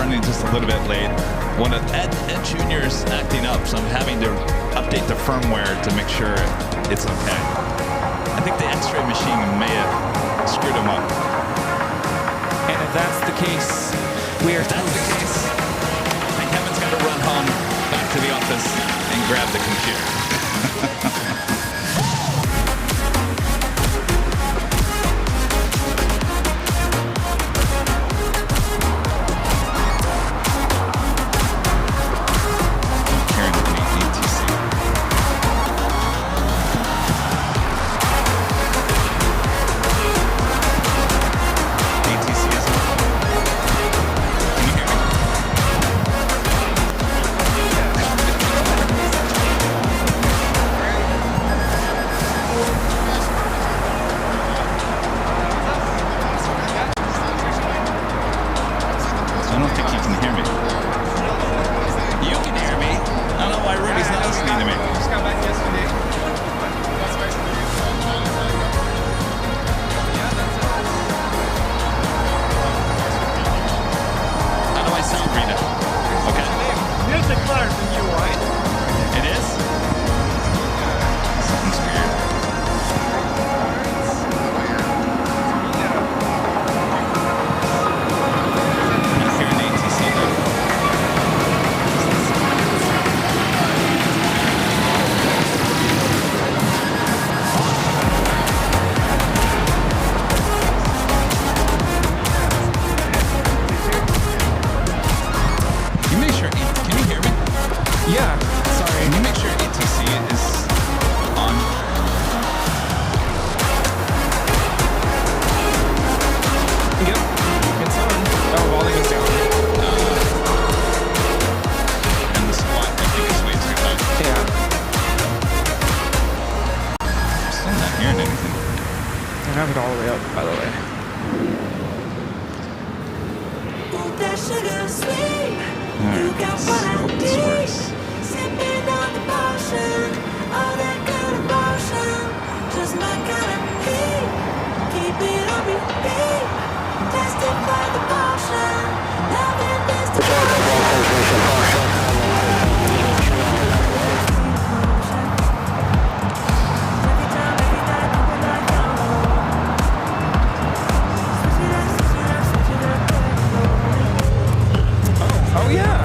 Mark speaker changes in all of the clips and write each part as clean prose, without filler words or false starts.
Speaker 1: running just a little bit late. One of Ed Jr.'s acting up, so I'm having to update the firmware to make sure it's okay. I think the X-ray machine may have screwed him up.
Speaker 2: And if that's the case,
Speaker 1: then Kevin's got to run home, back to the office, and grab the computer. I don't think he can hear me. You can hear me. I don't know why Rudy's not listening to me.
Speaker 3: I just got back yesterday.
Speaker 1: How do I sound, Rita? Okay.
Speaker 3: Music louder than you, right?
Speaker 1: It is? Something's weird.
Speaker 2: yeah, sorry.
Speaker 1: Can you make sure ATC is on?
Speaker 2: Yep, it's on. Oh, volume is down.
Speaker 1: And the squat, I think, is way too high.
Speaker 2: Yeah.
Speaker 1: I'm still not hearing anything.
Speaker 2: I have it all the way up, by the way.
Speaker 1: Alright, let's hope this works.
Speaker 2: Oh yeah.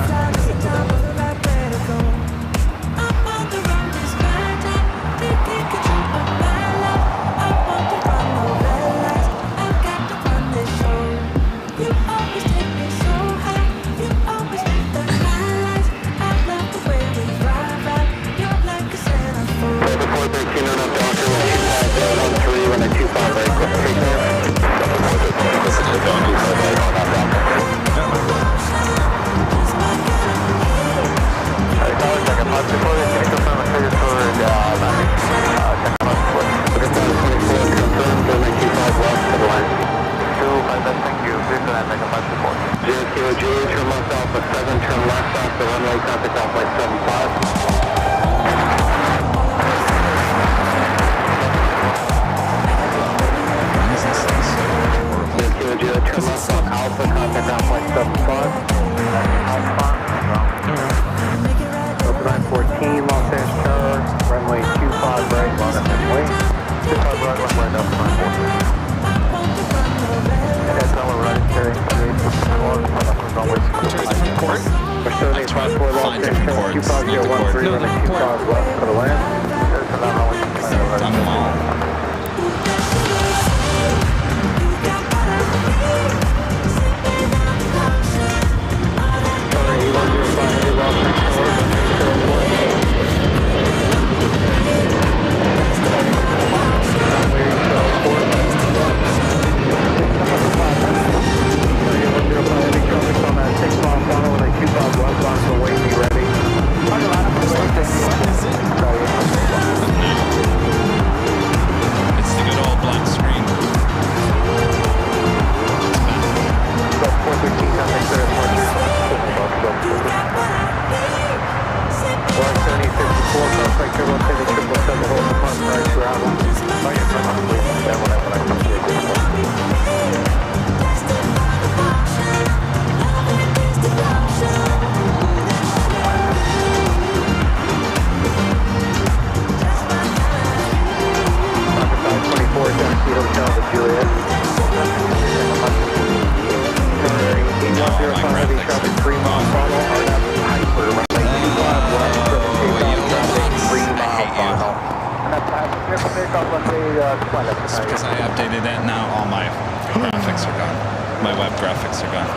Speaker 1: Because I updated it, now all my graphics are gone. My web graphics are gone.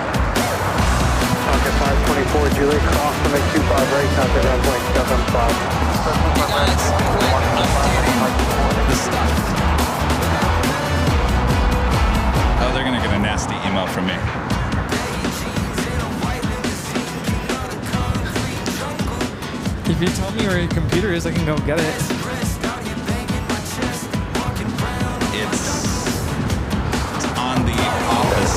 Speaker 4: Okay, 524 Julie, cross to make 25 right, contact runway 75.
Speaker 1: Hey guys, updating the stuff. Oh, they're gonna get a nasty email from me.
Speaker 2: If you tell me where your computer is, I can go get it.
Speaker 1: It's on the office.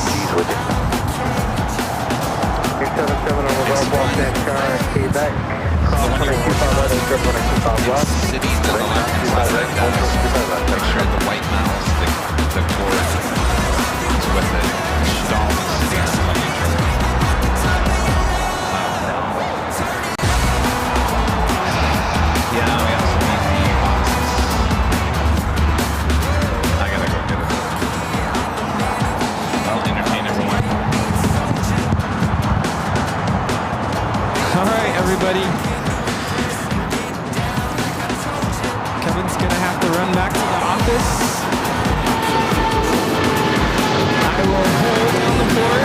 Speaker 4: 877 on the road, walk in, car, key back. Cross to make 25 right, and 25 left.
Speaker 1: Cities on the left side like that. Make sure the white mouse, the cord is with it. Should all be sitting on the neutral. Yeah, we also need the boxes. I gotta go get it. I'll entertain everyone.
Speaker 2: All right, everybody. Kevin's gonna have to run back to the office. I will hold on the floor.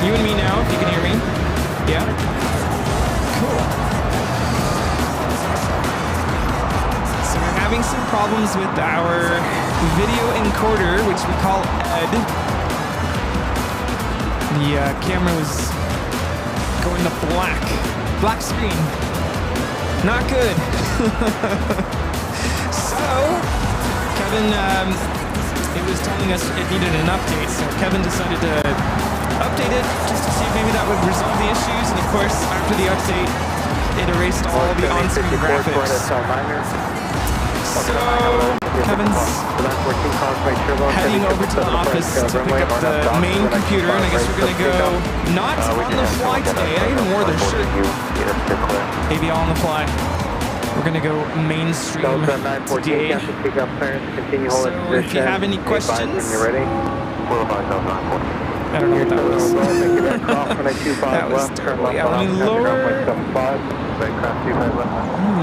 Speaker 2: You and me now, if you can hear me. Yeah? Cool. So we're having some problems with our video encoder, which we call Ed. The camera was going to black screen. Not good. So, Kevin, it was telling us it needed an update, so Kevin decided to update it just to see if maybe that would resolve the issues, and of course, after the update, it erased all the on-screen graphics. So, Kevin's heading over to the office to pick up the main computer, and I guess we're going to go not on the fly today. I even wore this shirt. Maybe on the fly. We're going to go mainstream today. So if you have any questions, I don't know what that was. That was terrible. Yeah, let me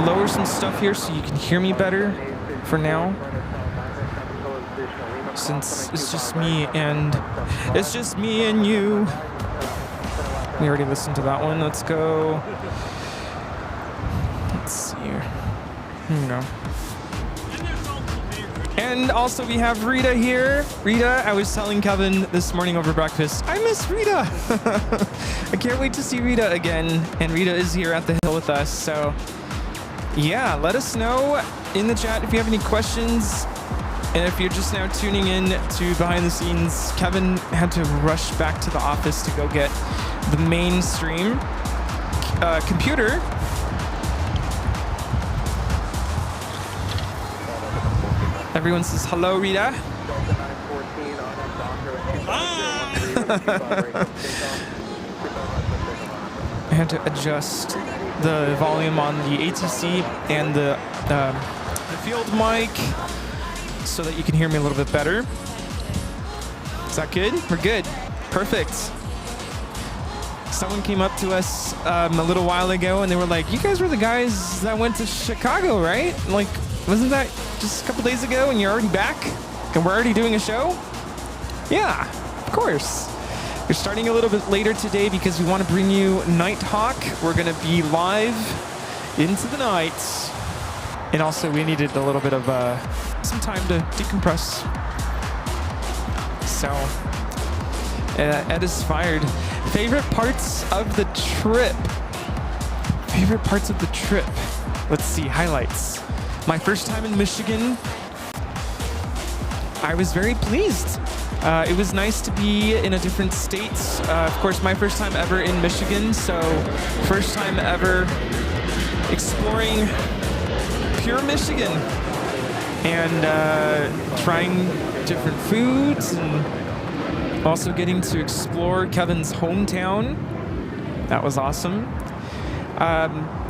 Speaker 2: lower some stuff here so you can hear me better for now. Since it's just me and you. We already listened to that one. Let's go. Let's see here. Here we go. And also we have Rita here. Rita, I was telling Kevin this morning over breakfast, I miss Rita. I can't wait to see Rita again. And Rita is here at the hill with us. So yeah, let us know in the chat if you have any questions. And if you're just now tuning in to behind the scenes, Kevin had to rush back to the office to go get the mainstream computer. Everyone says hello, Rita. I had to adjust the volume on the ATC and the field mic so that you can hear me a little bit better. Is that good? We're good. Perfect. Someone came up to us a little while ago and they were like, you guys were the guys that went to Chicago, right? Like, wasn't that just a couple days ago and you're already back? And we're already doing a show? Yeah, of course. We're starting a little bit later today because we want to bring you Nighthawk. We're going to be live into the night. And also we needed a little bit of some time to decompress. So, Ed is fired. Favorite parts of the trip? Favorite parts of the trip? Let's see, highlights. My first time in Michigan, I was very pleased. It was nice to be in a different state. Of course, my first time ever in Michigan, so first time ever exploring pure Michigan and trying different foods and also getting to explore Kevin's hometown. That was awesome.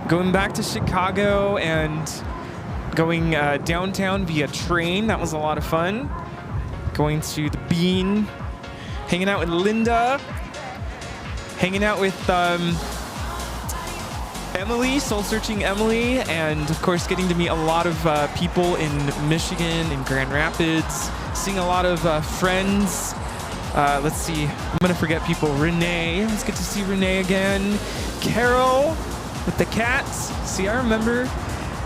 Speaker 2: Going back to Chicago and going downtown via train, that was a lot of fun. Going to the Bean, hanging out with Linda, hanging out with Emily, soul searching Emily, and of course getting to meet a lot of people in Michigan, in Grand Rapids, seeing a lot of friends. Let's see, I'm gonna forget people. Renee, let's get to see Renee again. Carol with the cats. See, I remember.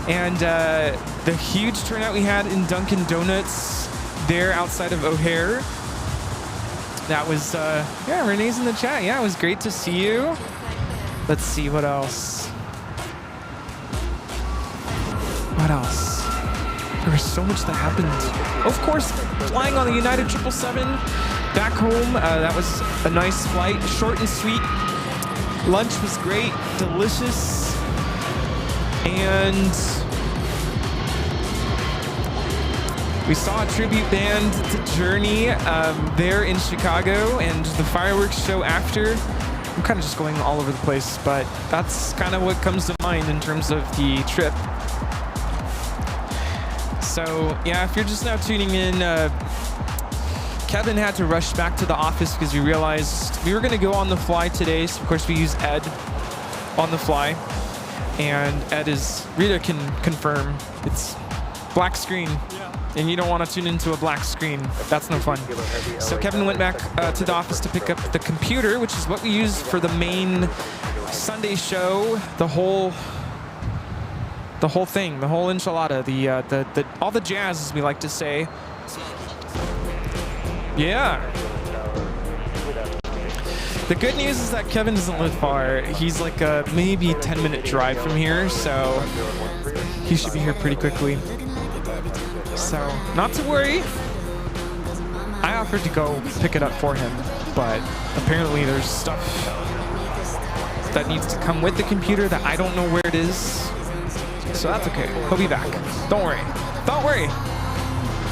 Speaker 2: And the huge turnout we had in Dunkin' Donuts there outside of O'Hare. That was, yeah, Renee's in the chat. Yeah, it was great to see you. Let's see, what else? What else? There was so much that happened. Of course, flying on the United 777 back home. That was a nice flight, short and sweet. Lunch was great, delicious. And we saw a tribute band to Journey there in Chicago, and the fireworks show after. I'm kind of just going all over the place, but that's kind of what comes to mind in terms of the trip. So yeah, if you're just now tuning in, Kevin had to rush back to the office because we realized we were going to go on the fly today. So of course we use Ed on the fly, and Ed is, Rita can confirm, it's black screen. And you don't want to tune into a black screen. That's no fun. So Kevin went back to the office to pick up the computer, which is what we use for the main Sunday show. The whole thing, the whole enchilada, the all the jazz, as we like to say. Yeah. The good news is that Kevin doesn't live far. He's like a maybe 10-minute drive from here, so he should be here pretty quickly. So, not to worry. I offered to go pick it up for him, but apparently there's stuff that needs to come with the computer that I don't know where it is. So that's okay. He'll be back. Don't worry. Don't worry.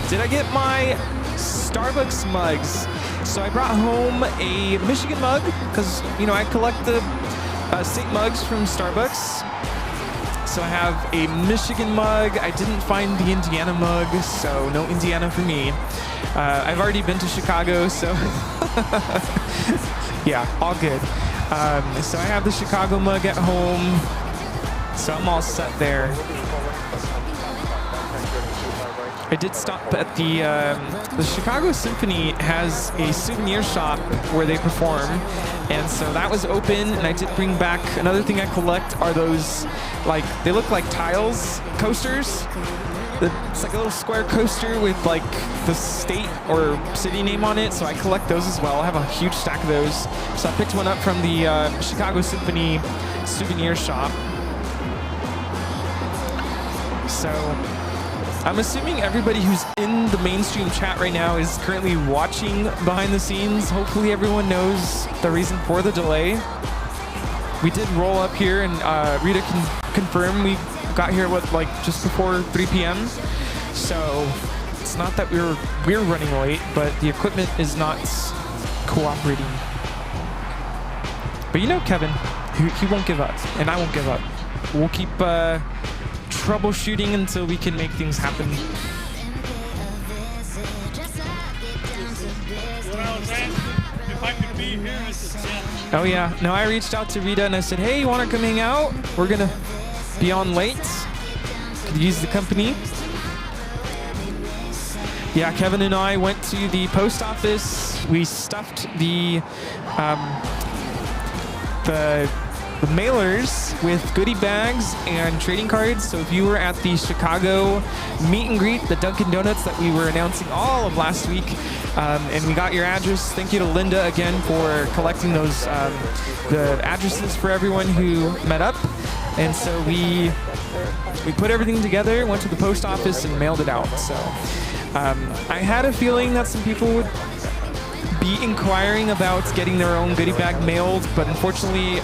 Speaker 2: Did I get my Starbucks mugs? So I brought home a Michigan mug because, you know, I collect the state mugs from Starbucks. So I have a Michigan mug. I didn't find the Indiana mug, so no Indiana for me. I've already been to Chicago, so yeah, all good. So I have the Chicago mug at home, so I'm all set there. I did stop at the Chicago Symphony has a souvenir shop where they perform, and so that was open, and I did bring back, another thing I collect are those, like, they look like tiles, coasters. It's like a little square coaster with like the state or city name on it, so I collect those as well. I have a huge stack of those. So I picked one up from the Chicago Symphony souvenir shop. So I'm assuming everybody who's in the mainstream chat right now is currently watching behind the scenes. Hopefully everyone knows the reason for the delay. We did roll up here, and Rita can confirm we got here like just before 3 p.m. So it's not that we're running late, but the equipment is not cooperating. But you know Kevin, he won't give up, and I won't give up. We'll keep troubleshooting until we can make things happen. Oh yeah, no, I reached out to Rita and I said, hey, you want to come hang out? We're gonna be on late. Could use the company. Yeah, Kevin and I went to the post office. We stuffed the mailers with goodie bags and trading cards. So if you were at the Chicago meet and greet, the Dunkin' Donuts that we were announcing all of last week, and we got your address. Thank you to Linda again for collecting those the addresses for everyone who met up. And so we put everything together, went to the post office and mailed it out. So I had a feeling that some people would be inquiring about getting their own goodie bag mailed, but unfortunately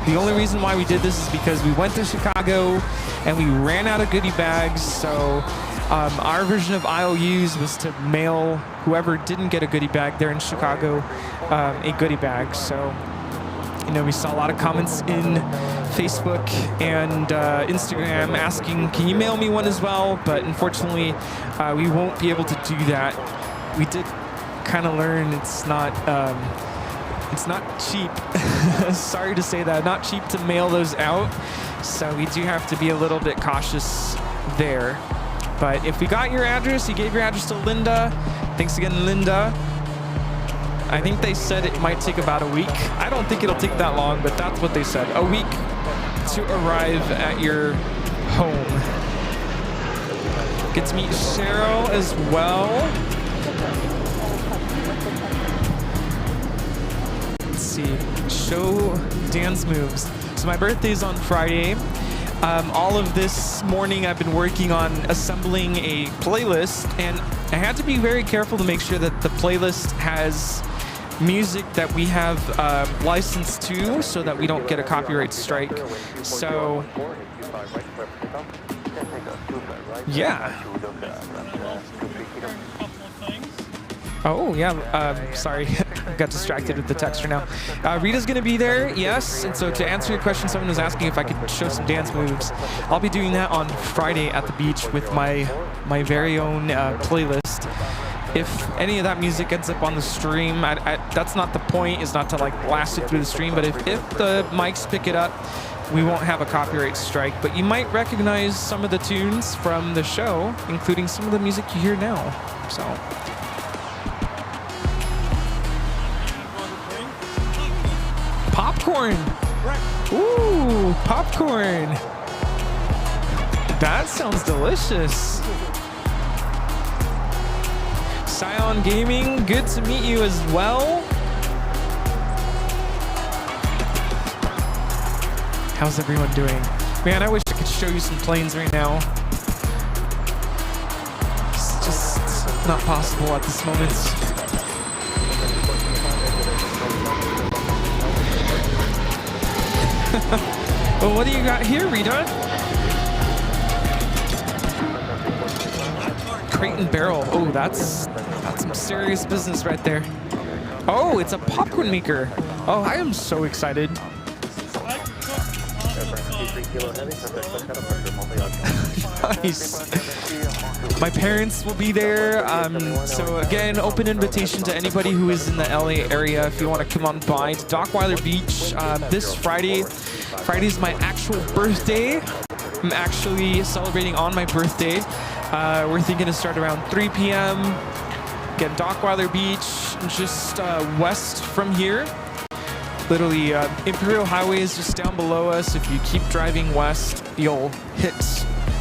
Speaker 2: the only reason why we did this is because we went to Chicago and we ran out of goodie bags. So our version of IOUs was to mail whoever didn't get a goodie bag there in Chicago a goodie bag. So, you know, we saw a lot of comments in Facebook and Instagram asking, can you mail me one as well? But unfortunately, we won't be able to do that. We did kind of learn it's not It's not cheap. Sorry to say that. Not cheap to mail those out. So we do have to be a little bit cautious there. But if we got your address, you gave your address to Linda. Thanks again, Linda. I think they said it might take about a week. I don't think it'll take that long, but that's what they said. A week to arrive at your home. Get to meet Cheryl as well. Let's see. Show dance moves. So my birthday's on Friday. All of this morning I've been working on assembling a playlist, and I had to be very careful to make sure that the playlist has music that we have licensed to, so that we don't get a copyright strike. So yeah. Oh yeah, sorry, got distracted with the texture now. Rita's gonna be there, yes. And so to answer your question, someone was asking if I could show some dance moves. I'll be doing that on Friday at the beach with my very own playlist. If any of that music ends up on the stream, that's not the point, is not to like blast it through the stream, but if the mics pick it up, we won't have a copyright strike. But you might recognize some of the tunes from the show, including some of the music you hear now. So. Popcorn! Ooh, popcorn! That sounds delicious. Scion Gaming, good to meet you as well. How's everyone doing? Man, I wish I could show you some planes right now. It's just not possible at this moment. Well, what do you got here, Rita? Crate and barrel. Oh, that's some serious business right there. Oh, it's a popcorn maker. Oh, I am so excited. Nice. My parents will be there. So again, open invitation to anybody who is in the LA area if you want to come on by to Dockweiler Beach this Friday. Friday's my actual birthday. I'm actually celebrating on my birthday. We're thinking to start around 3 p.m. Get Dockweiler Beach, just west from here. Literally, Imperial Highway is just down below us. If you keep driving west, you'll hit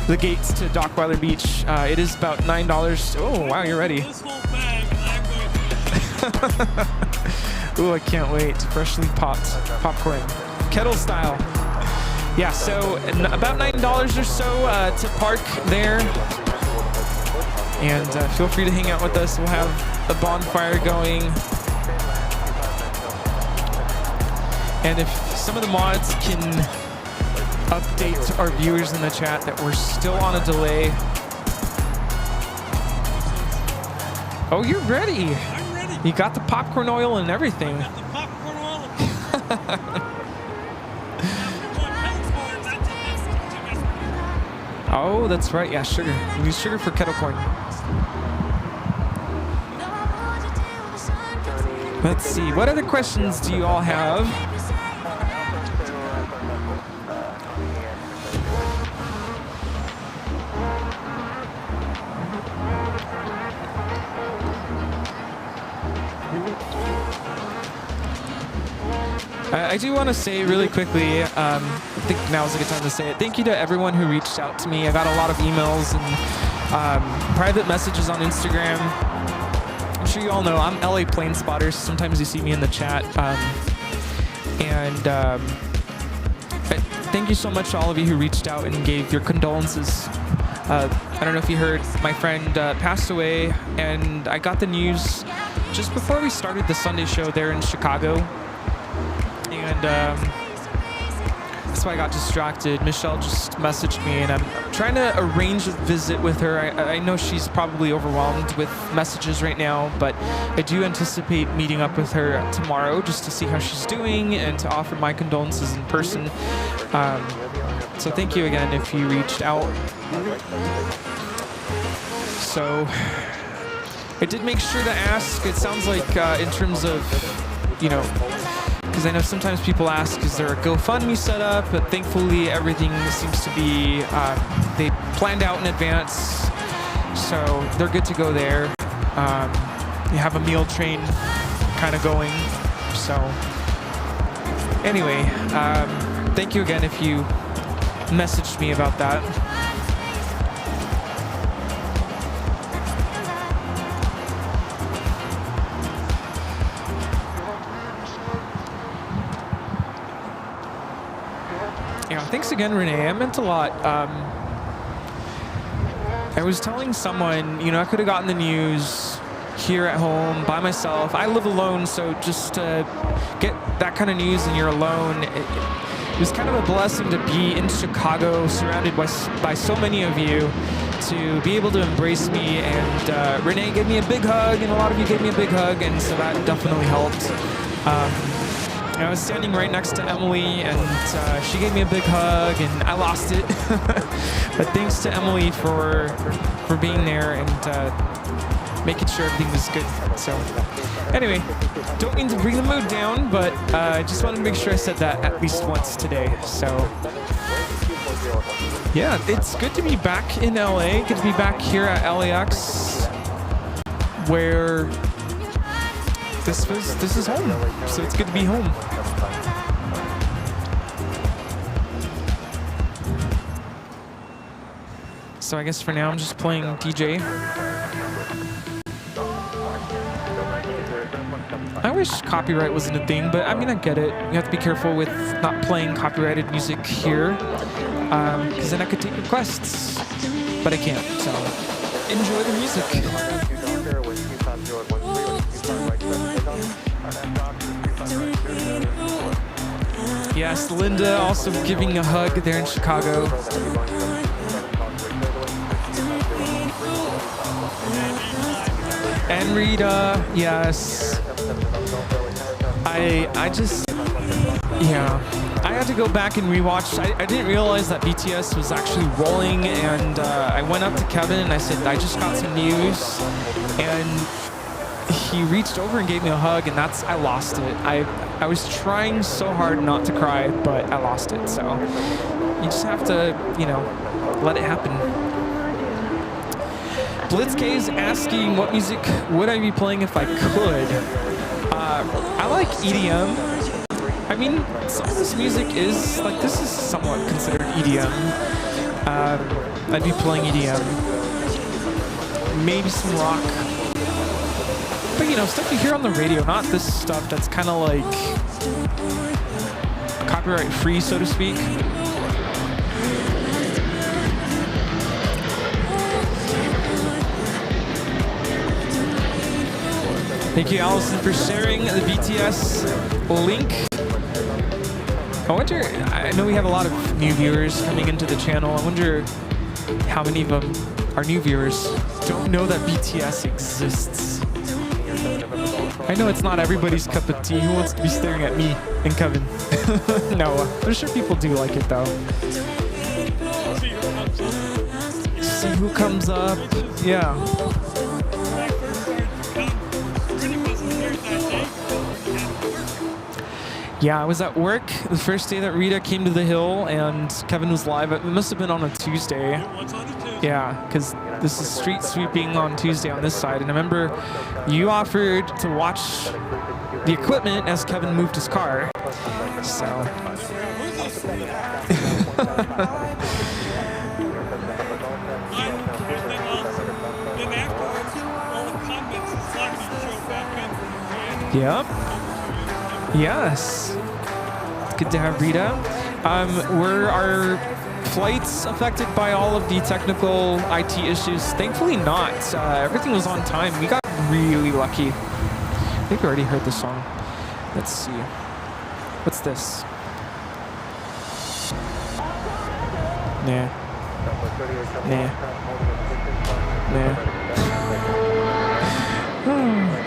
Speaker 2: the gates to Dockweiler Beach. It is about $9. Oh, wow, you're ready. Ooh, I can't wait. Freshly popped popcorn. Kettle style. Yeah, so about $9 or so to park there. And feel free to hang out with us. We'll have a bonfire going. And if some of the mods can update our viewers in the chat that we're still on a delay. Oh, you're ready.
Speaker 3: I'm ready.
Speaker 2: You got the popcorn oil and everything.
Speaker 3: I got the popcorn oil.
Speaker 2: Oh, that's right. Yeah, sugar. We use sugar for kettle corn. Let's see. What other questions do you all have? I do want to say really quickly, I think now is a good time to say it. Thank you to everyone who reached out to me. I got a lot of emails and private messages on Instagram. I'm sure you all know I'm LA Planespotter. Sometimes you see me in the chat. Thank you so much to all of you who reached out and gave your condolences. I don't know if you heard, my friend passed away, and I got the news just before we started the Sunday show there in Chicago. And that's why I got distracted. Michelle just messaged me, and I'm trying to arrange a visit with her. I know she's probably overwhelmed with messages right now, but I do anticipate meeting up with her tomorrow just to see how she's doing and to offer my condolences in person. So thank you again if you reached out. So I did make sure to ask. It sounds like in terms of, you know, because I know sometimes people ask, is there a GoFundMe set up? But thankfully, everything seems to be, they planned out in advance, so they're good to go there. You have a meal train kind of going, so anyway, thank you again if you messaged me about that. Yeah, thanks again, Renee. It meant a lot. I was telling someone, you know, I could have gotten the news here at home by myself. I live alone, so just to get that kind of news and you're alone, it was kind of a blessing to be in Chicago, surrounded by so many of you, to be able to embrace me. And Renee gave me a big hug, and a lot of you gave me a big hug, and so that definitely helped. I was standing right next to Emily, and she gave me a big hug, and I lost it. But thanks to Emily for being there and making sure everything was good. So anyway, don't mean to bring the mood down, but I just wanted to make sure I said that at least once today. So yeah, it's good to be back in LA, good to be back here at LAX, where this is home. So it's good to be home. So I guess for now I'm just playing DJ. I wish copyright wasn't a thing, but I mean, I get it. You have to be careful with not playing copyrighted music here, because then I could take requests, but I can't, so enjoy the music. Yes, Linda also giving a hug there in Chicago. And Rita, yes. I just, yeah. I had to go back and rewatch. I didn't realize that BTS was actually rolling, and I went up to Kevin and I said, I just got some news. And he reached over and gave me a hug, and I lost it. I was trying so hard not to cry, but I lost it. So you just have to, you know, let it happen. Blitzk is asking, what music would I be playing if I could? I like EDM. I mean, some of this music is, like, this is somewhat considered EDM. I'd be playing EDM. Maybe some rock. But, you know, stuff you hear on the radio, not this stuff that's kind of like copyright free, so to speak. Thank you, Allison, for sharing the BTS link. I wonder, I know we have a lot of new viewers coming into the channel. I wonder how many of them are new viewers. Don't know that BTS exists. I know it's not everybody's cup of tea. Who wants to be staring at me and Kevin? No, I'm sure people do like it though. See who comes up. Yeah. Yeah, I was at work the first day that Rita came to the Hill and Kevin was live. It must have been on a Tuesday. Yeah, because this is street sweeping on Tuesday on this side. And I remember you offered to watch the equipment as Kevin moved his car. So. Yep. Yes. It's good to have Rita. Were our flights affected by all of the technical IT issues? Thankfully not. Everything was on time. We got really lucky. I think we already heard this song. Let's see. What's this? Nah. Nah. Nah.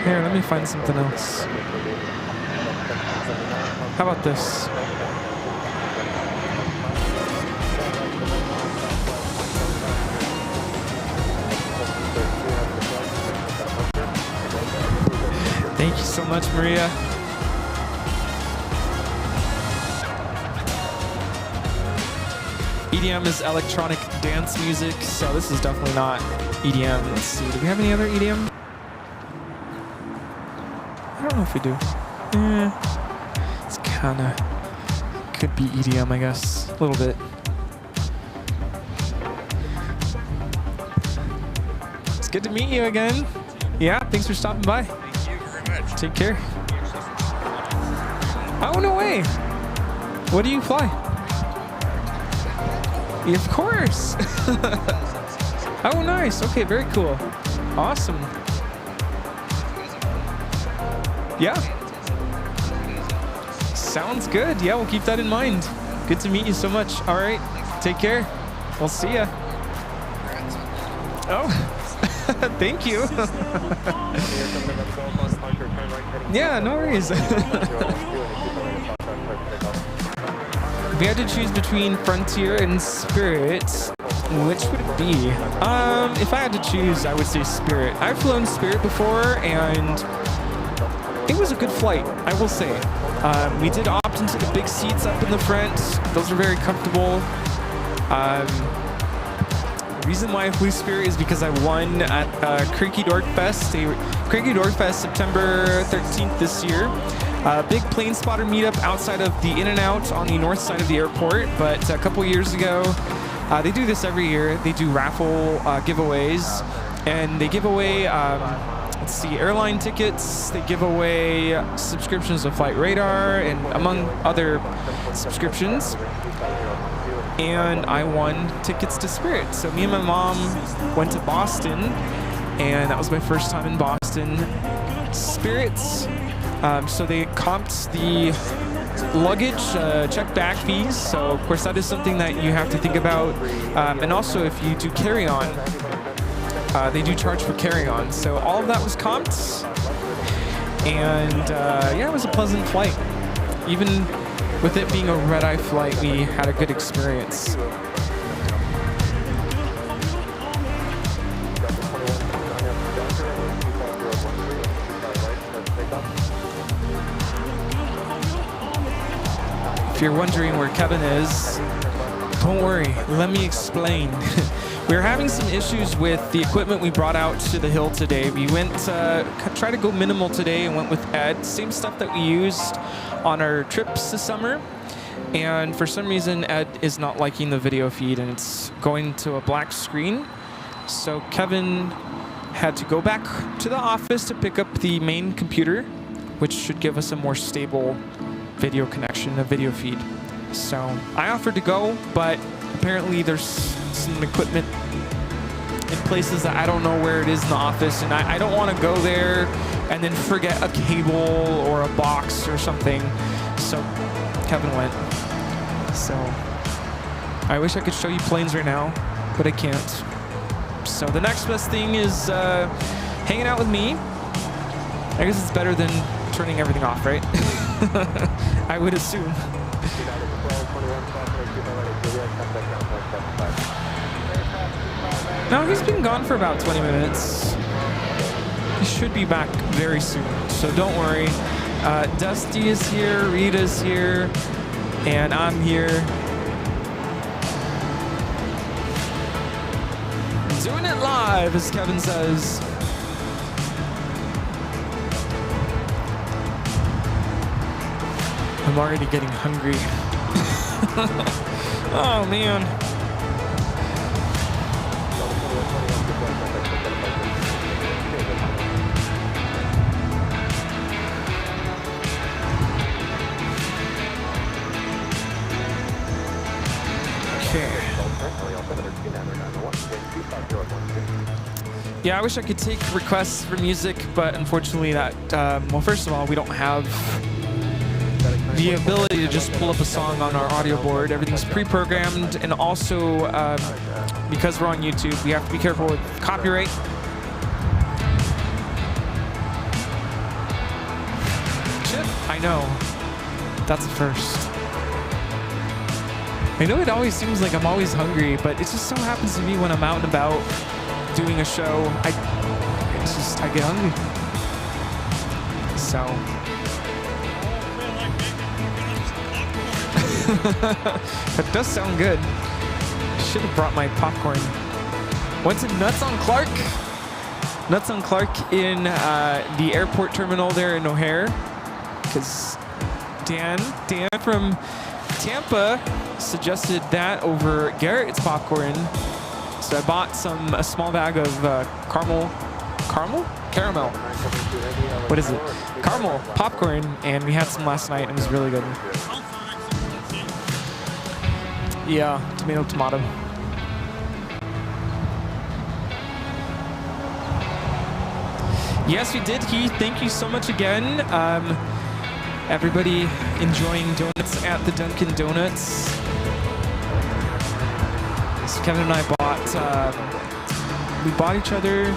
Speaker 2: Here, let me find something else. How about this? Thank you so much, Maria. EDM is electronic dance music, so this is definitely not EDM. Let's see, do we have any other EDM? I don't know if we do. It's kind of, could be EDM, I guess, a little bit. It's good to meet you again. Yeah, thanks for stopping by.
Speaker 3: Thank you very much.
Speaker 2: Take care. Oh, no way. What do you fly? Yeah, of course. Oh, nice. Okay, very cool. Awesome. Yeah. Sounds good. Yeah, we'll keep that in mind. Good to meet you so much. All right. Take care. We'll see ya. Oh, thank you. Yeah, no worries. If we had to choose between Frontier and Spirit, which would it be? If I had to choose, I would say Spirit. I've flown Spirit before, and it was a good flight, I will say. We did opt into the big seats up in the front. Those are very comfortable. The reason why I flew Spirit is because I won at Creaky Dork Fest. Creaky Dork Fest, September 13th this year. Big plane spotter meetup outside of the In-N-Out on the north side of the airport. But a couple years ago, they do this every year. They do raffle giveaways, and they give away, let's see, airline tickets. They give away subscriptions to Flight Radar and among other subscriptions. And I won tickets to Spirit. So me and my mom went to Boston, and that was my first time in Boston. Spirits. So they comped the luggage, check bag fees. So of course that is something that you have to think about. And also if you do carry-on, they do charge for carry-on. So all of that was comped. And yeah, it was a pleasant flight. Even with it being a red-eye flight, we had a good experience. If you're wondering where Kevin is, don't worry, let me explain. We're having some issues with the equipment we brought out to the hill today. We went try to go minimal today and went with Ed. Same stuff that we used on our trips this summer. And for some reason, Ed is not liking the video feed and it's going to a black screen. So Kevin had to go back to the office to pick up the main computer, which should give us a more stable video connection, a video feed. So I offered to go, but apparently there's some equipment in places that I don't know where it is in the office, and I don't want to go there and then forget a cable or a box or something. So Kevin went. So I wish I could show you planes right now, but I can't. So the next best thing is hanging out with me. I guess it's better than turning everything off, right? I would assume. No, he's been gone for about 20 minutes. He should be back very soon, so don't worry. Dusty is here, Rita's here, and I'm here. Doing it live, as Kevin says. I'm already getting hungry. Oh, man. Okay. Yeah, I wish I could take requests for music, but unfortunately that, well, first of all, we don't have the ability to just pull up a song on our audio board. Everything's pre-programmed, and also because we're on YouTube, we have to be careful with copyright. Shit, I know. That's a first. I know it always seems like I'm always hungry, but it just so happens to be when I'm out and about doing a show, I get hungry. So. That does sound good. should have brought my popcorn. Went to Nuts on Clark. Nuts on Clark in the airport terminal there in O'Hare. Because Dan from Tampa suggested that over Garrett's popcorn. So I bought a small bag of caramel? What is it? Caramel popcorn, and we had some last night, and it was really good. Yeah, tomato. Yes, we did, Heath. Thank you so much again. Everybody enjoying donuts at the Dunkin' Donuts. So Kevin and I we bought each other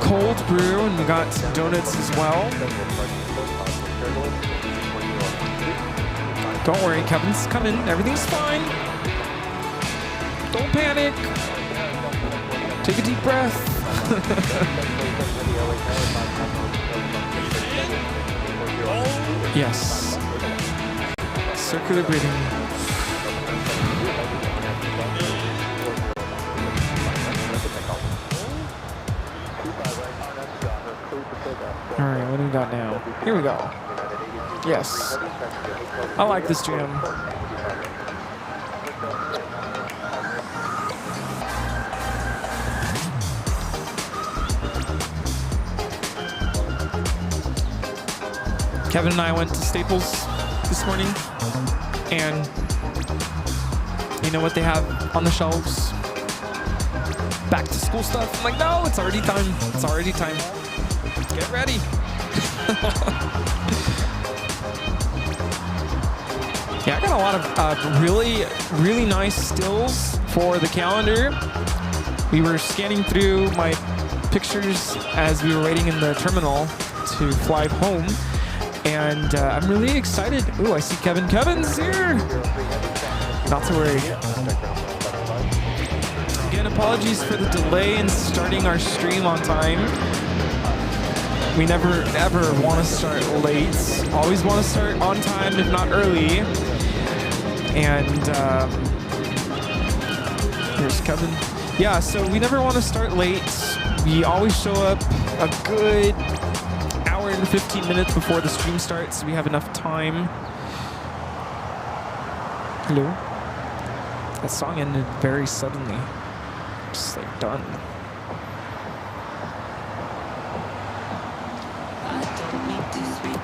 Speaker 2: cold brew, and we got some donuts as well. Don't worry, Kevin's coming. Everything's fine. Don't panic. Take a deep breath. Yes. Circular breathing. All right, what do we got now? Here we go. Yes. I like this jam. Kevin and I went to Staples this morning, and you know what they have on the shelves? Back to school stuff. I'm like, no, it's already time. It's already time. Get ready. Yeah, I got a lot of really nice stills for the calendar. We were scanning through my pictures as we were waiting in the terminal to fly home. And I'm really excited. Ooh, I see Kevin. Kevin's here. Not to worry. Again, apologies for the delay in starting our stream on time. We never, ever want to start late. Always want to start on time, if not early. And here's Kevin. Yeah, so we never want to start late. We always show up a good hour and 15 minutes before the stream starts, so we have enough time. Hello? That song ended very suddenly. Just like done.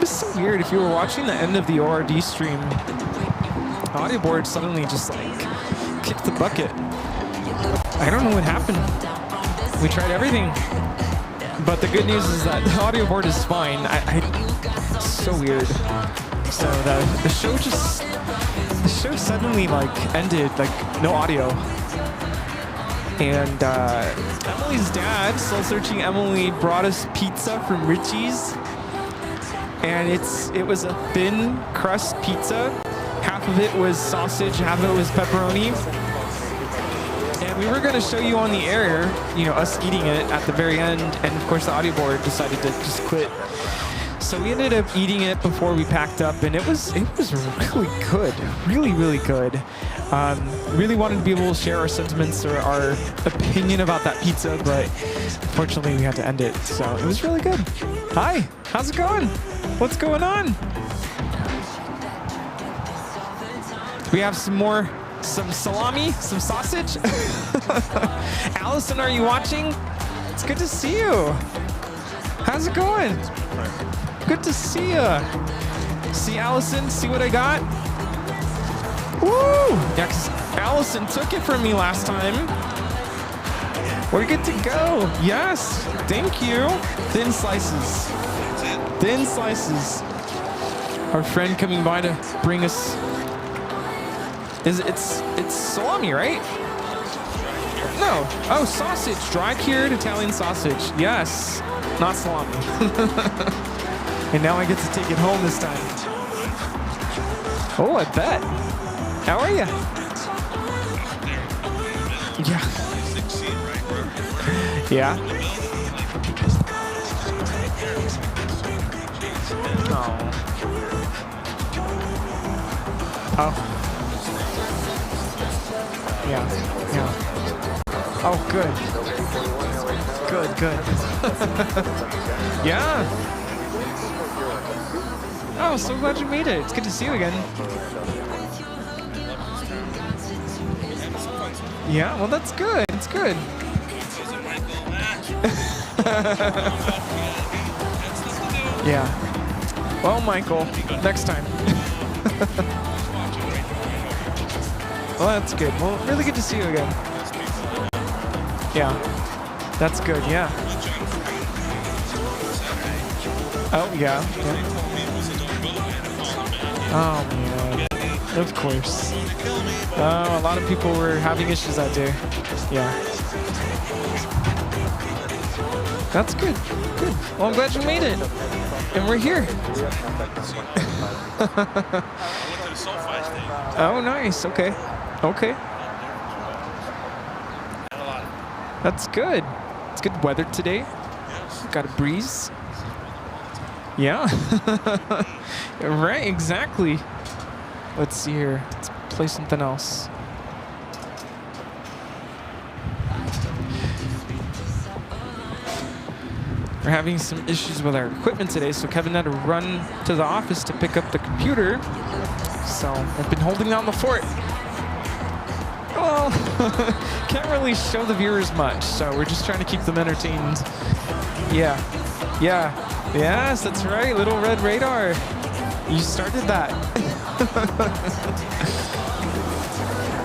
Speaker 2: It's so weird. If you were watching the end of the ORD stream, the audio board suddenly just like kicked the bucket. I don't know what happened. We tried everything. But the good news is that the audio board is fine. It's so weird. So the show suddenly like ended, like no audio. And Emily's dad, Soul Searching Emily, brought us pizza from Richie's. And it was a thin crust pizza. Half of it was sausage, half of it was pepperoni. And we were going to show you on the air, you know, us eating it at the very end. And of course, the audio board decided to just quit. So we ended up eating it before we packed up, and it was really good, really good. Really wanted to be able to share our sentiments or our opinion about that pizza, but unfortunately we had to end it. So it was really good. Hi, how's it going? What's going on? We have some salami, some sausage. Allison, are you watching? It's good to see you. How's it going? Good to see you. See, Allison, see what I got? Woo! Yeah, because Allison took it from me last time. We're good to go. Yes, thank you. Thin slices. Thin slices. Our friend coming by to bring us. It's salami, right? No. Oh, sausage. Dry-cured Italian sausage. Yes. Not salami. And now I get to take it home this time. Oh, I bet. How are you? Yeah. Yeah. Oh. Oh. Yeah. Oh, good. Good. Yeah. Oh, so glad you made it. It's good to see you again. Yeah, well, that's good. It's good. Yeah. Well, Michael, next time. Well, that's good. Well, really good to see you again. Yeah. That's good, yeah. Oh, yeah. Oh, man. Of course. Oh, a lot of people were having issues that day. Yeah. That's good. Good. Well, I'm glad you made it. And we're here. Oh, nice. Okay. Okay. That's good. It's good weather today. Got a breeze. Yeah. Right, exactly. Let's see here. Let's play something else. We're having some issues with our equipment today, so Kevin had to run to the office to pick up the computer. So I've been holding down the fort. Well, can't really show the viewers much, so we're just trying to keep them entertained. Yeah. Yes, that's right, Little Red Radar. You started that.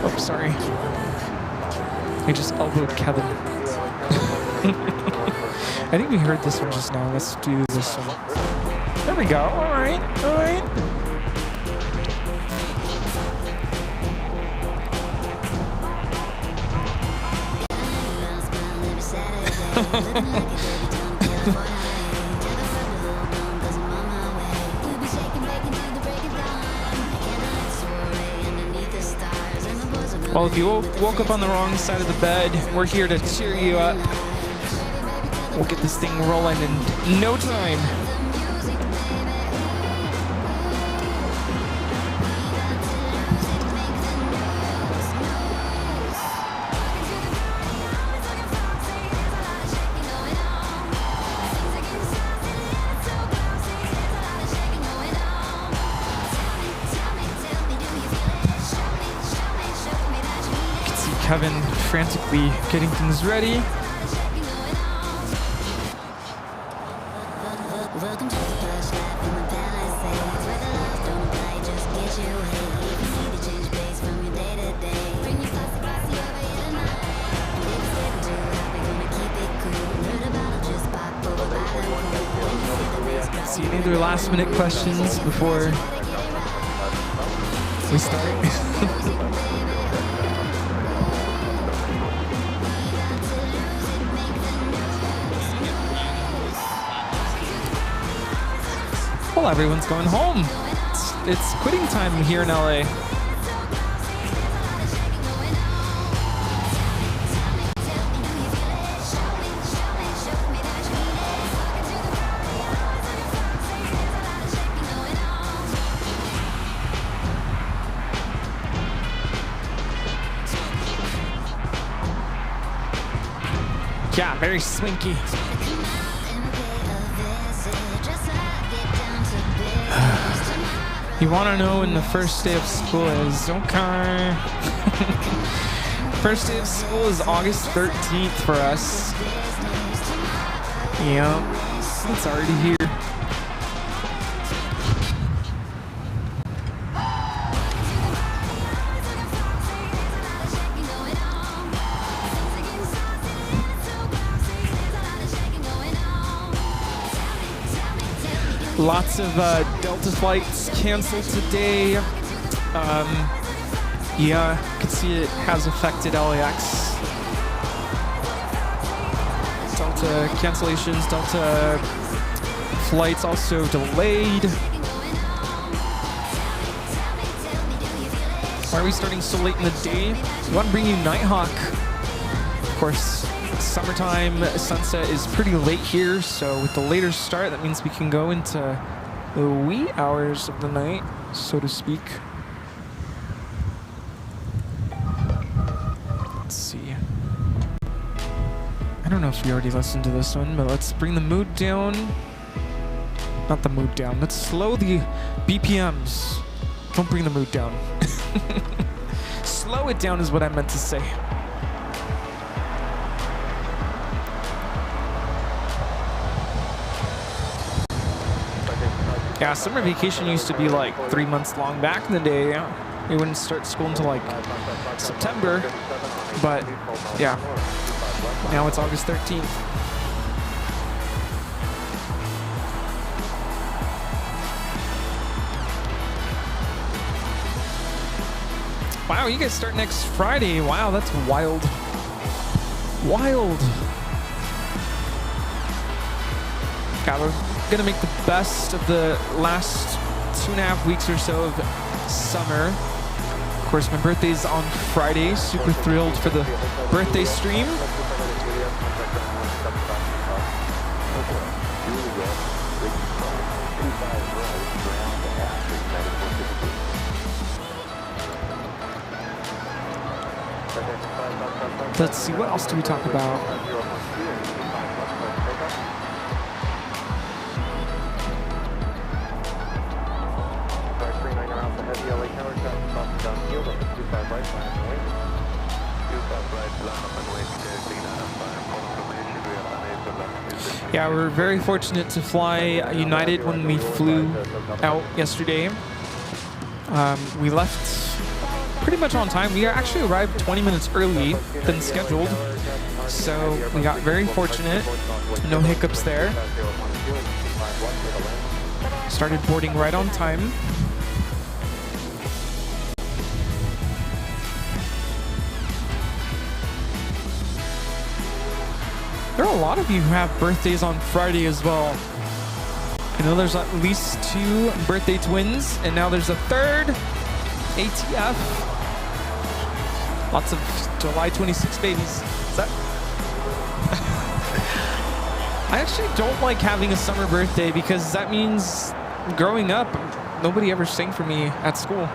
Speaker 2: Oh, sorry. I just elbowed Kevin. I think we heard this one just now. Let's do this one. There we go. All right. Well, if you woke up on the wrong side of the bed, we're here to cheer you up. We'll get this thing rolling in no time. You can see Kevin frantically getting things ready. See any other last minute questions before we start? Well, everyone's going home. It's quitting time here in LA. Yeah, very swanky. You want to know when the first day of school is? Okay. First day of school is August 13th for us. Yeah, it's already here. Lots of Delta flights canceled today. Yeah, you can see it has affected LAX. Delta cancellations, Delta flights also delayed. Why are we starting so late in the day? We want to bring you Nighthawk. Of course, summertime sunset is pretty late here, so with the later start, that means we can go into the wee hours of the night, so to speak. don't know if you already listened to this one, but let's bring the mood down. Not the mood down. Let's slow the BPMs. Don't bring the mood down. Slow it down is what I meant to say. Yeah, summer vacation used to be like 3 months long back in the day. We wouldn't start school until like September, but yeah, now it's August 13th. Wow, you guys start next Friday. Wow, that's wild. Wild. Yeah, we're gonna make the best of the last 2.5 weeks or so of summer. Of course, my birthday's on Friday. Super thrilled for the birthday stream. Let's see, what else do we talk about? Yeah, we were very fortunate to fly United when we flew out yesterday. We left pretty much on time. We actually arrived 20 minutes early than scheduled, so we got very fortunate. No hiccups there. Started boarding right on time. There are a lot of you who have birthdays on Friday as well. I know there's at least 2 birthday twins, and now there's a 3rd ATF. Lots of July 26 babies. Is that? I actually don't like having a summer birthday because that means growing up, nobody ever sang for me at school.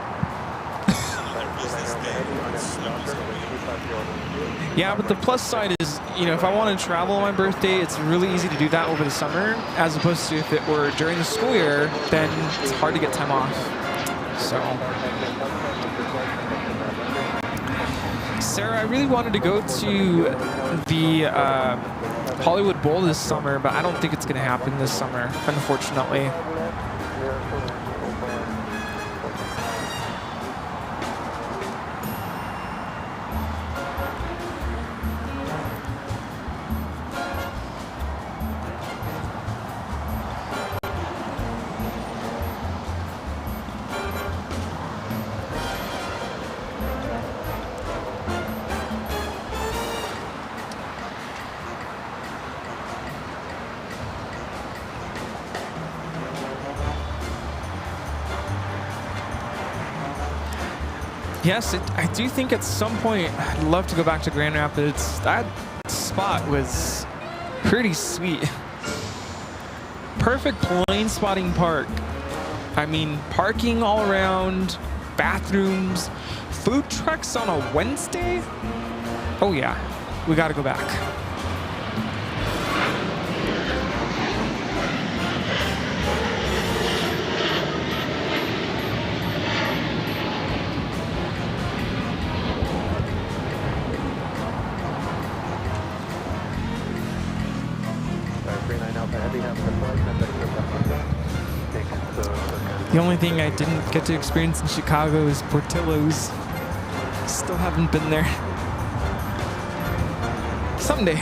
Speaker 2: Yeah, but the plus side is, you know, if I want to travel on my birthday, it's really easy to do that over the summer, as opposed to if it were during the school year, then it's hard to get time off. So, Sarah, I really wanted to go to the Hollywood Bowl this summer, but I don't think it's going to happen this summer, unfortunately. Yes, I do think at some point I'd love to go back to Grand Rapids. That spot was pretty sweet. Perfect plane spotting park. I mean, parking all around, bathrooms, food trucks on a Wednesday. Oh yeah, we gotta go back. The only thing I didn't get to experience in Chicago is Portillo's. Still haven't been there. Someday.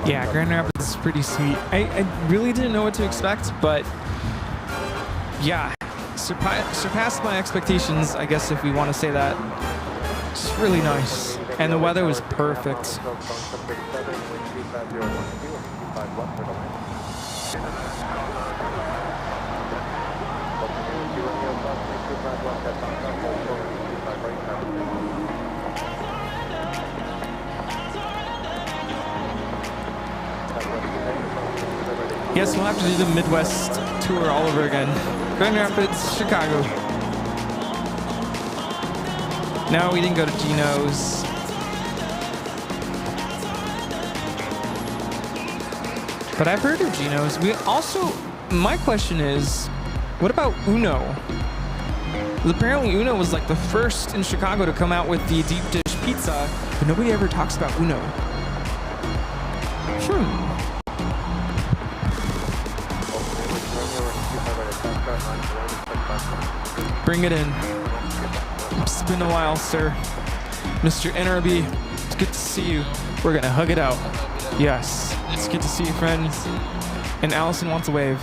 Speaker 2: Yeah, Grand Rapids is pretty sweet. I really didn't know what to expect, but yeah, surpassed my expectations, I guess, if we want to say that. It's really nice. And the weather was perfect. Yes, we'll have to do the Midwest tour all over again. Grand Rapids, Chicago. No, we didn't go to Gino's. But I've heard of Gino's. We also, my question is, what about Uno? Well, apparently Uno was like the first in Chicago to come out with the deep dish pizza, but nobody ever talks about Uno. Bring it in. It's been a while, sir. Mr. NRB, it's good to see you. We're gonna hug it out. Yes, it's good to see you, friends. And Allison wants a wave.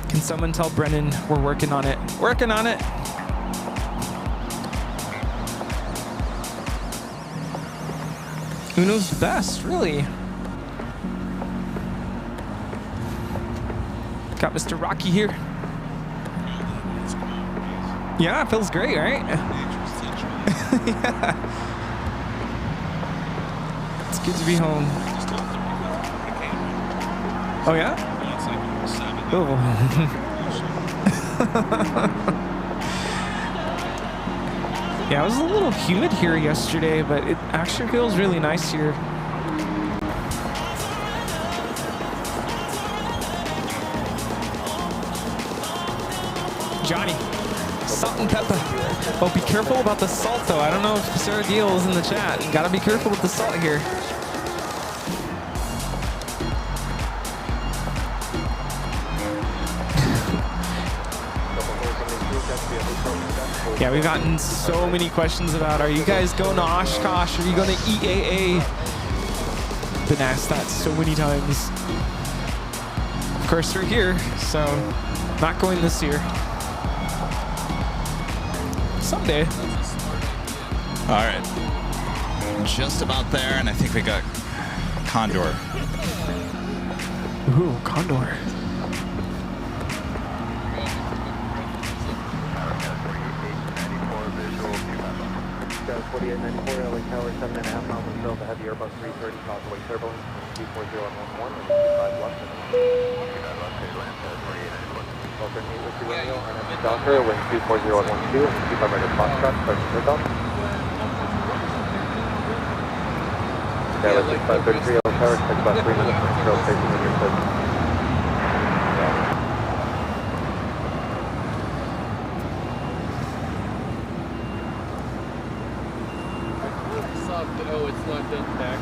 Speaker 2: Can someone tell Brennan we're working on it? Working on it. Uno's the best, really. Got Mr. Rocky here. Yeah, it feels great, right? Yeah. It's good to be home. Oh, yeah? Oh. Yeah, it was a little humid here yesterday, but it actually feels really nice here. Johnny, salt and pepper. Oh, be careful about the salt, though. I don't know if Sarah Deal is in the chat. You gotta be careful with the salt here. Yeah, we've gotten so many questions about, are you guys going to Oshkosh? Are you going to EAA? Been asked that so many times. Of course, we're here, so not going this year. Someday.
Speaker 1: All right. Just about there, and I think we got Condor.
Speaker 2: Ooh, Condor.
Speaker 4: Got 4894 LA Tower, 7.5 miles until the heavy Airbus 330 causeway turbulence, 24011 and 25 left. Alternate with you, Romeo, RNF Docker, wind 24012 and 25 right at Foxtrot, start to take off. Dallas 6533 LA Tower, expect about 3 minutes from control station with your system.
Speaker 3: Oh, it's not done tax.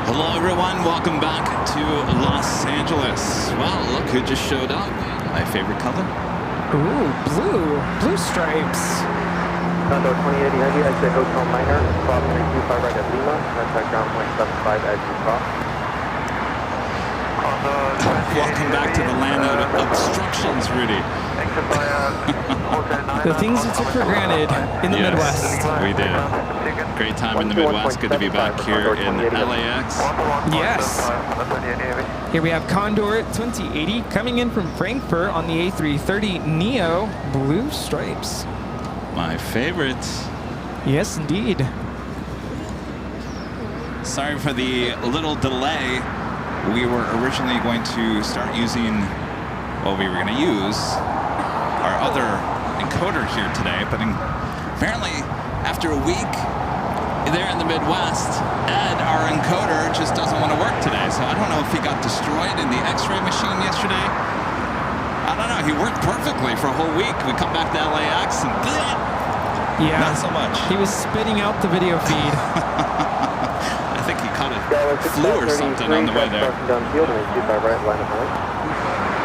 Speaker 1: Hello everyone, welcome back to Los Angeles. Well, look who just showed up. My favorite color.
Speaker 2: Ooh, blue stripes.
Speaker 4: Condor 2080 Heavy, exit Hotel Minor, cross 325 right at Lima, contact ground point 75 as you cross.
Speaker 1: Welcome back to the land of obstructions, Rudy.
Speaker 2: The things we took for granted in the Midwest.
Speaker 1: We did. Great time in the Midwest. Good to be back here in LAX.
Speaker 2: Yes. Here we have Condor 2080 coming in from Frankfurt on the A330 Neo, blue stripes.
Speaker 1: My favorite.
Speaker 2: Yes, indeed.
Speaker 1: Sorry for the little delay. We were originally going to start using, well, we were going to use our other encoder here today, but apparently after a week, there in the Midwest, Ed, our encoder, just doesn't want to work today. So I don't know if he got destroyed in the X-ray machine yesterday. I don't know. He worked perfectly for a whole week. We come back to LAX and
Speaker 2: Yeah.
Speaker 1: not so much.
Speaker 2: He was spitting out the video feed.
Speaker 1: I think he caught a flu or something on the way there.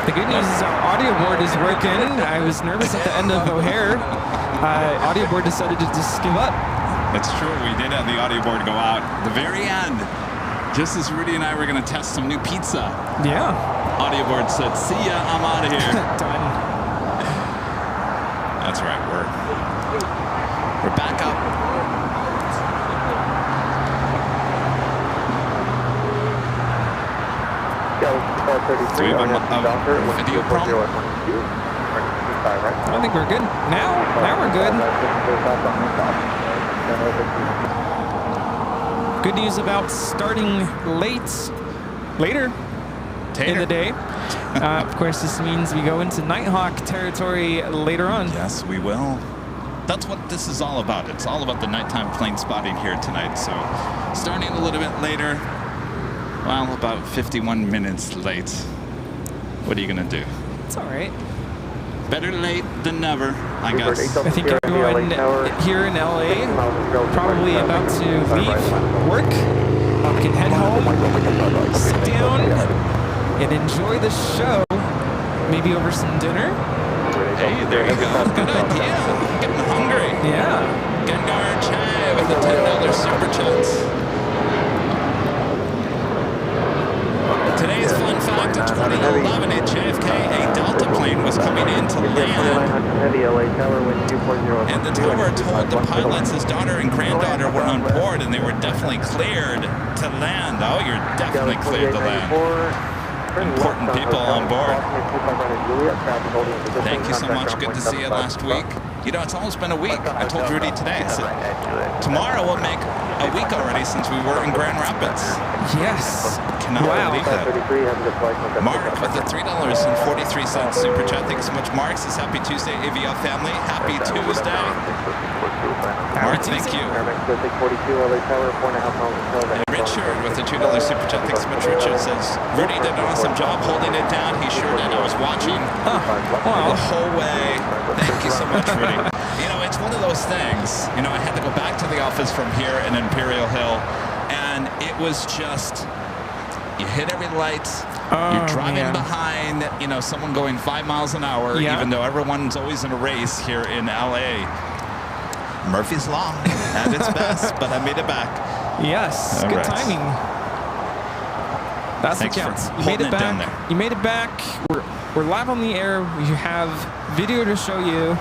Speaker 2: The good news is our audio board is working. I was nervous at the end of O'Hare. Audio board decided to just give up.
Speaker 1: That's true. We did have the audio board go out at the very end. Just as Rudy and I were going to test some new pizza.
Speaker 2: Yeah.
Speaker 1: Audio board said, see ya, I'm out of here.
Speaker 2: Done.
Speaker 1: That's right. We're back up. Do we have a video problem?
Speaker 2: I think we're good. Now we're good. Good news about starting later in the day. Of course, this means we go into Nighthawk territory later on.
Speaker 1: Yes, we will. That's what this is all about. It's all about the nighttime plane spotting here tonight. So starting a little bit later, well, about 51 minutes late. What are you going to do?
Speaker 2: It's all right.
Speaker 1: Better late than never, I guess.
Speaker 2: I think everyone here in LA probably about to leave work. We can head home, sit down, and enjoy the show. Maybe over some dinner.
Speaker 1: Hey, there you go. Good idea. Getting hungry.
Speaker 2: Yeah.
Speaker 1: Gengar Chai with the $10 super chats. Today's fun fact, in 2011 at JFK, a Delta plane was coming in to land. And the tower told the pilots his daughter and granddaughter were on board and they were definitely cleared to land. Oh, you're definitely cleared to land. Important people on board. Thank you so much. Good to see you last week. You know, it's almost been a week. I told Rudy today, I said, tomorrow will make a week already since we were in Grand Rapids.
Speaker 2: Yes.
Speaker 1: Cannot
Speaker 2: Wow.
Speaker 1: believe that. Mark with the $3.43 super chat. Thank you so much, Mark. Says happy Tuesday, AVL family. Happy Tuesday. Mark, thank you. And Richard with the $2 super chat. Thanks so much, Richard. Says Rudy did an awesome job holding it down. He sure did. I was watching the whole way. Thank you so much, Rudy. You know, it's one of those things. You know, I had to go back to the office from here in Imperial Hill, and it was just, you hit every light. You're driving behind, you know, someone going 5 miles an hour, even though everyone's always in a race here in LA. Murphy's Law at its best, but I made it back.
Speaker 2: Yes, good timing. That's
Speaker 1: Thanks
Speaker 2: what counts.
Speaker 1: for
Speaker 2: You made
Speaker 1: holding
Speaker 2: it
Speaker 1: it down
Speaker 2: back.
Speaker 1: there.
Speaker 2: You made it back. We're live on the air. We have video to show you.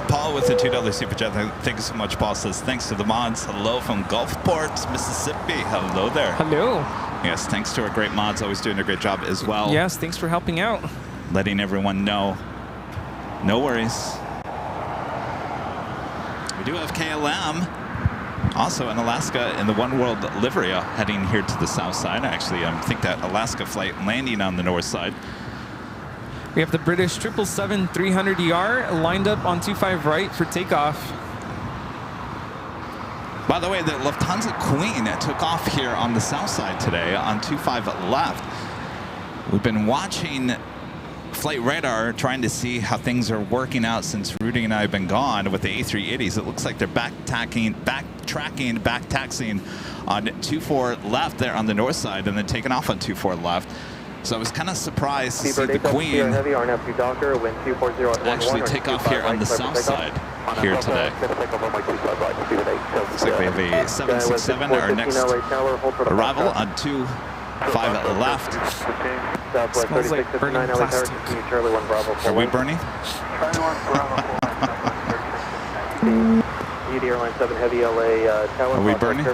Speaker 1: Paul with the $2 super chat. Thank you so much. Paul says thanks to the mods. Hello from Gulfport, Mississippi. Hello there.
Speaker 2: Hello.
Speaker 1: Yes, thanks to our great mods. Always doing a great job as well.
Speaker 2: Yes, thanks for helping out.
Speaker 1: Letting everyone know. No worries. We do have KLM. Also in Alaska in the One World livery heading here to the south side. Actually, I think that Alaska flight landing on the north side.
Speaker 2: We have the British 777-300ER lined up on 25 right for takeoff.
Speaker 1: By the way, the Lufthansa Queen took off here on the south side today on 25 left. We've been watching flight radar trying to see how things are working out since Rudy and I have been gone with the A380s. It looks like they're backtaxing on 24 left there on the north side and then taking off on 24 left. So I was kind of surprised to see the Queen actually take off here on the south side here today. Looks like we have a 767, our next arrival on 25 left.
Speaker 2: Smells like burning plastic.
Speaker 1: Are we burning?
Speaker 4: Airline 7 Heavy LA Tower.
Speaker 1: Are we burning?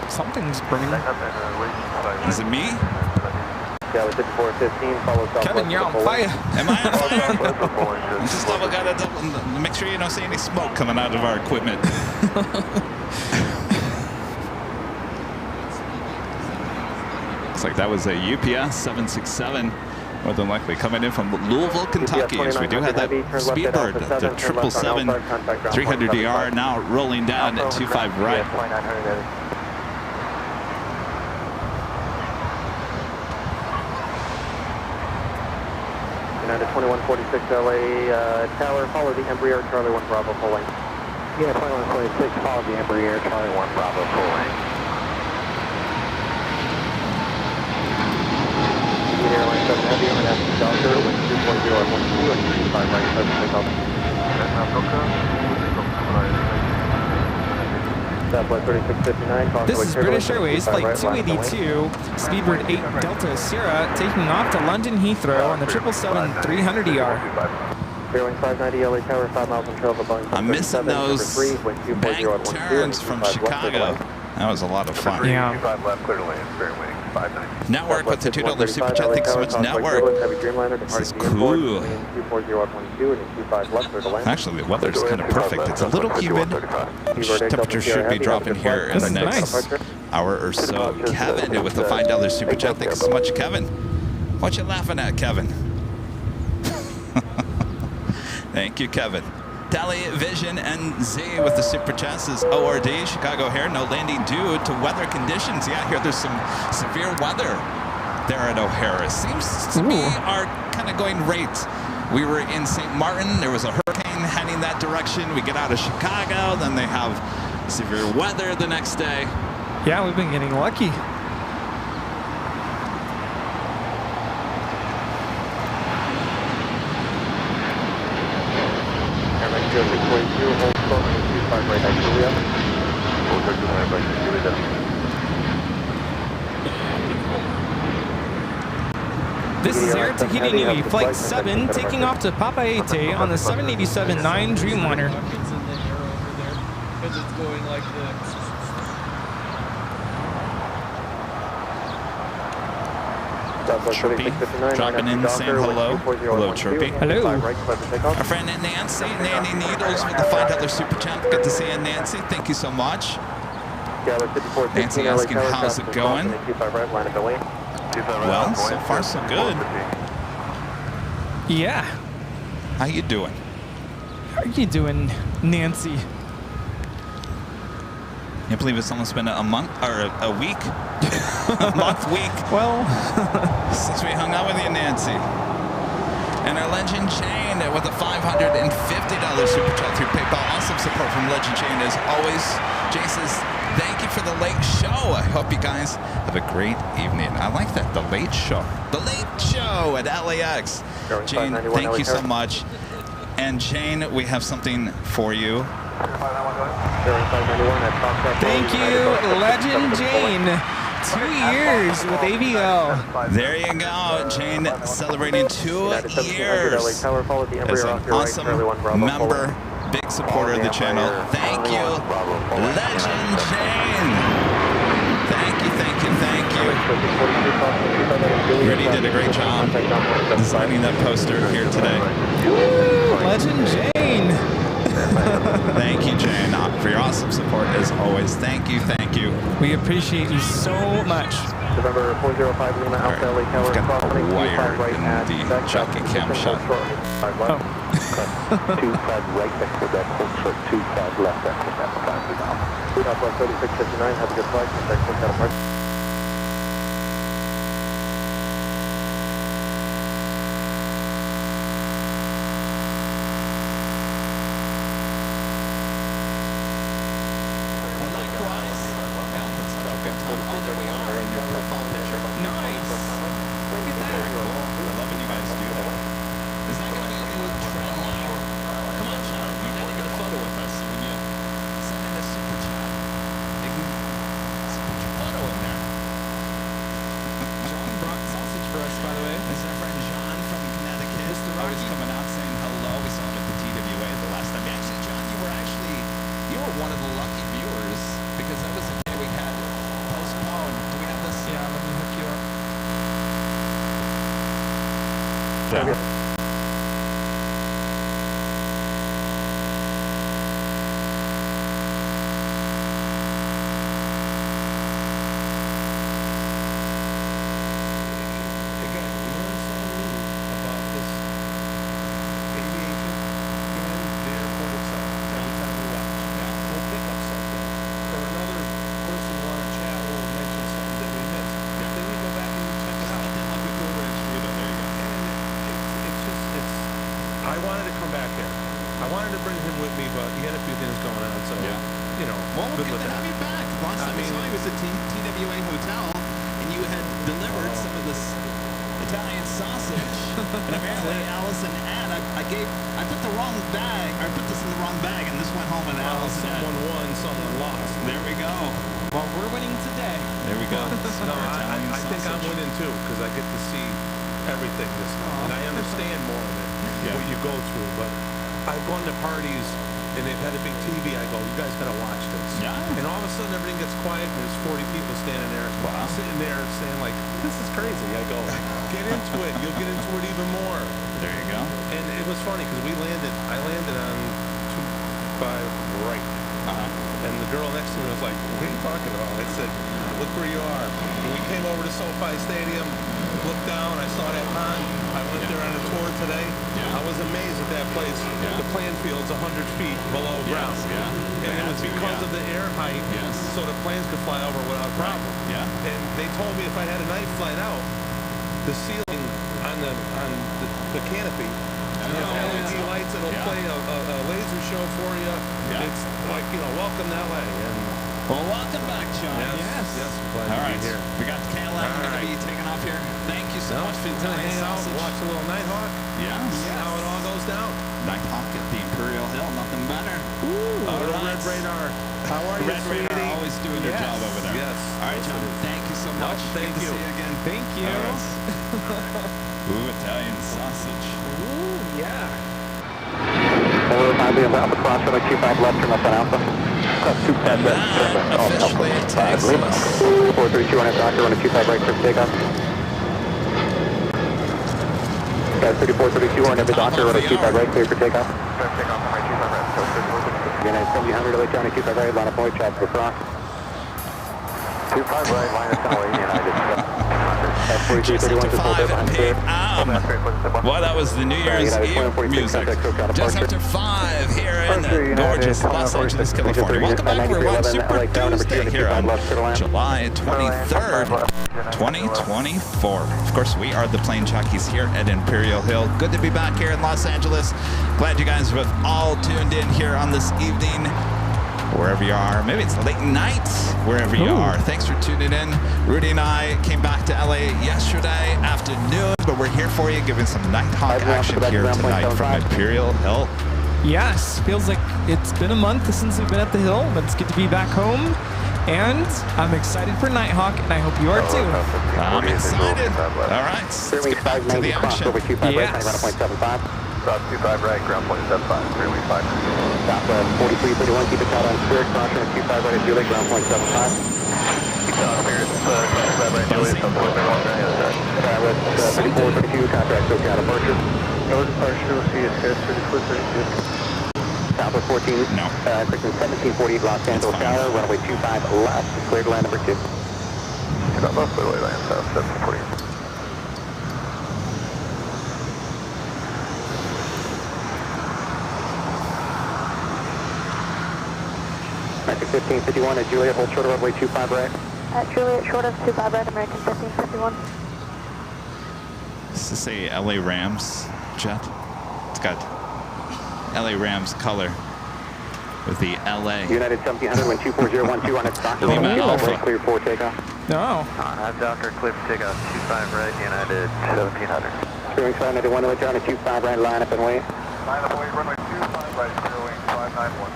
Speaker 2: Something's burning.
Speaker 1: Is it me?
Speaker 2: Kevin, you're on fire.
Speaker 1: Am I on fire? Just gotta make sure you don't see any smoke coming out of our equipment. Looks like that was a UPS 767 More than likely coming in from Louisville, Kentucky. As we do have that Speedbird, the 777 300ER now rolling down at 25 right.
Speaker 4: United 2146 LA Tower, follow the Embraer Charlie 1 Bravo full lane. Yeah, 2146, follow the Embraer Charlie 1 Bravo full lane. Airline 7 Heavy, international Docker, wind 240 on 12 and 25 right, 7 takeoff. Southwest 3659,
Speaker 2: This is British Airways Flight 282, Speedbird 8 Delta Sierra, taking off to London Heathrow on the 777 300ER.
Speaker 4: Airline 590 LA Tower, 5 miles and trail of Boeing.
Speaker 1: I'm missing those bank turns from Chicago. That was a lot of fun.
Speaker 2: Yeah.
Speaker 1: Network with the $2 super chat. Thanks so much, Network. This is cool. Actually, the weather's kind of perfect. It's a little humid. Temperature should be dropping here in the next hour or so. Kevin with the $5 super chat. Thanks so much, Kevin. What you laughing at, Kevin? Thank you, Kevin. Television NZ with the super chats is ORD. Chicago here, no landing due to weather conditions. Yeah, here there's some severe weather there at O'Hara. Seems to be our kind of going rate. We were in St. Martin. There was a hurricane heading that direction. We get out of Chicago. Then they have severe weather the next day.
Speaker 2: Yeah, we've been getting lucky. This is Air Tahiti Nui, Flight 7, taking off to Papaete on the 787-9 Dreamliner.
Speaker 3: Because it's going like this.
Speaker 1: Chirpy, dropping in, saying hello. Hello, Chirpy.
Speaker 2: Hello.
Speaker 1: Our friend Nancy, Nanny Needles with the $5 super chat. Good to see you, Nancy. Thank you so much. Nancy asking, how's it going? Well, so far so good.
Speaker 2: Yeah.
Speaker 1: How you doing?
Speaker 2: How are you doing, Nancy?
Speaker 1: Can't believe it's almost been a month or a week, week.
Speaker 2: Well,
Speaker 1: since we hung out with you, Nancy. And our Legend Chain with a $550 super chat through PayPal. Awesome support from Legend Chain as always. Jay says, thank you for the late show. I hope you guys have a great evening. I like that, the late show. The late show at LAX. Jane, thank you so much. And Jane, we have something for you.
Speaker 2: thank you, Legend Jane. 2 years with AVL.
Speaker 1: There you go, Jane, celebrating 2 years as an awesome member, big supporter of the channel. Thank you, Legend Jane. Thank you, thank you, thank you. Really did a great job designing that poster here today.
Speaker 2: Woo, Legend Jane.
Speaker 1: Thank you, Jane, for your awesome support as always. Thank you, thank you.
Speaker 2: We appreciate you so much.
Speaker 4: November 405 Lima Alpha LA Tower.
Speaker 1: We've got a wire in the jockey cam shot.
Speaker 4: Oh. 25 right next to that, hold short 25 left after that. Southwest 3659, have a good flight. Contact St. Martin.
Speaker 5: had a few things going on, so, you know,
Speaker 1: Well,
Speaker 5: good
Speaker 1: good
Speaker 5: with
Speaker 1: to
Speaker 5: that.
Speaker 1: have you back. Last time we saw you was at TWA Hotel, and you had delivered some of this Italian sausage. And apparently, Alice and Ann, I put the wrong bag. I put this in the wrong bag, and this went home with
Speaker 5: Well,
Speaker 1: Alice and Ann.
Speaker 5: someone won, someone lost.
Speaker 1: There we go.
Speaker 2: Well, we're winning today.
Speaker 1: There we go.
Speaker 5: No,
Speaker 1: Italian
Speaker 5: I think I'm
Speaker 1: sausage.
Speaker 5: winning too, because I get to see everything this time. And I understand more of it, what you go through. But I've gone to parties, and they've had a big TV. I go, you guys got to watch this.
Speaker 1: Yeah.
Speaker 5: And all of a sudden, everything gets quiet, and there's 40 people standing there.
Speaker 1: Wow.
Speaker 5: I'm sitting there saying, like, this is crazy. I go, get into it. You'll get into it even more.
Speaker 1: There you go.
Speaker 5: And it was funny, because I landed on 25 right. And the girl next to me was like, what are you talking about? I said, look where you are. When we came over to SoFi Stadium, looked down, I saw that pond. I went there on a tour today. I was amazed at that place. The playing field's 100 feet below ground. And it was because of the air height, so the planes could fly over without a problem. And they told me if I had a night flight out, the ceiling on the canopy, LED lights, it'll play a laser show for you. It's like, you know, welcome to LA. And
Speaker 1: Well, welcome back, John.
Speaker 5: yes, glad
Speaker 1: All
Speaker 5: to
Speaker 1: right.
Speaker 5: be here.
Speaker 1: We got the KLM. We're going to be taking off here. Thank you so much for the
Speaker 5: gonna
Speaker 1: Italian
Speaker 5: hang out,
Speaker 1: sausage.
Speaker 5: watch a little Nighthawk, see how it all goes down.
Speaker 1: Nighthawk at the Imperial Hill. Nothing better. All
Speaker 5: Little
Speaker 1: right.
Speaker 5: Red Radar. How are you,
Speaker 1: Red Radar
Speaker 5: sweetie?
Speaker 1: always doing their job over there.
Speaker 5: Yes.
Speaker 1: All right, John. Thank you so much.
Speaker 5: thank
Speaker 1: Good to
Speaker 5: you.
Speaker 1: see you again.
Speaker 2: Thank you.
Speaker 1: All right. Ooh, Italian sausage.
Speaker 2: Ooh, yeah.
Speaker 4: Hello, 5 Alpha Cross, runway 25 left, turn left on Alpha. Cross 2 pad left, turn left off
Speaker 1: Officially
Speaker 4: Alpha.
Speaker 1: it takes us.
Speaker 4: 432 on Doctor, runway 25 right, clear for takeoff. Guys, 3432 on every Doctor, runway 25 right, clear for takeoff. Clear for takeoff, runway 25 right, United 7000, LA County 25 right, line up point, traffic across. 25 right, line up Tower, United.
Speaker 1: Just after 5 p.m. Well, that was the New Year's Eve music. Just after 5 here in the gorgeous Los Angeles, California. Welcome back. We're on Super Tuesday here on July 23rd, 2024. Of course, we are the plane jockeys here at Imperial Hill. Good to be back here in Los Angeles. Glad you guys have all tuned in here on this evening. Wherever you are, maybe it's late night, wherever you are. Thanks for tuning in. Rudy and I came back to LA yesterday afternoon, but we're here for you, giving some Nighthawk action here tonight from Imperial Hill.
Speaker 2: Yes, feels like it's been a month since we've been at the Hill, but it's good to be back home. And I'm excited for Nighthawk, and I hope you are too.
Speaker 1: I'm excited. All right, let's get back to the action.
Speaker 2: Yes.
Speaker 4: South 25 right, ground point 75, 3 week 5. Southwest 4331, keep it out on Spirit, crossing at 25 right at Juliet, ground point 75. Keep it out on Spirit, 25 right at Juliet, Southwest 3432, contract, okay, out of departure. No departure, see you, Spirit 3432. Southwest 14,
Speaker 1: No.
Speaker 4: Christian 1748, Los Angeles Tower, runway 25 left, clear to land number 2. Get up left, clear to land south 1748. 1551 at Juliet, hold short of runway 25 right.
Speaker 6: At Juliet, short of 25 right, American 1551.
Speaker 1: This is a LA Rams jet. It's got LA Rams color with the LA.
Speaker 4: United 1700, wind 24012 on its Doctor,
Speaker 1: Lima
Speaker 4: 25
Speaker 1: Alpha.
Speaker 4: right, clear for takeoff.
Speaker 2: No.
Speaker 4: Have Doctor, clear for takeoff, 25 right, United 1700. Clearing 591, runway down to 25 right, line up and wait. Line up and wait, runway 25 right, clearing 591.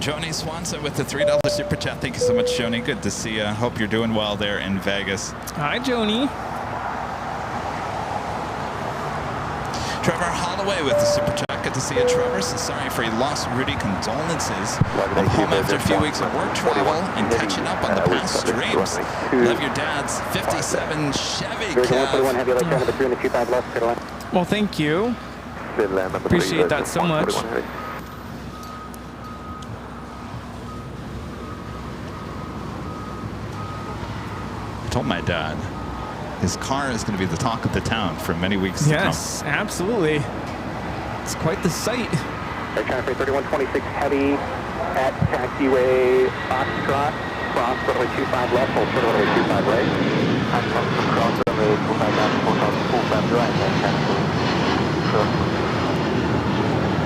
Speaker 1: Joni Swanson with the $3 super chat. Thank you so much, Joni. Good to see you. Hope you're doing well there in Vegas.
Speaker 2: Hi, Joni.
Speaker 1: Trevor Holloway with the super chat. Good to see you, Trevor. So sorry for your loss, Rudy. Condolences. I'm home after a few weeks of work travel and catching up on the past streams. Love your dad's 57 Chevy Cav.
Speaker 2: Well, thank you. Appreciate that so much.
Speaker 1: I told my dad his car is going to be the talk of the town for many weeks to come.
Speaker 2: Yes, absolutely. It's quite the sight.
Speaker 4: Air traffic 3126 heavy at taxiway Foxtrot, cross runway 25 left, hold short runway 25 right. I'm cross runway 25 left, 45 right,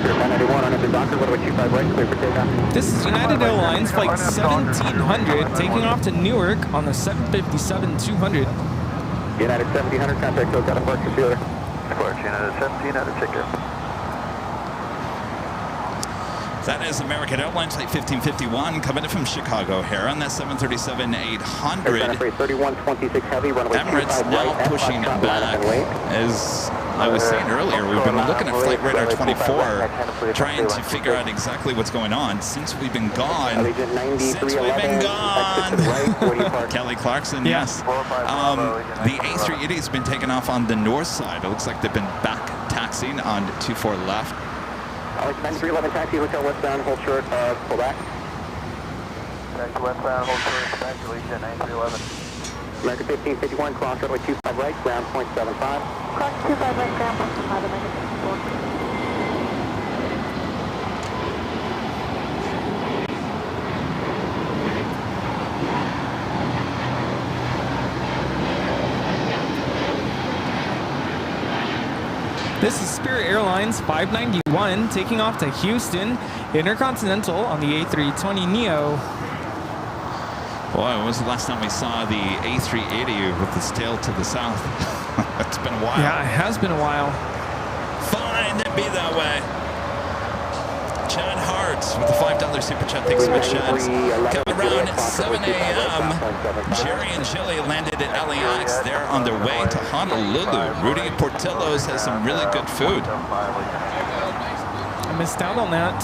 Speaker 4: Spirit 991 on the Docker, runway 25 right, clear for takeoff.
Speaker 2: This is United Airlines Flight 1700 taking off to Newark on the 757-200.
Speaker 4: United 1700, contact code, got a park computer.
Speaker 7: Square United 1700, take care.
Speaker 1: That is American Airlines Flight 1551 coming in from Chicago here on that 737-800.
Speaker 4: 3126 heavy, runway
Speaker 1: Emirates
Speaker 4: 25
Speaker 1: now
Speaker 4: right,
Speaker 1: pushing
Speaker 4: Foxtrot,
Speaker 1: back.
Speaker 4: line up and wait.
Speaker 1: As I was saying earlier, we've been looking at Flight Radar 24, trying to figure out exactly what's going on since we've been gone.
Speaker 4: Allegiant 9311,
Speaker 1: Since we've been gone.
Speaker 4: exit to the right, 40 park.
Speaker 1: Kelly Clarkson, yes. The A380 has been taken off on the north side. It looks like they've been back taxiing on 24 left.
Speaker 4: Alex 9311, taxi, hotel westbound, hold short, pull back.
Speaker 7: Taxi westbound, hold short, taxi Alicia 9311.
Speaker 4: American 1551, cross runway 25 right, ground point 75.
Speaker 6: Cross 25 right, ground point 5, American 54.
Speaker 2: This is Spirit Airlines 591 taking off to Houston Intercontinental on the A320neo.
Speaker 1: Boy, when was the last time we saw the A380 with its tail to the south? It's been a while.
Speaker 2: Yeah, it has been a while.
Speaker 1: Fine, it'd be that way. Chad Hart with the $5 super chat. Thanks so much, Chad. Coming around at 7 a.m. Jerry and Chili landed at LAX. They're on their way to Honolulu. Rudy Portillo's has some really good food.
Speaker 2: I missed out on that.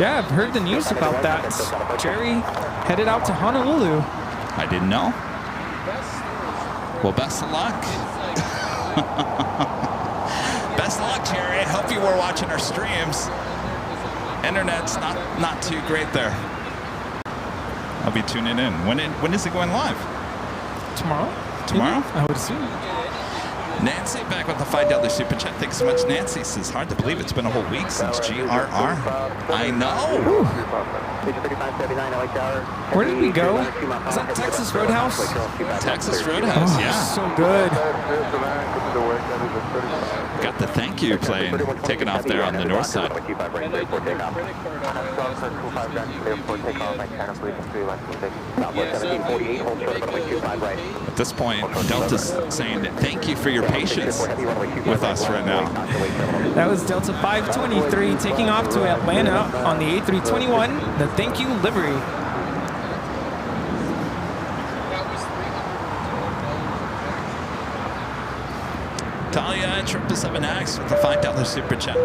Speaker 2: Yeah, I've heard the news about that. Jerry headed out to Honolulu.
Speaker 1: I didn't know. Well, best of luck. Best of luck, Jerry. Hope you were watching our streams. Internet's not too great there. I'll be tuning in. When is it going live?
Speaker 2: Tomorrow?
Speaker 1: Tomorrow?
Speaker 2: Maybe? I would assume.
Speaker 1: Nancy back with the $5 super chat. Thanks so much, Nancy. Says hard to believe it's been a whole week since GRR. I know.
Speaker 2: Where did we go? Is that Texas Roadhouse?
Speaker 1: Texas Roadhouse, yeah.
Speaker 2: So good.
Speaker 1: Got the thank you playing, taking off there on the north side. At this point, Delta's saying thank you for your patience with us right now.
Speaker 2: That was Delta 523 taking off to Atlanta on the A321, the thank you livery.
Speaker 1: Talia, 777X with the $5 super chat.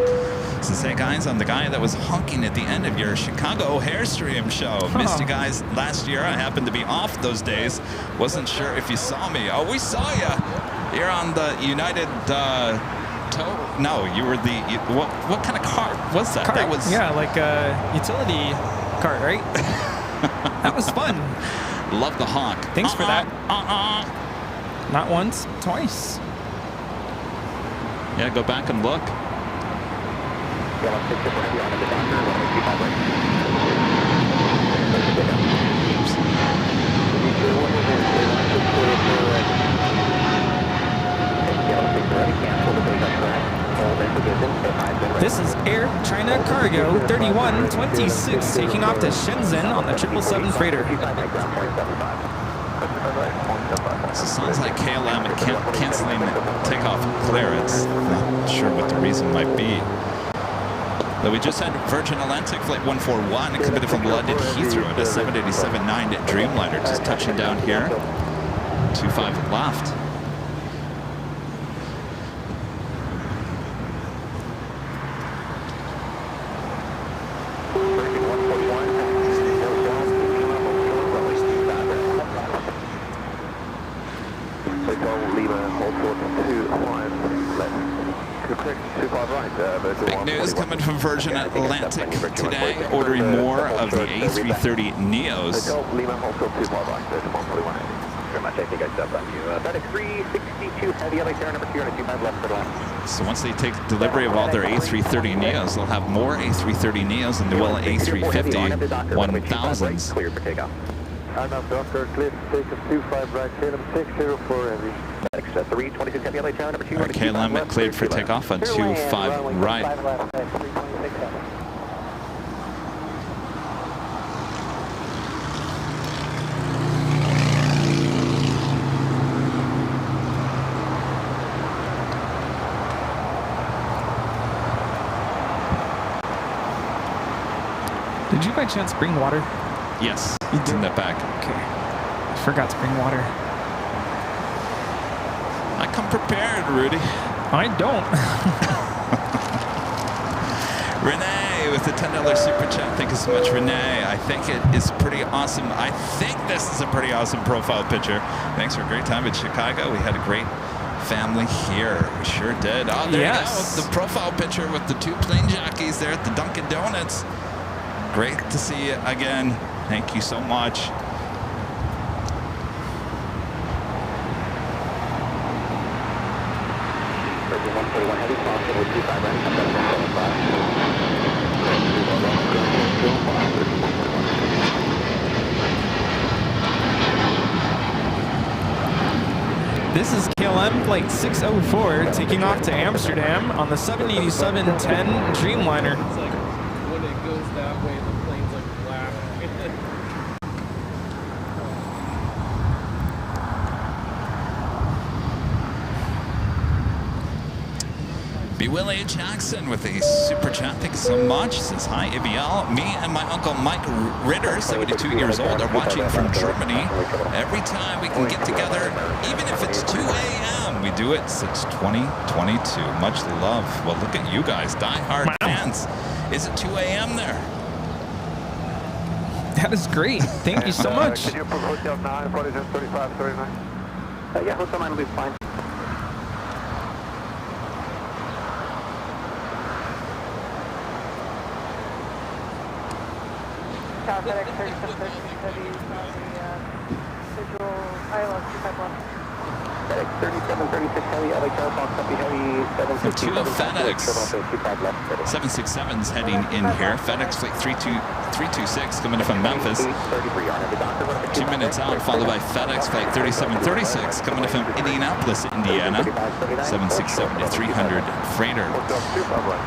Speaker 1: Says, hey guys, I'm the guy that was honking at the end of your Chicago Hairstream show. Missed you guys last year. I happened to be off those days. Wasn't sure if you saw me. Oh, we saw you. You're on the United tow. No, you were the what kind of car was that? That was
Speaker 2: like a utility cart, right? That was fun.
Speaker 1: Love the honk.
Speaker 2: Thanks for that. Not once, twice.
Speaker 1: Yeah, go back and look.
Speaker 2: This is Air China Cargo 3126 taking off to Shenzhen on the 777 freighter.
Speaker 1: So it sounds like KLM canceling takeoff clearance. Not sure what the reason might be. Though we just had Virgin Atlantic Flight 141 coming from London Heathrow at a 787-9 Dreamliner, just touching down here. 25 left. Big news coming from Virgin Atlantic today, ordering more of the A330 Neos. So once they take delivery of all their A330 Neos, they'll have more A330 Neos than they will A350 1000s.
Speaker 4: I'm up Dr. Cliff, take us 25 right, KLM 604 heavy. FedEx 326 heavy, LA tower number 2.
Speaker 1: KLM cleared for takeoff on 25 right.
Speaker 4: 5 left, 326 heavy.
Speaker 2: Did you by chance bring water?
Speaker 1: Yes,
Speaker 2: You
Speaker 1: it's
Speaker 2: did?
Speaker 1: in the back.
Speaker 2: Okay. I forgot to bring water.
Speaker 1: I come prepared, Rudy.
Speaker 2: I don't.
Speaker 1: Renee with the $10 super chat. Thank you so much, Renee. I think it is pretty awesome. I think this is a pretty awesome profile picture. Thanks for a great time in Chicago. We had a great family here. We sure did. Oh, there
Speaker 2: Yes.
Speaker 1: you go. The profile picture with the 2 plane jockeys there at the Dunkin' Donuts. Great to see you again. Thank you so much.
Speaker 4: Virgin 141 heavy, cross over 25 right, come down 175.
Speaker 2: This is KLM Flight 604 taking off to Amsterdam on the 787-10 Dreamliner.
Speaker 8: It's like when it goes that way, the plane's like flat.
Speaker 1: B. Willie Jackson with a super chat. Thank you so much. Says, hi, ABL. Me and my uncle Mike Ritter, 72 years old, are watching from Germany. Every time we can get together, even if it's 2 a.m., we do it since 2022. Much love. Well, look at you guys, die-hard fans. Is it 2 a.m. there?
Speaker 2: That is great. Thank you so much.
Speaker 4: Can you approve Hotel 9, probably just 35, 39? Yeah, Hotel 9 will be fine.
Speaker 6: Tower FedEx 3736 heavy on the visual ILS 25 left.
Speaker 4: FedEx 3736 heavy, LA tower box, copy heavy, 767.
Speaker 1: 2 FedEx.
Speaker 4: 25 left,
Speaker 1: 767's heading in here. FedEx Flight 326 coming in from Memphis. 2 minutes out, followed by FedEx Flight 3736 coming in from Indianapolis, Indiana. 767 to 300 freighter.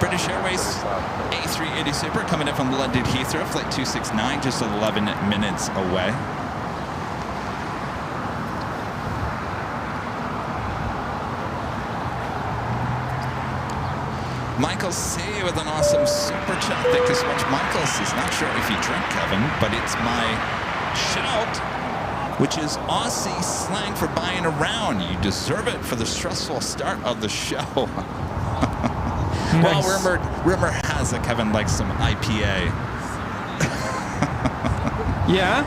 Speaker 1: British Airways A380 Super coming in from London Heathrow, Flight 269, just 11 minutes away. Michael C. with an awesome super chat. Thank you so much, Michael. He's not sure if you drink, Kevin, but it's my shout, which is Aussie slang for buying around. You deserve it for the stressful start of the show. Well, rumor has it Kevin likes some IPA.
Speaker 2: Yeah?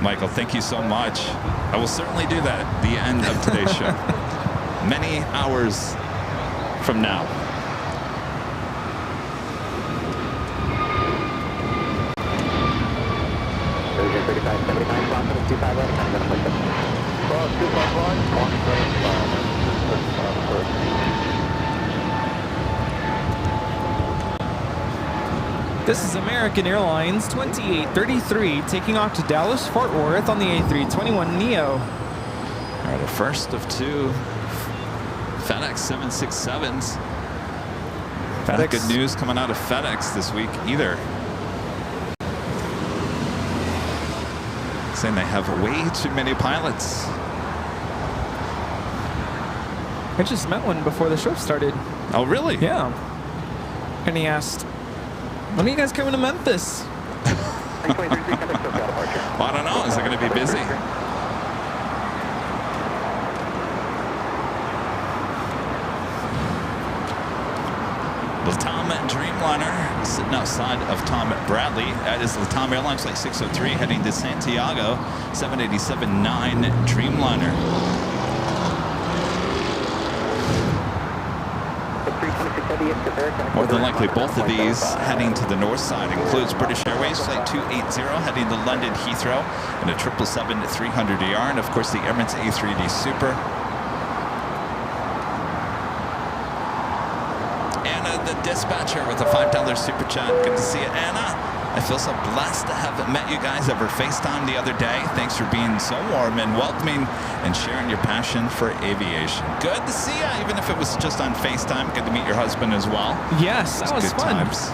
Speaker 1: Michael, thank you so much. I will certainly do that at the end of today's show. Many hours from now.
Speaker 2: This is American Airlines 2833 taking off to Dallas Fort Worth on the A321neo.
Speaker 1: All right, a first of 2 FedEx 767s. Not good news coming out of FedEx this week either. Saying they have way too many pilots.
Speaker 2: I just met one before the show started.
Speaker 1: Oh, really?
Speaker 2: Yeah. And he asked, when are you guys coming to Memphis?
Speaker 1: Well, I don't know. Is it going to be busy? Latam Dreamliner sitting outside of Tom Bradley. That is Latam Airlines Flight 603 heading to Santiago. 787-9 Dreamliner. More than likely, both of these heading to the north side. Includes British Airways Flight 280 heading to London Heathrow and a 777-300ER, and of course the Emirates A380 Super. Anna, the dispatcher, with a $5 super chat. Good to see you, Anna. I feel so blessed to have met you guys over FaceTime the other day. Thanks for being so warm and welcoming and sharing your passion for aviation. Good to see you, even if it was just on FaceTime. Good to meet your husband as well.
Speaker 2: Yes, that was
Speaker 1: good
Speaker 2: fun.
Speaker 1: times.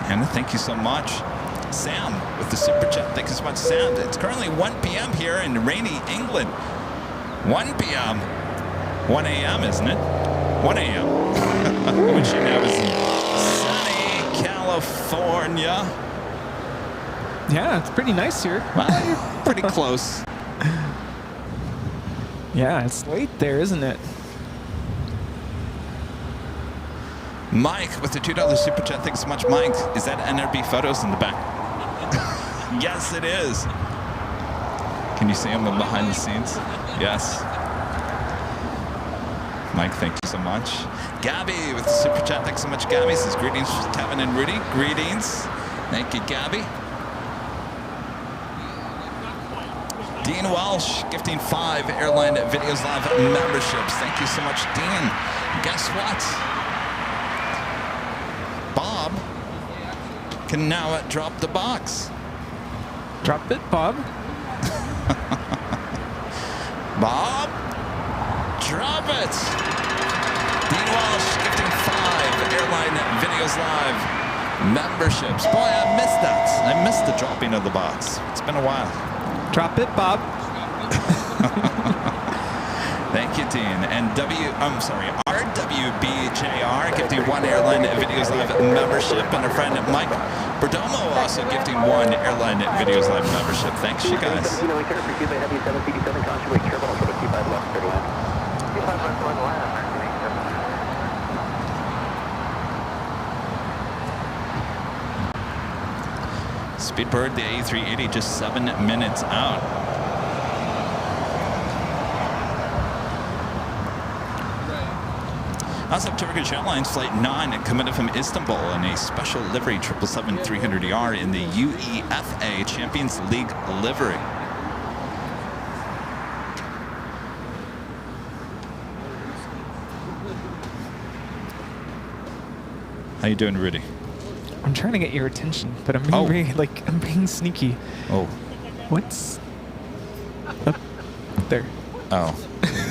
Speaker 1: And thank you so much. Sam with the super chat. Thank you so much, Sam. It's currently 1 p.m. here in rainy England. 1 p.m. 1 a.m., isn't it? 1 a.m. Which you know is in sunny California.
Speaker 2: Yeah, it's pretty nice here.
Speaker 1: Well, you're pretty close.
Speaker 2: Yeah, it's late there, isn't it?
Speaker 1: Mike with the $2 super chat. Thanks so much, Mike. Is that NRB photos in the back? Yes, it is. Can you see him behind the scenes? Yes. Mike, thank you so much. Gabby with the super chat. Thanks so much, Gabby. Says greetings, Kevin and Rudy. Greetings. Thank you, Gabby. Dean Welsh gifting 5 Airline Videos Live memberships. Thank you so much, Dean. Guess what? Bob can now drop the box.
Speaker 2: Drop it, Bob.
Speaker 1: Bob, drop it. Dean Walsh gifting 5 Airline Videos Live memberships. Boy, I missed that. I missed the dropping of the box. It's been a while.
Speaker 2: Drop it, Bob.
Speaker 1: Thank you, Dean. And RWBJR gifting 1 Airline Videos Live membership. And our friend Mike Perdomo also gifting 1 Airline Videos Live membership. Thanks, you guys. Speedbird, the A380, just 7 minutes out. Also, Turkish Airlines Flight 9 committed from Istanbul in a special livery 777-300ER in the UEFA Champions League livery. How you doing, Rudy?
Speaker 2: I'm trying to get your attention, but I'm being I'm being sneaky.
Speaker 1: Oh.
Speaker 2: What's up there?
Speaker 1: Oh.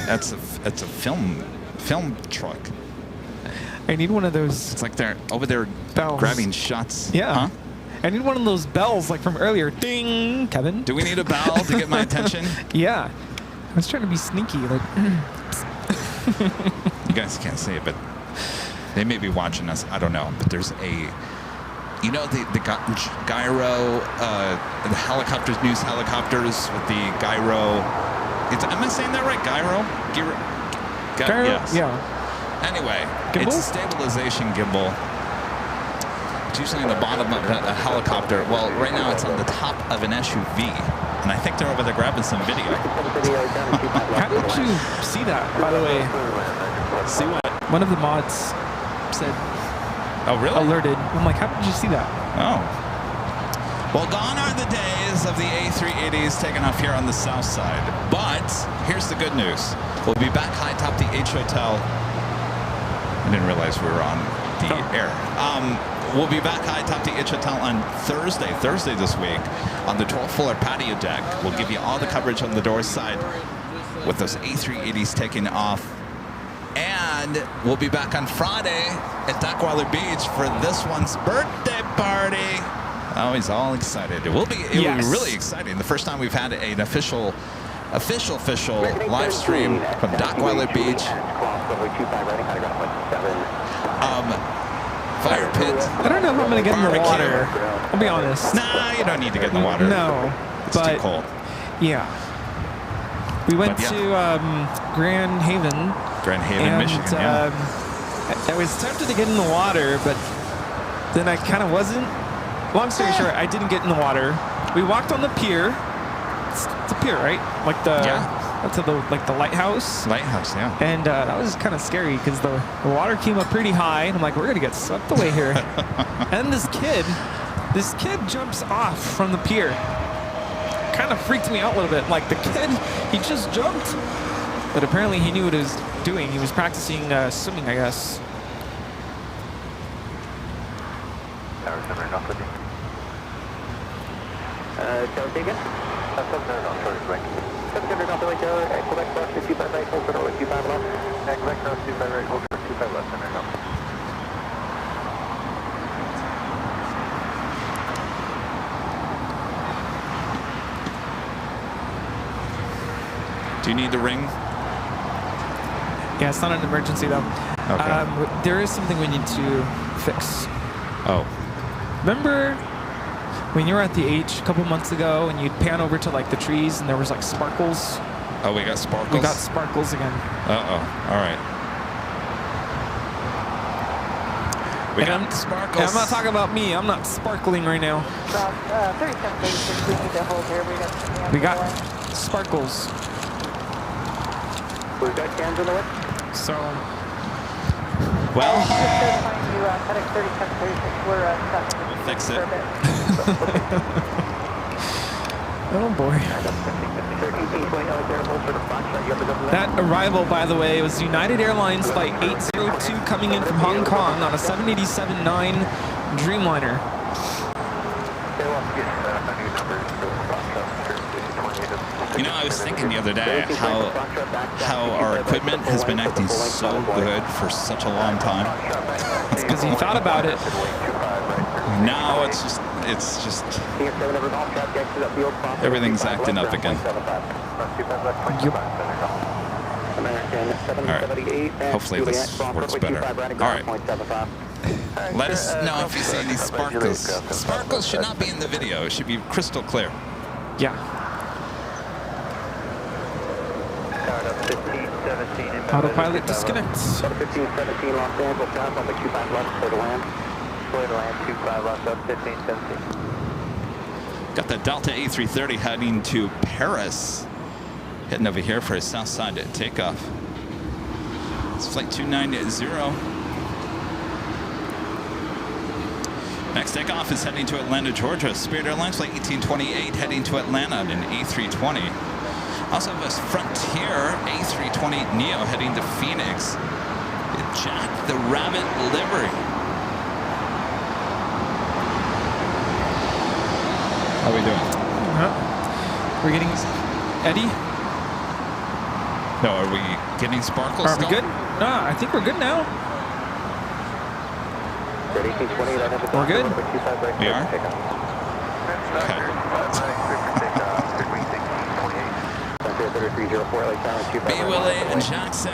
Speaker 1: That's a film truck.
Speaker 2: I need one of those.
Speaker 1: It's like they're over there
Speaker 2: bells.
Speaker 1: Grabbing shots.
Speaker 2: Yeah.
Speaker 1: Huh?
Speaker 2: I need one of those bells like from earlier. Ding, Kevin.
Speaker 1: Do we need a bell to get my attention?
Speaker 2: Yeah. I was trying to be sneaky. Like.
Speaker 1: You guys can't see it, but they may be watching us. I don't know. But there's a, you know, the gyro, the helicopters, news helicopters with the gyro. Am I saying that right? Gyro?
Speaker 2: Gyro?
Speaker 1: Yes.
Speaker 2: Yeah.
Speaker 1: Anyway,
Speaker 2: Gimbal?
Speaker 1: it's a stabilization gimbal. It's usually on the bottom of a helicopter. Well, right now it's on the top of an SUV. And I think they're over there grabbing some video.
Speaker 2: How did you see that, by the way?
Speaker 1: See what?
Speaker 2: One of the mods said,
Speaker 1: Oh, really?
Speaker 2: alerted. I'm like, how did you see that?
Speaker 1: Oh. Well, gone are the days of the A380s taking off here on the south side. But here's the good news. We'll be back high top the H Hotel. I didn't realize we were on the air. We'll be back high top the H Hotel on Thursday this week on the 12th floor patio deck. We'll give you all the coverage on the door side with those A380s taking off. And we'll be back on Friday at Dockweiler Beach for this one's birthday party. Oh, he's all excited. It will be really exciting. The first time we've had an official live stream from Dockweiler Beach. Fire pit.
Speaker 2: I don't know if I'm going to get in the water. I'll be honest.
Speaker 1: Nah, you don't need to get in the water.
Speaker 2: No.
Speaker 1: It's too cold.
Speaker 2: Yeah. We went to Grand Haven,
Speaker 1: Michigan, yeah.
Speaker 2: I was tempted to get in the water, but then I kind of wasn't. Long story short, I didn't get in the water. We walked on the pier. It's a pier, right? Like the the lighthouse.
Speaker 1: Lighthouse, yeah.
Speaker 2: And that was kind of scary because the water came up pretty high, and I'm like, we're gonna get swept away here. And this kid jumps off from the pier. Kind of freaked me out a little bit. Like the kid, he just jumped, but apparently he knew what he was doing. He was practicing swimming, I guess.
Speaker 7: Tower 7 off with you.
Speaker 4: Tower taken.
Speaker 7: 7 off, short is right.
Speaker 4: 700 off the way tower, Quebec cross 25 right, hold for 25 left.
Speaker 7: Quebec cross 25 right, hold for 25 left, 7 off.
Speaker 1: Do you need the ring?
Speaker 2: Yeah, it's not an emergency though.
Speaker 1: Okay.
Speaker 2: There is something we need to fix.
Speaker 1: Oh.
Speaker 2: Remember when you were at the H a couple months ago and you'd pan over to like the trees and there was like sparkles?
Speaker 1: Oh, we got sparkles?
Speaker 2: We got sparkles again.
Speaker 1: Uh-oh. All right. We got sparkles.
Speaker 2: And I'm not talking about me. I'm not sparkling right now.
Speaker 6: About 37 basic, we need to hold here.
Speaker 2: We got sparkles.
Speaker 4: We've got cams on the way.
Speaker 2: So,
Speaker 1: Well,
Speaker 6: find you, FedEx 37 basic. We're stuck.
Speaker 1: we'll fix it.
Speaker 2: oh boy. That arrival, by the way, was United Airlines Flight 802 coming in from Hong Kong on a 787-9 Dreamliner.
Speaker 1: You know, I was thinking the other day how our equipment has been acting so good for such a long time.
Speaker 2: It's because he thought about it.
Speaker 1: Now it's just everything's acting up again. All right. Hopefully this works better. All right. Let us know if you see any sparkles. Sparkles should not be in the video. It should be crystal clear.
Speaker 2: Yeah. Autopilot disconnects.
Speaker 4: 1517 Los Angeles, south on the 25 left for the land.
Speaker 7: Clear to land 25 left up 1517.
Speaker 1: Got the Delta A330 heading to Paris. Heading over here for his south side takeoff. It's flight 290. Next takeoff is heading to Atlanta, Georgia. Spirit Airlines flight 1828 heading to Atlanta in an A320. Also have a Frontier A320 Neo heading to Phoenix. Jack the Rabbit livery. How are we doing?
Speaker 2: We're getting Eddie.
Speaker 1: No, are we getting sparkles
Speaker 2: Are we
Speaker 1: still?
Speaker 2: good? No, I think we're good now. We're good.
Speaker 1: We are? Okay. B. Willie and Jackson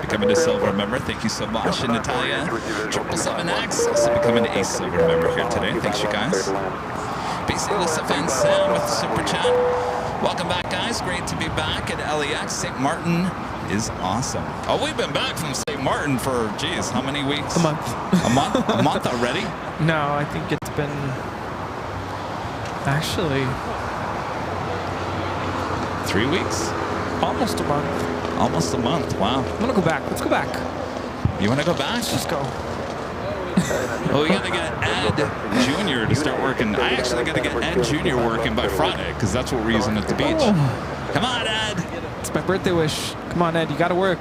Speaker 1: becoming a silver member. Thank you so much. And Natalia, 777X also becoming a silver member here today. Thanks, you guys. BC Alyssa and Sam with the super chat. Welcome back, guys. Great to be back at LAX. St. Martin is awesome. Oh, we've been back from St. Martin for, geez, how many weeks?
Speaker 2: A month.
Speaker 1: A month? A month already?
Speaker 2: No, I think it's been actually
Speaker 1: 3 weeks?
Speaker 2: almost a month.
Speaker 1: Almost a month. Wow.
Speaker 2: I'm gonna go back. Let's go back.
Speaker 1: You want to go back?
Speaker 2: Let's go.
Speaker 1: Well, we got to get Ed Jr. to start working. I actually got to get Ed Jr. working by Friday because that's what we're using at the beach.
Speaker 2: Oh.
Speaker 1: Come on, Ed.
Speaker 2: It's my birthday wish. Come on, Ed. You gotta work.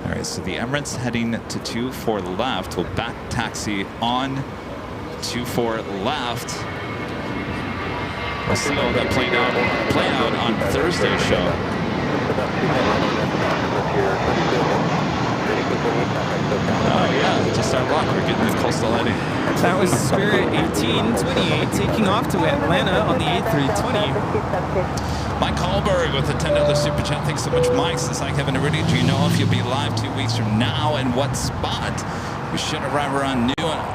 Speaker 1: All right, so the Emirates heading to 24 left will back taxi on 24 left. We'll see all that play out on Thursday's show. Oh yeah, just our luck. We're getting the Coastal Eddy.
Speaker 2: That was Spirit 1828 taking off to Atlanta on the A320.
Speaker 1: Mike Hallberg with the $10 super chat. Thanks so much, Mike. Says, hi, Kevin and Rudy. Do you know if you'll be live 2 weeks from now and what spot? We should arrive around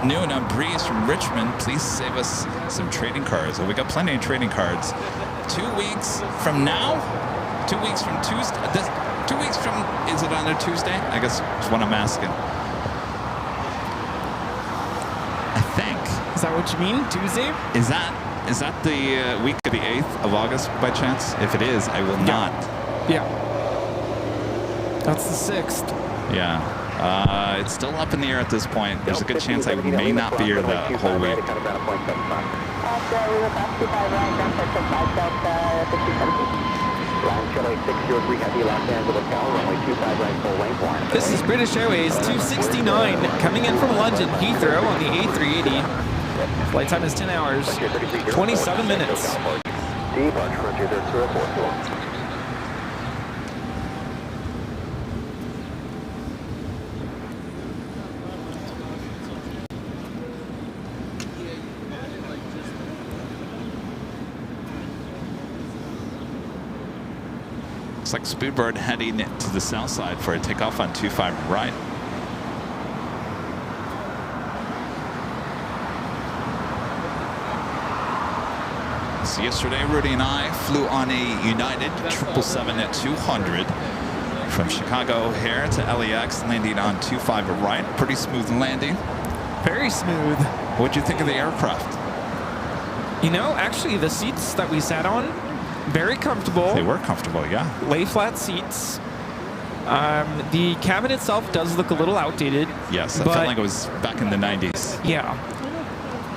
Speaker 1: noon on Breeze from Richmond. Please save us some trading cards. Well, we got plenty of trading cards. 2 weeks from now? 2 weeks from Tuesday? 2 weeks from, is it on a Tuesday? I guess that's what I'm asking. I think.
Speaker 2: Is that what you mean? Tuesday?
Speaker 1: Is that the week of the 8th of August by chance? If it is, I will not.
Speaker 2: Yeah. That's the 6th.
Speaker 1: Yeah. It's still up in the air at this point. There's a good chance I may not be here that whole week.
Speaker 2: This is British Airways 269 coming in from London Heathrow on the A380. Flight time is 10 hours, 27 minutes.
Speaker 1: Looks like Spoonbird heading to the south side for a takeoff on 25 right. So yesterday, Rudy and I flew on a United 777 at 200 from Chicago here to LAX, landing on 25 right. Pretty smooth landing.
Speaker 2: Very smooth.
Speaker 1: What'd you think of the aircraft?
Speaker 2: You know, actually, the seats that we sat on, very comfortable.
Speaker 1: They were comfortable, yeah.
Speaker 2: Lay flat seats. The cabin itself does look a little outdated.
Speaker 1: Yes, I felt like it was back in the 90s.
Speaker 2: Yeah.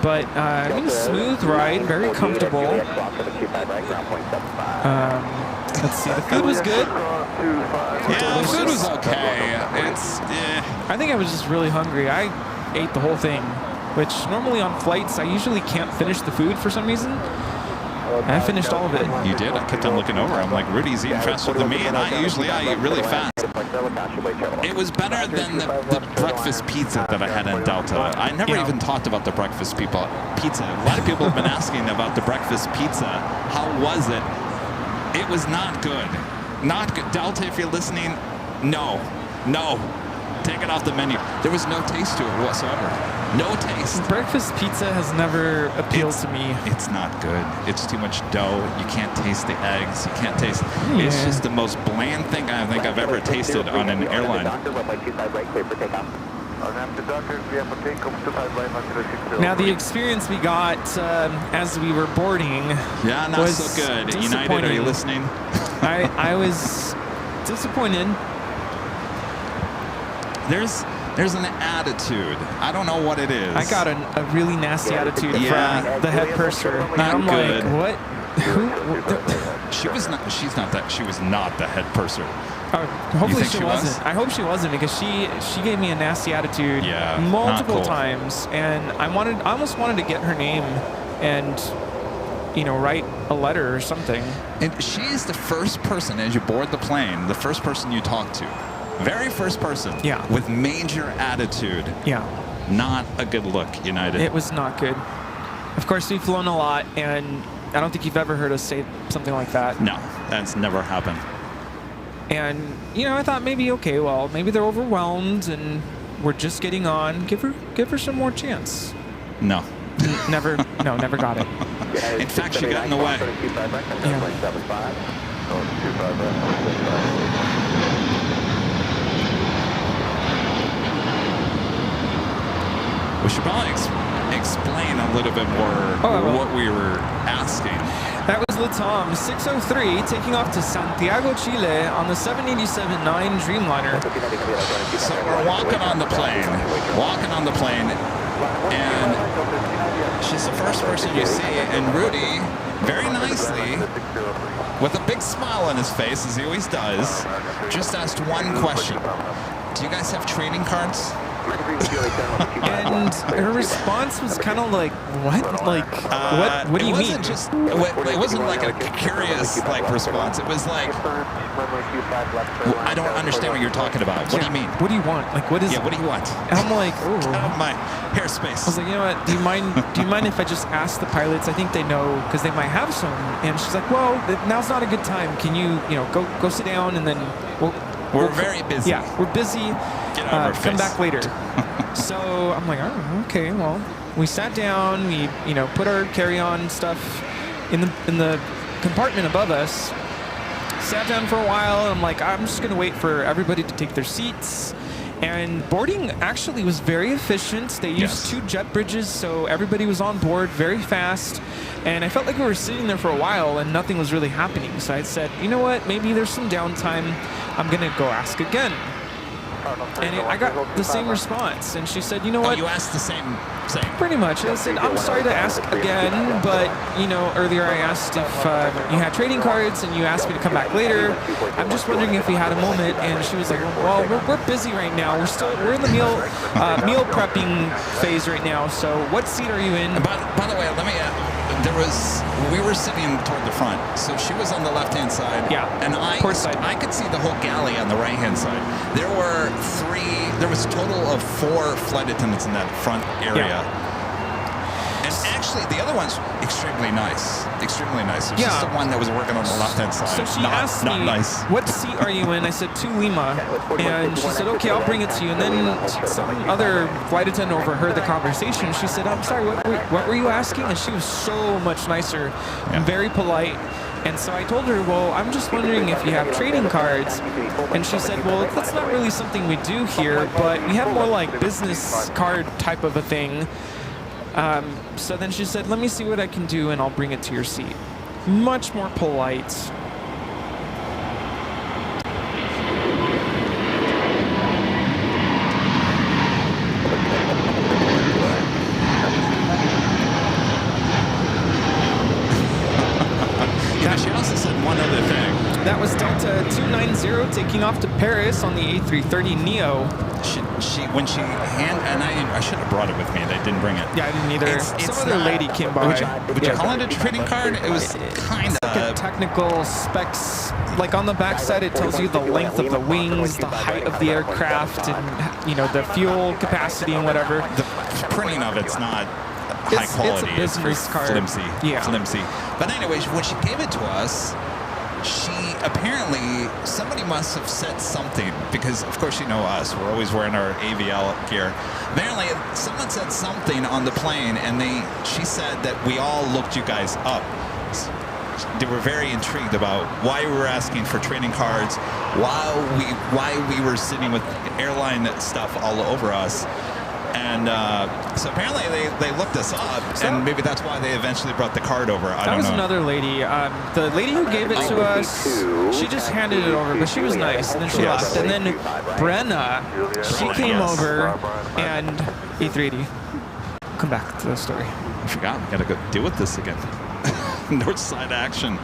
Speaker 2: But I mean, smooth ride, very comfortable. Let's see, the food was good.
Speaker 1: Yeah, the food was okay.
Speaker 2: I think I was just really hungry. I ate the whole thing, which normally on flights, I usually can't finish the food for some reason. And I finished all of it.
Speaker 1: You did? I kept on looking over. I'm like, Rudy's eating faster than me, and I eat really fast. It was better than the breakfast pizza that I had in Delta. I never even talked about the breakfast pizza. A lot of people have been asking about the breakfast pizza. How was it? It was not good. Not good. Delta, if you're listening, no. Take it off the menu. There was no taste to it whatsoever. No taste.
Speaker 2: Breakfast pizza has never appealed to me.
Speaker 1: It's not good. It's too much dough. You can't taste the eggs. You can't taste. Yeah. It's just the most bland thing I think I've ever tasted on an airline.
Speaker 2: Now the experience we got as we were boarding
Speaker 1: was so good. United, are you listening?
Speaker 2: I was disappointed.
Speaker 1: There's an attitude. I don't know what it is.
Speaker 2: I got a really nasty attitude from the head purser. I'm
Speaker 1: good.
Speaker 2: Like, what? Who?
Speaker 1: She was not the head purser.
Speaker 2: Hopefully she wasn't. I hope she wasn't, because she gave me a nasty attitude multiple times, and I almost wanted to get her name and write a letter or something.
Speaker 1: And she is the first person as you board the plane, the first person you talk to. Very first person.
Speaker 2: Yeah.
Speaker 1: With major attitude.
Speaker 2: Yeah.
Speaker 1: Not a good look, United.
Speaker 2: It was not good. Of course, we've flown a lot, and I don't think you've ever heard us say something like that.
Speaker 1: No, that's never happened.
Speaker 2: And, I thought maybe they're overwhelmed and we're just getting on. Give her some more chance.
Speaker 1: No.
Speaker 2: Never got it.
Speaker 1: In fact, she got in the way. We should probably explain a little bit more what we were asking.
Speaker 2: That was Latam 603 taking off to Santiago, Chile on the 787-9 Dreamliner.
Speaker 1: So we're walking on the plane, and she's the first person you see, and Rudy, very nicely, with a big smile on his face, as he always does, just asked one question. Do you guys have training cards?
Speaker 2: And her response was kind of like, what? Like, what do you mean?
Speaker 1: It wasn't like a curious response. It was like, I don't understand what you're talking about. What do you mean?
Speaker 2: What do you want? Like, what is?
Speaker 1: Yeah, what do you want?
Speaker 2: And I'm like, oh,
Speaker 1: my hairspace.
Speaker 2: I was like, you know what? Do you mind if I just ask the pilots? I think they know, because they might have some. And she's like, well, now's not a good time. Can you go sit down, and then
Speaker 1: we're very busy.
Speaker 2: Yeah, we're busy. Come back later. So I'm like, oh, okay. Well, we sat down. We, put our carry-on stuff in the compartment above us. Sat down for a while. And I'm like, I'm just gonna wait for everybody to take their seats. And boarding actually was very efficient. They used 2 jet bridges, so everybody was on board very fast. And I felt like we were sitting there for a while and nothing was really happening. So I said, you know what? Maybe there's some downtime. I'm gonna go ask again. And I got the same response. And she said, you know
Speaker 1: Oh,
Speaker 2: what?
Speaker 1: you asked the same.
Speaker 2: Pretty much. I said, I'm sorry to ask again, but, you know, earlier I asked if you had trading cards and you asked me to come back later. I'm just wondering if you had a moment. And she was like, well, we're busy right now. We're in the meal prepping phase right now. So what seat are you in?
Speaker 1: By the way, let me we were sitting toward the front, so she was on the left-hand side.
Speaker 2: Yeah,
Speaker 1: and
Speaker 2: port side.
Speaker 1: I could see the whole galley on the right-hand side. There was a total of 4 flight attendants in that front area.
Speaker 2: Yeah.
Speaker 1: And actually, the other one's extremely nice. Extremely nice. It was just the one that was working on the left-hand side.
Speaker 2: So she asked me,
Speaker 1: nice.
Speaker 2: what seat are you in? I said, 2 Lima. And she said, okay, I'll bring it to you. And then some other flight attendant overheard the conversation. She said, I'm sorry, what were you asking? And she was so much nicer and very polite. And so I told her, well, I'm just wondering if you have trading cards. And she said, well, that's not really something we do here, but we have more like business card type of a thing. So then she said, let me see what I can do and I'll bring it to your seat. Much more polite.
Speaker 1: Yeah, she also said one other thing.
Speaker 2: That was Delta 290 taking off to Paris on the A330neo.
Speaker 1: I should have brought it with me. They didn't bring it.
Speaker 2: Yeah, I didn't either. Some other lady came by.
Speaker 1: Would you call it a trading card? It was kind
Speaker 2: Like a
Speaker 1: of
Speaker 2: technical specs. Like on the backside, it tells you the length of the wings, the height of the aircraft, and you know the fuel capacity and whatever.
Speaker 1: the printing of it's not high quality.
Speaker 2: It's a business card.
Speaker 1: Flimsy.
Speaker 2: Yeah.
Speaker 1: Flimsy. But anyways, when she gave it to us, somebody must have said something, because of course you know us, we're always wearing our AVL gear. Apparently someone said something on the plane, and she said that we all looked you guys up. They were very intrigued about why we were asking for trading cards, why we were sitting with airline stuff all over us. And so apparently they looked us up, and maybe that's why they eventually brought the card over. I don't know.
Speaker 2: That was another lady. The lady who gave it to us, she just handed it over, but she was nice, and then she left. And then Brenna, she came over, and E380. Come back to the story.
Speaker 1: I forgot. We gotta go deal with this again. North side action.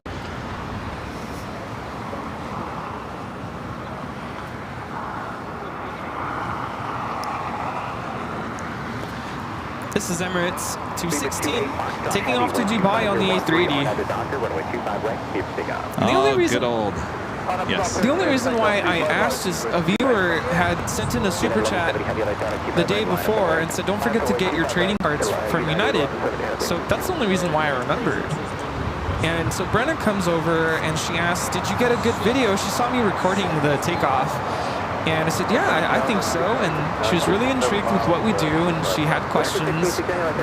Speaker 2: This is Emirates 216 taking off to Dubai on the A380.
Speaker 1: Yes.
Speaker 2: The only reason why I asked is a viewer had sent in a super chat the day before and said, don't forget to get your trading cards from United. So that's the only reason why I remembered. And so Brenna comes over and she asked, did you get a good video? She saw me recording the takeoff. And I said, yeah, I think so. And she was really intrigued with what we do, and she had questions,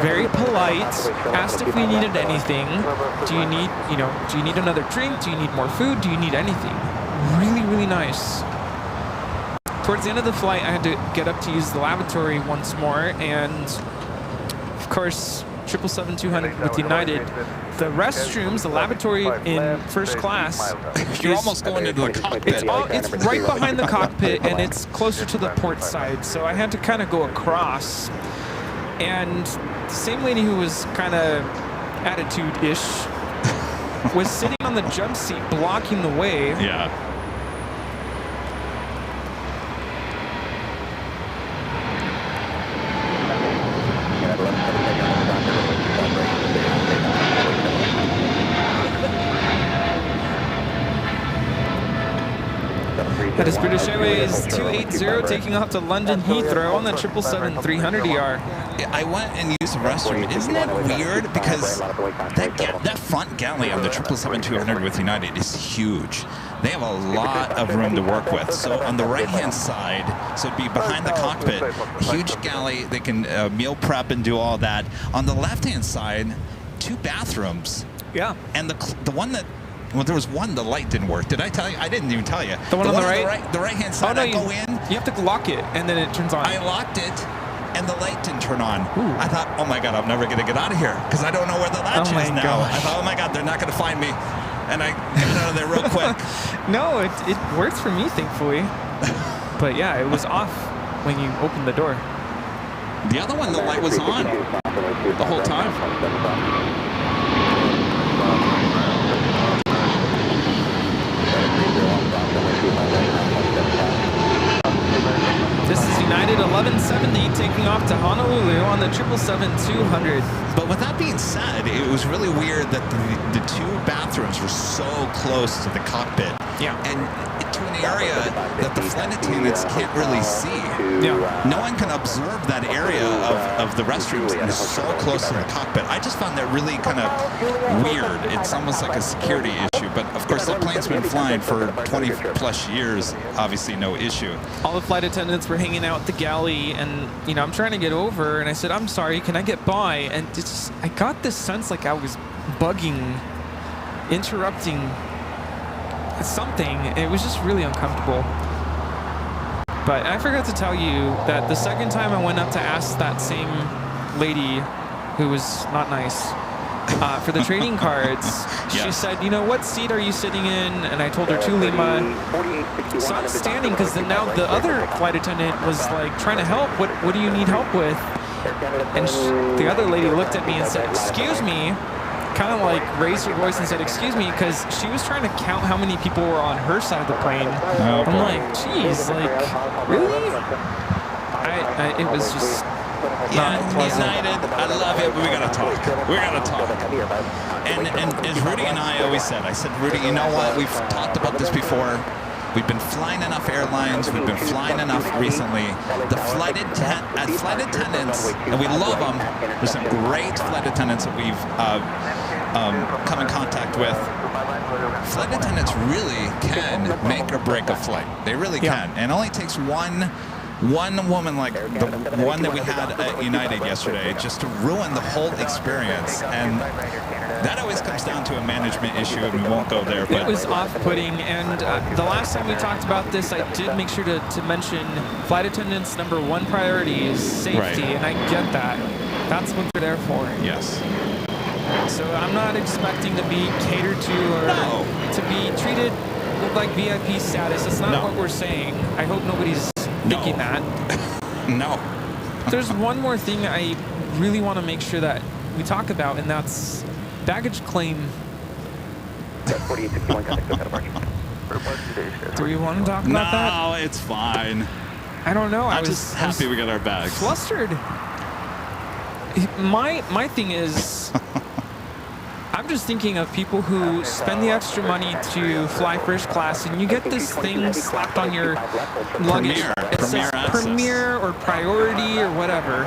Speaker 2: very polite, asked if we needed anything. Do you need another drink? Do you need more food? Do you need anything? Really, really nice. Towards the end of the flight, I had to get up to use the lavatory once more, and of course, 777-200 with United. The restrooms, the lavatory in first class,
Speaker 1: you're almost going into the cockpit.
Speaker 2: It's right behind the cockpit, and it's closer to the port side, so I had to kind of go across. And the same lady who was kind of attitude-ish was sitting on the jump seat, blocking the way.
Speaker 1: Yeah.
Speaker 2: That is British Airways 280 taking off to London Heathrow on the 777-300ER.
Speaker 1: I went and used the restroom. Isn't that weird? Because that front galley on the 777-200 with United is huge. They have a lot of room to work with. So on the right-hand side, so it'd be behind the cockpit, huge galley. They can meal prep and do all that. On the left-hand side, 2 bathrooms.
Speaker 2: Yeah.
Speaker 1: And the one that, well, there was one, the light didn't work. Did I tell you? I didn't even tell you.
Speaker 2: The one on the right?
Speaker 1: The right-hand side,
Speaker 2: no,
Speaker 1: I go in.
Speaker 2: You have to lock it, and then it turns on.
Speaker 1: I locked it, and the light didn't turn on. Ooh. I thought, oh my God, I'm never going to get out of here, because I don't know where the latch is now.
Speaker 2: Gosh.
Speaker 1: I thought, oh my God, they're not going to find me. And I got out of there real quick.
Speaker 2: No, it works for me, thankfully. But yeah, it was off when you opened the door.
Speaker 1: The other one, the light was on the whole time.
Speaker 2: This is United 1170 taking off to Honolulu on the 777-200.
Speaker 1: But with that being said, it was really weird that the two bathrooms were so close to the cockpit.
Speaker 2: Yeah.
Speaker 1: And to an area that the flight attendants can't really see.
Speaker 2: Yeah.
Speaker 1: No one can observe that area of the restrooms, and it's so close to the cockpit. I just found that really kind of weird. It's almost like a security issue. But of course, the plane's been flying for 20 plus years. Obviously, no issue.
Speaker 2: All the flight attendants were hanging out at the galley, and you know, I'm trying to get over, and I said, "I'm sorry, can I get by?" And it's, I got this sense like I was bugging, interrupting something. It was just really uncomfortable. But I forgot to tell you that the second time I went up to ask that same lady, who was not nice, for the trading cards,
Speaker 1: Yeah.
Speaker 2: she said, "You know, what seat are you sitting in?" And I told her 2 Lima. So I'm standing because now the other flight attendant was like trying to help. What do you need help with? And the other lady looked at me and said, "Excuse me," kind of like raised her voice and said, "Excuse me," because she was trying to count how many people were on her side of the plane.
Speaker 1: Oh,
Speaker 2: I'm like, geez, like, really? It was just
Speaker 1: Yeah,
Speaker 2: not pleasant.
Speaker 1: United, I love it, but we gotta talk. We gotta talk. And as Rudy and I always said, I said, Rudy, you know what? We've talked about this before. We've been flying enough airlines. We've been flying enough recently. The flight attendants, and we love them. There's some great flight attendants that we've come in contact with. Flight attendants really can make or break a flight. They really can. And it only takes one woman like the one that we had at United yesterday just to ruin the whole experience. And that always comes down to a management issue, and we won't go there. But
Speaker 2: it was off-putting, and the last time we talked about this, I did make sure to mention flight attendants' #1 priority is safety,
Speaker 1: Right.
Speaker 2: and I get that. That's what they're there for.
Speaker 1: yes.
Speaker 2: So I'm not expecting to be catered to or
Speaker 1: No.
Speaker 2: to be treated with like VIP status. That's not
Speaker 1: No.
Speaker 2: what we're saying. I hope nobody's thinking that.
Speaker 1: No.
Speaker 2: There's one more thing I really want to make sure that we talk about, and that's baggage claim. Do we want to talk about that?
Speaker 1: No, it's fine.
Speaker 2: I don't know.
Speaker 1: I'm just happy we got our bags.
Speaker 2: Flustered. My thing is, I'm just thinking of people who spend the extra money to fly first class, and you get this thing slapped on your luggage. It says
Speaker 1: Premier access.
Speaker 2: Premier or Priority or whatever.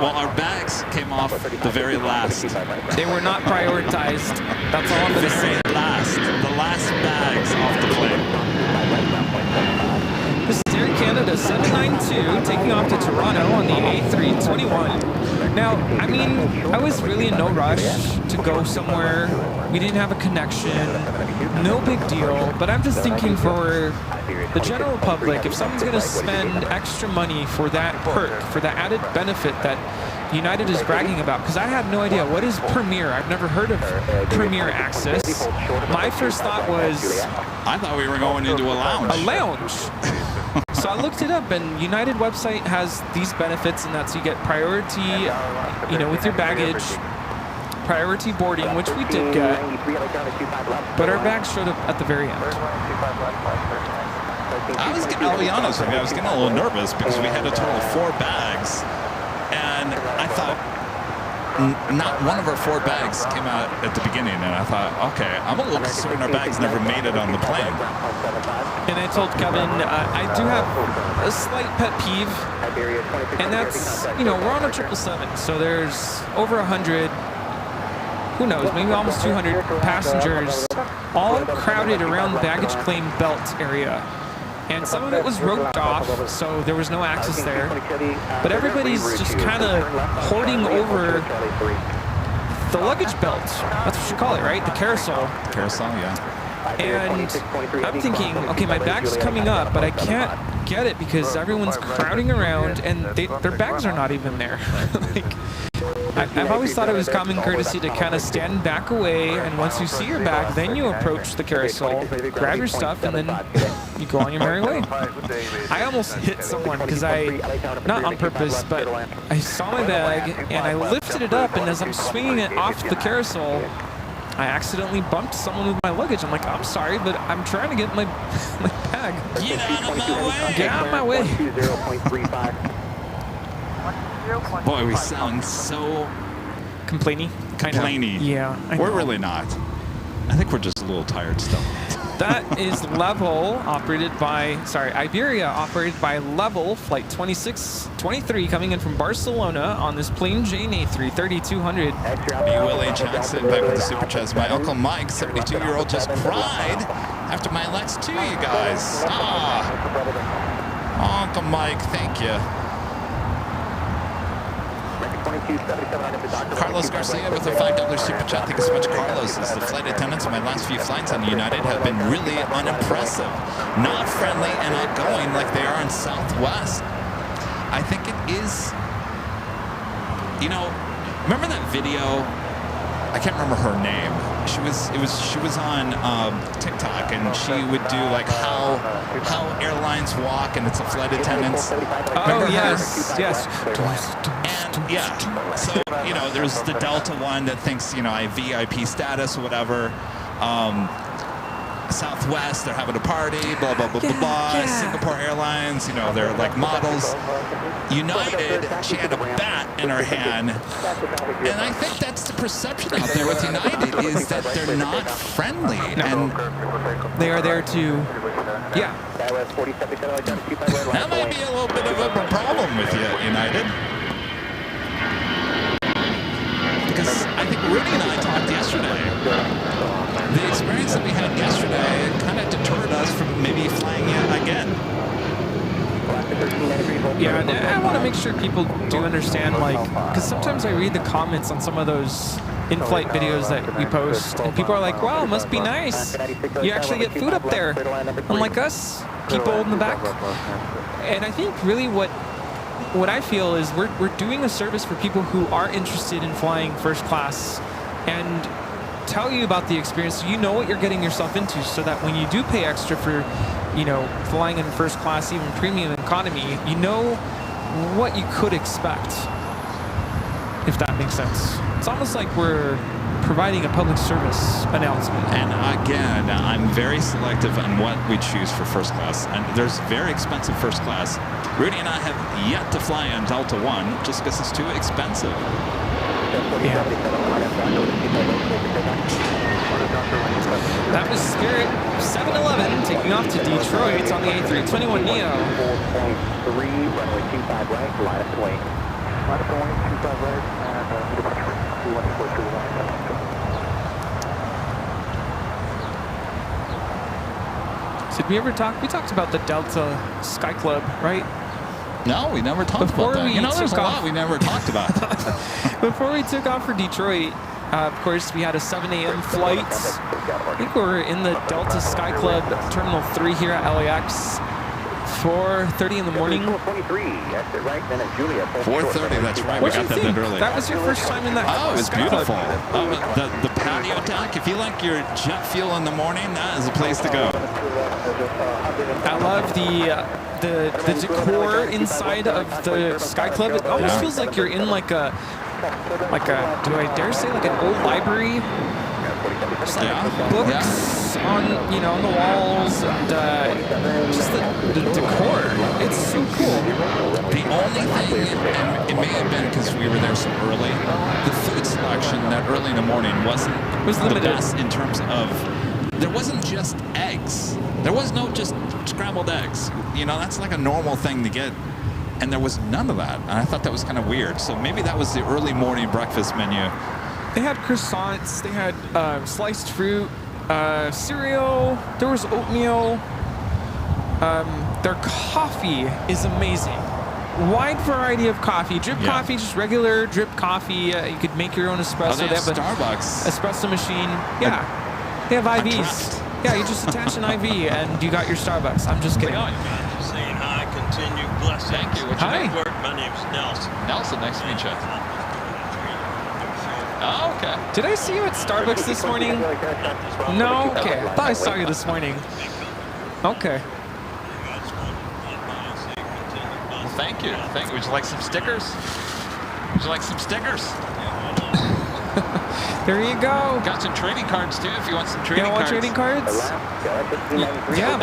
Speaker 1: Well, our bags came off the very last.
Speaker 2: They were not prioritized. That's all I'm going to say.
Speaker 1: The last bags off the plane.
Speaker 2: This is Air Canada 792 taking off to Toronto on the A321. Now, I mean, I was really in no rush to go somewhere. We didn't have a connection. No big deal. But I'm just thinking for the general public, if someone's going to spend extra money for that perk, for that added benefit that United is bragging about, because I had no idea. What is Premier? I've never heard of Premier Access. My first thought was,
Speaker 1: I thought we were going into a lounge.
Speaker 2: a lounge. So I looked it up, and United website has these benefits, and that's you get priority, you know, with your baggage, priority boarding, which we did get, but our bags showed up at the very end.
Speaker 1: I'll be honest with you, I was getting a little nervous because we had a total of 4 bags, and I thought not one of our 4 bags came out at the beginning, and I thought, okay, I'm a little concerned our bags never made it on the plane.
Speaker 2: And I told Kevin, I do have a slight pet peeve, and that's, you know, we're on a 777, so there's over 100, who knows, maybe almost 200 passengers, all crowded around the baggage claim belt area. And some of it was roped off, so there was no access there. But everybody's just kind of hoarding over the luggage belt. That's what you call it, right? The carousel.
Speaker 1: Carousel, yeah.
Speaker 2: And I'm thinking, okay, my bag's coming up, but I can't get it because everyone's crowding around, and their bags are not even there. I've always thought it was common courtesy to kind of stand back away, and once you see your bag, then you approach the carousel, grab your stuff, and then you go on your merry way. I almost hit someone because not on purpose, but I saw my bag and I lifted it up, and as I'm swinging it off the carousel, I accidentally bumped someone with my luggage. I'm like, I'm sorry, but I'm trying to get my bag.
Speaker 1: Get out of my way!
Speaker 2: Get out of my way.
Speaker 1: Boy, we sound so
Speaker 2: Complainy? Kind of.
Speaker 1: complainy.
Speaker 2: Yeah. I
Speaker 1: We're
Speaker 2: know.
Speaker 1: really not. I think we're just a little tired still.
Speaker 2: That is Level, operated by, Iberia, operated by Level, flight 2623, coming in from Barcelona on this plain Jane A3 3200.
Speaker 1: B. Willie Jackson back with the Super Chats. My Uncle Mike, 72-year-old, just cried after my LAX 2, you guys. Uncle Mike, thank you. Carlos Garcia with a $5 Super Chat. Thank you so much, Carlos. As the flight attendants on my last few flights on United have been really unimpressive. Not friendly and outgoing like they are in Southwest. I think it is, you know, remember that video? I can't remember her name. She was on TikTok, and she would do like how airlines walk, and it's a flight attendants.
Speaker 2: Oh, yes, yes.
Speaker 1: And yeah, so, you know, there's the Delta one that thinks, you know, I have VIP status or whatever. Southwest, they're having a party, blah, blah, blah, blah, blah.
Speaker 2: Yeah.
Speaker 1: Singapore Airlines, you know, they're like models. United, she had a bat in her hand. And I think that's the perception out there with United, is that they're not friendly. And
Speaker 2: They are there to, yeah.
Speaker 1: that might be a little bit of a problem with you, United. Because I think Rudy and I talked yesterday. The experience that we had yesterday kind of deterred us from maybe flying yet again.
Speaker 2: Yeah, and I want to make sure people do understand, like, because sometimes I read the comments on some of those in-flight videos that we post, and people are like, wow, it must be nice. You actually get food up there. Unlike us, people in the back. And I think really what I feel is we're doing a service for people who are interested in flying first class, and tell you about the experience so you know what you're getting yourself into, so that when you do pay extra for, you know, flying in first class, even premium economy, you know what you could expect, if that makes sense. It's almost like we're providing a public service announcement.
Speaker 1: And again, I'm very selective on what we choose for first class. And there's very expensive first class. Rudy and I have yet to fly on Delta One just because it's too expensive.
Speaker 2: Yeah. That was Spirit 711 taking off to Detroit on the A321 Neo.
Speaker 4: 4.3, runway 25 right, line of swing. Line of swing, 25 right, and
Speaker 2: Did we ever talk? We talked about the Delta Sky Club, right?
Speaker 1: No, we never talked about that. You know, there's a lot we never talked about.
Speaker 2: Before we took off for Detroit, of course, we had a 7 a.m. flight. I think we're in the Delta Sky Club Terminal 3 here at LAX. 4:30 in the morning.
Speaker 1: 4:30, that's right.
Speaker 2: What
Speaker 1: We
Speaker 2: do you
Speaker 1: got that
Speaker 2: think?
Speaker 1: bit early.
Speaker 2: That was your first time in that
Speaker 1: Oh, it was
Speaker 2: Sky Club.
Speaker 1: beautiful. The patio deck, if you like your jet fuel in the morning, that is a place to go.
Speaker 2: I love the decor inside of the Sky Club. It almost feels like you're in like a, do I dare say, like an old library?
Speaker 1: Yeah.
Speaker 2: Books on, you know, on the walls, and just the decor. It's so cool.
Speaker 1: The only thing, and it may have been because we were there so early, the food selection that early in the morning wasn't the best in terms of, there wasn't just eggs. There was no just scrambled eggs. You know, that's like a normal thing to get. And there was none of that. And I thought that was kind of weird. So maybe that was the early morning breakfast menu.
Speaker 2: They had croissants, they had sliced fruit, cereal, there was oatmeal. Their coffee is amazing. Wide variety of coffee. Drip coffee, just regular drip coffee. You could make your own espresso.
Speaker 1: They have Starbucks.
Speaker 2: Espresso machine. Yeah. They have IVs. Yeah, you just attach an IV and you got your Starbucks. I'm just kidding.
Speaker 3: Saying hi, continue blessings.
Speaker 1: Thank you. What's your
Speaker 2: Hi.
Speaker 1: name?
Speaker 3: My name's Nelson.
Speaker 1: Nelson, nice to meet you. Oh, okay.
Speaker 2: Did I see you at Starbucks this morning? No? Okay. I thought I saw you this morning. Okay.
Speaker 1: Thank you. Would you like some stickers? Would you like some stickers?
Speaker 2: There you go.
Speaker 1: Got some trading cards too if you want some trading
Speaker 2: You
Speaker 1: cards.
Speaker 2: want trading cards? Yeah.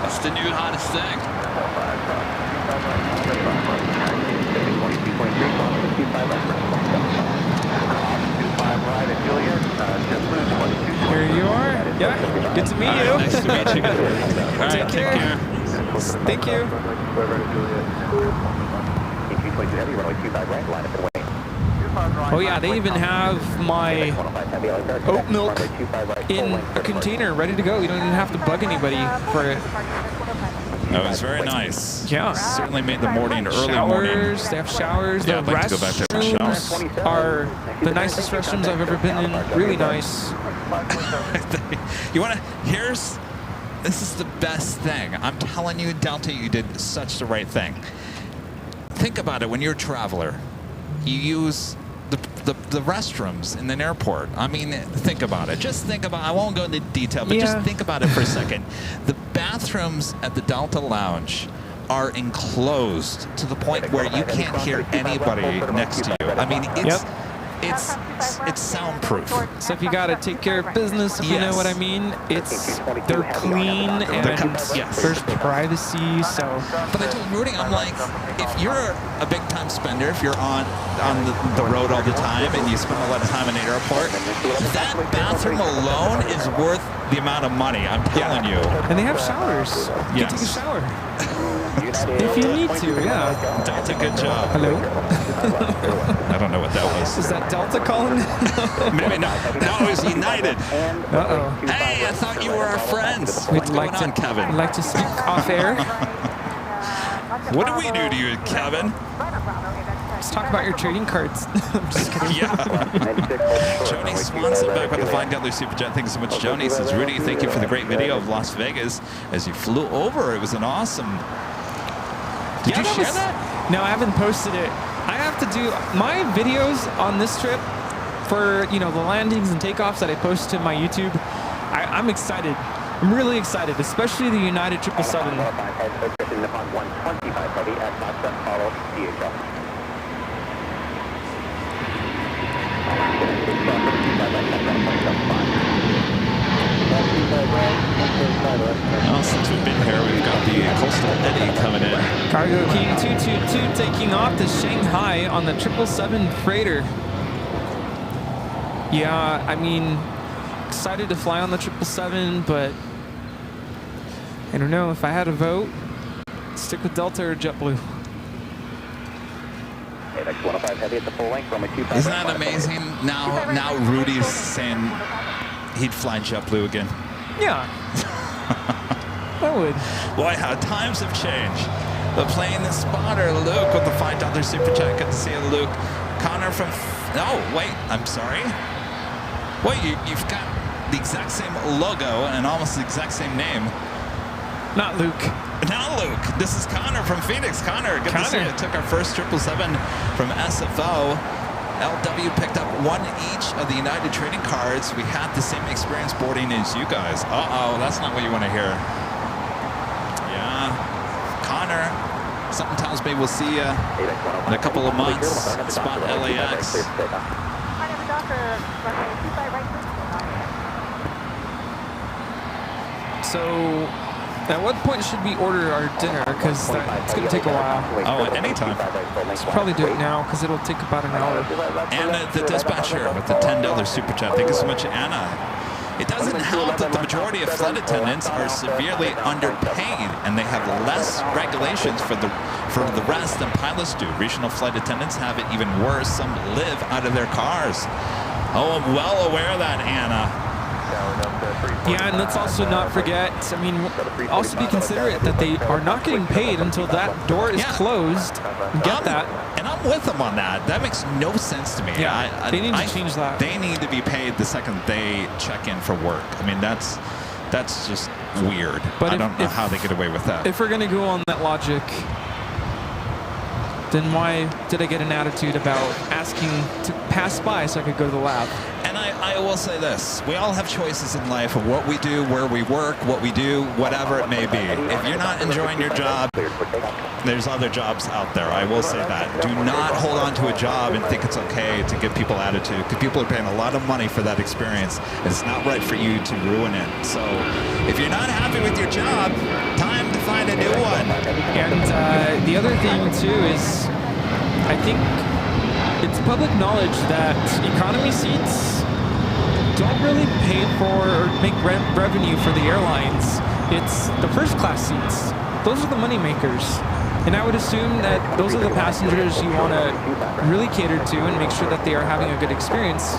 Speaker 1: It's the new hottest thing.
Speaker 2: Here you are. Yeah. Good to meet you.
Speaker 1: Nice to meet you. All right,
Speaker 2: Take care. Thank you. Oh yeah, they even have my oat milk in a container ready to go. You don't even have to bug anybody for it.
Speaker 1: That was very nice.
Speaker 2: Yeah.
Speaker 1: Certainly made the morning early morning.
Speaker 2: Showers, they have showers.
Speaker 1: Yeah,
Speaker 2: The
Speaker 1: I'd like to go back there for
Speaker 2: restrooms are the nicest restrooms I've ever been in. Really nice.
Speaker 1: You want to? This is the best thing. I'm telling you, Delta, you did such the right thing. Think about it. When you're a traveler, you use the restrooms in an airport. I mean, think about it. Just think about. I won't go into detail, but just think about it for a second. The bathrooms at the Delta Lounge are enclosed to the point where you can't hear anybody next to you. I mean, it's soundproof.
Speaker 2: So if you gotta take care of business, if you know what I mean, they're clean and there's privacy. So,
Speaker 1: but I told Rudy, I'm like, if you're a big time spender, if you're on the road all the time and you spend a lot of time in the airport, that bathroom alone is worth the amount of money. I'm telling you.
Speaker 2: And they have showers. You can take a shower. If you need to, yeah.
Speaker 1: Delta, good job.
Speaker 2: Hello?
Speaker 1: I don't know what that was.
Speaker 2: Is that Delta calling?
Speaker 1: Maybe not. No, it was United.
Speaker 2: Uh-oh.
Speaker 1: Hey, I thought you were our friends.
Speaker 2: We'd
Speaker 1: What's
Speaker 2: like
Speaker 1: going on, Kevin?
Speaker 2: We'd like to speak off air.
Speaker 1: What do we do to you, Kevin?
Speaker 2: Let's talk about your trading cards. I'm just kidding.
Speaker 1: Yeah. Joni Swanson back with the Flying Delta Super Chat. Thank you so much, Joni. Says, Rudy, thank you for the great video of Las Vegas as you flew over. It was an awesome... Did you share that?
Speaker 2: No, I haven't posted it. I have to do my videos on this trip for, the landings and takeoffs that I post to my YouTube. I'm excited. I'm really excited, especially the United 777.
Speaker 1: Well, since we've been here, we've got the Coastal Eddy coming in.
Speaker 2: Cargo King 222 taking off to Shanghai on the 777 freighter. Yeah, I mean, excited to fly on the 777, but I don't know if I had a vote. Stick with Delta or JetBlue.
Speaker 1: Isn't that amazing? Now Rudy's saying he'd fly JetBlue again.
Speaker 2: Yeah. I would.
Speaker 1: Boy, how times have changed. The plane, the spotter, Luke with the $5 super chat. Good to see you, Luke. Connor from... Oh, wait, I'm sorry. Wait, you've got the exact same logo and almost the exact same name.
Speaker 2: Not Luke.
Speaker 1: Not Luke. This is Connor from Phoenix. Connor, good to see you. Took our first 777 from SFO. LW picked up one each of the United trading cards. We had the same experience boarding as you guys. Uh-oh, that's not what you want to hear. Yeah. Connor, something tells me we'll see you in a couple of months. Spot LAX.
Speaker 2: So, at what point should we order our dinner? Because it's going to take a while.
Speaker 1: Oh, at any time.
Speaker 2: Let's probably do it now because it'll take about an hour.
Speaker 1: Anna, the dispatcher, with the $10 super chat. Thank you so much, Anna. It doesn't help that the majority of flight attendants are severely underpaid, and they have less regulations for the rest than pilots do. Regional flight attendants have it even worse. Some live out of their cars. Oh, I'm well aware of that, Anna.
Speaker 2: Yeah, and let's also not forget, I mean, also be considerate that they are not getting paid until that door is closed. Get that.
Speaker 1: And I'm with them on that. That makes no sense to me.
Speaker 2: Yeah, they need to change that.
Speaker 1: They need to be paid the second they check in for work. I mean, that's just weird. But I don't know how they get away with that.
Speaker 2: If we're going to go on that logic, then why did I get an attitude about asking to pass by so I could go to the lab?
Speaker 1: And I will say this. We all have choices in life of what we do, where we work, what we do, whatever it may be. If you're not enjoying your job, there's other jobs out there. I will say that. Do not hold on to a job and think it's okay to give people attitude, because people are paying a lot of money for that experience. And it's not right for you to ruin it. So if you're not happy with your job, time to find a new one.
Speaker 2: And the other thing too is, I think it's public knowledge that economy seats don't really pay for or make revenue for the airlines. It's the first class seats. Those are the money makers. And I would assume that those are the passengers you want to really cater to and make sure that they are having a good experience,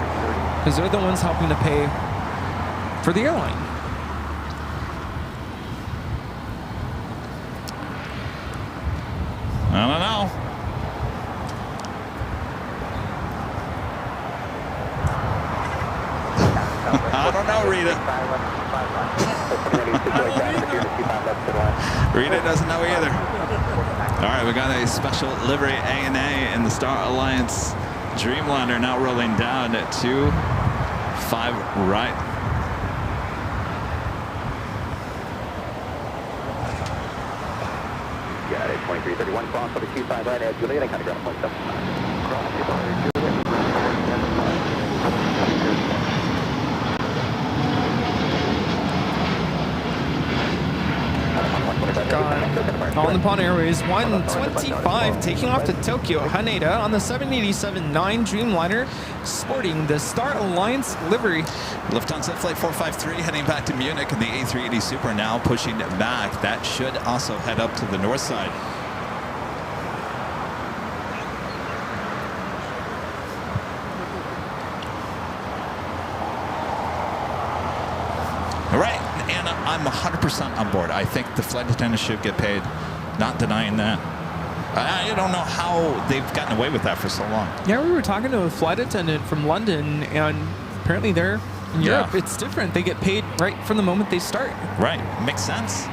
Speaker 2: because they're the ones helping to pay for the airline.
Speaker 1: I don't know. I don't know, Rita. Rita doesn't know either. All right, we got a special livery ANA in the Star Alliance Dreamliner now rolling down at 2-5 right.
Speaker 4: Got it, 2331 cross for the 25 right at Juliet, and kind of ground point 7.
Speaker 2: On Nippon Airways 125 taking off to Tokyo Haneda on the 787-9 Dreamliner, sporting the Star Alliance livery.
Speaker 1: Lufthansa Flight 453 heading back to Munich, and the A380 Super now pushing back. That should also head up to the north side. All right, and I'm 100% on board. I think the flight attendants should get paid. Not denying that. I don't know how they've gotten away with that for so long.
Speaker 2: Yeah, we were talking to a flight attendant from London, and apparently they're in Europe. It's different. They get paid right from the moment they start.
Speaker 1: Right. Makes sense.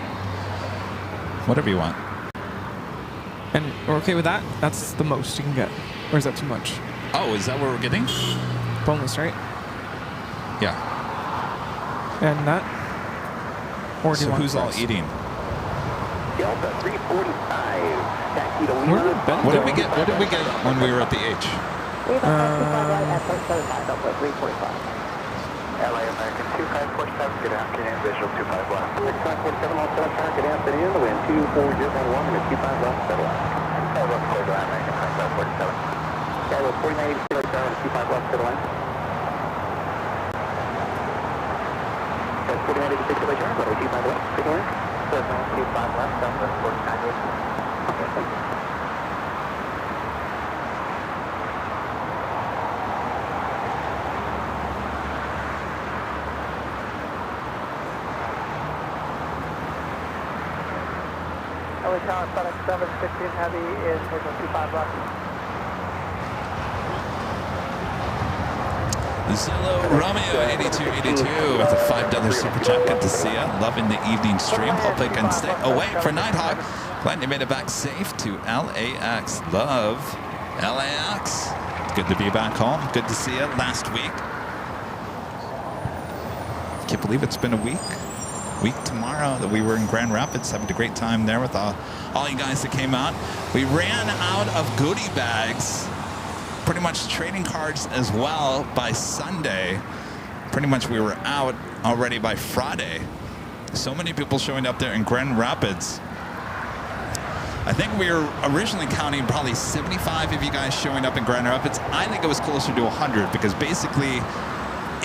Speaker 1: Whatever you want.
Speaker 2: And we're okay with that? That's the most you can get. Or is that too much?
Speaker 1: Oh, is that what we're getting?
Speaker 2: Boneless, right?
Speaker 1: Yeah.
Speaker 2: And that? Or do
Speaker 1: So
Speaker 2: you want
Speaker 1: who's all
Speaker 2: fries?
Speaker 1: eating?
Speaker 4: Delta 345, taxi to
Speaker 2: Where did Ben
Speaker 1: What
Speaker 2: go?
Speaker 1: did we get? What did we get when we were at the H?
Speaker 4: We have a taxi right at 0.75, up at 345.
Speaker 7: LA American 2547, good afternoon, visual 25 left.
Speaker 4: 6547, all set up, good afternoon, the wind 24011 and a 25 left, settle out.
Speaker 7: 25 left, clear to American 2547.
Speaker 4: Okay, well, 4980 right there on a 25 left, settle out. Okay, 4986 right there, got a 25 left, settle out.
Speaker 7: 25 left, Southwest 4980.
Speaker 4: Okay, thank you.
Speaker 6: LA Tower, FedEx 716 Heavy is visual 25 left.
Speaker 1: Zillow Romeo 8282 with a $5 super chat. Good to see you. Loving the evening stream. Hope I can stay away for Nighthawk. Glad you made it back safe to LAX. Love LAX. Good to be back home. Good to see you last week. Can't believe it's been a week tomorrow that we were in Grand Rapids, having a great time there with all you guys that came out. We ran out of goodie bags, pretty much trading cards as well by Sunday. Pretty much we were out already by Friday. So many people showing up there in Grand Rapids. I think we were originally counting probably 75 of you guys showing up in Grand Rapids. I think it was closer to 100, because basically,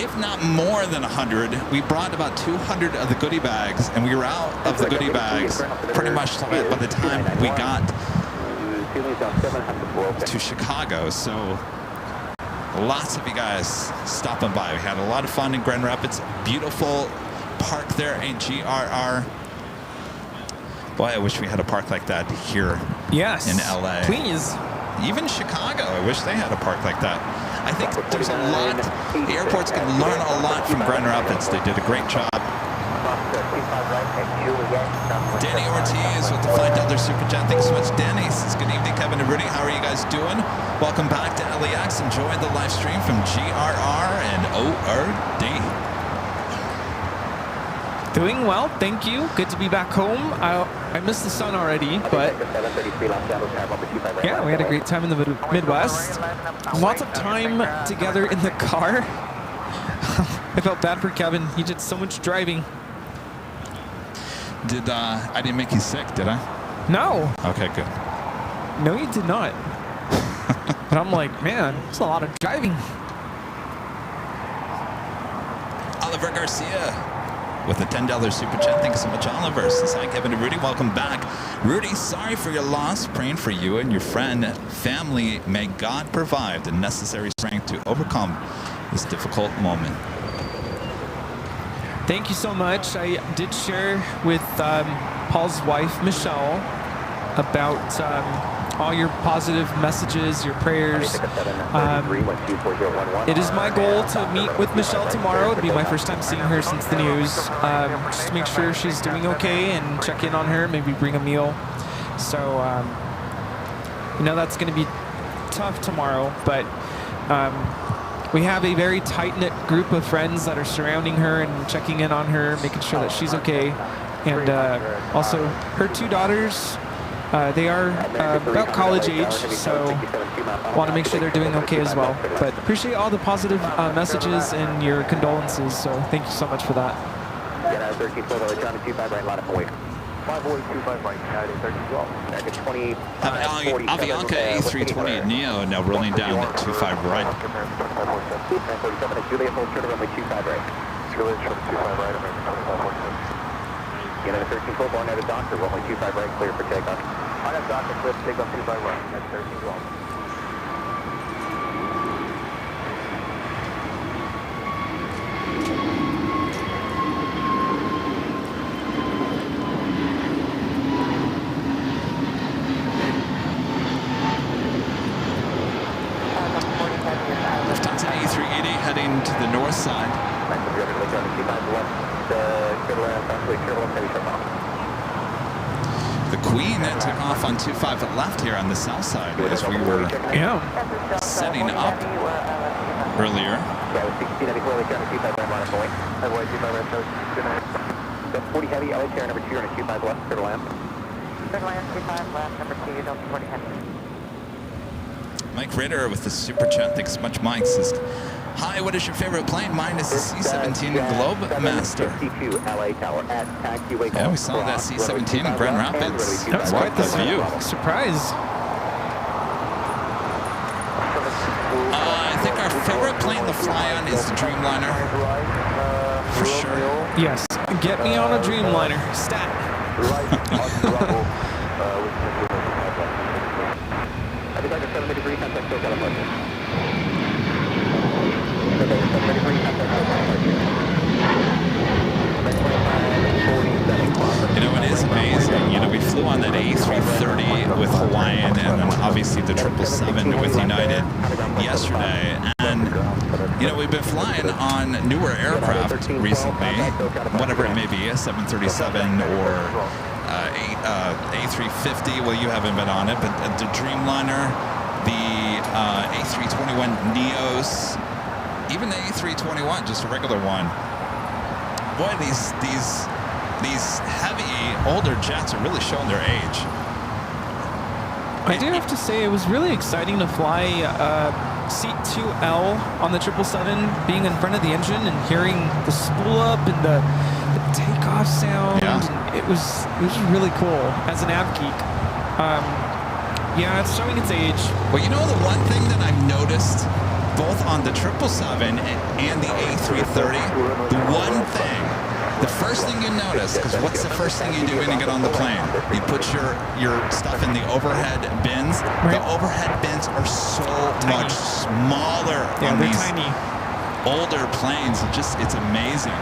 Speaker 1: if not more than 100, we brought about 200 of the goodie bags, and we were out of the goodie bags pretty much by the time we got to Chicago. So lots of you guys stopping by. We had a lot of fun in Grand Rapids. Beautiful park there in GRR. Boy, I wish we had a park like that here in LA.
Speaker 2: Please.
Speaker 1: Even Chicago, I wish they had a park like that. I think there's a lot, the airports can learn a lot from Grand Rapids. They did a great job. Danny Ortiz with the $5 super chat. Thanks so much, Danny. Says good evening, Kevin and and Rudy. How are you guys doing? Welcome back to LAX. Enjoying the live stream from GRR and ORD.
Speaker 2: Doing well, thank you. Good to be back home. I missed the sun already, but yeah, we had a great time in the Midwest. Lots of time together in the car. I felt bad for Kevin. He did so much driving.
Speaker 1: I didn't make you sick, did I?
Speaker 2: No.
Speaker 1: Okay, good.
Speaker 2: No, you did not. But I'm like, man, it's a lot of driving.
Speaker 1: Oliver Garcia with a $10 super chat. Thanks so much, Oliver. Says hi, Kevin and Rudy. Welcome back. Rudy, sorry for your loss. Praying for you and your friend, family. May God provide the necessary strength to overcome this difficult moment.
Speaker 2: Thank you so much. I did share with Paul's wife, Michelle, about all your positive messages, your prayers. It is my goal to meet with Michelle tomorrow. It'll be my first time seeing her since the news. Just to make sure she's doing okay and check in on her, maybe bring a meal. So, you know, that's going to be tough tomorrow, but we have a very tight-knit group of friends that are surrounding her and checking in on her, making sure that she's okay. And also her two daughters, they are about college age, so want to make sure they're doing okay as well. But appreciate all the positive messages and your condolences, so thank you so much for that.
Speaker 1: Avianca A320 Neo now rolling down at 25 right.
Speaker 4: Juliet, hold short of runway 25 right. Juliet, short of 25 right, American 2546. United 1312, on out of Doctor, runway 25 right, clear for takeoff. On out of Doctor, clear for takeoff 25 right, United 1312.
Speaker 1: Lufthansa A380 heading to the north side. The Queen took off on 25 left here on the south side as we were setting up earlier.
Speaker 4: 40 heavy, LA chair number 2 on a 25 left, clear to land.
Speaker 6: Clear to land, 25 left, number 2, don't 40 heavy.
Speaker 1: Mike Ritter with the super chat. Thanks so much, Mike. Says, hi, what is your favorite plane? Mine is the C-17 Globemaster. Yeah, we saw that C-17 in Grand Rapids.
Speaker 2: That was quite the
Speaker 1: view.
Speaker 2: Surprise.
Speaker 1: I think our favorite plane to fly on is the Dreamliner. For sure.
Speaker 2: Yes, get me on a Dreamliner. Stat.
Speaker 1: You know, it is amazing. You know, we flew on that A330 with Hawaiian and then obviously the 777 with United yesterday. And, you know, we've been flying on newer aircraft recently, whatever it may be, a 737 or A350. Well, you haven't been on it, but the Dreamliner, the A321 Neos, even the A321, just a regular one. Boy, these heavy older jets are really showing their age.
Speaker 2: I do have to say it was really exciting to fly seat 2L on the 777, being in front of the engine and hearing the spool up and the takeoff sound.
Speaker 1: Yeah.
Speaker 2: It was really cool as an av geek. Yeah, it's showing its age.
Speaker 1: Well, you know, the one thing that I've noticed both on the 777 and the A330, the one thing, the first thing you notice, because what's the first thing you do when you get on the plane? You put your stuff in the overhead bins.
Speaker 2: Right.
Speaker 1: The overhead bins are so much smaller on
Speaker 2: they're
Speaker 1: these
Speaker 2: tiny.
Speaker 1: older planes. It's amazing.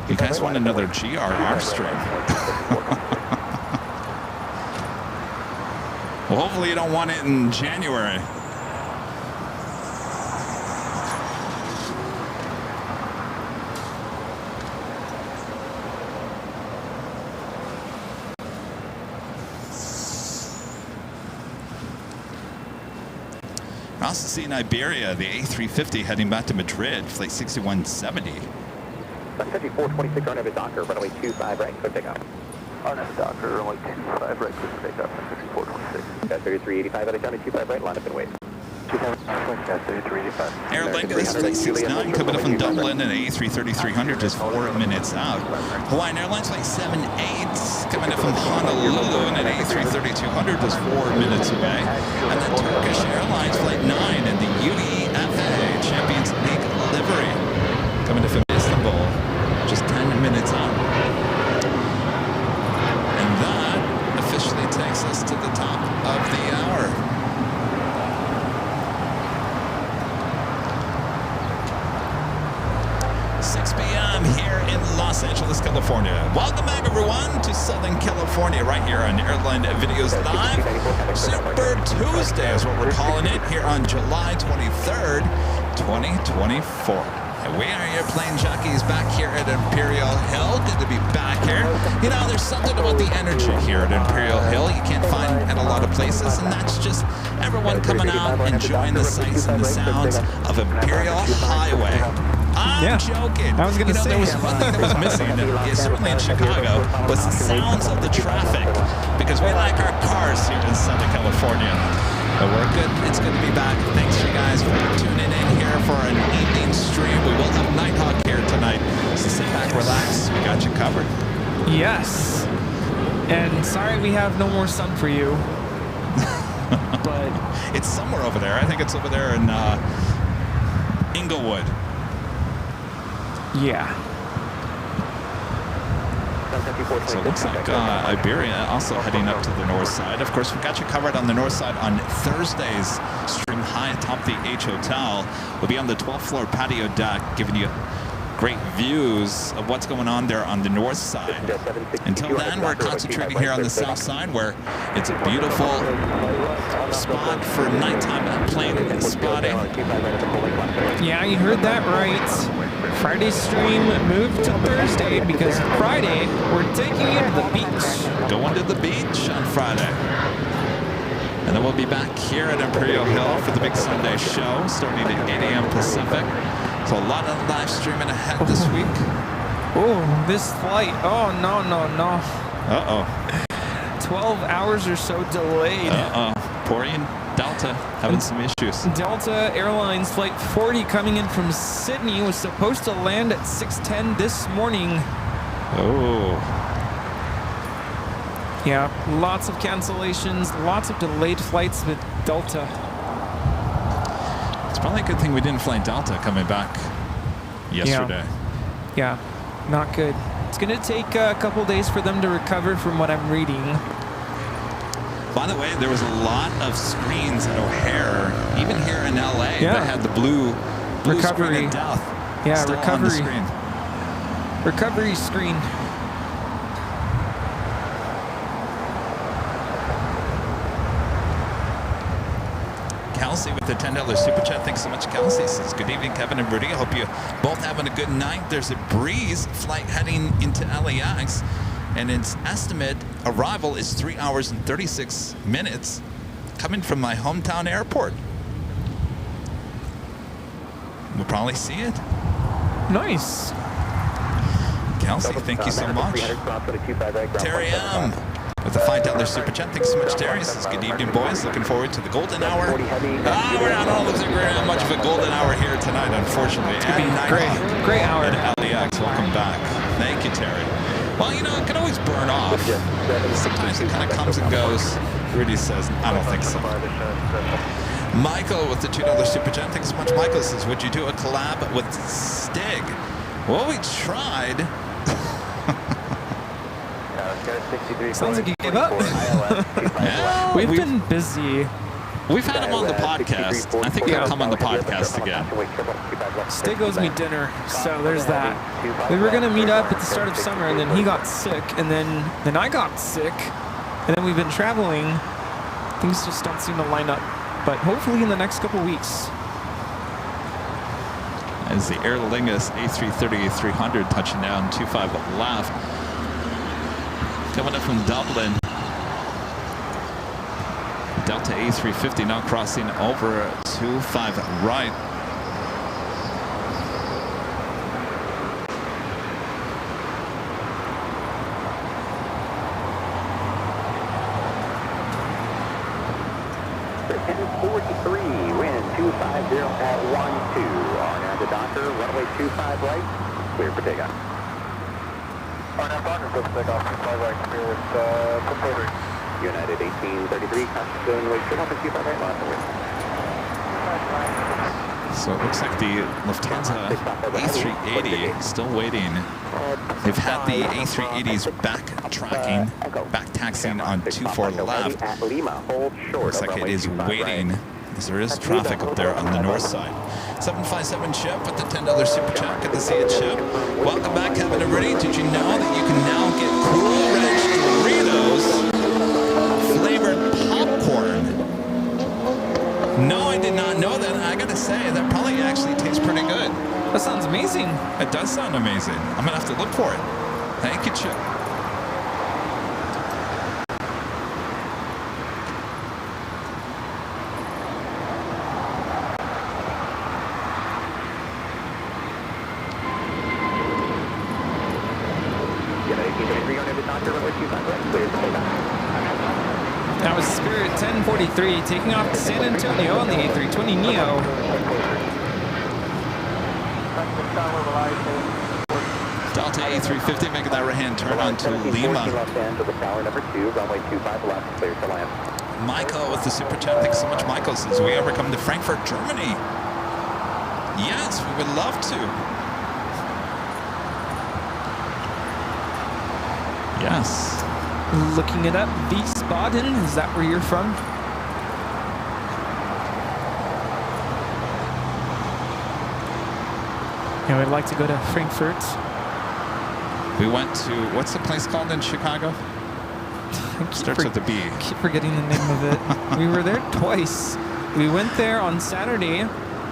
Speaker 1: You guys want another GRR stream? Well, hopefully you don't want it in January. We're also seeing Iberia, the A350 heading back to Madrid, flight 6170.
Speaker 4: 5426 Arnav Docker, runway 25 right, clear takeoff.
Speaker 7: Arnav Docker, runway 25 right, clear for takeoff, 5426.
Speaker 4: Got 3385 out of time, 25 right, line up and wait.
Speaker 1: AirLinevideos flight 69 coming up from Dublin and A330-300 just 4 minutes out. Hawaiian Airlines flight 78 coming up from Honolulu and an A330-200 just 4 minutes away. And then Turkish Airlines flight 9 and the UEFA Champions League livery coming up from Istanbul just 10 minutes out. And that officially takes us to the top of the hour. 6 p.m. here in Los Angeles, California. Welcome back, everyone, to Southern California, right here on Airline Videos Live. Super Tuesday is what we're calling it here on July 23rd, 2024. And we are your plane jockeys back here at Imperial Hill. Good to be back here. You know, there's something about the energy here at Imperial Hill you can't find at a lot of places, and that's just everyone coming out, enjoying the sights and the sounds of Imperial Highway. I'm joking.
Speaker 2: I was going to say.
Speaker 1: There was one thing that was missing, certainly in Chicago, was the sounds of the traffic, because we like our cars here in Southern California. But we're good. It's good to be back. Thanks, you guys, for tuning in here for an evening stream. We will have Nighthawk here tonight. So sit back, relax. We got you covered.
Speaker 2: Yes. And sorry we have no more sun for you. But
Speaker 1: it's somewhere over there. I think it's over there in Inglewood.
Speaker 2: yeah.
Speaker 1: So it looks like Iberia also heading up to the north side. Of course, we've got you covered on the north side on Thursday's stream high atop the H Hotel. We'll be on the 12th floor patio deck, giving you great views of what's going on there on the north side. Until then, we're concentrating here on the south side, where it's a beautiful spot for nighttime plane spotting.
Speaker 2: Yeah, you heard that right. Friday's stream moved to Thursday because Friday we're taking you to the beach.
Speaker 1: Going to the beach on Friday. And then we'll be back here at Imperial Hill for the big Sunday show starting at 8 a.m. Pacific. So a lot of live streaming ahead this week.
Speaker 2: Oh, this flight. Oh, no.
Speaker 1: Uh-oh.
Speaker 2: 12 hours or so delayed.
Speaker 1: Uh-oh. Porian Delta having some issues.
Speaker 2: Delta Airlines flight 40 coming in from Sydney was supposed to land at 6:10 this morning.
Speaker 1: Oh.
Speaker 2: Yeah, lots of cancellations, lots of delayed flights with Delta.
Speaker 1: It's probably a good thing we didn't fly Delta coming back yesterday.
Speaker 2: Yeah, not good. It's going to take a couple days for them to recover from what I'm reading.
Speaker 1: By the way, there was a lot of screens at O'Hare, even here in LA, that had the blue
Speaker 2: recovery
Speaker 1: screen of death.
Speaker 2: Yeah,
Speaker 1: still
Speaker 2: recovery.
Speaker 1: On the screen.
Speaker 2: Recovery screen.
Speaker 1: Kelsey with the $10 super chat. Thanks so much, Kelsey. Says, good evening, Kevin and Rudy. I hope you both having a good night. There's a breeze flight heading into LAX, and its estimate arrival is 3 hours and 36 minutes coming from my hometown airport. We'll probably see it.
Speaker 2: Nice.
Speaker 1: Kelsey, thank you so much. Terry M. with the $5 super chat. Thanks so much, Terry. Says, good evening, boys. Looking forward to the golden hour. I don't think we're having much of a golden hour here tonight, unfortunately.
Speaker 2: It's going to be great hour.
Speaker 1: At LAX. Welcome back. Thank you, Terry. Well, you know, it can always burn off. Sometimes it kind of comes and goes. Rudy says, I don't think so. Michael with the $2 super chat. Thanks so much, Michael. Says, would you do a collab with Stig? Well, we tried.
Speaker 2: Sounds like you gave up.
Speaker 1: Yeah,
Speaker 2: We've been busy.
Speaker 1: We've had him on the podcast. I think he'll come on the podcast again.
Speaker 2: Stig owes me dinner, so there's that. We were going to meet up at the start of summer, and then he got sick, and then I got sick, and then we've been traveling. Things just don't seem to line up, but hopefully in the next couple weeks.
Speaker 1: As the Aer Lingus A330-300 touching down 25 left. Coming up from Dublin. Delta A350 now crossing over 25 right.
Speaker 4: Wind 250 at 12. On down to Doctor, runway 25 right, clear for takeoff. On down Doctor, clear for takeoff, 25 right, clear with proposing. United 1833, constant runway 25 right, lost away.
Speaker 1: So it looks like the Lufthansa A380 still waiting. They've had the A380s backtracking, back taxiing on 24 left. Looks like it is waiting, as there is traffic up there on the north side. 757 Chip with the $10 super chat. Good to see you, Chip. Welcome back, Kevin and Rudy. Did you know that you can now get Cool Ranch Doritos flavored popcorn? No, I did not know that. I gotta say, that probably actually tastes pretty good.
Speaker 2: That sounds amazing.
Speaker 1: It does sound amazing. I'm gonna have to look for it. Thank you, Chip.
Speaker 2: That was Spirit 1043 taking off to San Antonio on the A320neo.
Speaker 1: Delta A350 making that right-hand turn onto Lima. Michael with the super chat. Thanks so much, Michael. Says, we ever come to Frankfurt, Germany? Yes, we would love to. Yes.
Speaker 2: Looking it up, Wiesbaden, is that where you're from? Yeah, we'd like to go to Frankfurt.
Speaker 1: We went to, what's the place called in Chicago? Starts with a B.
Speaker 2: I keep forgetting the name of it. We were there twice. We went there on Saturday,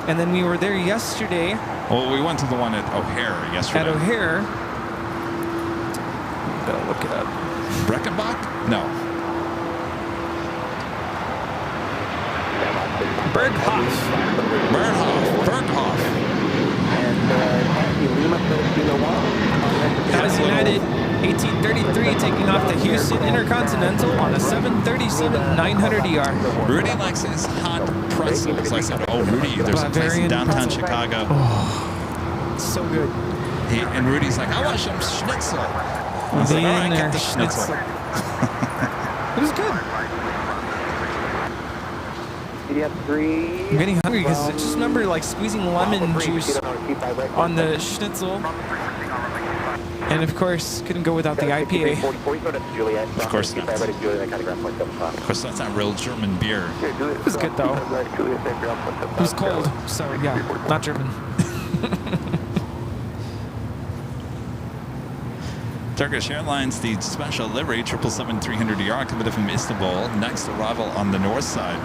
Speaker 2: and then we were there yesterday.
Speaker 1: Well, we went to the one at O'Hare yesterday.
Speaker 2: At O'Hare. Gotta look it up.
Speaker 1: Breckenbach? No.
Speaker 2: Berghoff.
Speaker 1: Berghoff.
Speaker 2: That is United 1833 taking off the Houston Intercontinental on a 737-900ER.
Speaker 1: Rudy likes his hot pretzels. I said, oh, Rudy, there's a place in downtown Chicago.
Speaker 2: Oh, so good.
Speaker 1: And Rudy's like, I want some schnitzel. I was like, all right, get the schnitzel.
Speaker 2: It was good. I'm getting hungry because I just remember like squeezing lemon juice on the schnitzel. And of course, couldn't go without the IPA.
Speaker 1: Of course not. Of course, that's not real German beer.
Speaker 2: It was good though. It was cold, so yeah, not German.
Speaker 1: Turkish Airlines, the special livery 777-300ER coming from Istanbul. Next arrival on the north side.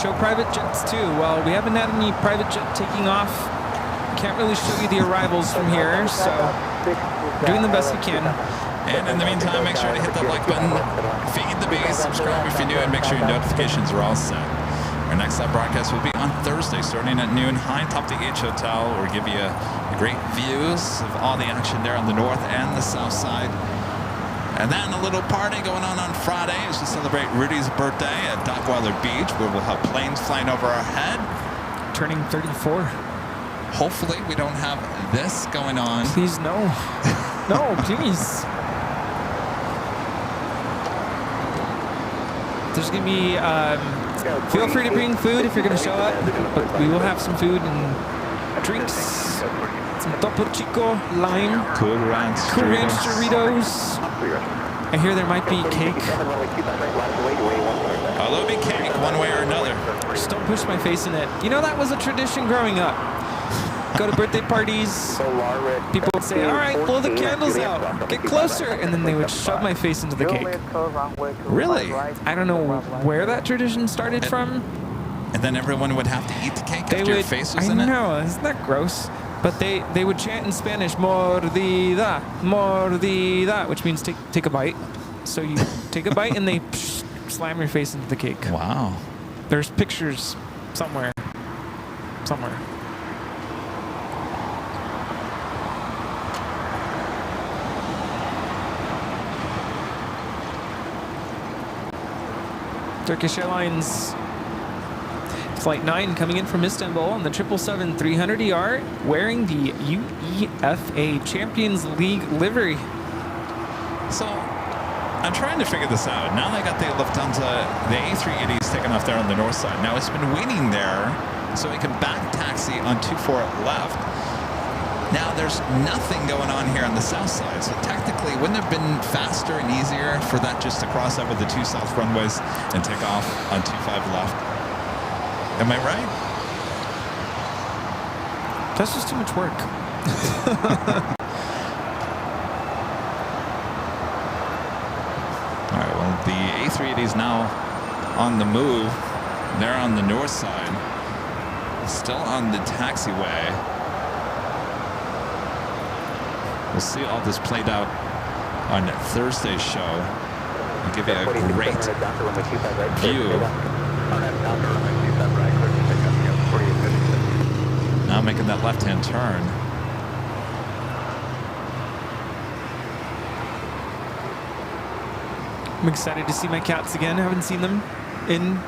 Speaker 2: Show private jets too. Well, we haven't had any private jet taking off. Can't really show you the arrivals from here, so doing the best we can.
Speaker 1: And in the meantime, make sure to hit that like button, feed the bees, subscribe if you're new, and make sure your notifications are all set. Our next live broadcast will be on Thursday, starting at noon, high atop the H Hotel. We'll give you great views of all the action there on the north and the south side. And then a little party going on Friday as we celebrate Rudy's birthday at Dockweiler Beach, where we'll have planes flying over our head.
Speaker 2: Turning 34.
Speaker 1: Hopefully we don't have this going on.
Speaker 2: Please, no. No, please. There's going to be, feel free to bring food if you're going to show up, but we will have some food and drinks. Some Topo Chico, lime.
Speaker 1: Cool Ranch
Speaker 2: Doritos. I hear there might be cake.
Speaker 1: Oh, there'll be cake one way or another.
Speaker 2: Just don't push my face in it. You know, that was a tradition growing up. go to birthday parties, people would say, all right, blow the candles out, get closer, and then they would shove my face into the cake.
Speaker 1: Really?
Speaker 2: I don't know where that tradition started from.
Speaker 1: And then everyone would have to eat the cake
Speaker 2: They
Speaker 1: after your
Speaker 2: would,
Speaker 1: face was
Speaker 2: I
Speaker 1: in it?
Speaker 2: know, isn't that gross? But they would chant in Spanish, mordida, which means take a bite. So you take a bite and they slam your face into the cake.
Speaker 1: Wow.
Speaker 2: There's pictures somewhere. Turkish Airlines Flight 9 coming in from Istanbul on the 777-300ER wearing the UEFA Champions League livery.
Speaker 1: So, I'm trying to figure this out. Now they got the Lufthansa, the A380s taken off there on the north side. Now it's been waiting there so it can back taxi on 24 left. Now there's nothing going on here on the south side. So technically, wouldn't it have been faster and easier for that just to cross over the 2 south runways and take off on 25 left? Am I right?
Speaker 2: That's just too much work.
Speaker 1: All right, well, the A380 is now on the move. They're on the north side. Still on the taxiway. We'll see all this played out on Thursday's show. I'll give you a great view. Now making that left-hand turn.
Speaker 2: I'm excited to see my cats again. I haven't seen them in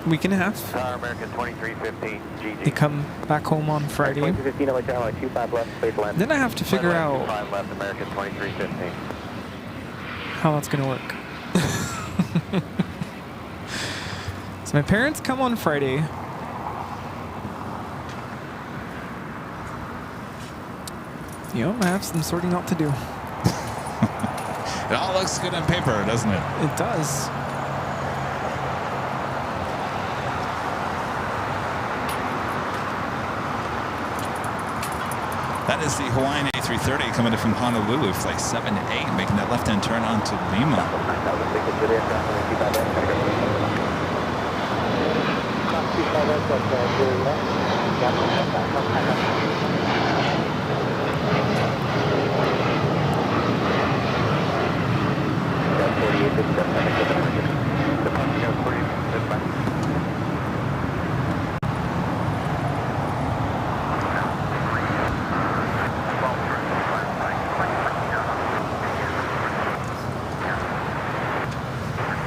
Speaker 2: a week and a half.
Speaker 7: Tower American 2315 GG.
Speaker 2: They come back home on Friday.
Speaker 4: 2215 LA Tower, 25 left, space land.
Speaker 2: Then I have to figure out
Speaker 7: 25 left, American 2315.
Speaker 2: how that's going to work. So my parents come on Friday. You know, I have some sorting out to do.
Speaker 1: It all looks good on paper, doesn't it?
Speaker 2: It does.
Speaker 1: That is the Hawaiian A330 coming in from Honolulu, flight 78, making that left-hand turn onto Lima.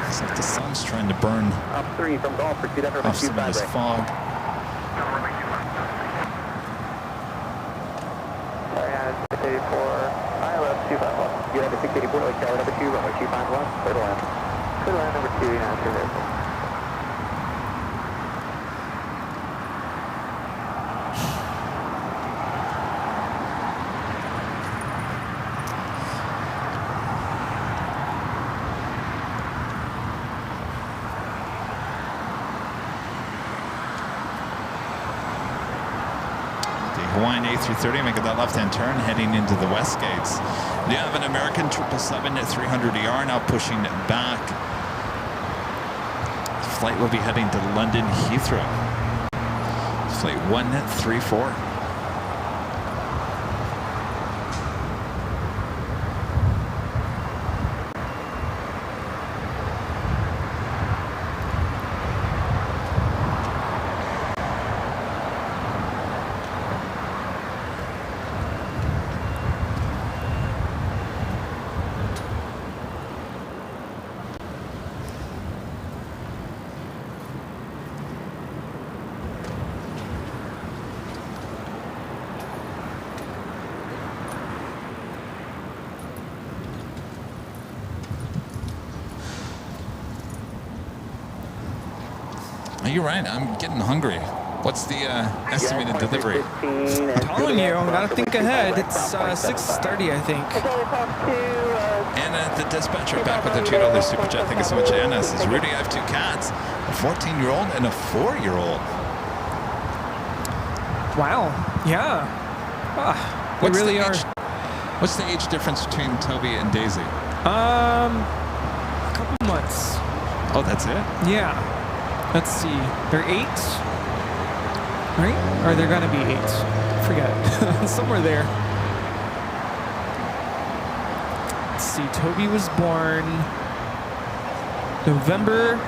Speaker 1: Looks like the sun's trying to burn
Speaker 4: Up 3 from Golf, proceed after
Speaker 1: off some of
Speaker 4: 25
Speaker 1: this
Speaker 4: right.
Speaker 1: fog.
Speaker 4: You have a 684 LA Tower, number 2, runway 25 left, clear to land. Clear to land, number 2, now clear to land.
Speaker 1: Hawaiian A330 making that left-hand turn, heading into the west gates. You have an American 777-300ER now pushing back. The flight will be heading to London Heathrow. Flight 134. You're right. I'm getting hungry. What's the estimated delivery?
Speaker 2: I'm telling you, I gotta think ahead. It's 6:30, I think.
Speaker 1: Anna, the dispatcher, back with the $2 super chat. Thank you so much, Anna. Says, Rudy, I have 2 cats, a 14-year-old and a 4-year-old.
Speaker 2: Wow. Yeah. They
Speaker 1: What's
Speaker 2: really
Speaker 1: the
Speaker 2: are.
Speaker 1: What's the age difference between Toby and Daisy?
Speaker 2: A couple months.
Speaker 1: Oh, that's it?
Speaker 2: Yeah. Let's see. They're 8, right? Or they're gonna be 8. Forget. Somewhere there. Let's see. Toby was born November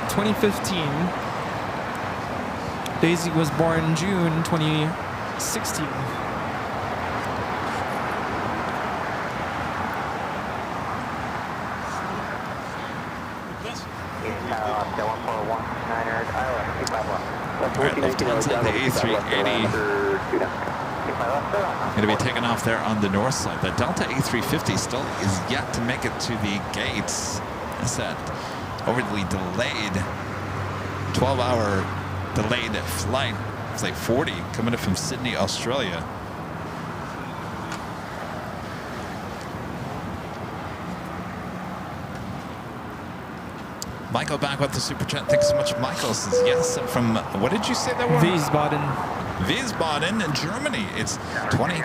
Speaker 2: 2015. Daisy was born June 2016.
Speaker 1: All right, Lufthansa, the A380 going to be taken off there on the north side. The Delta A350 still is yet to make it to the gates. That's that overly delayed 12-hour delayed flight. It's like 40 coming in from Sydney, Australia. Michael back with the super chat. Thanks so much, Michael. Says yes from, what did you say that was?
Speaker 2: Wiesbaden.
Speaker 1: Wiesbaden in Germany. It's 20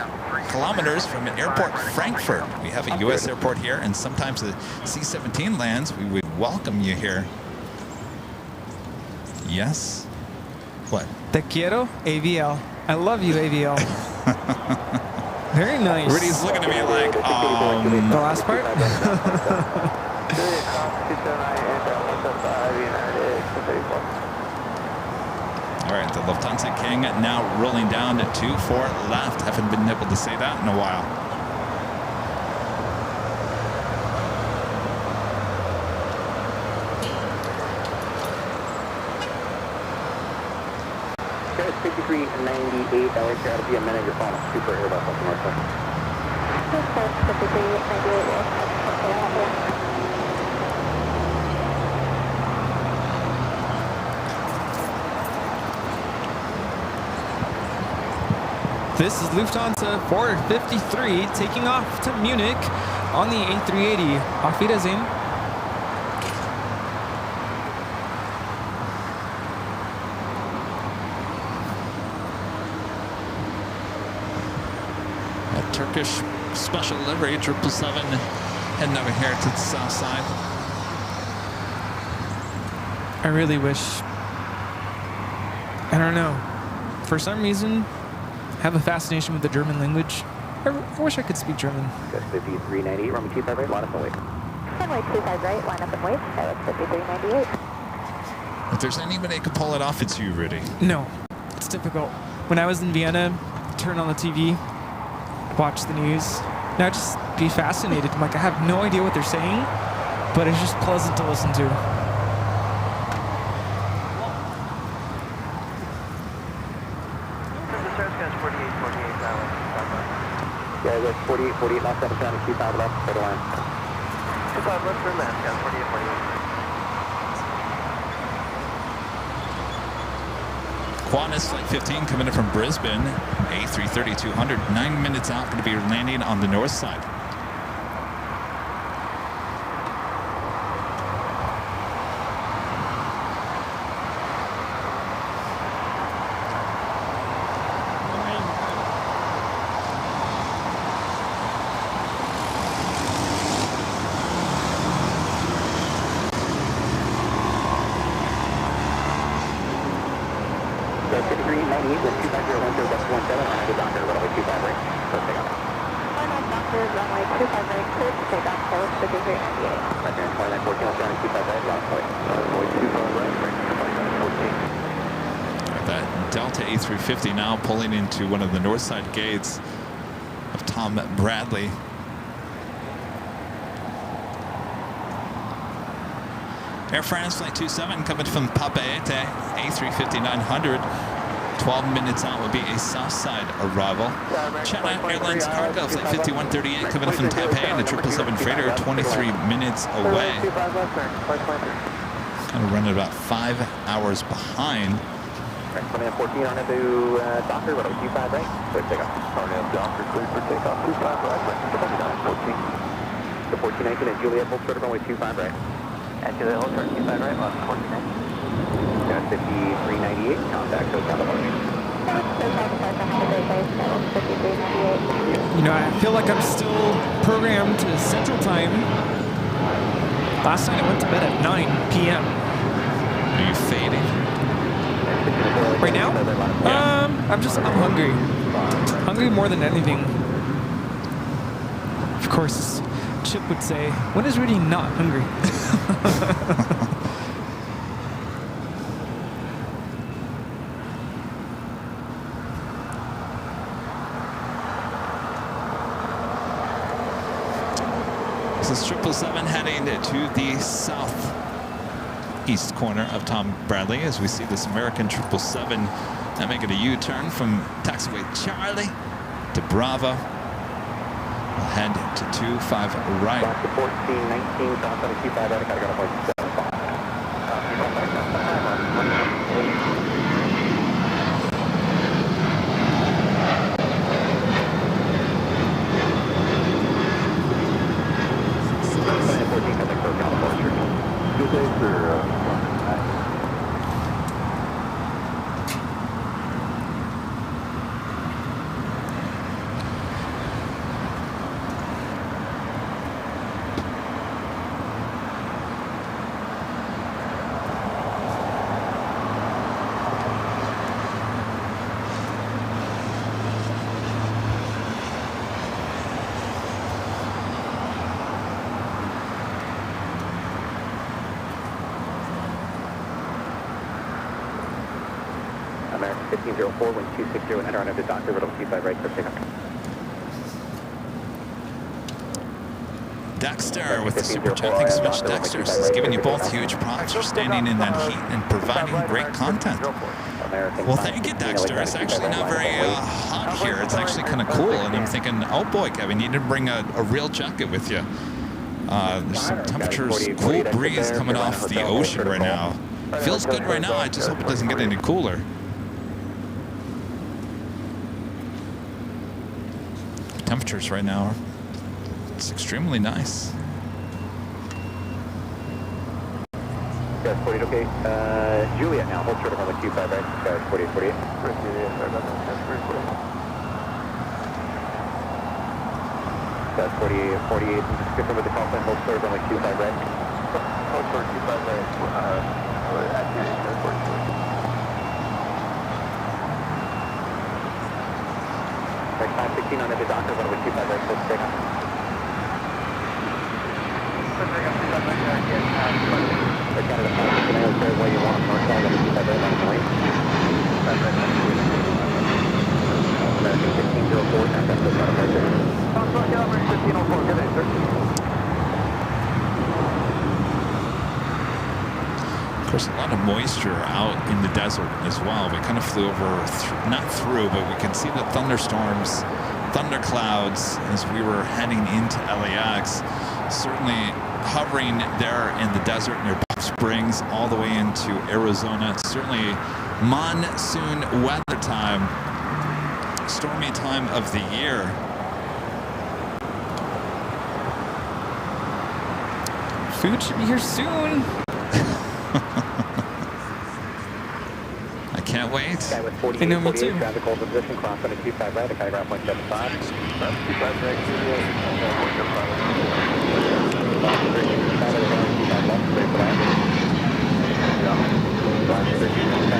Speaker 1: kilometers from an airport, Frankfurt. We have a U.S. airport here, and sometimes the C-17 lands. We would welcome you here. Yes? What?
Speaker 2: Te quiero, AVL. I love you, AVL. Very nice.
Speaker 1: Rudy's looking at me like,
Speaker 2: The last part?
Speaker 1: All right, the Lufthansa King now rolling down to 2-4 left. Haven't been able to say that in a while.
Speaker 4: Okay, 5398, LA, try to be a minute, your phone is super Airbus up the north side. 5398,
Speaker 2: This is Lufthansa 453 taking off to Munich on the A380. Auf Wiedersehen.
Speaker 1: A Turkish special livery 777 heading over here to the south side.
Speaker 2: I really wish, I don't know, for some reason, I have a fascination with the German language. I wish I could speak German.
Speaker 4: Just 5398, runway 25 right, line up and wait.
Speaker 6: Runway 25 right, line up and wait. That was 5398.
Speaker 1: If there's anybody who can pull it off, it's you, Rudy.
Speaker 2: No, it's difficult. When I was in Vienna, turn on the TV, watch the news, and I'd just be fascinated. I'm like, I have no idea what they're saying, but it's just pleasant to listen to.
Speaker 4: Yeah, that's 48, 48, left, 7, 25 left, clear the line.
Speaker 7: 25 left, turn left, yeah, 48, 48.
Speaker 1: Qantas Flight 15 coming in from Brisbane, A330-200, 9 minutes out, going to be landing on the north side. That Delta A350 now pulling into one of the north side gates of Tom Bradley. Air France Flight 27 coming from Papeete, A350-900. 12 minutes out will be a south side arrival. China Airlines Cargo Flight 5138 coming in from Taipei and a 777 freighter 23 minutes away. Kind of running about 5 hours behind.
Speaker 4: Coming in 14 on into Docker, runway 25 right, clear takeoff. Coming in Docker, clear for takeoff, 25 right, 14. The 1419 at Juliet, hold short of runway 25 right.
Speaker 7: At Juliet, hold short, 25 right, left, 49.
Speaker 4: Got 5398, contact hotel departure.
Speaker 2: You know, I feel like I'm still programmed to Central Time. Last night I went to bed at 9 p.m.
Speaker 1: Are you fading?
Speaker 2: Right now? I'm hungry. Hungry more than anything. Of course, Chip would say, when is Rudy not hungry?
Speaker 1: This is 777 heading to the southeast corner of Tom Bradley as we see this American 777 now making a U-turn from taxiway Charlie to Bravo. We'll head to 25 right.
Speaker 4: 1419, cross on the 25 right, I gotta go to 14. Good day, sir. American 1504, wind 260, and enter on into Doctor, Riddle 25 right, clear pickup.
Speaker 1: Dexter with the super chat. Thanks so much, Dexter. This is giving you both huge props for standing in that heat and providing great content. Well, thank you, Dexter. It's actually not very hot here. It's actually kind of cool. And I'm thinking, oh boy, Kevin, you need to bring a real jacket with you. There's some temperatures, cool breeze coming off the ocean right now. Feels good right now. I just hope it doesn't get any cooler. Temperatures right now, it's extremely nice.
Speaker 4: Guys, 48, okay. Juliet now, hold short of runway 25 right, guys, 48, 48. Guys, 48, 48, just confirm with the call sign, hold short of runway 25 right. Hold short 25 right, activity, 44. Right, 516 on the Doctor, runway 25 right, close to takeoff. Right, Canada 516, I was there where you want, north side, runway 25 right, line lane. American 1504, now that's the front of right there. American 1504, good day, sir.
Speaker 1: Of course, a lot of moisture out in the desert as well. We kind of flew over, not through, but we can see the thunderstorms, thunderclouds as we were heading into LAX. Certainly hovering there in the desert near Palm Springs all the way into Arizona. It's certainly monsoon weather time, stormy time of the year.
Speaker 2: Food should be here soon.
Speaker 1: I can't wait.
Speaker 4: Guy with 48,
Speaker 2: I know, me
Speaker 4: 48,
Speaker 2: too.
Speaker 4: traffic hold position, cross on the 25 right, kilogram 0.75. 25 right, 28.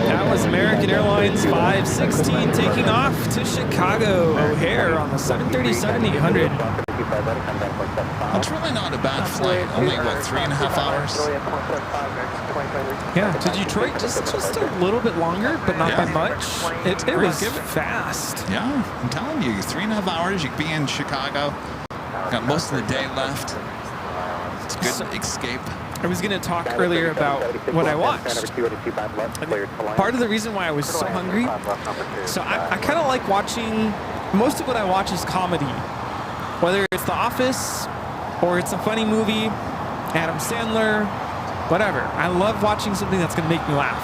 Speaker 2: That was American Airlines 516 taking off to Chicago O'Hare on the 737-800.
Speaker 1: That's really not a bad flight. Only, what, 3.5 hours?
Speaker 2: Yeah, to Detroit, just a little bit longer, but not by much. It was fast.
Speaker 1: Yeah, I'm telling you, 3.5 hours, you could be in Chicago. Got most of the day left. It's a good escape.
Speaker 2: I was going to talk earlier about what I watched. Part of the reason why I was so hungry, so I kind of like watching, most of what I watch is comedy. Whether it's The Office or it's a funny movie, Adam Sandler, whatever. I love watching something that's going to make me laugh.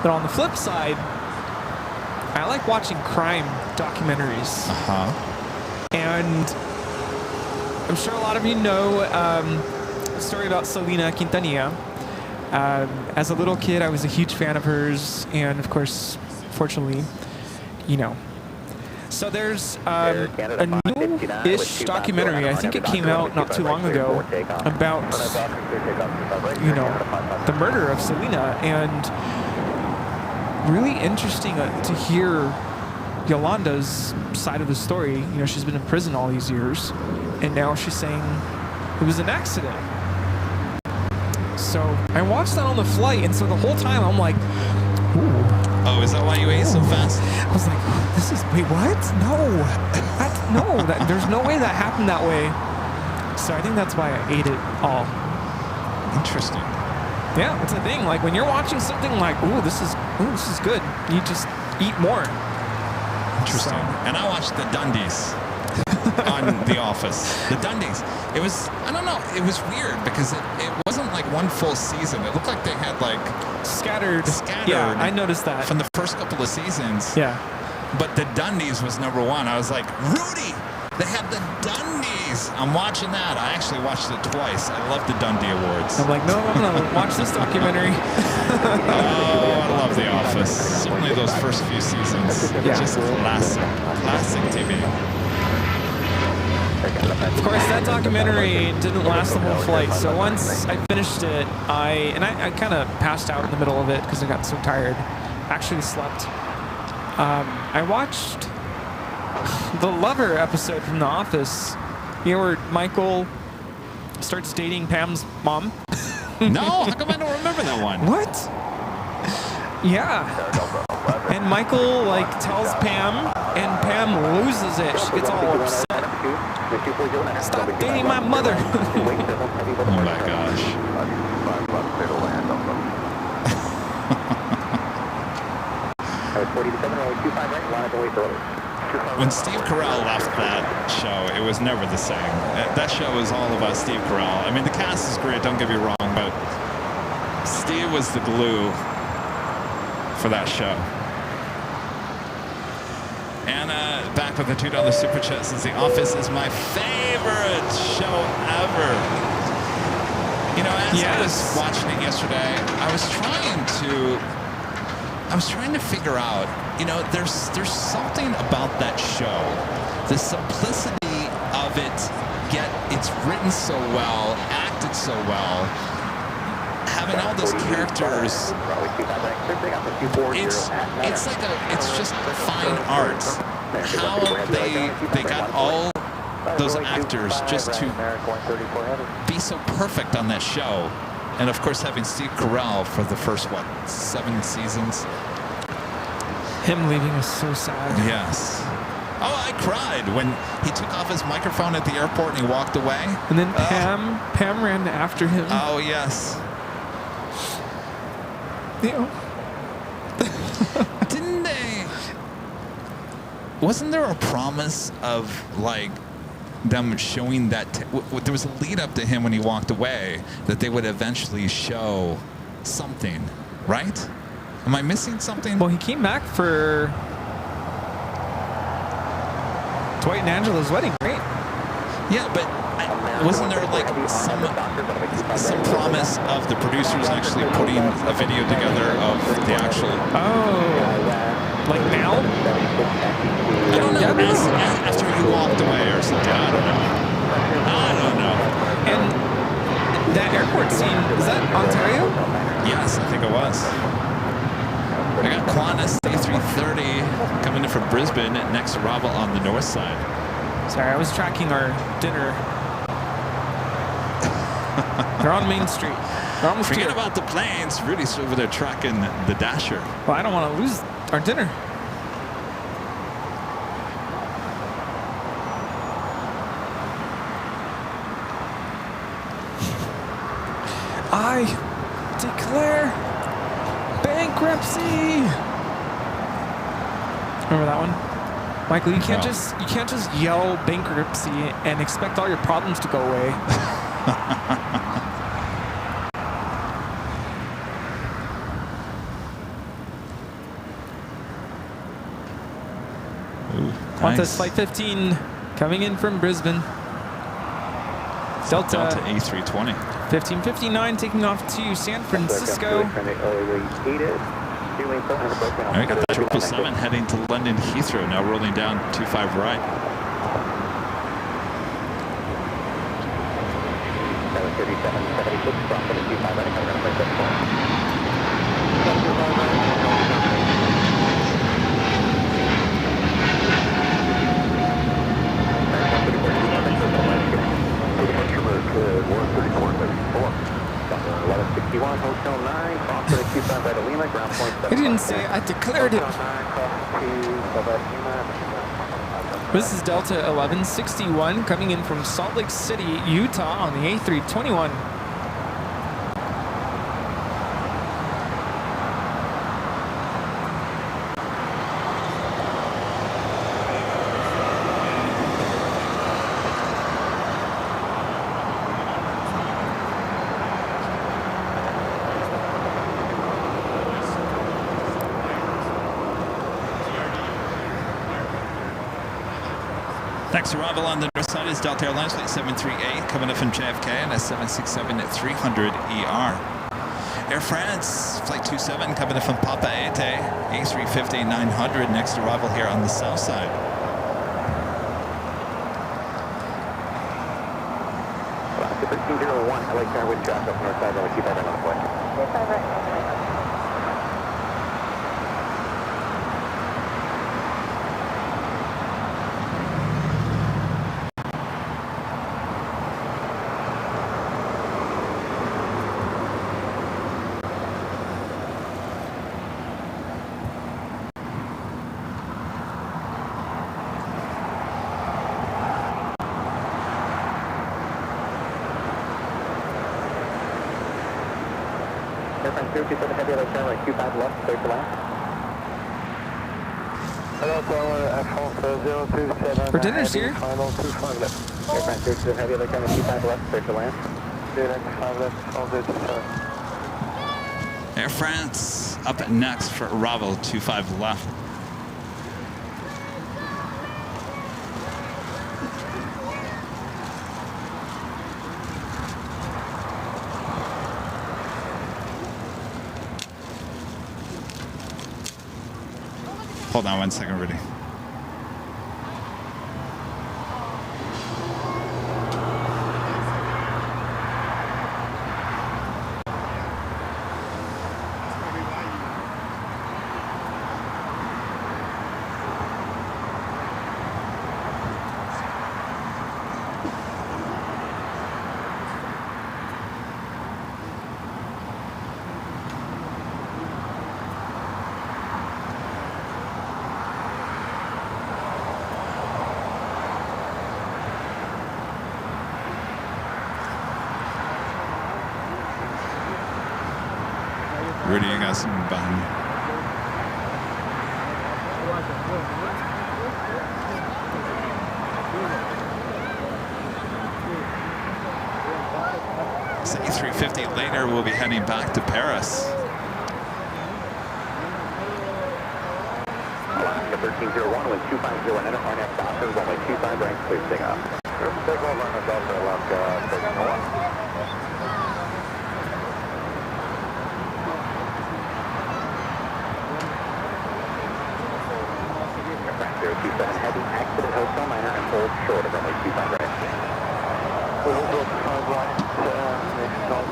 Speaker 2: But on the flip side, I like watching crime documentaries. And I'm sure a lot of you know a story about Selena Quintanilla. As a little kid, I was a huge fan of hers, and of course, fortunately, you know. So there's a new-ish documentary, I think it came out not too long ago, about, you know, the murder of Selena, and really interesting to hear Yolanda's side of the story. You know, she's been in prison all these years, and now she's saying it was an accident. So I watched that on the flight, and so the whole time I'm like, ooh.
Speaker 1: Oh, is that why you ate so fast?
Speaker 2: I was like, this is, wait, what? No, there's no way that happened that way. So I think that's why I ate it all.
Speaker 1: Interesting.
Speaker 2: Yeah, it's a thing. Like when you're watching something like, ooh, this is good. You just eat more.
Speaker 1: Interesting. And I watched the Dundies on The Office. The Dundies. It was, I don't know, it was weird because it wasn't like one full season. It looked like they had like
Speaker 2: scattered. Yeah, I noticed that.
Speaker 1: From the first couple of seasons.
Speaker 2: Yeah.
Speaker 1: But the Dundies was number one. I was like, Rudy, they have the Dundies. I'm watching that. I actually watched it twice. I love the Dundee Awards.
Speaker 2: I'm like, no, I'm going to watch this documentary.
Speaker 1: Oh, I love The Office. Certainly those first few seasons.
Speaker 2: Yeah.
Speaker 1: Just classic TV.
Speaker 2: Of course, that documentary didn't last the whole flight. So once I finished it, I kind of passed out in the middle of it because I got so tired. Actually slept. I watched the Lover episode from The Office. You know where Michael starts dating Pam's mom?
Speaker 1: No, how come I don't remember that one?
Speaker 2: What? Yeah. And Michael like tells Pam, and Pam loses it. She gets all upset. Stop dating my mother.
Speaker 1: Oh my gosh. When Steve Carell left that show, it was never the same. That show was all about Steve Carell. I mean, the cast is great, don't get me wrong, but Steve was the glue for that show. And back with the $2 super chat says The Office is my favorite show ever. You know, as I was watching it yesterday, I was trying to figure out, you know, there's something about that show, the simplicity of it, yet it's written so well, acted so well, having all those characters, it's just fine art. How they got all those actors just to be so perfect on that show. And of course, having Steve Carell for the first, 7 seasons.
Speaker 2: Him leaving was so sad.
Speaker 1: Yes. Oh, I cried when he took off his microphone at the airport and he walked away.
Speaker 2: And then Pam ran after him.
Speaker 1: Oh, yes.
Speaker 2: You know.
Speaker 1: Didn't they? Wasn't there a promise of, like, them showing that there was a lead up to him when he walked away that they would eventually show something, right? Am I missing something?
Speaker 2: Well, he came back for Dwight and Angela's wedding, right?
Speaker 1: Yeah, but wasn't there like some promise of the producers actually putting a video together of the actual?
Speaker 2: Oh, like now?
Speaker 1: I don't know. After he walked away or something. I don't know.
Speaker 2: And that airport scene, is that Ontario?
Speaker 1: Yes, I think it was. I got Qantas A330 coming in from Brisbane, next arrival on the north side.
Speaker 2: Sorry, I was tracking our dinner. They're on Main Street. They're almost
Speaker 1: Forget
Speaker 2: here.
Speaker 1: about the planes. Rudy's over there tracking the Dasher.
Speaker 2: Well, I don't want to lose our dinner. I declare bankruptcy. Remember that one? Michael, you can't just yell bankruptcy and expect all your problems to go away. Qantas Flight 15 coming in from Brisbane. Delta
Speaker 1: A320.
Speaker 2: 1559 taking off to San Francisco.
Speaker 1: All right, got the 777 heading to London Heathrow, now rolling down 25 right.
Speaker 2: I didn't say I declared it. This is Delta 1161 coming in from Salt Lake City, Utah on the A321.
Speaker 1: Next arrival on the north side is Delta Airlines Flight 73A coming up from JFK and a 767-300ER. Air France Flight 27 coming up from Papa Ete, A350-900, next arrival here on the south side.
Speaker 4: Alaska 1301, LA car with traffic up north side, keep that on the plane. 25 right. Airplane 027 heavy LA turn right 25 left, clear to land. Hello, Air France 027.
Speaker 2: For dinner's here.
Speaker 4: Final 25 left. Airplane 027 heavy LA turn right 25 left, clear to land. 095 left, all 027.
Speaker 1: Air France up next for arrival 25 left. Hold on 1 second, Rudy. Rudy, I got something behind you. It's A350 later, we'll be heading back to Paris.
Speaker 4: Alaska 1301, wind 250 and enter RNF Doctor, runway 25 right, clear to take off. Take off on the Delta Alaska 1301. Aircraft 027 heavy, accident hotel minor and hold short of runway 25 right. We will go 5 right, next stop,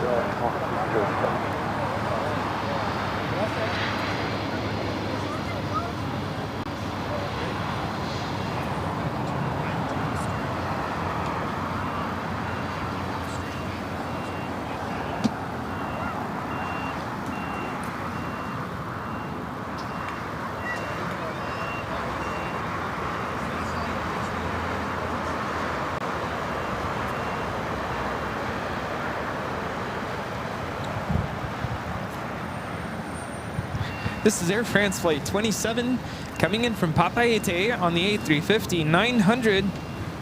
Speaker 2: This is Air France Flight 27 coming in from Papa Ete on the A350-900.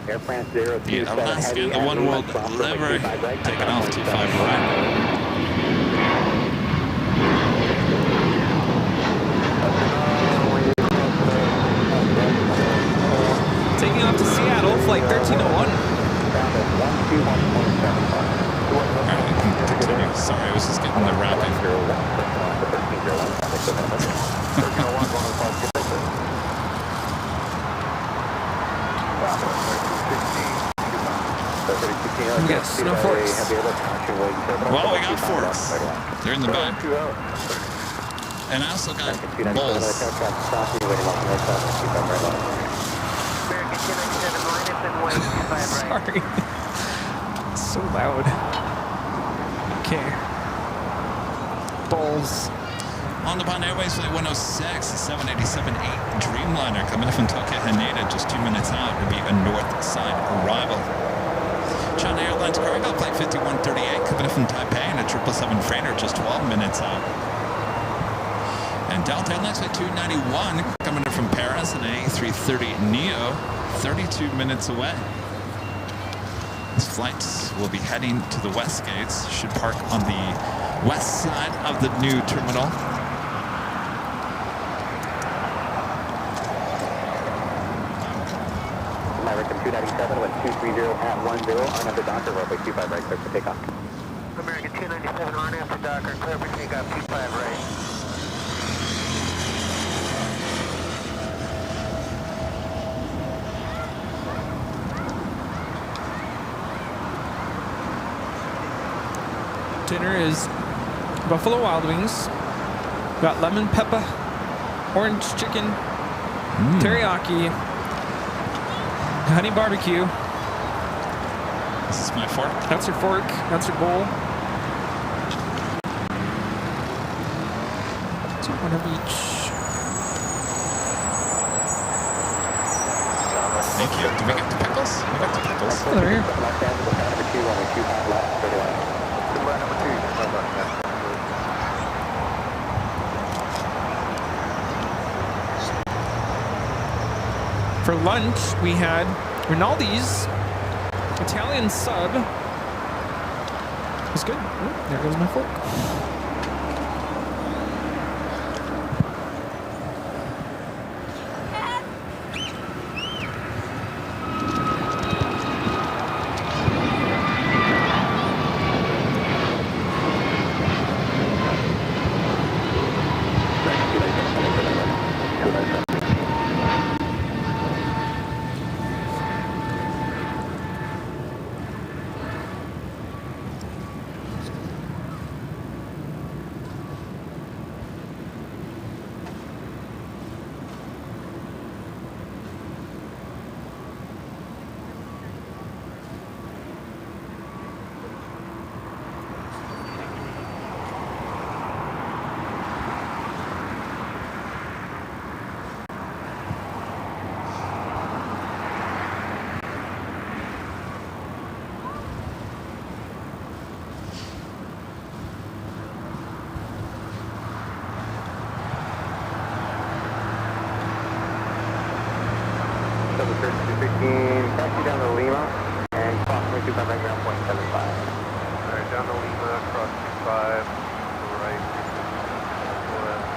Speaker 4: Air France 027
Speaker 1: Alaska, the one world lever, taking off 25 right.
Speaker 2: Taking off to Seattle, Flight 1301.
Speaker 1: All right,
Speaker 2: Yes, no forks.
Speaker 1: Well, we got forks. They're in the back. And I also got bowls.
Speaker 2: Sorry. It's so loud. Okay. Bowls.
Speaker 1: On the Bond Airways Flight 106, 787-8 Dreamliner coming in from Tokyo Haneda, just 2 minutes out. It'll be a north side arrival. China Airlines cargo flight 5138 coming in from Taipei and a 777 freighter, just 12 minutes out. And Delta Airlines flight 291 coming in from Paris and an A330neo, 32 minutes away. These flights will be heading to the west gates, should park on the west side of the new terminal.
Speaker 4: American 297 with 230 at 10, on after Docker, runway 25 right, clear for takeoff.
Speaker 7: American 297, on after Docker, clear for takeoff, 25 right.
Speaker 2: Dinner is Buffalo Wild Wings. Got lemon pepper, orange chicken, teriyaki, honey barbecue.
Speaker 1: This is my fork.
Speaker 2: That's your fork. That's your bowl. So one of each.
Speaker 1: Thank you. Do we get the pickles? We got the pickles.
Speaker 2: Oh, they're here.
Speaker 4: Left hand, number 2, runway 25 left, 31.
Speaker 2: For lunch, we had Rinaldi's Italian sub. It was good. Oh, there goes my fork.
Speaker 4: Taxi down to Lima and cross 25 right ground, 0.75.
Speaker 7: Alright, down to Lima, cross 25, right, left,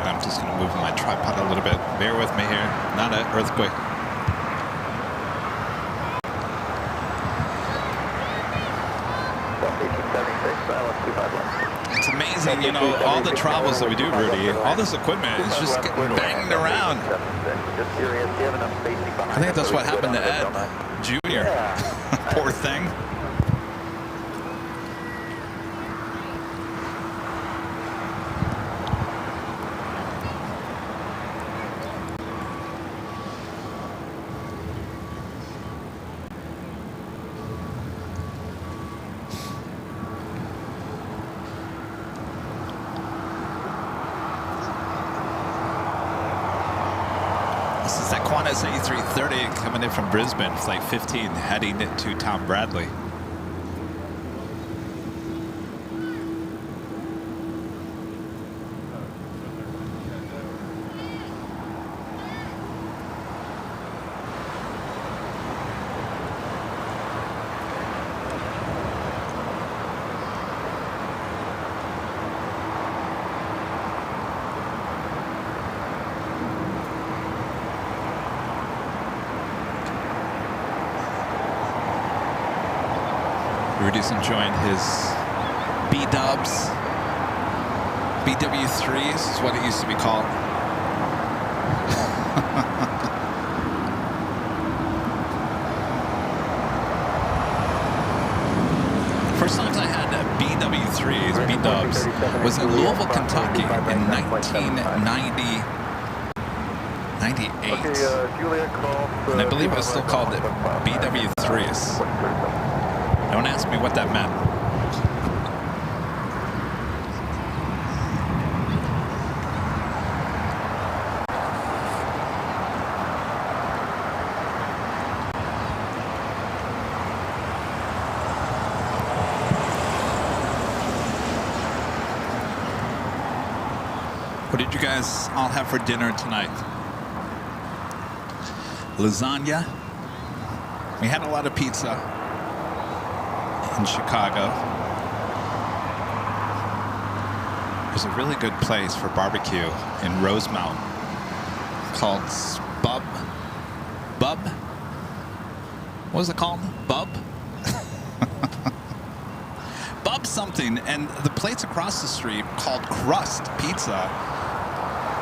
Speaker 1: I'm just going to move my tripod a little bit. Bear with me here. Not an earthquake. It's amazing, you know, all the travels that we do, Rudy. All this equipment is just getting banged around. I think that's what happened to Ed Jr. Poor thing. This is that Qantas A330 coming in from Brisbane, flight 15, heading to Tom Bradley. Rudy's enjoying his B-dubs. BW3s is what it used to be called. First times I had BW3s, B-dubs, was in Louisville, Kentucky in 1998. And I believe it was still called it BW3s. Don't ask me what that meant. What did you guys all have for dinner tonight? Lasagna. We had a lot of pizza in Chicago. There's a really good place for barbecue in Rosemount called Bub. What was it called? Bub? Bub something. And the place across the street called Crust Pizza.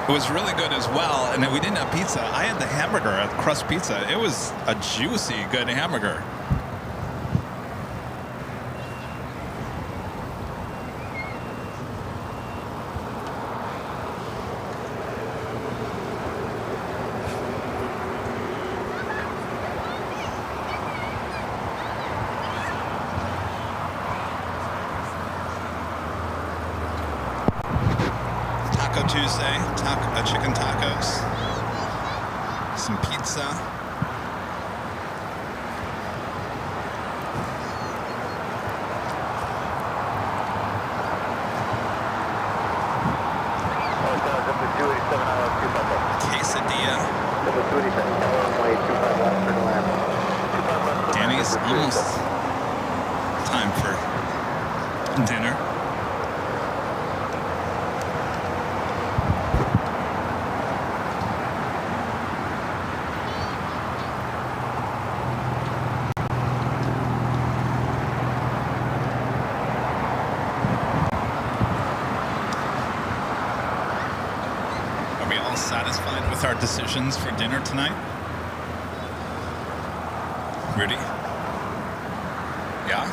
Speaker 1: It was really good as well, and we didn't have pizza. I had the hamburger at Crust Pizza. It was a juicy, good hamburger. Tuesday, chicken tacos, some pizza. Quesadilla. Danny's almost time for dinner. Satisfied with our decisions for dinner tonight? Rudy? Yeah?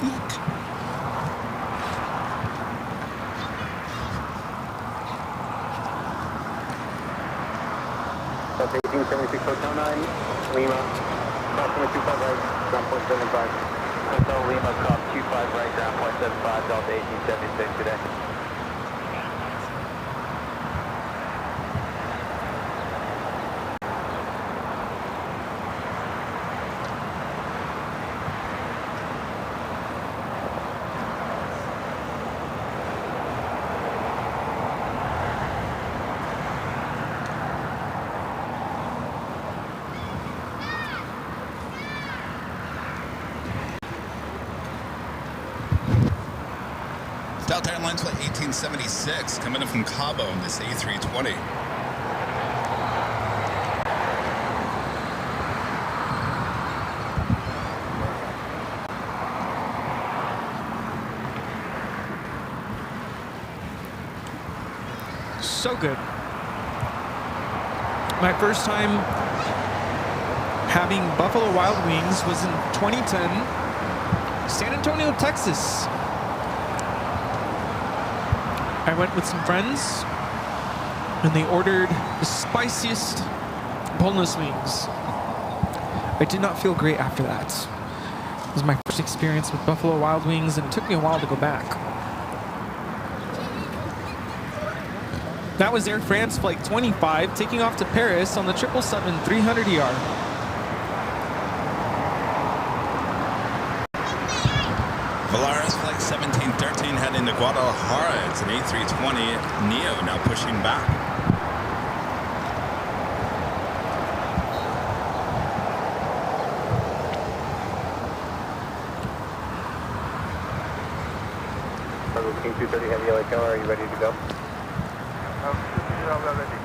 Speaker 1: Look.
Speaker 4: That's 1876 Hotel 9, Lima. Crossing 25 right, ground point 75. Hotel Lima, cross 25 right, ground point 75, Delta 1876 today.
Speaker 1: Delta Airlines flight 1876 coming in from Cabo in this A320.
Speaker 2: So good. My first time having Buffalo Wild Wings was in 2010, San Antonio, Texas. I went with some friends, and they ordered the spiciest boneless wings. I did not feel great after that. It was my first experience with Buffalo Wild Wings, and it took me a while to go back. That was Air France Flight 25, taking off to Paris on the 777-300ER.
Speaker 1: Volaris Flight 1713 heading to Guadalajara. It's an A320 Neo now pushing back.
Speaker 4: King 230 Heavy LA Tower, are you ready to go?
Speaker 7: ready.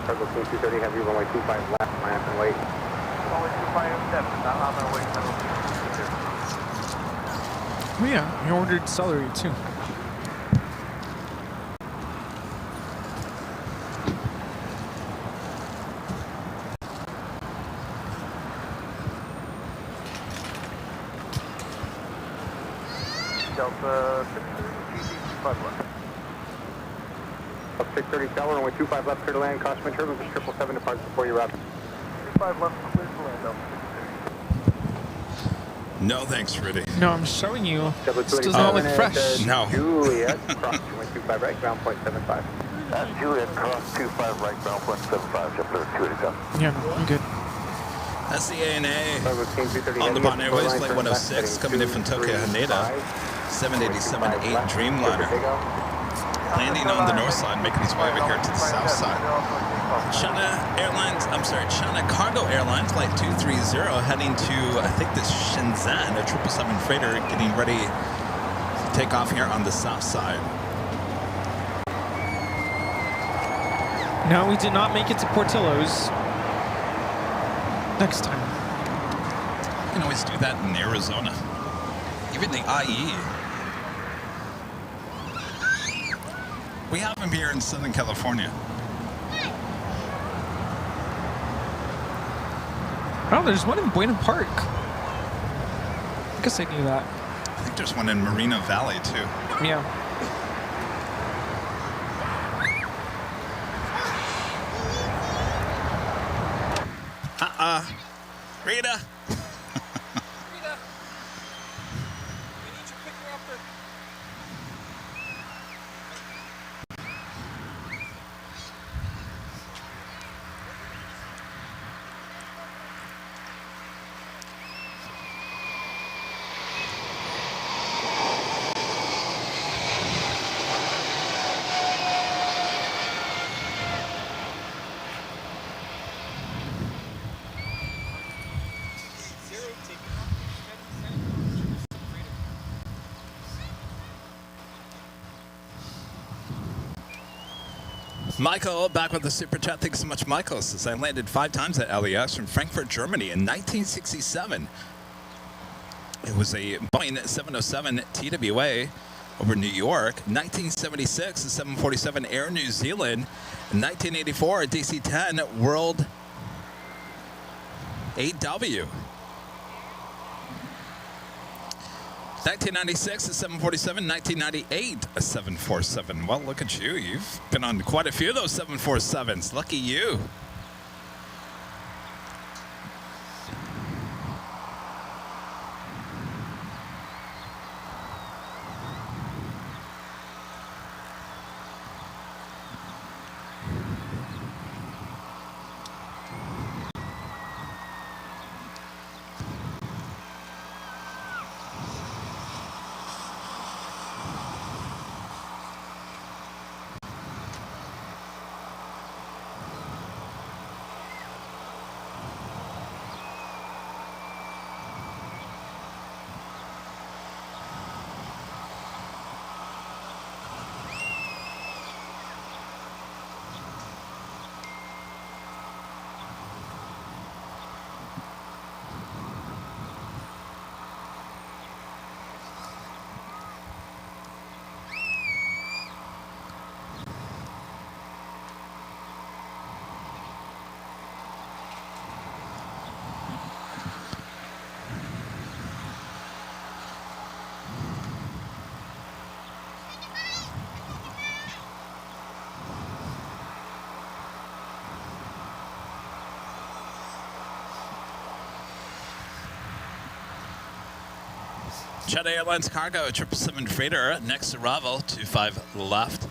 Speaker 4: Cargo King 230 Heavy, runway 25 left, line up and wait.
Speaker 7: Runway 25 left, not on my way, Cargo King 230.
Speaker 2: Oh yeah, you ordered celery too.
Speaker 7: Delta 630, GT 25 left.
Speaker 4: Up 630 Tower, runway 25 left, clear to land, caution wind turbulence, 777 departs before you wrap.
Speaker 7: 25 left, clear to land, Delta 630.
Speaker 1: No, thanks, Rudy.
Speaker 2: No, I'm showing you. This does
Speaker 4: W285
Speaker 2: not look fresh.
Speaker 1: No.
Speaker 4: Juliet, cross 25 right, ground point 75.
Speaker 7: Juliet, cross 25 right, ground point 75, Jet 287.
Speaker 2: Yeah, I'm good.
Speaker 1: That's the ANA.
Speaker 4: Cargo King 230
Speaker 1: On the
Speaker 4: Heavy,
Speaker 1: Bond Airways,
Speaker 4: line
Speaker 1: flight
Speaker 4: turn left,
Speaker 1: 106, coming in from Tokyo,
Speaker 4: heading
Speaker 1: Haneda. 787-8 Dreamliner. Landing on the north side, making his way over here to the south side. China Cargo Airline, flight 230, heading to, I think, this Shenzhen, a 777 freighter, getting ready to take off here on the south side.
Speaker 2: No, we did not make it to Portillo's. Next time.
Speaker 1: You can always do that in Arizona. Even the IE. We have them here in Southern California.
Speaker 2: Oh, there's one in Buena Park. I guess I knew that.
Speaker 1: I think there's one in Moreno Valley, too.
Speaker 2: Yeah.
Speaker 1: Rita! Michael, back with the super chat. Thanks so much, Michael. Says I landed 5 times at LAX from Frankfurt, Germany in 1967. It was a Boeing 707 TWA over New York. 1976, a 747 Air New Zealand. In 1984, a DC-10 World 8W. 1996, a 747. 1998, a 747. Well, look at you. You've been on quite a few of those 747s. Lucky you. China Airlines Cargo, 777 freighter, next arrival, 25 left.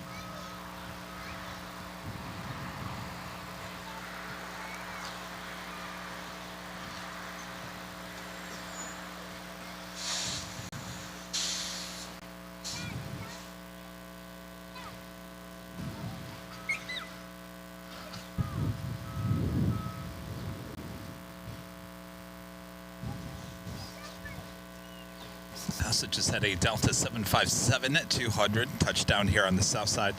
Speaker 1: Just had a Delta 757 at 200 touchdown here on the south side.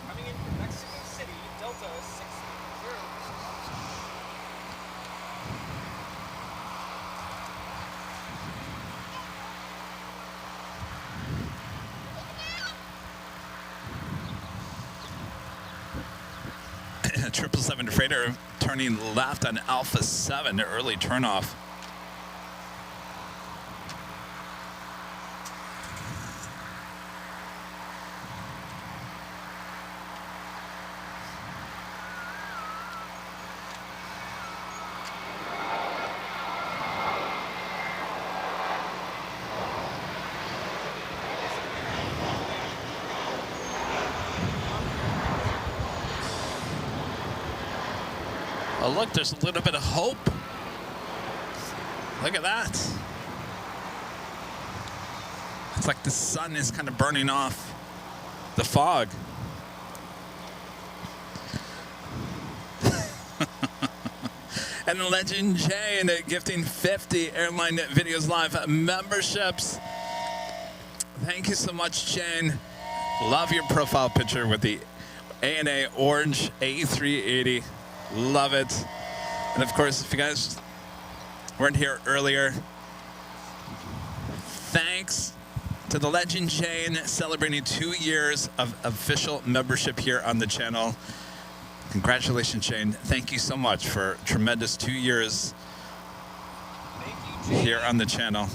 Speaker 2: Coming in
Speaker 1: 777 freighter turning left on Alpha 7, early turnoff. Oh, look, there's a little bit of hope. Look at that. It's like the sun is kind of burning off the fog. And Legend Jane gifting 50 Airline Videos Live memberships. Thank you so much, Jane. Love your profile picture with the ANA orange A380. Love it. And of course, if you guys weren't here earlier, thanks to the Legend Jane celebrating 2 years of official membership here on the channel. Congratulations, Jane. Thank you so much for tremendous 2 years here on the channel.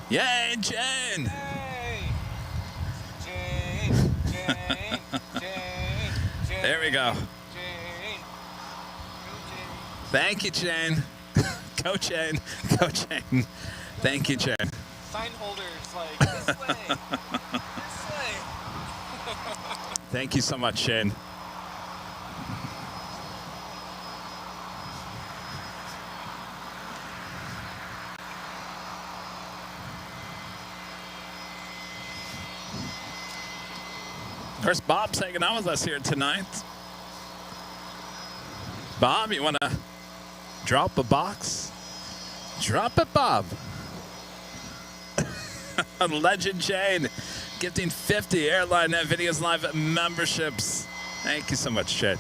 Speaker 1: Yay, Jane!
Speaker 2: Hey! Jane, Jane, Jane, Jane.
Speaker 1: There we go.
Speaker 2: Jane.
Speaker 1: Thank you, Jane. Go, Jane. Go, Jane. Thank you, Jane.
Speaker 2: Sign holders, like, this way. This way.
Speaker 1: Thank you so much, Shane. Of course, Bob's hanging out with us here tonight. Bob, you want to drop a box? Drop it, Bob. Legend Jane gifting 50 Airline Videos Live memberships. Thank you so much, Shane.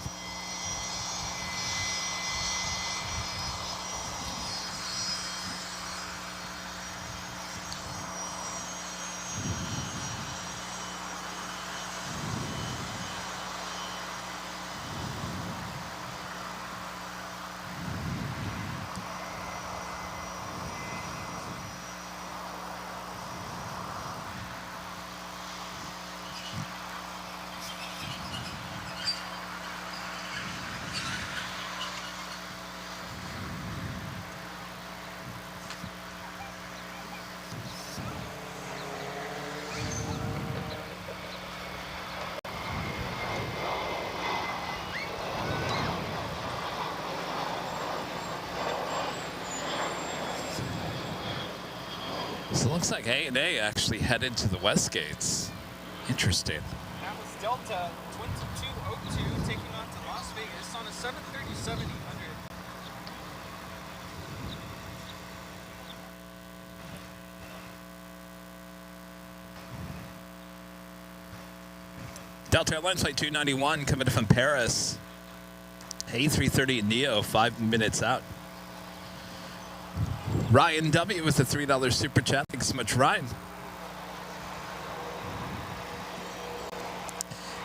Speaker 1: So it looks like A&A actually headed to the West Gates. Interesting.
Speaker 2: That was Delta 2202 taking on to Las Vegas on a 737-800.
Speaker 1: Delta Airlines Flight 291 coming from Paris. A330 Neo, 5 minutes out. Ryan W. with the $3 super chat. Thanks so much, Ryan.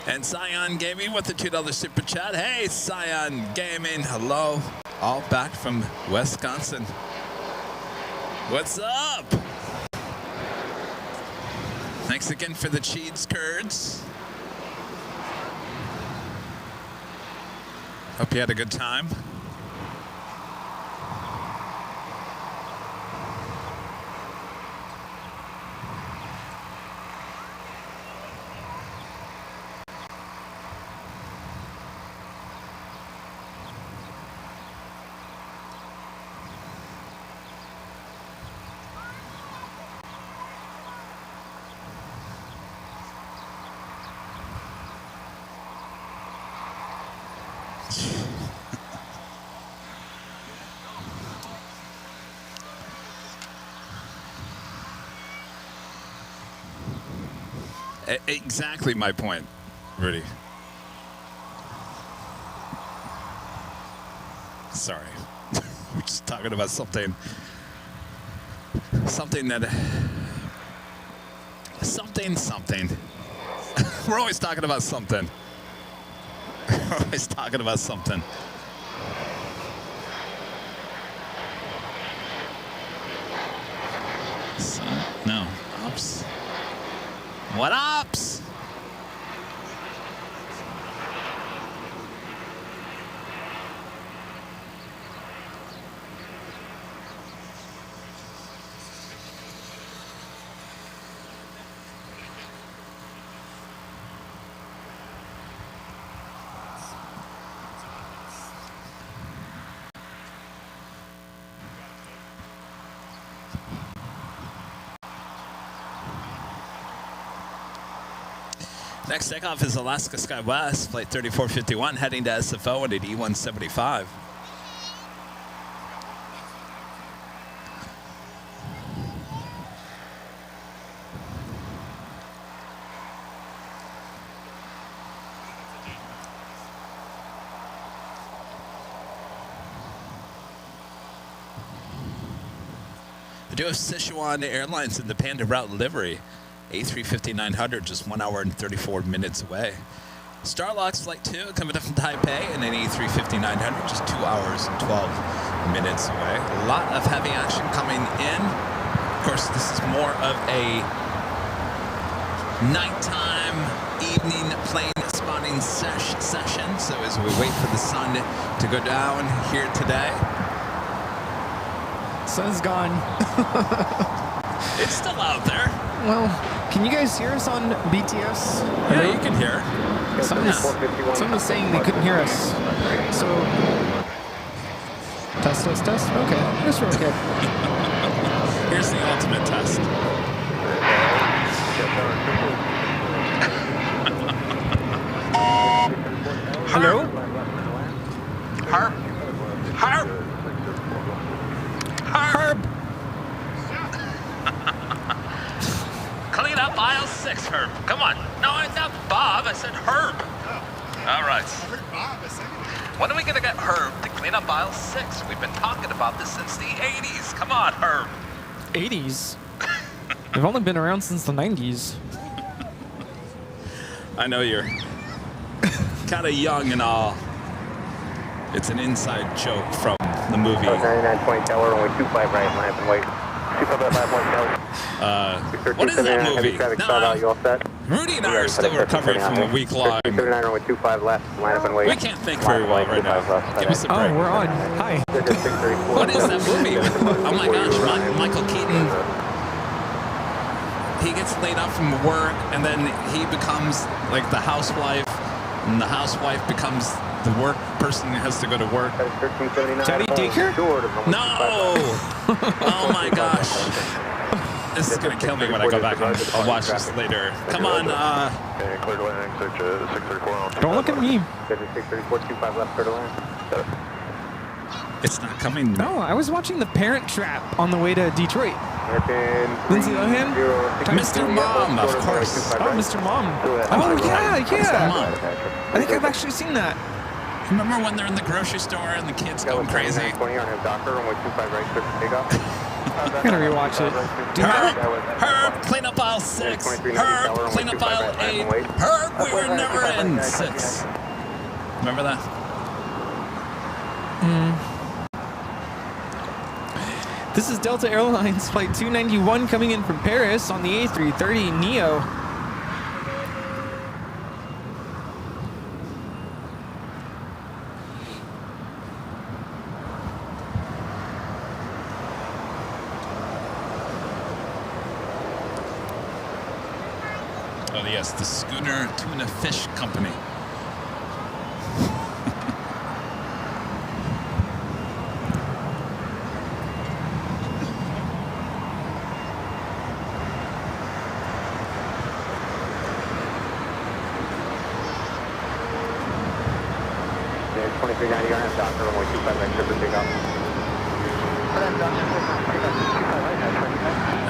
Speaker 1: And Scion Gaming with the $2 super chat. Hey, Scion Gaming. Hello. All back from Wisconsin. What's up? Thanks again for the cheese curds. Hope you had a good time. Exactly my point, Rudy. Sorry. We're just talking about something that... Something. We're always talking about something. We're always talking about something. ups? What ups? Next takeoff is Alaska SkyWest, flight 3451, heading to SFO at E175. I do have Sichuan Airlines in the Panda route livery. A350-900, just 1 hour and 34 minutes away. Starlux Flight 2 coming up from Taipei, and an A350-900, just 2 hours and 12 minutes away. A lot of heavy action coming in. Of course, this is more of a nighttime, evening plane spotting session. So as we wait for the sun to go down here today.
Speaker 2: Sun's gone.
Speaker 1: It's still out there.
Speaker 2: Well, can you guys hear us on BTS?
Speaker 1: Yeah, you can hear.
Speaker 2: Someone was saying they couldn't hear us. So, test. Okay, I guess we're okay.
Speaker 1: Here's the ultimate test.
Speaker 2: Hello?
Speaker 1: Harp. Clean up aisle 6, Herb. Come on. No, it's not Bob. I said Herb. All right. When are we going to get Herb to clean up aisle 6? We've been talking about this since the 80s. Come on, Herb.
Speaker 2: 80s? They've only been around since the 90s.
Speaker 1: I know you're kind of young and all. It's an inside joke from the movie.
Speaker 4: 99.20 tower, only 25 right, line up and wait. 25 left, 1 tower.
Speaker 1: What is that movie?
Speaker 4: You all set?
Speaker 1: Rudy and I are still recovering from a week long.
Speaker 4: 39 only 25 left, line up and wait.
Speaker 1: We can't think very well right now. Give us a break.
Speaker 2: Oh, we're on. Hi.
Speaker 1: What is that movie? Oh my gosh, Michael Keaton. He gets laid off from work, and then he becomes like the housewife, and the housewife becomes the work person who has to go to work.
Speaker 2: Daddy Daycare?
Speaker 1: No! Oh my gosh. This is going to kill me when I go back. I'll watch this later. Come on,
Speaker 2: Don't look at me.
Speaker 1: It's not coming.
Speaker 2: No, I was watching The Parent Trap on the way to Detroit. Lindsay Lohan?
Speaker 1: Mr. Mom, of course.
Speaker 2: Oh, Mr. Mom. Oh, yeah. I think I've actually seen that.
Speaker 1: Remember when they're in the grocery store and the kids go crazy?
Speaker 2: I'm gonna rewatch it.
Speaker 1: Herb, clean up aisle 6. Herb, clean up aisle 8. Herb, we were never in 6. Remember that?
Speaker 2: This is Delta Airlines Flight 291 coming in from Paris on the A330neo.
Speaker 1: Oh yes, the Schooner Tuna Fish Company.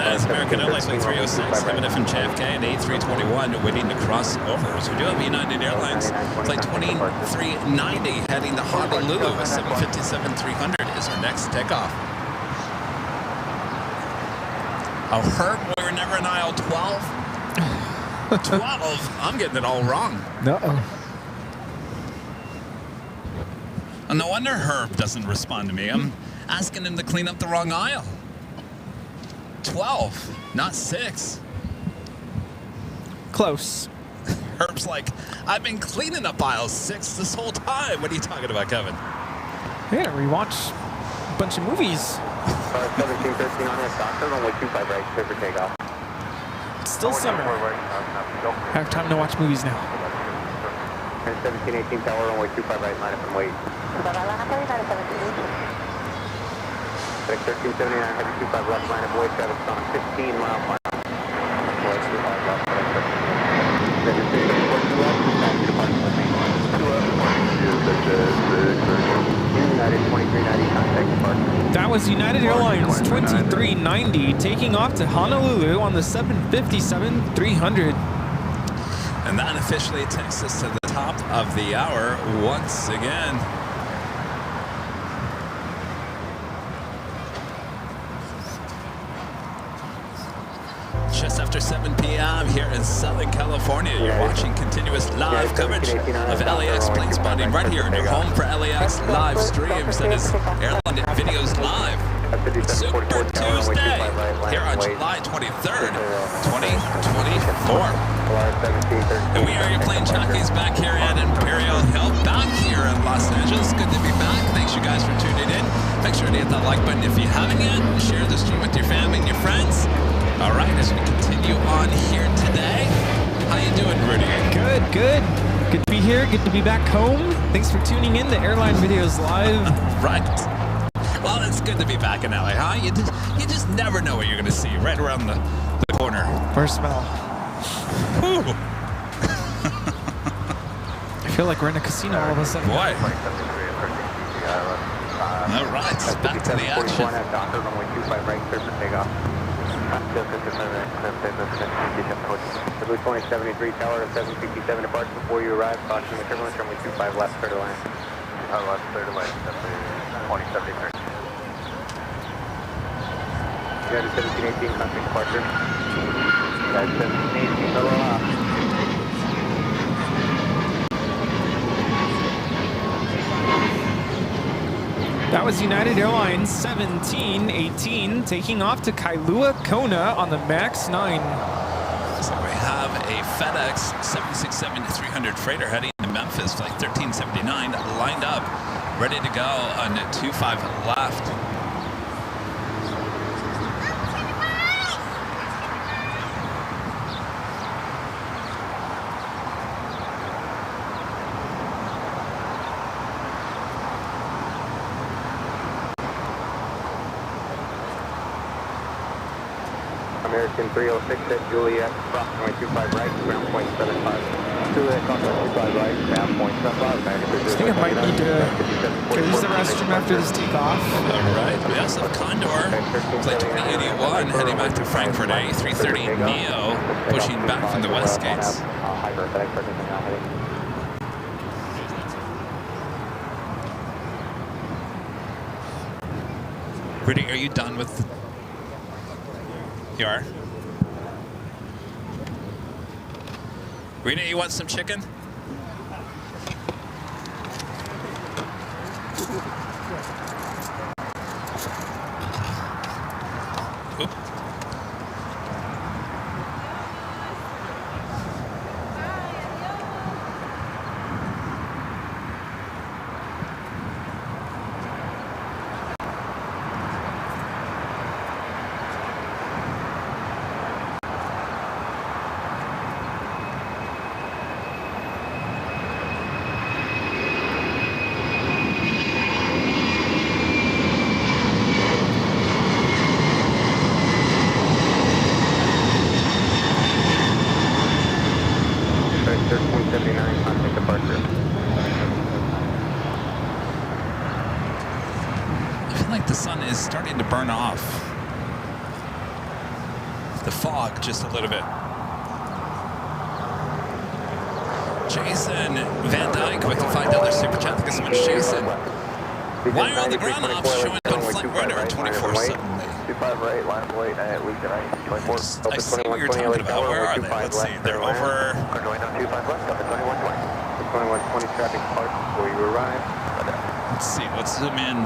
Speaker 1: As American Airlines Flight 306, coming in from JFK and A321 waiting to cross over. So we do have United Airlines Flight 2390 heading to Honolulu with 757-300 is our next takeoff. Oh, Herb, we were never in aisle 12? 12? I'm getting it all wrong.
Speaker 2: Uh-oh.
Speaker 1: No wonder Herb doesn't respond to me. I'm asking him to clean up the wrong aisle. 12, not 6.
Speaker 2: close.
Speaker 1: Herb's like, I've been cleaning up aisle 6 this whole time. What are you talking about, Kevin?
Speaker 2: We're gonna rewatch a bunch of movies.
Speaker 4: 1713 on that doctor, runway 25 right, clear for takeoff.
Speaker 2: It's still summer. I have time to watch movies now.
Speaker 4: 1718 tower, runway 25 right, line up and wait. FedEx 1379, heavy 25 left, line up, wait, traffic's on a 15-mile final.
Speaker 2: That was United Airlines 2390 taking off to Honolulu on the 757-300.
Speaker 1: And that officially takes us to the top of the hour once again. Just after 7 p.m. here in Southern California, you're watching continuous live coverage of LAX plane spotting right here in your home for LAX live streams. That is Airline Videos Live. Super Tuesday here on July 23rd, 2024. And we are your plane jockeys back here at Imperial Hill, back here in Los Angeles. Good to be back. Thanks you guys for tuning in. Make sure to hit that like button if you haven't yet. Share the stream with your family and your friends. All right, as we continue on here today, how you doing, Rudy?
Speaker 2: Good, good. Good to be here. Good to be back home. Thanks for tuning in to Airline Videos Live.
Speaker 1: Right. Well, it's good to be back in LA, huh? You just never know what you're going to see right around the corner.
Speaker 2: Or smell.
Speaker 1: Whew.
Speaker 2: I feel like we're in a casino all of a sudden.
Speaker 1: Boy. All right, back to the action.
Speaker 4: Blue 2073 tower of 767 departs before you arrive. Caution the turbulence, runway 25 left, clear to land.
Speaker 7: Left, clear to land, 2073.
Speaker 4: United 1718, country departure. United 1718, roll off.
Speaker 2: That was United Airlines 1718 taking off to Kailua Kona on the MAX 9.
Speaker 1: So we have a FedEx 767-300 freighter heading to Memphis, flight 1379, lined up, ready to go on 25 left.
Speaker 4: American 306 at Juliet, approximately 25 right, ground point 75. Juliet, approximately 25 right, ground point 75.
Speaker 2: I think I might need to use the restroom after this takeoff.
Speaker 1: All right, we also have Condor, flight 2081, heading back to Frankfurt, A330 Neo, pushing back from the west gates. Rudy, are you done with... You are? Rita, you want some chicken? Oop. Starting to burn off the fog just a little bit. Jason Van Dyke with the $5 super chat. Thank you so much, Jason. Why are all the ground ops showing on flight radar 24 suddenly?
Speaker 7: 25 right, line of weight, at least at 24.
Speaker 1: I see what you're talking about. Where are they? Let's see. They're over.
Speaker 7: We're going up 25 left, up at 2120.
Speaker 4: 2120 traffic park before you arrive.
Speaker 1: Let's see. Let's zoom in.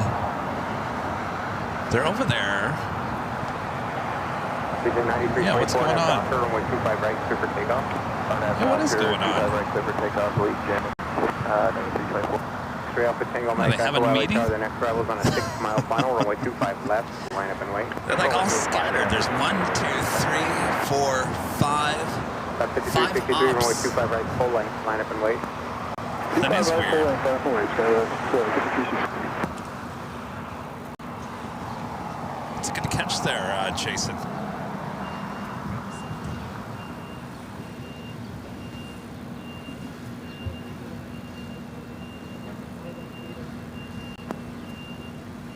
Speaker 1: They're over there. Yeah, what's going on?
Speaker 4: Runway 25 right, clear for takeoff.
Speaker 1: Yeah, what is going on?
Speaker 7: Right, clear for takeoff, lead jamming. 9324.
Speaker 4: Straight Alpha Tango,
Speaker 1: Are they having a meeting?
Speaker 4: The next arrival is on a 6-mile final, runway 25 left, line up and wait.
Speaker 1: They're like all scattered. There's 1, 2, 3, 4, 5.
Speaker 4: 53, runway 25 right, full length, line up and wait.
Speaker 1: That is weird. It's a good catch there, Jason.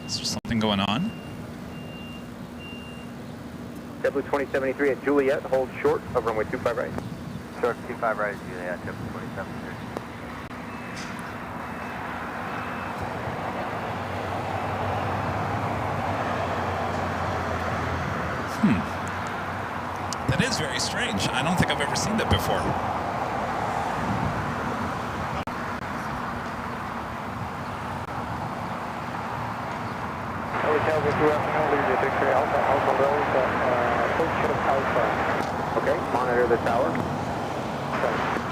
Speaker 1: Is there something going on?
Speaker 4: JetBlue 2073 at Juliet, hold short of runway 25 right.
Speaker 7: Short 25 right, Juliet, JetBlue 2073.
Speaker 1: That is very strange. I don't think I've ever seen that before.
Speaker 4: Okay, monitor the tower.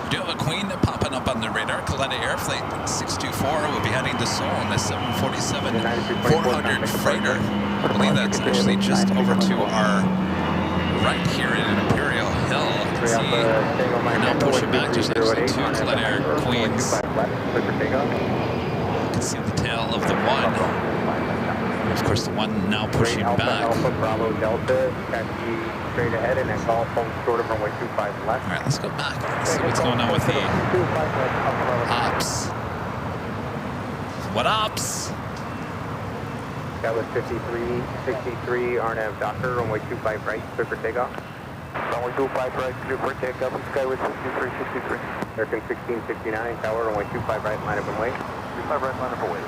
Speaker 1: We do have a Queen popping up on the radar. Kalenda Air Flight 624 will be heading to Seoul on the 747-400 freighter. I believe that's actually just over to our right here in Imperial Hill. You can see we're now pushing back. There's actually 2 Kalenda Air Queens. You can see the tail of the one. Of course, the one now pushing back.
Speaker 4: Alpha, Bravo, Delta, taxi straight ahead, and then golf home short of runway 25 left.
Speaker 1: All right, let's go back. Let's see what's going on with the ops. What ops?
Speaker 4: That was 5363, RNAV Docker, runway 25 right, clear for takeoff.
Speaker 7: Runway 25 right, clear for takeoff, Skyway 6363.
Speaker 4: American 1669, tower, runway 25 right, line up and wait.
Speaker 7: 25 right, line up and wait.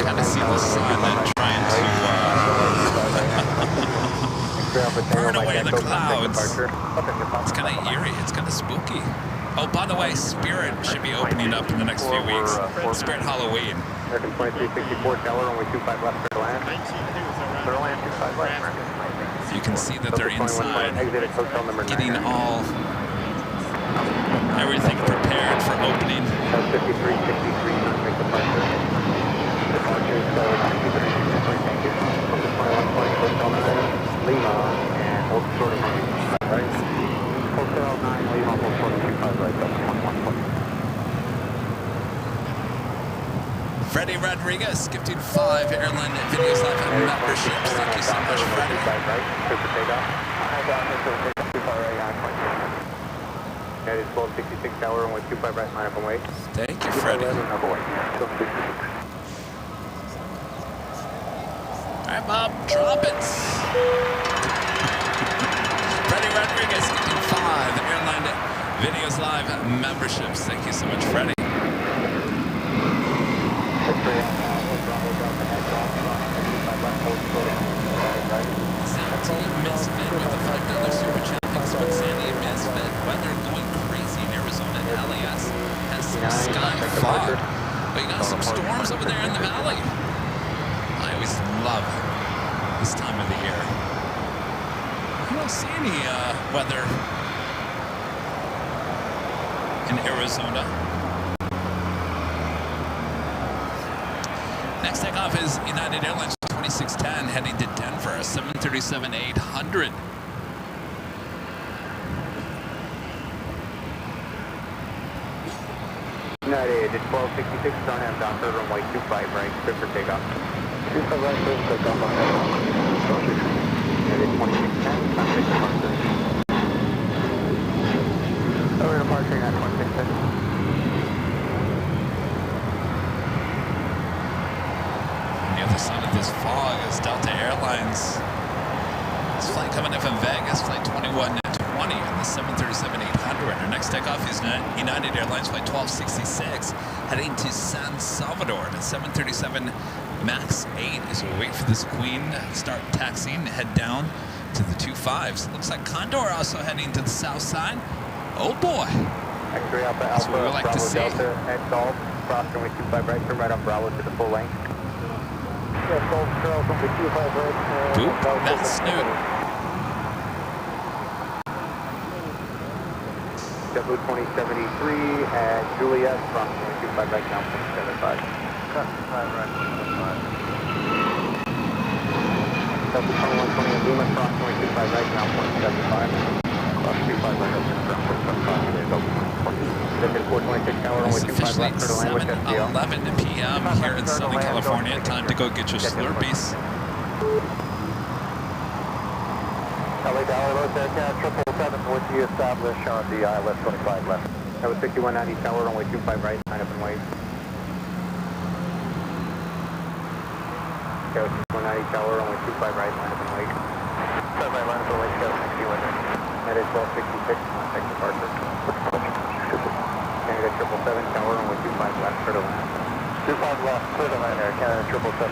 Speaker 1: Kind of see the sun trying to burn away the clouds. It's kind of eerie. It's kind of spooky. Oh, by the way, Spirit should be opening up in the next few weeks. Spirit Halloween.
Speaker 4: American 2364, tower, runway 25 left, clear to land.
Speaker 7: Clear land 25 left.
Speaker 1: You can see that they're inside,
Speaker 4: Exit at hotel number 9.
Speaker 1: getting everything prepared for opening.
Speaker 4: 5363, make departure. Departure is 5363, thank you. From the 2120, hotel 9, Lima, and hold short of runway 25 right. Hotel 9, Lima, hold short of 25 right, that's 2120.
Speaker 1: Freddie Rodriguez, gifting 5 Airline Videos Live memberships. Thank you so much, Freddie.
Speaker 4: That is 1266 tower, runway 25 right, line up and wait.
Speaker 1: Thank you, Freddie. All right, Bob, drop it. Freddie Rodriguez, gifting 5 Airline Videos Live memberships. Thank you so much, Freddie. 17 Misfit with the $5 super chat. Thanks so much, Sandy Misfit. Weather going crazy in Arizona. LAX has some sky fog. But you got some storms over there in the valley. I always love this time of the year. I don't see any weather in Arizona. Next takeoff is United Airlines 2610 heading to Denver, 737-800.
Speaker 4: United, it's 1266, RNAV Docker, runway 25 right, clear for takeoff. 25 right, clear for takeoff, United 2610, traffic departure. Over departure, United 2610.
Speaker 1: On the other side of this fog is Delta Airlines. This flight coming in from Vegas, flight 2120 on the 737-800. Our next takeoff is United Airlines flight 1266, heading to San Salvador. The 737 MAX 8 as we wait for this queen to start taxiing, head down to the 25s. Looks like Condor also heading to the south side. Oh boy.
Speaker 4: X-ray Alpha
Speaker 1: That's what we like to see.
Speaker 4: Delta, head golf, cross runway 25 right, turn right on Bravo to the full length. Yeah, Golf Charles, runway 25 right.
Speaker 1: Boop, that's Snoot.
Speaker 4: W 2073 at Juliet, cross runway 25 right, down 75. Cut 5 right, 25. W 2120 at Luma, cross runway 25 right, down 75. Cross 25 right, up to the ground, 75, there you go. 426 tower,
Speaker 1: It's
Speaker 4: runway 25
Speaker 1: officially
Speaker 4: left, turn to land with SDL.
Speaker 1: 7:11 p.m. here in Southern California. Time to go get your Slurpees.
Speaker 4: LA Dollar, Los Aircraft, 777, would you establish on the ILS 25 left? That was 6190 tower, runway 25 right, line up and wait. That was 6190 tower, runway 25 right, line up and wait. 5 right, line up and wait, Scout 6190. That is 1266, contact departure. Canada 777, tower, runway 25 left, clear to land. 25 left, clear to land, Air Canada 777.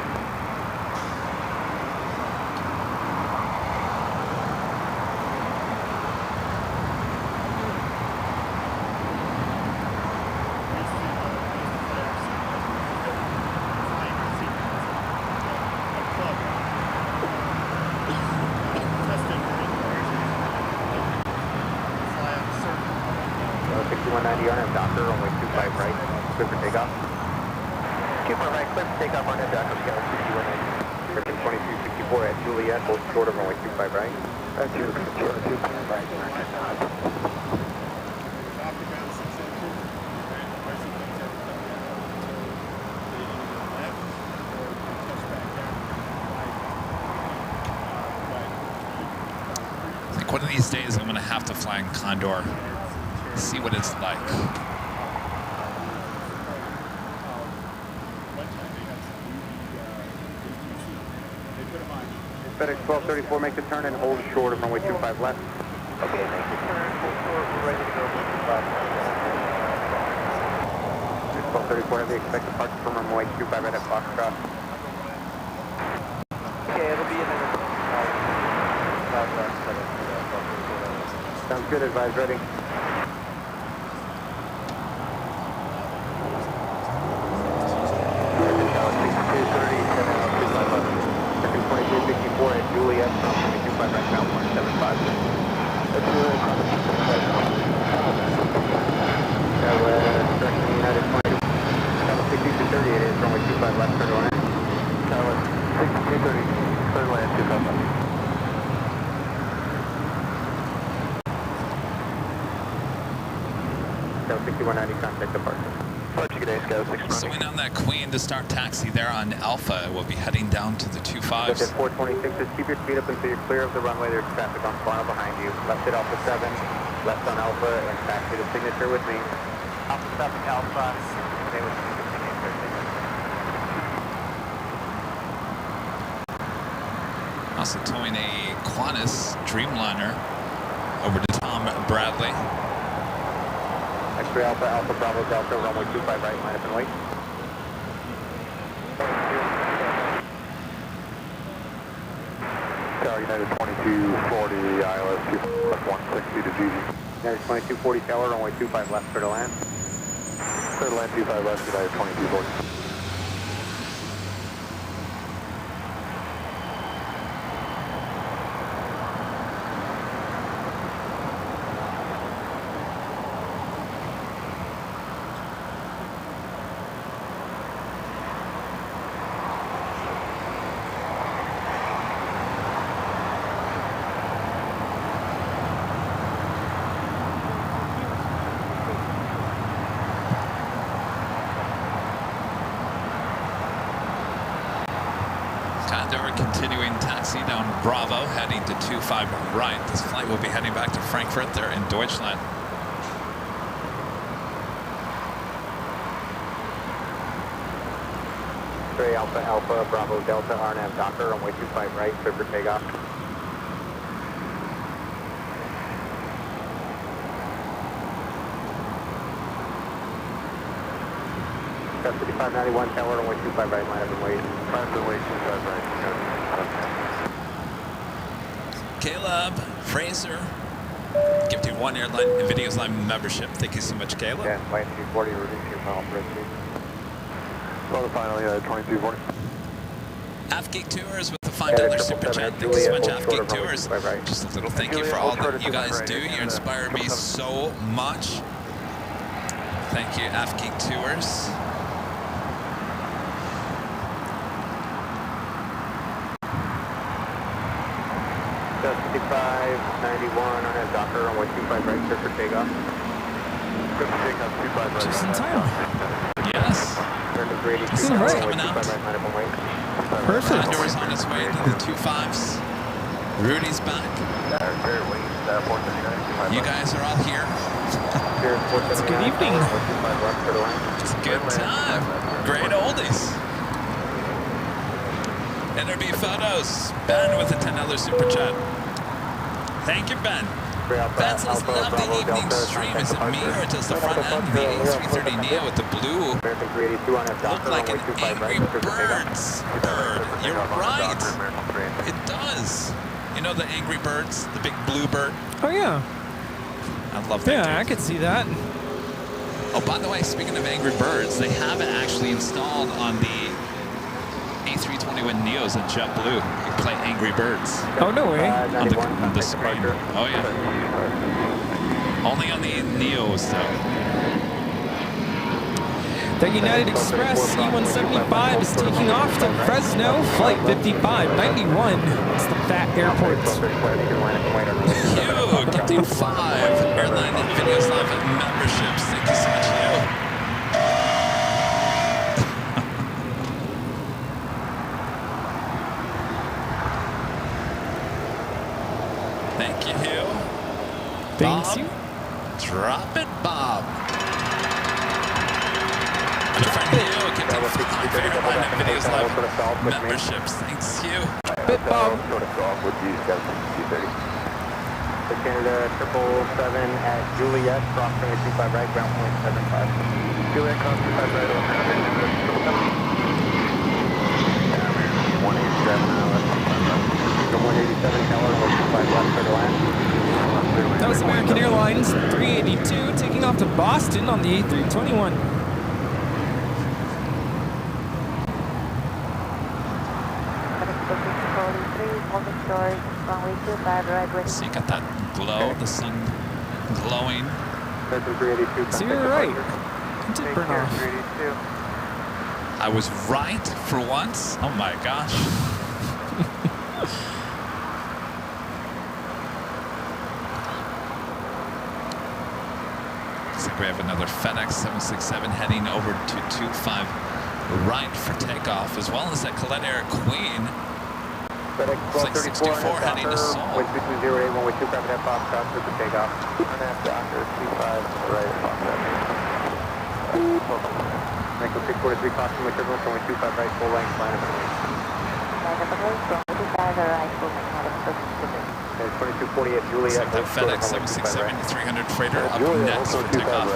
Speaker 4: Docker, runway 25 right, clear for takeoff. 25 right, clear for takeoff on that Docker, scale 6190. Griffin 2264 at Juliet, hold short of runway 25 right. That's you, 25 right.
Speaker 1: I think one of these days I'm going to have to fly in Condor. See what it's like.
Speaker 4: FedEx 1234, make the turn and hold short of runway 25 left. Okay, make the turn, hold short, we're ready to go, 25 left. 1234, heavy, expect departure from runway 25 right at Foxtrot. Okay, it'll be a minute. 5 left, sounds good, advise ready. At Juliet, from 25 right now, 175. That's Juliet, from 25 now. Direction United 22. Tower 6230, it is runway 25 left, turn to land. Tower 6230, clear to land, 25 left. Tower 6190, contact departure.
Speaker 1: So we on that queen to start taxi there on Alpha. We'll be heading down to the 25s.
Speaker 4: At 426, keep your speed up until you're clear of the runway. There's traffic on Farnell behind you. Left at Alpha 7, left on Alpha, and taxi to signature with me. Alpha 7, Alpha, stay with me.
Speaker 1: Also towing a Qantas Dreamliner over to Tom Bradley.
Speaker 4: X-ray Alpha, Alpha Bravo Delta, runway 25 right, line up and wait. Tower United 2240, ILS 160 to GG. United 2240 tower, runway 25 left, clear to land. Clear to land 25 left, United 2240.
Speaker 1: Continuing taxi down Bravo, heading to 25 right. This flight will be heading back to Frankfurt. They're in Deutschland.
Speaker 4: X-ray Alpha, Alpha, Bravo, Delta, RNAV Docker, runway 25 right, clear for takeoff. That's 5591, tower, runway 25 right, line up and wait. Line up and wait, 25 right.
Speaker 1: Caleb Fraser, gifted 1 Airline Videos Line membership. Thank you so much, Caleb.
Speaker 4: Yeah, line 240, reduce your final press speed. Well, the final, 2240.
Speaker 1: Afgeek Tours with the $5 super chat. Thank you so much, Afgeek Tours. Just a little thank you for all that you guys do. You inspire me so much. Thank you, Afgeek Tours.
Speaker 4: That's 5591 on that Docker, runway 25 right, clear for takeoff. Clear for takeoff, 25 right.
Speaker 2: Just in time.
Speaker 1: Yes.
Speaker 4: Turn to Grady,
Speaker 2: This is right.
Speaker 1: Coming out.
Speaker 4: 25 right, line up and wait.
Speaker 2: Perfect.
Speaker 1: Condor's on its way to the 25s. Rudy's back. You guys are all here.
Speaker 2: It's a good evening.
Speaker 1: It's a good time. Great oldies. Interview photos. Ben with a $10 super chat. Thank you, Ben. Ben says, love the evening stream. Is it me or does the front end of the A330 Neo with the blue look like an Angry Birds bird? You're right. It does. You know the Angry Birds, the big blue bird?
Speaker 2: Oh, yeah.
Speaker 1: I love that.
Speaker 2: Yeah, I could see that.
Speaker 1: Oh, by the way, speaking of Angry Birds, they have it actually installed on the A321 Neos in JetBlue. You play Angry Birds.
Speaker 2: Oh, no way.
Speaker 1: On the screen. Oh, yeah. Only on the Neos, though.
Speaker 2: The United Express E-175 is taking off to Fresno, flight 5591. It's the Fat Airport.
Speaker 1: Hugh, gifting 5 Airline Videos Live memberships. Thank you so much, Hugh. Thank you, Hugh.
Speaker 2: Thanks,
Speaker 1: Bob,
Speaker 2: you.
Speaker 1: drop it, Bob. And a friend Hugh, gifting 5 Airline Videos Live memberships. Thanks, Hugh.
Speaker 2: Bit Bob.
Speaker 4: Canada 777 at Juliet, cross 25 right, ground point 75. Juliet, cross 25 right, over 187, tower, 25 left for the land.
Speaker 2: That was American Airlines 382 taking off to Boston on the A321.
Speaker 1: So you got that glow, the sun glowing.
Speaker 2: So you're right. It did burn off.
Speaker 1: I was right for once. Oh my gosh. Looks like we have another FedEx 767 heading over to 25 right for takeoff, as well as that Colette Air Queen.
Speaker 4: FedEx 1234
Speaker 1: heading to Seoul.
Speaker 4: Wind 220, runway 25 at Foxtrot, clear for takeoff. On that Docker, 25 right, Foxtrot. Echo 643, caution with turbulence, runway 25 right, full length, line up and wait. Okay, 2240 at Juliet.
Speaker 1: Looks like the FedEx 767-300 freighter up next for takeoff.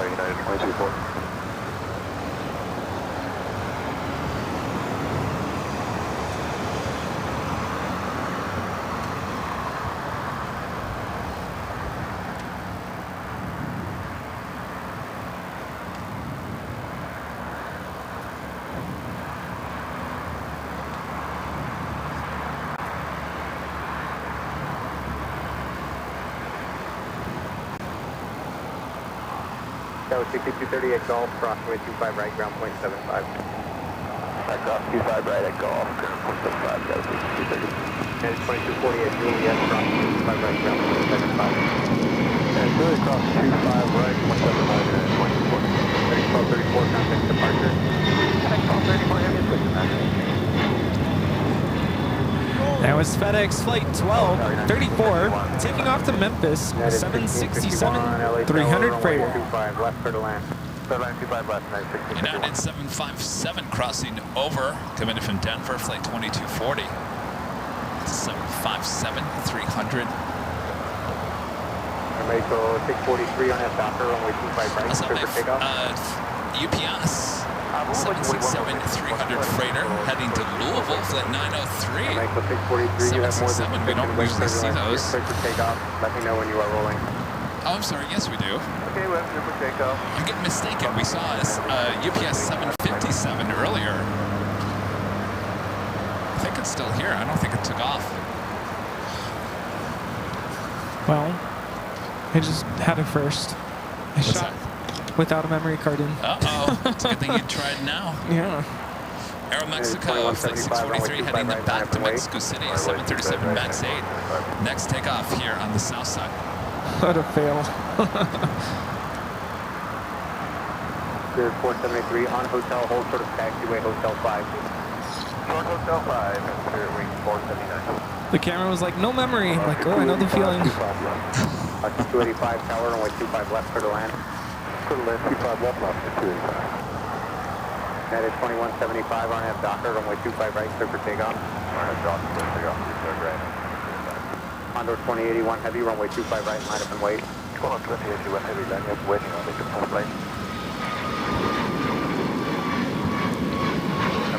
Speaker 4: That was 6230 at Golf, crossway 25 right, ground point 75. Back off 25 right at Golf, ground point 75, that was 6230. And it's 2240 at Juliet, crossway 25 right, ground point 75. And Juliet, cross 25 right, 175 and 2240. FedEx 1234, contact departure. FedEx 1234, heavy switch departure.
Speaker 2: That was FedEx Flight 1234 taking off to Memphis, 767-300 freighter.
Speaker 4: 25 left for the land. Line 25 left, 960.
Speaker 1: United 757 crossing over, coming in from Denver, flight 2240. 757-300.
Speaker 4: Mexico 643 on that Docker, runway 25 right,
Speaker 1: What's up,
Speaker 4: clear for takeoff.
Speaker 1: UPS. 767-300 freighter heading to Louisville, flight 903.
Speaker 4: Echo 643, you have more than
Speaker 1: 767, we don't usually see those.
Speaker 4: Clear for takeoff. Let me know when you are rolling.
Speaker 1: Oh, I'm sorry, yes we do.
Speaker 7: Okay, we're clear for takeoff.
Speaker 1: I'm getting mistaken. We saw UPS 757 earlier. I think it's still here. I don't think it took off.
Speaker 2: Well, I just had it first. I
Speaker 1: What's
Speaker 2: shot
Speaker 1: that?
Speaker 2: without a memory card in.
Speaker 1: Uh-oh. It's a good thing you tried now.
Speaker 2: Yeah.
Speaker 1: Aeromexico, flight 643, heading back to Mexico City, 737 MAX 8. Next takeoff here on the south side.
Speaker 2: What a fail.
Speaker 4: Spirit 473 on hotel, hold short of taxiway, hotel 5.
Speaker 7: Short hotel 5, and Spirit wing 479.
Speaker 2: The camera was like, no memory. I'm like, oh, I know the feeling.
Speaker 4: 285 tower, runway 25 left, clear to land.
Speaker 7: Clear to land, 25 left, left, 285.
Speaker 4: United 2175, RNF Docker, runway 25 right, clear for takeoff.
Speaker 7: RNF Docker, clear for takeoff, 25 right.
Speaker 4: Condor 2081 heavy, runway 25 right, line up and wait.
Speaker 7: Condor 2081 heavy, line up, waiting on the control plane.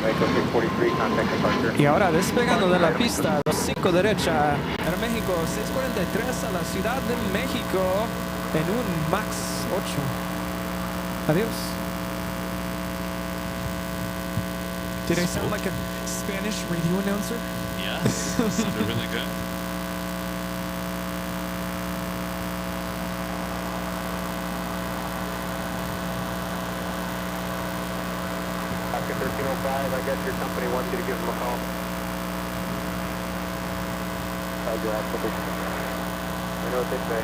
Speaker 4: Echo 643, contact departure.
Speaker 2: Y ahora despegando de la pista, 5 derecha, Aeroméxico 643 a la Ciudad de México en un MAX 8. Adiós. Did I sound like a Spanish radio announcer?
Speaker 1: Yes, sounded really good.
Speaker 4: Oscar 1305, I guess your company wants you to give them a call. Roger, absolutely. I know what they say.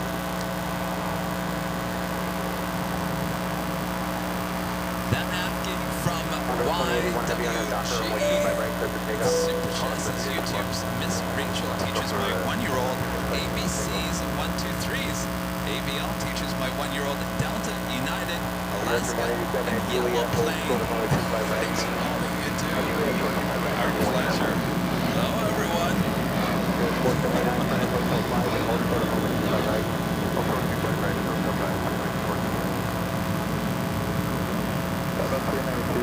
Speaker 1: That asking from Super Chances YouTube's Miss Rachel teaches my 1-year-old ABCs and 1-2-3s. ABL teaches my 1-year-old Delta, United, Alaska, and Yellow Plane. Thanks for all that you do. Our pleasure. Hello, everyone.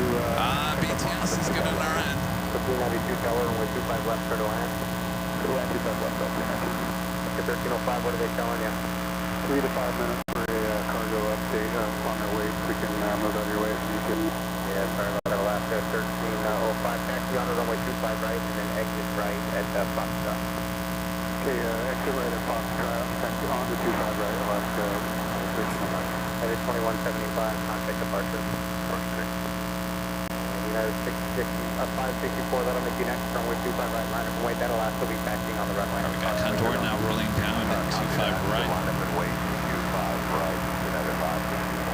Speaker 1: BTS is good on our end.
Speaker 4: 392 tower, runway 25 left, clear to land. Clear to land, 25 left, Oscar 1305, what are they telling you?
Speaker 7: 3 to 5 minutes for a cargo update on their way. We can move out of your way so you can...
Speaker 4: Yeah, sorry about that, Alaska 1305, taxi on the runway 25 right, and then exit right at Foxtrot.
Speaker 7: Okay, exit right at Foxtrot, taxi on to 25 right, Alaska 1305.
Speaker 4: United 2175, contact departure. United 564, that'll make you next, runway 25 right, line up and wait, that'll also be taxiing on the runway.
Speaker 1: We got Condor now rolling down at 25 right.
Speaker 7: Line up and wait, 25 right, United 564.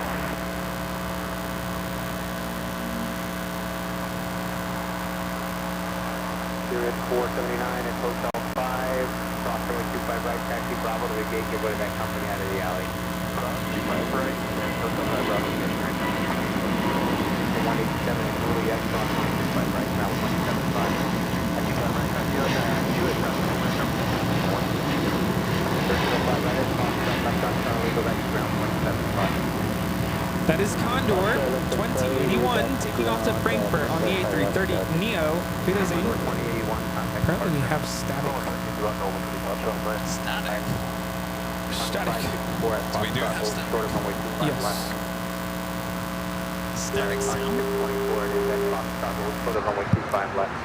Speaker 4: Spirit 479 at Hotel 5, cross runway 25 right, taxi Bravo to the gate, give way to that company out of the alley.
Speaker 7: Cross 25 right, and Hotel 5 Bravo,
Speaker 4: 187 and Juliet, cross runway 25 right, now 175. Taxi 5 right, taxi on US South, 1305 right, Foxtrot, left on Charlie, go back to ground 175.
Speaker 2: That is Condor 2081 taking off to Frankfurt on the A330 Neo. Wiedersehen.
Speaker 4: Condor 2081, contact
Speaker 2: Apparently we
Speaker 4: departure.
Speaker 2: have static.
Speaker 1: Static.
Speaker 2: Static.
Speaker 1: So we do have static.
Speaker 4: Short of runway 25
Speaker 2: Yes.
Speaker 4: left.
Speaker 1: Static sound.
Speaker 4: 24, it is at Foxtrot, short of runway 25 left.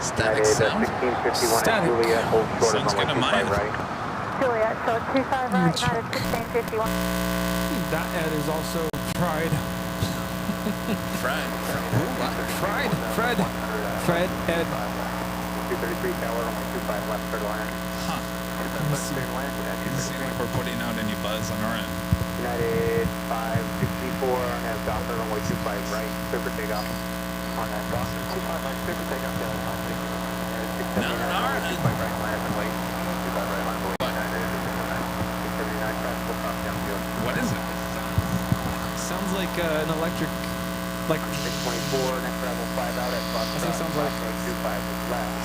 Speaker 1: Static sound.
Speaker 4: 1651
Speaker 2: Static.
Speaker 4: at Juliet, hold short of
Speaker 1: Sounds good
Speaker 4: runway
Speaker 1: to
Speaker 4: 25
Speaker 1: mine.
Speaker 4: right.
Speaker 6: Juliet, so 25 right,
Speaker 2: check.
Speaker 6: United 1651.
Speaker 2: That Ed is also fried.
Speaker 1: Fred.
Speaker 2: Fried. Fred. Fred. Ed.
Speaker 4: 233 tower, runway 25 left, clear to land.
Speaker 1: Huh. Doesn't seem like we're putting out any buzz on our end.
Speaker 4: United 564 on that Docker, runway 25 right, clear for takeoff. On that Docker, 25 right, clear for takeoff. United 679
Speaker 1: No, no, no.
Speaker 4: 25 right, line up and wait. 25 right, line up and wait. 679, practical top downfield.
Speaker 1: What is it?
Speaker 2: Sounds like an electric, like
Speaker 4: 624, next level 5 out at Fox.
Speaker 2: I think it sounds like-
Speaker 4: 25 left,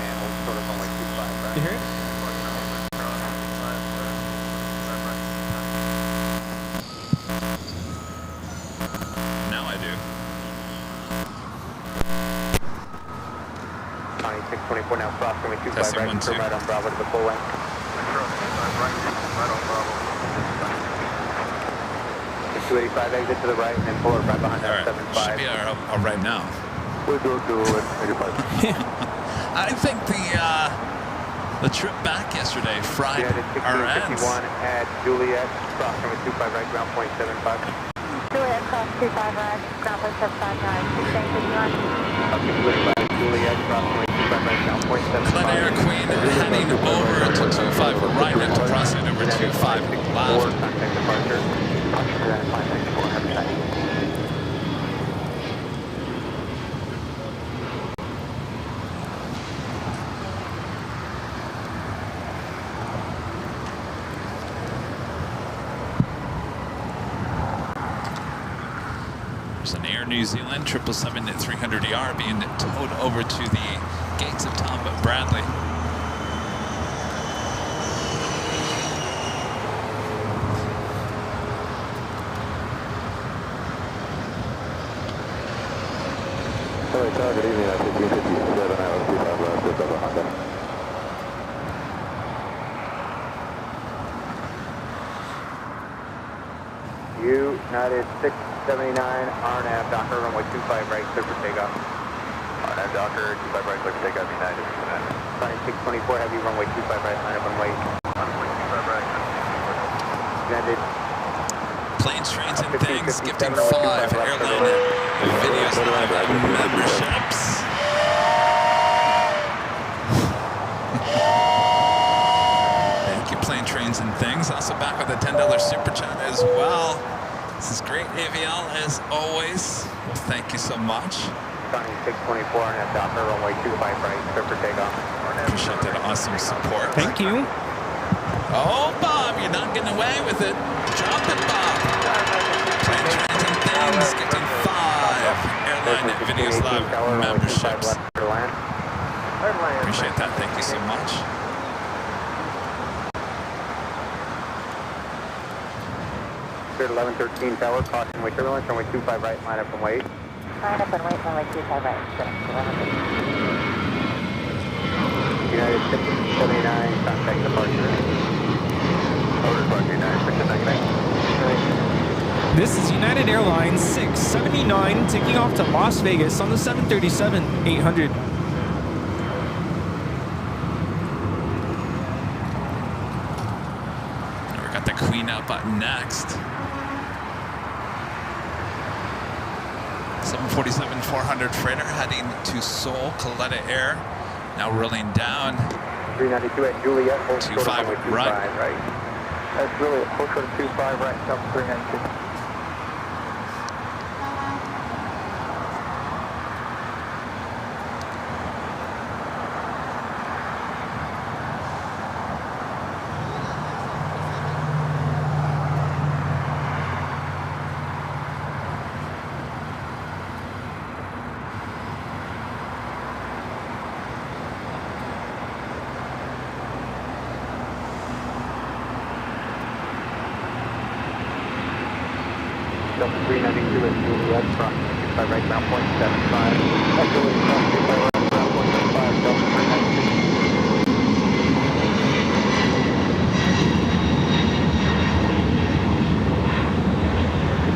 Speaker 4: and hold short of runway 25 right.
Speaker 2: you hear it?
Speaker 4: 624 now crossing with 25
Speaker 1: Testing
Speaker 4: right,
Speaker 1: 1, 2.
Speaker 4: turn right on Bravo to the full length.
Speaker 7: Right on Bravo.
Speaker 4: 285 exit to the right and then pull it right behind
Speaker 1: All
Speaker 4: that
Speaker 1: right,
Speaker 4: 75.
Speaker 1: should be all right now.
Speaker 7: We'll do 85.
Speaker 1: I think the trip back yesterday fried
Speaker 4: United
Speaker 1: our ends.
Speaker 4: 1651 at Juliet, crossing with 25 right, ground point 75.
Speaker 6: Juliet, cross 25 right, ground point 759, 1651.
Speaker 4: Okay, 25 Juliet, crossing with 25 right, ground point 75.
Speaker 1: Flat Air Queen heading over to 25 right after crossing over 25 left.
Speaker 4: Contact departure. United 594, have a night.
Speaker 1: There's an Air New Zealand 777 at 300ER being towed over to the gates of Tom Bradley.
Speaker 7: Sorry, target evening at 1557, I was 25 left, just over Honda.
Speaker 4: United 679, RNAV, Docker, runway 25 right, clear for takeoff.
Speaker 7: RNAV Docker, 25 right, clear for takeoff, United.
Speaker 4: Flying 624, heavy, runway 25 right, line up and wait.
Speaker 7: Runway 25 right.
Speaker 4: United
Speaker 1: Planes, trains, and things, gifting 5 Airline Videos Live memberships. Thank you, Plane, Trains, and Things. Also back with a $10 super chat as well. This is great, AVL, as always. Thank you so much.
Speaker 4: Flying 624, RNAV, Docker, runway 25 right, clear for takeoff.
Speaker 1: Appreciate that awesome support.
Speaker 2: Thank you.
Speaker 1: Oh, Bob, you're not getting away with it. Drop it, Bob. Plane, trains, and things, gifting 5 Airline Videos Live memberships. Appreciate that. Thank you so much.
Speaker 4: Cleared 1113 tower, caution, wait turbulence, runway 25 right, line up and wait.
Speaker 6: Line up and wait, runway 25 right, correct, 11.
Speaker 4: United 679, contact departure.
Speaker 7: Over to United 679.
Speaker 2: This is United Airlines 679 taking off to Las Vegas on the 737-800.
Speaker 1: We got the Queen up next. 747-400 freighter heading to Seoul, Kaleta Air. Now rolling down.
Speaker 4: 392 at Juliet, hold short
Speaker 1: 25
Speaker 4: runway 25
Speaker 1: right.
Speaker 4: right.
Speaker 7: That's really hold short of 25 right, jump 392.
Speaker 4: Delta 392 at Juliet, crossing 25 right, ground point 75. At Juliet, crossing 25 right, ground point 75, Delta 392.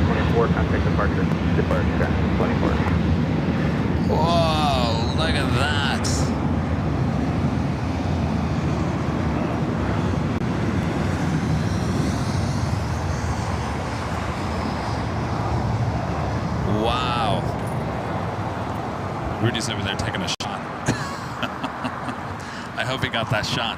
Speaker 4: 24, contact departure. Departure, 24.
Speaker 1: Whoa, look at that. Wow. Rudy's over there taking a shot. I hope he got that shot.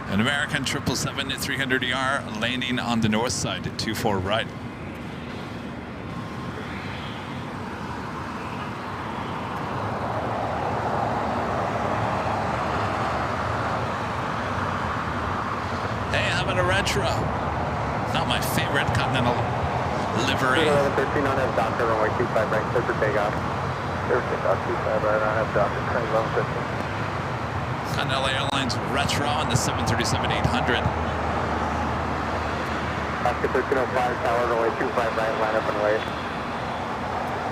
Speaker 1: An American 777 at 300ER landing on the north side at 24 right. Hey, how about a retro? Not my favorite Continental livery.
Speaker 4: 1113 on F, Docker, runway 25 right, clear for takeoff.
Speaker 7: Clear for takeoff, 25 right on F, Docker, train 1115.
Speaker 1: Continental Airlines retro on the 737-800.
Speaker 4: Oscar 1305, tower, runway 25 right, line up and wait.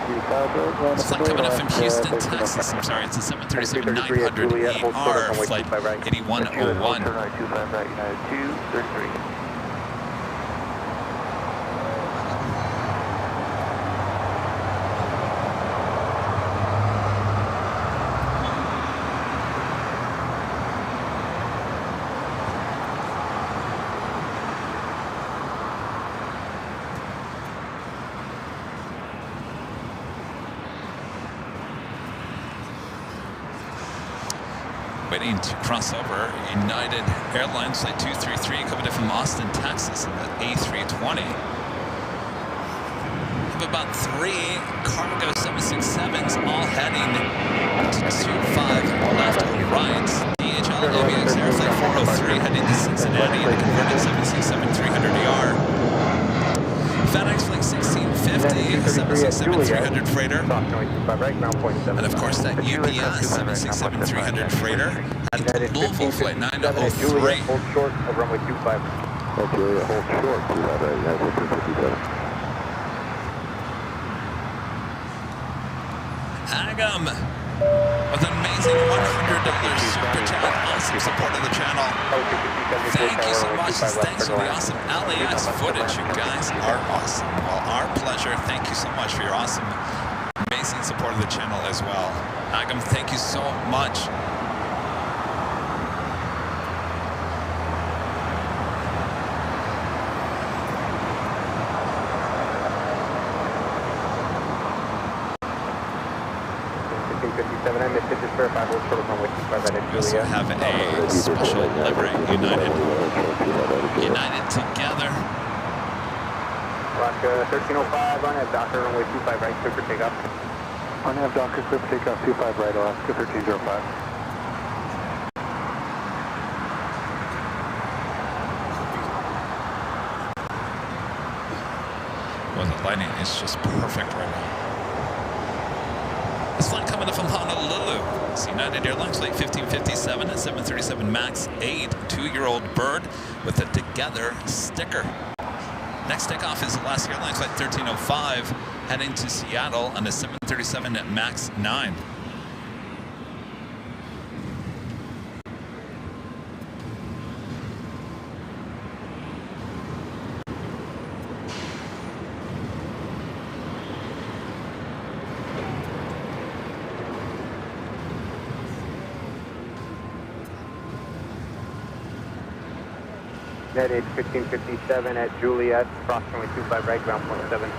Speaker 1: It's flight coming up from Houston, Texas. I'm sorry, it's a 737-900ER, flight 8101.
Speaker 4: Turn right 25 right, United 233.
Speaker 1: Waiting to cross over. United Airlines flight 233 coming in from Austin, Texas in the A320. Have about 3 cargo 767s all heading to 25 left or right. DHL ABX Air flight 403 heading to Cincinnati in the converted 767-300ER. FedEx flight 1650, 767-300 freighter. And of course that UPS 767-300 freighter and Louisville flight 903.
Speaker 4: Hold short of runway 25. Hold short, 25 right, United 257.
Speaker 1: Agam with an amazing $100 super chat. Awesome support of the channel. Thank you so much. Thanks for the awesome LAX footage. You guys are awesome. Well, our pleasure. Thank you so much for your awesome, amazing support of the channel as well. Agam, thank you so much. We also have a special livery, United together.
Speaker 4: Rock 1305 on F Docker, runway 25 right, clear for takeoff. On F Docker, clear for takeoff, 25 right, Alaska 1305.
Speaker 1: Well, the lighting is just perfect right now. This flight coming up from Honolulu. It's United Airlines flight 1557 at 737 MAX 8, 2-year-old bird with a together sticker. Next takeoff is Alaska Airlines flight 1305 heading to Seattle on a 737 at MAX 9.
Speaker 4: United 1557 at Juliet, approximately 25 right, ground 175.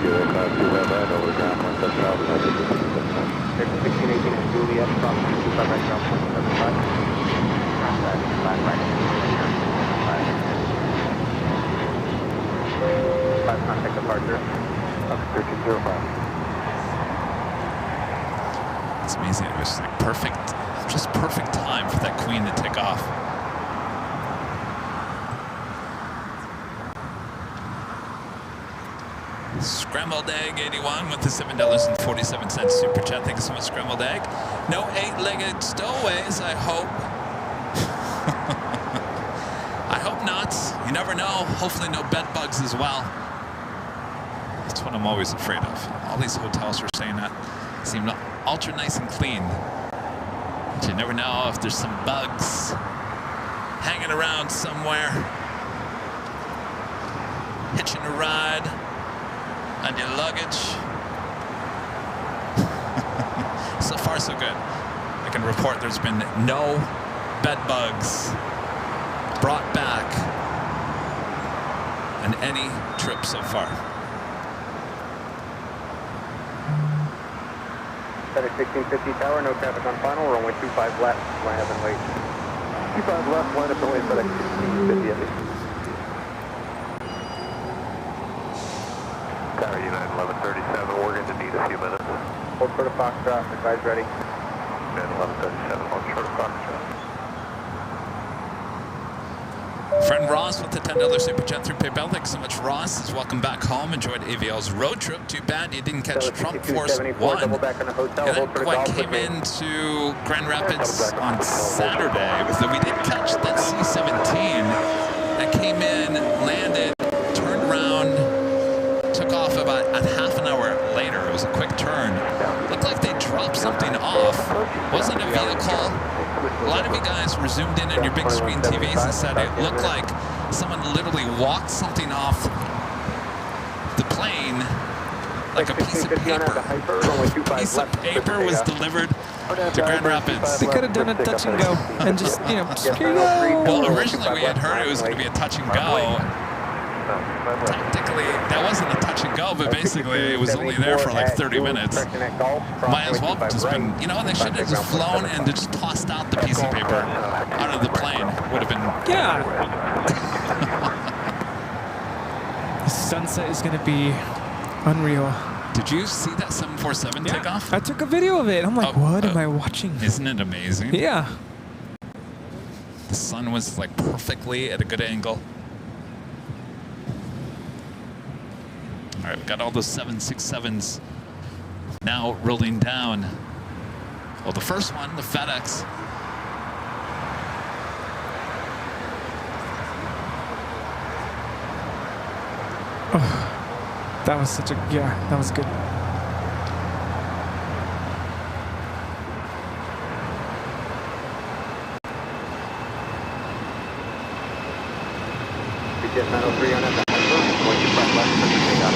Speaker 4: Juliet, 25 right, over ground 175. 1618 at Juliet, approximately 25 right, ground 175. Five contact departure. 1305.
Speaker 1: It's amazing. It was like perfect, just perfect time for that Queen to take off. Scrambled Egg 81 with the $7.47 super chat. Thank you so much, Scrambled Egg. No 8-legged stowaways, I hope. I hope not. You never know. Hopefully no bed bugs as well. That's what I'm always afraid of. All these hotels are saying that seem ultra nice and clean. But you never know if there's some bugs hanging around somewhere. Hitching a ride on your luggage. So far, so good. I can report there's been no bed bugs brought back on any trip so far.
Speaker 4: At 1650 tower, no traffic on final, runway 25 left, line up and wait. 25 left, line up and wait for that 1650 at least. Tower United 1137, we're going to need a few minutes. Hold short of Foxtrot, advise ready. United 1137, hold short of Foxtrot.
Speaker 1: Friend Ross with the $10 super chat through PayPal. Thanks so much, Ross. Welcome back home. Enjoyed AVL's road trip. Too bad you didn't catch Trump Force 1.
Speaker 4: Double back on the hotel,
Speaker 1: You didn't quite came into Grand Rapids on Saturday. So we did catch that C-17 that came in, landed, turned around, took took off about a half an hour later. It was a quick turn. Looked like they dropped something off. Wasn't a vehicle. A lot of you guys were zoomed in on your big screen TVs and said it looked like someone literally walked something off the plane, like a piece of paper. A piece of paper was delivered to Grand Rapids.
Speaker 2: They could have done a touch and go and just, you know, just here you go.
Speaker 1: Well, originally we had heard it was going to be a touch and go. Technically, that wasn't a touch and go, but basically it was only there for like 30 minutes. Might as well have just been, you know, they should have just flown and just tossed out the piece of paper out of the plane. Would have been.
Speaker 2: Yeah. The sunset is going to be unreal.
Speaker 1: Did you see that 747 take off?
Speaker 2: I took a video of it. I'm like, what am I watching?
Speaker 1: Isn't it amazing?
Speaker 2: Yeah.
Speaker 1: The sun was like perfectly at a good angle. All right, we've got all those 767s now rolling down. Well, the first one, the FedEx.
Speaker 2: Oh, that was such a, yeah, that was good.
Speaker 4: BTS 903 on that. Going to front left for the takeoff.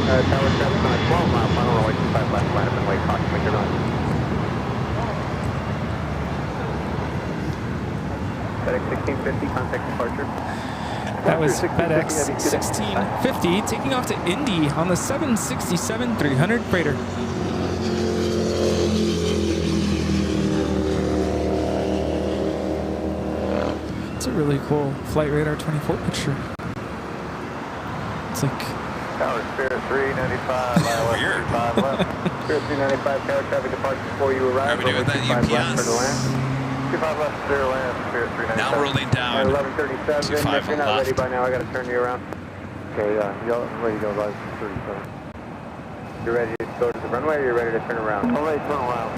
Speaker 4: Tower 7 on a 12-mile final runway 25 left, line up and wait, caution, make your run. FedEx 1650, contact departure.
Speaker 2: That was FedEx 1650 taking off to Indy on the 767-300 freighter. It's a really cool Flight Radar 24 picture. It's like
Speaker 4: Tower Spirit 395, ILS 35 left. Spirit 395, tower traffic departure before you arrive.
Speaker 1: Are we doing that UPS?
Speaker 4: 25 left, clear land, Spirit 395.
Speaker 1: Now rolling down.
Speaker 4: 1137, if you're not ready by now, I got to turn you around. Okay, y'all ready to go by 37. You're ready to go to the runway or you're ready to turn around? I'm ready to turn around.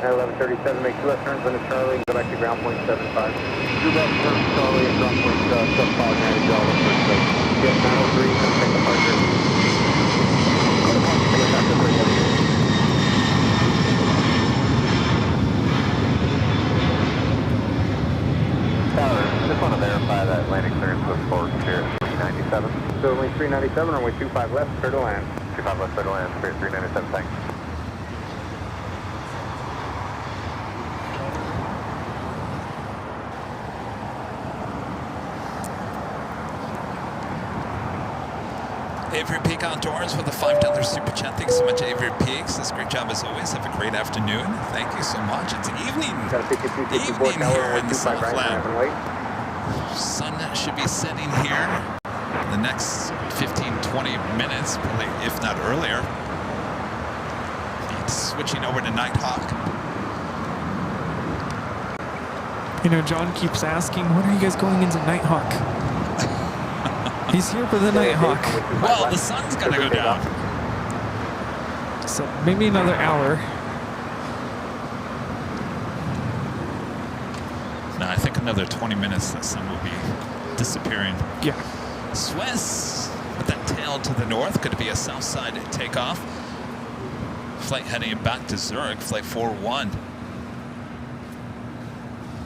Speaker 4: At 1137, make 2 left turns on the Charlie and go back to ground point 75. 2 left turns, Charlie, and ground point 75, manage y'all the first place. Yes, 903, contact departure. Go to point 3 after 3. Tower, just want to verify that landing clearance was for Spirit 397. So only 397, runway 25 left, clear to land. 25 left, clear to land, Spirit 397, thanks.
Speaker 1: Avery Peak Outdoors with a $5 super chat. Thanks so much, Avery Peaks. That's a great job as always. Have a great afternoon. Thank you so much. It's evening. Evening here in the Southland. Sun should be setting here in the next 15-20 minutes, probably, if not earlier. Switching over to Nighthawk.
Speaker 2: You know, John keeps asking, when are you guys going into Nighthawk? He's here for the Nighthawk.
Speaker 1: Well, the sun's gonna go down.
Speaker 2: So maybe another hour.
Speaker 1: No, I think another 20 minutes the sun will be disappearing.
Speaker 2: Yeah.
Speaker 1: Swiss with that tail to the north. Could be a south side takeoff. Flight heading back to Zurich, flight 41.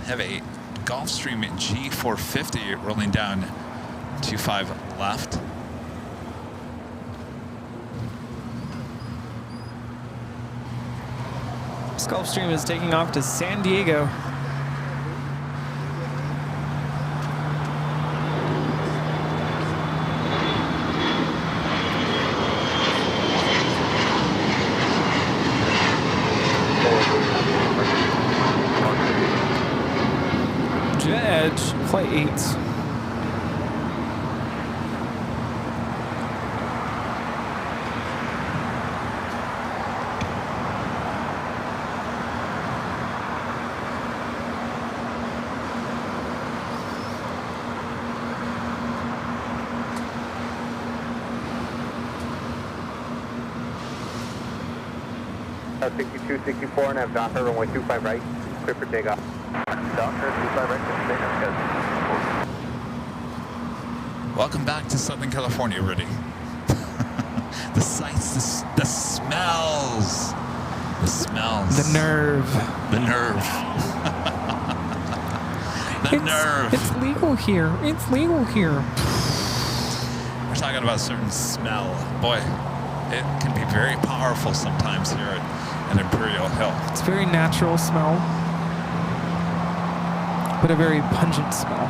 Speaker 1: Have a Gulfstream G450 rolling down 25 left.
Speaker 2: This Gulfstream is taking off to San Diego. Jet Edge, flight 8.
Speaker 4: Tower 62, 64, and have Docker runway 25 right, clear for takeoff. Doctor, 25 right,
Speaker 1: Welcome back to Southern California, Rudy. The sights, the smells. The smells.
Speaker 2: The nerve.
Speaker 1: The nerve. Nerve.
Speaker 2: It's legal here. It's legal here.
Speaker 1: We're talking about a certain smell. Boy, it can be very powerful sometimes here at Imperial Hill.
Speaker 2: It's a very natural smell, but a very pungent smell.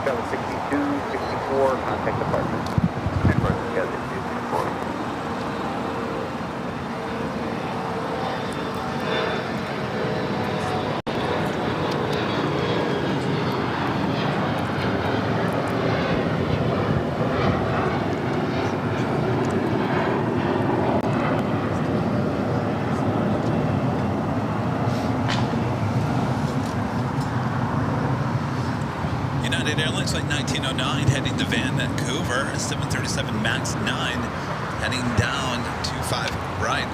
Speaker 4: Travel 62, 64, contact department. Network together, 264.
Speaker 1: United Airlines Flight 1909 heading to Vancouver, 737 MAX 9 heading down 25 right.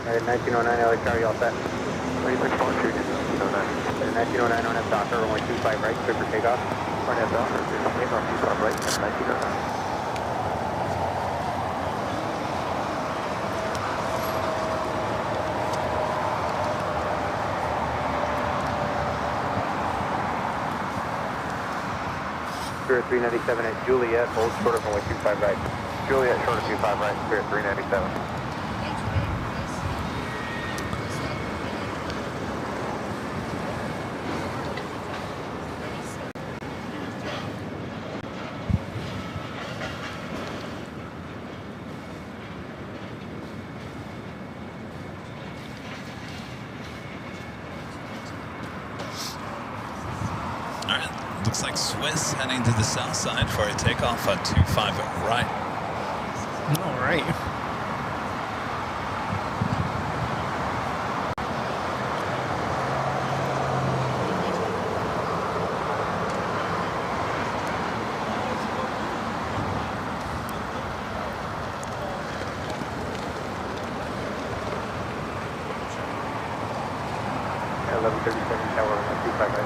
Speaker 4: At 1909 LA Charlie, all set. 1909 on F Docker, runway 25 right, clear for takeoff. On F Docker, takeoff 25 right, 1909. Spirit 397 at Juliet, hold short of runway 25 right. Juliet, short of 25 right, Spirit 397.
Speaker 1: Looks like Swiss heading to the south side for a takeoff on 25 right.
Speaker 2: All right.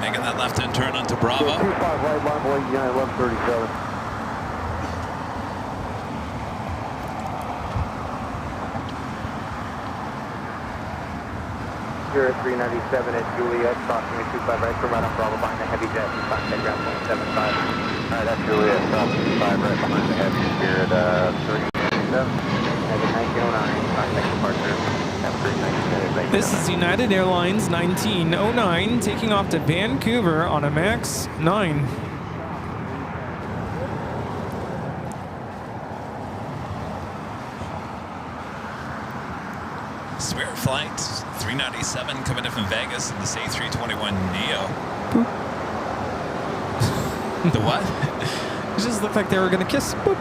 Speaker 1: Making that left-hand turn onto Bravo.
Speaker 4: 25 right, line boy, United 1137. Spirit 397 at Juliet, crossing me 25 right, turn right on Bravo behind the heavy jet, contact ground 175. Alright, that's Juliet, crossing 25 right behind the heavy, Spirit 397. At 1909, contact departure.
Speaker 2: This is United Airlines 1909 taking off to Vancouver on a MAX 9.
Speaker 1: Spirit Flight 397 coming in from Vegas in this A321 Neo. The what?
Speaker 2: It just looked like they were going to kiss. Boop.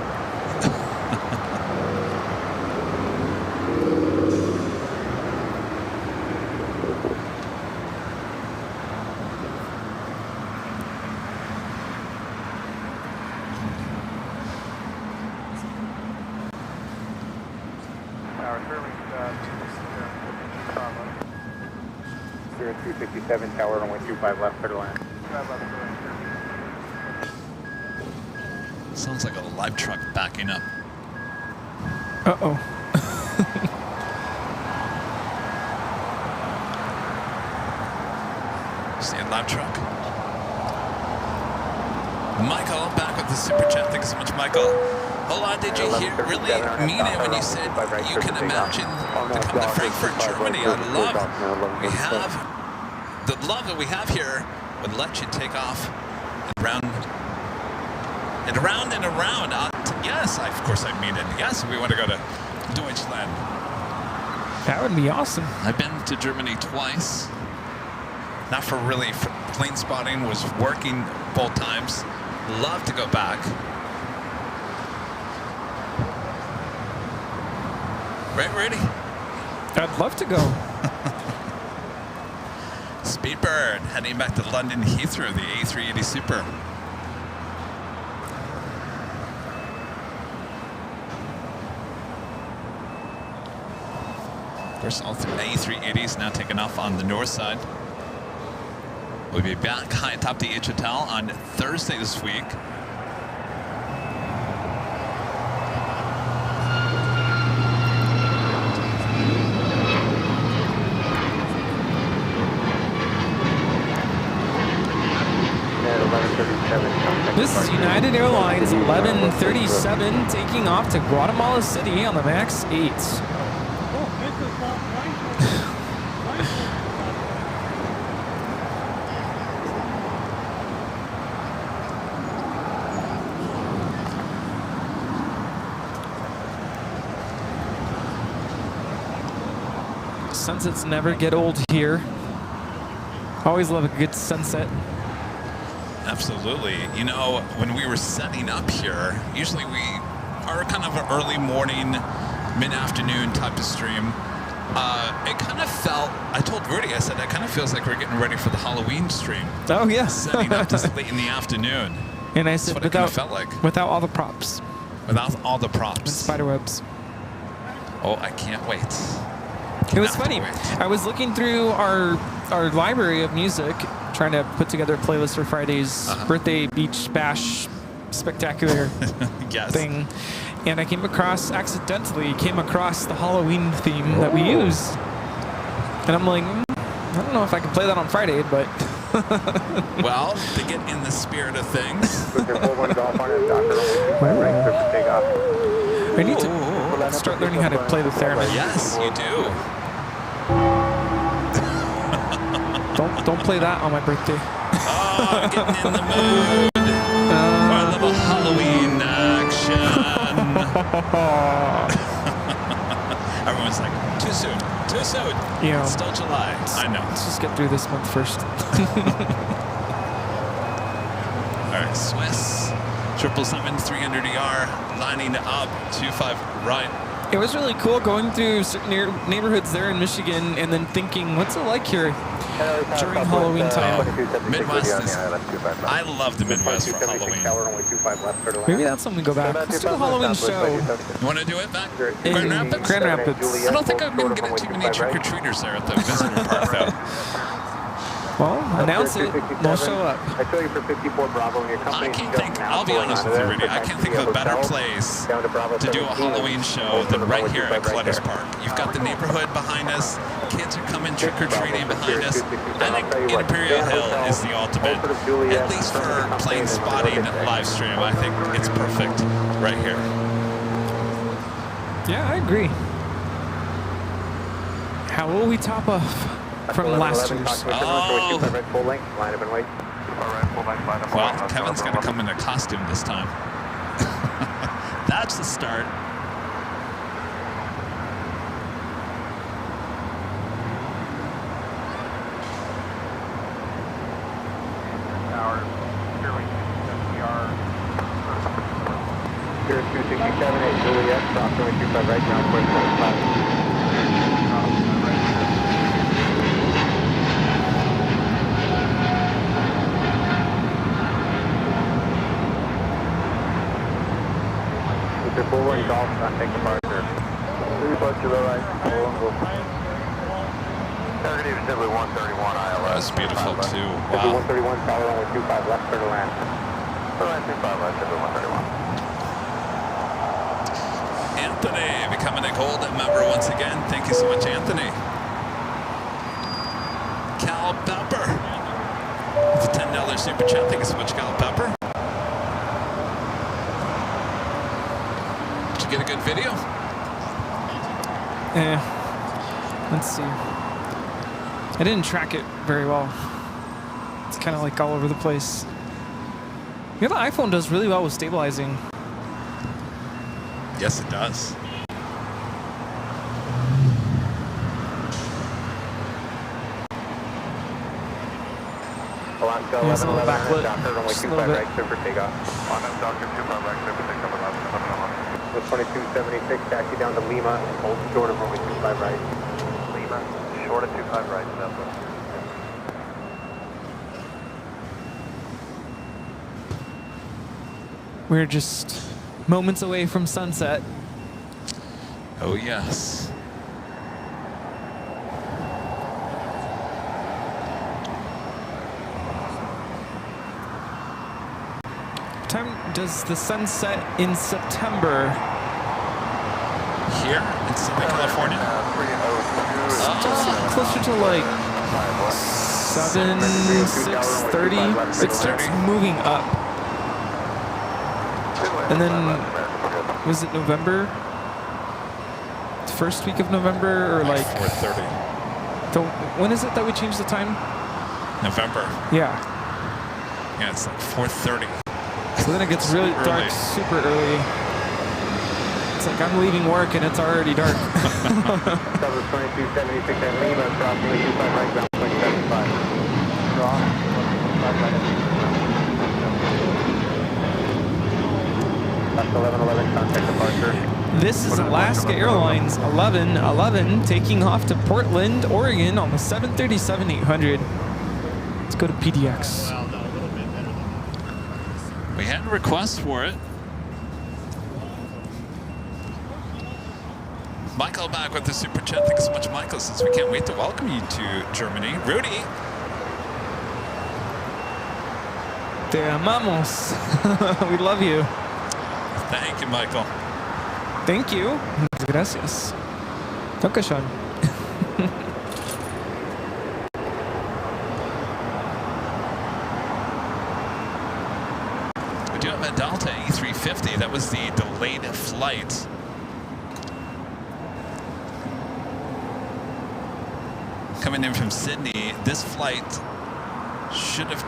Speaker 4: Spirit 367 tower, runway 25 left, clear to land.
Speaker 1: Sounds like a live truck backing up.
Speaker 2: Uh-oh.
Speaker 1: See a live truck. Michael back with the super chat. Thanks so much, Michael. Hold on, did you really mean it when you said you can imagine to come to Frankfurt, Germany? I love the love that we have here would let you take off and round and around and around. Yes, of course I mean it. Yes, we want to go to Deutschland.
Speaker 2: That would be awesome.
Speaker 1: I've been to Germany twice. Not for really plane spotting, was working both times. Love to go back. Right, ready?
Speaker 2: I'd love to go.
Speaker 1: Speedbird heading back to London Heathrow, the A380 Super. Of course, all three A380s now taking off on the north side. We'll be back high atop the H Hotel on Thursday this week.
Speaker 2: This is United Airlines 1137 taking off to Guatemala City on the MAX 8. Sunsets never get old here. Always love a good sunset.
Speaker 1: Absolutely. You know, when we were setting up here, usually we are kind of an early morning, mid-afternoon type of stream. It kind of felt, I told Rudy, I said, it kind of feels like we're getting ready for the Halloween stream.
Speaker 2: Oh, yeah.
Speaker 1: Setting up this late in the afternoon.
Speaker 2: And I said,
Speaker 1: That's what it kind of felt like.
Speaker 2: Without all the props.
Speaker 1: Without all the props.
Speaker 2: And spider webs.
Speaker 1: Oh, I can't wait.
Speaker 2: It was funny. I was looking through our library of music, trying to put together a playlist for Friday's birthday beach bash spectacular thing, and I accidentally came across the Halloween theme that we use, and I'm like, I don't know if I can play that on Friday, but
Speaker 1: well, to get in the spirit of things.
Speaker 2: I need to start learning how to play the theremin.
Speaker 1: Yes, you do.
Speaker 2: Don't play that on my birthday.
Speaker 1: Oh, I'm getting in the mood for a little Halloween action. Everyone's like, too soon, too soon.
Speaker 2: Yeah.
Speaker 1: It's still July. I know.
Speaker 2: Let's just get through this month first.
Speaker 1: All right, Swiss 777-300ER lining up 25 right.
Speaker 2: It was really cool going through certain neighborhoods there in Michigan and then thinking, what's it like here during Halloween time?
Speaker 1: Midwest is, I love the Midwest for Halloween.
Speaker 2: Maybe that's something to go back. Let's do a Halloween show.
Speaker 1: You want to do it back?
Speaker 2: In
Speaker 1: Grand Rapids?
Speaker 2: Grand Rapids.
Speaker 1: I don't think I've been getting too many trick-or-treaters there at the visitor park, though.
Speaker 2: Well, announce it. We'll show up.
Speaker 4: I show you for 54 Bravo and your company.
Speaker 1: I can't think, I'll be honest with you, Rudy, I can't think of a better place to do a Halloween show than right here at Columbus Park. You've got the neighborhood behind us, kids are coming trick-or-treating behind us. I think Imperial Hill is the ultimate, at least for plane spotting live stream. I think it's perfect right here.
Speaker 2: Yeah, I agree. How will we top off from last year's?
Speaker 1: Oh! Well, Kevin's going to come in a costume this time. That's the start.
Speaker 4: Here's 267 Juliet, cross 25 right ground, quick 25. Forward golf, take departure. 3 foot to the right. Target is simply 131 ILS.
Speaker 1: That's beautiful too. Wow.
Speaker 4: 131, tower only 25 left, clear to land. Clear land 25 left, simply 131.
Speaker 1: Anthony becoming a gold member once again. Thank you so much, Anthony. Cal Pepper. It's a $10 super chat. Thank you so much, Cal Pepper. you get a good video?
Speaker 2: Let's see. I didn't track it very well. It's kind of like all over the place. Yeah, the iPhone does really well with stabilizing.
Speaker 1: Yes, it does.
Speaker 4: Alaska
Speaker 2: There's a
Speaker 4: 11,
Speaker 2: little
Speaker 4: 11,
Speaker 2: backlit.
Speaker 4: Doctor, runway
Speaker 2: Just a
Speaker 4: 25
Speaker 2: little
Speaker 4: right, clear for takeoff. On that Doctor 25 right, clear for takeoff, 11, with 2276, taxi down to Lima, and hold short of runway 25 right. Lima, short of 25 right, southwest.
Speaker 2: We're just moments away from sunset.
Speaker 1: Oh, yes.
Speaker 2: What time does the sun set in September?
Speaker 1: Here in Southern California?
Speaker 2: Just closer to like 7, 6:30. It starts moving up. And then, was it November? The first week of November, or like
Speaker 1: 4:30.
Speaker 2: when is it that we change the time?
Speaker 1: November.
Speaker 2: Yeah.
Speaker 1: Yeah, it's like 4:30.
Speaker 2: So then it gets really
Speaker 1: Super
Speaker 2: dark
Speaker 1: early.
Speaker 2: super early. It's like I'm leaving work and it's already dark.
Speaker 4: Cover 2276 at Lima, crossing the 25 right, ground point 75. Draw, 25 right. Alaska 1111, contact departure.
Speaker 2: This is Alaska Airlines 1111 taking off to Portland, Oregon on the 737-800. Let's go to PDX.
Speaker 1: We had a request for it. Michael back with the super chat. Thanks so much, Michael. Says we can't wait to welcome you to Germany. Rudy.
Speaker 2: Te amamos. We love you.
Speaker 1: Thank you, Michael.
Speaker 2: Thank you. Gracias. Dankeschön.
Speaker 1: We do have a Delta A350. That was the delayed flight. Coming in from Sydney, this flight should have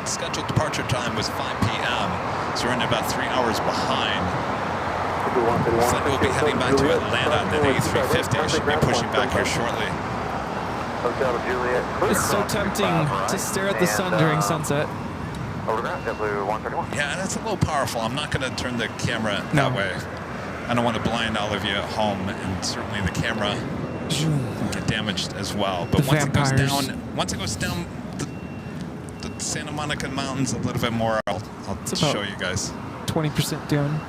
Speaker 1: scheduled departure time was 5 p.m. So we're in about 3 hours behind. Flight will be heading back to Atlanta on the A350. Should be pushing back here shortly.
Speaker 2: It's so tempting to stare at the sun during sunset.
Speaker 1: Yeah, that's a little powerful. I'm not going to turn the camera that way. I don't want to blind all of you at home, and certainly the camera will get damaged as well. But once it goes down the Santa Monica Mountains a little bit more, I'll show you guys.
Speaker 2: 20% down.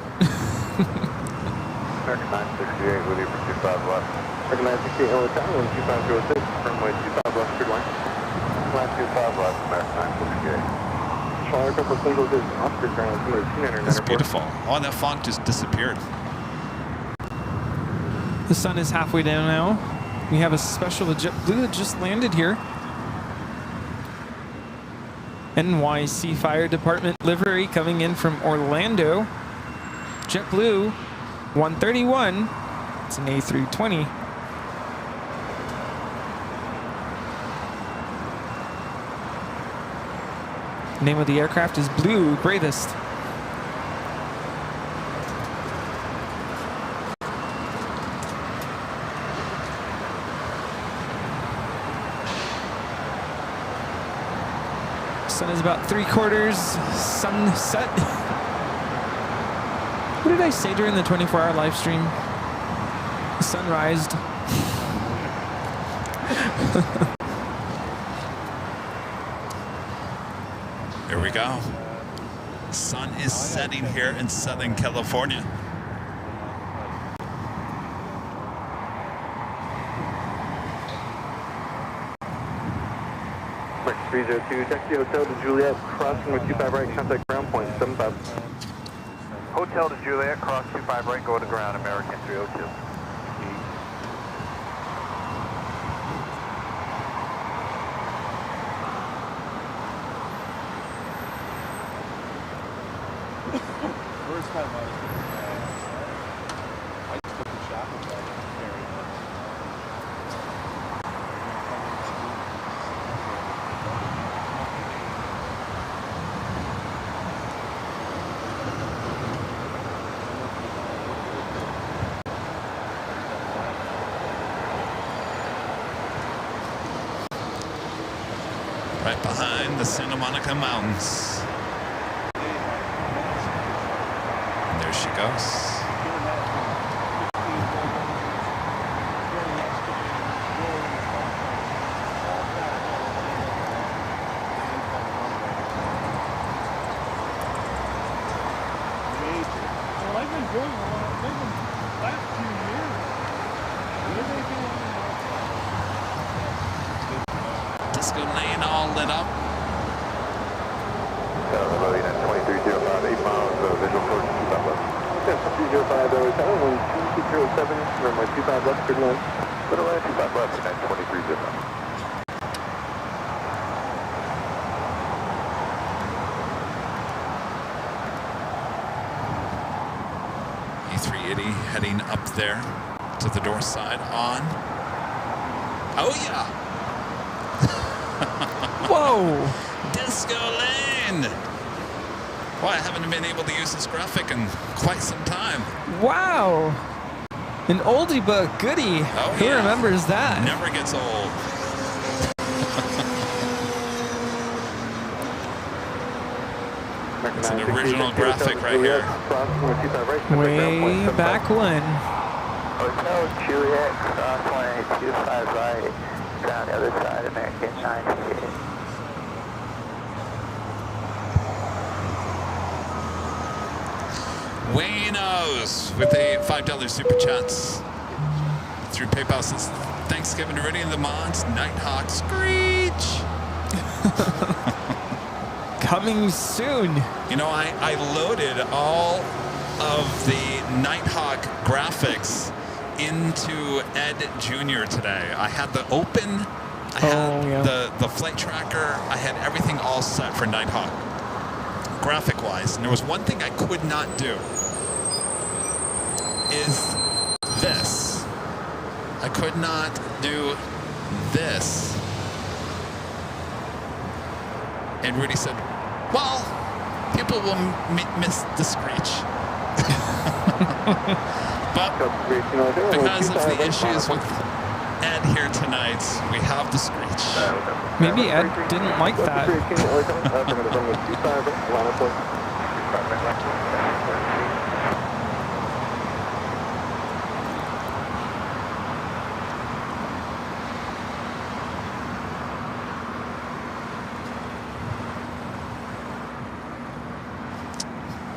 Speaker 4: American 968 with you for 25 left. American 968 Hotel, 2506, runway 25 left, good line. Last 25 left, American 968. Charlie, a couple of singles is Oscar turn, somebody 200.
Speaker 1: That's beautiful. Oh, that fog just disappeared.
Speaker 2: The sun is halfway down now. We have a special JetBlue that just landed here. NYC Fire Department livery coming in from Orlando. JetBlue 131. It's an A320. The name of the aircraft is Blue Bravest. Sun is about 3/4 sunset. What did I say during the 24-hour live stream? Sunrise.
Speaker 1: Here we go. Sun is setting here in Southern California.
Speaker 4: Mark 302, taxi Hotel to Juliet, crossing with 25 right, contact ground point 75. Hotel to Juliet, cross 25 right, go to ground, American 302.
Speaker 1: right behind the Santa Monica Mountains. And there she goes.
Speaker 8: Well, I've been doing a lot. They've been last few years. What are they doing now?
Speaker 1: Disco lane all lit up.
Speaker 4: Loading at 2305, 8 miles, visual approach 25 left. 205, 1207, runway 25 left, good line. Little line 25 left, and 2305.
Speaker 1: A380 heading up there to the door side on. Oh yeah!
Speaker 2: Whoa!
Speaker 1: Disco lane! Well, I haven't been able to use this graphic in quite some time.
Speaker 2: Wow! An oldie but goodie.
Speaker 1: Oh,
Speaker 2: Who
Speaker 1: yeah.
Speaker 2: remembers that?
Speaker 1: Never gets old. It's an original graphic right here.
Speaker 2: Way back when.
Speaker 4: Hotel Juliet, crossline 25 right, down the other side, American 98.
Speaker 1: Waynos with a $5 super chats through PayPal says Thanksgiving to Rudy and the Mods, Nighthawk Screech.
Speaker 2: Coming soon.
Speaker 1: You know, I loaded all of the Nighthawk graphics into Ed Jr. today. I had the open, I had the flight tracker, I had everything all set for Nighthawk, graphic-wise. And there was one thing I could not do, is this. I could not do this. And Rudy said, well, people will miss the Screech. But because of the issues with Ed here tonight, we have the Screech.
Speaker 2: Maybe Ed didn't like that.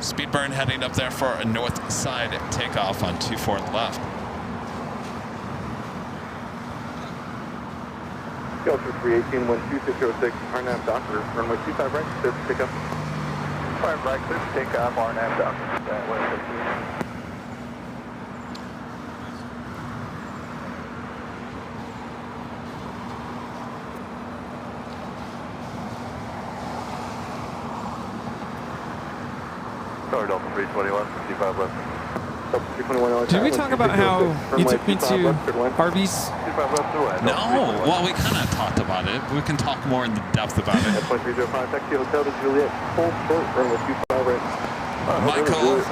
Speaker 1: Speedburn heading up there for a north side takeoff on 24 left.
Speaker 4: Delta 318, 12606, RNAV Docker, runway 25 right, clear for takeoff. 5 right, clear for takeoff, RNAV Docker. That way, 15. Sorry, Delta 321, 55 left. Delta 321.
Speaker 2: Did we talk about how you took me to Arby's?
Speaker 1: No, well, we kind of talked about it. We can talk more in depth about it.
Speaker 4: Taxi Hotel to Juliet, full short, runway 25 right.
Speaker 1: Michael,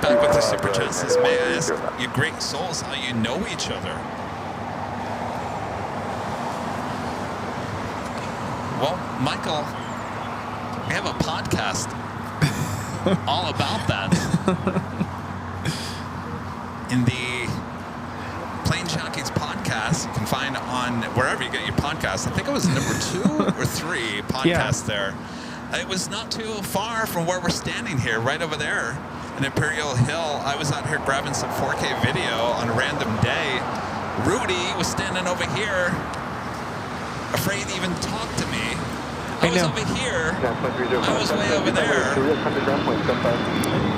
Speaker 1: back with the super chat, says, may I ask you great souls how you know each other? Well, Michael, we have a podcast all about that. In the Plane Jockeys podcast, you can find on wherever you get your podcasts. I think it was number 2 or 3 podcast there. It was not too far from where we're standing here, right over there in Imperial Hill. I was out here grabbing some 4K video on a random day. Rudy was standing over here, afraid to even talk to me. I was over here. I was way over there.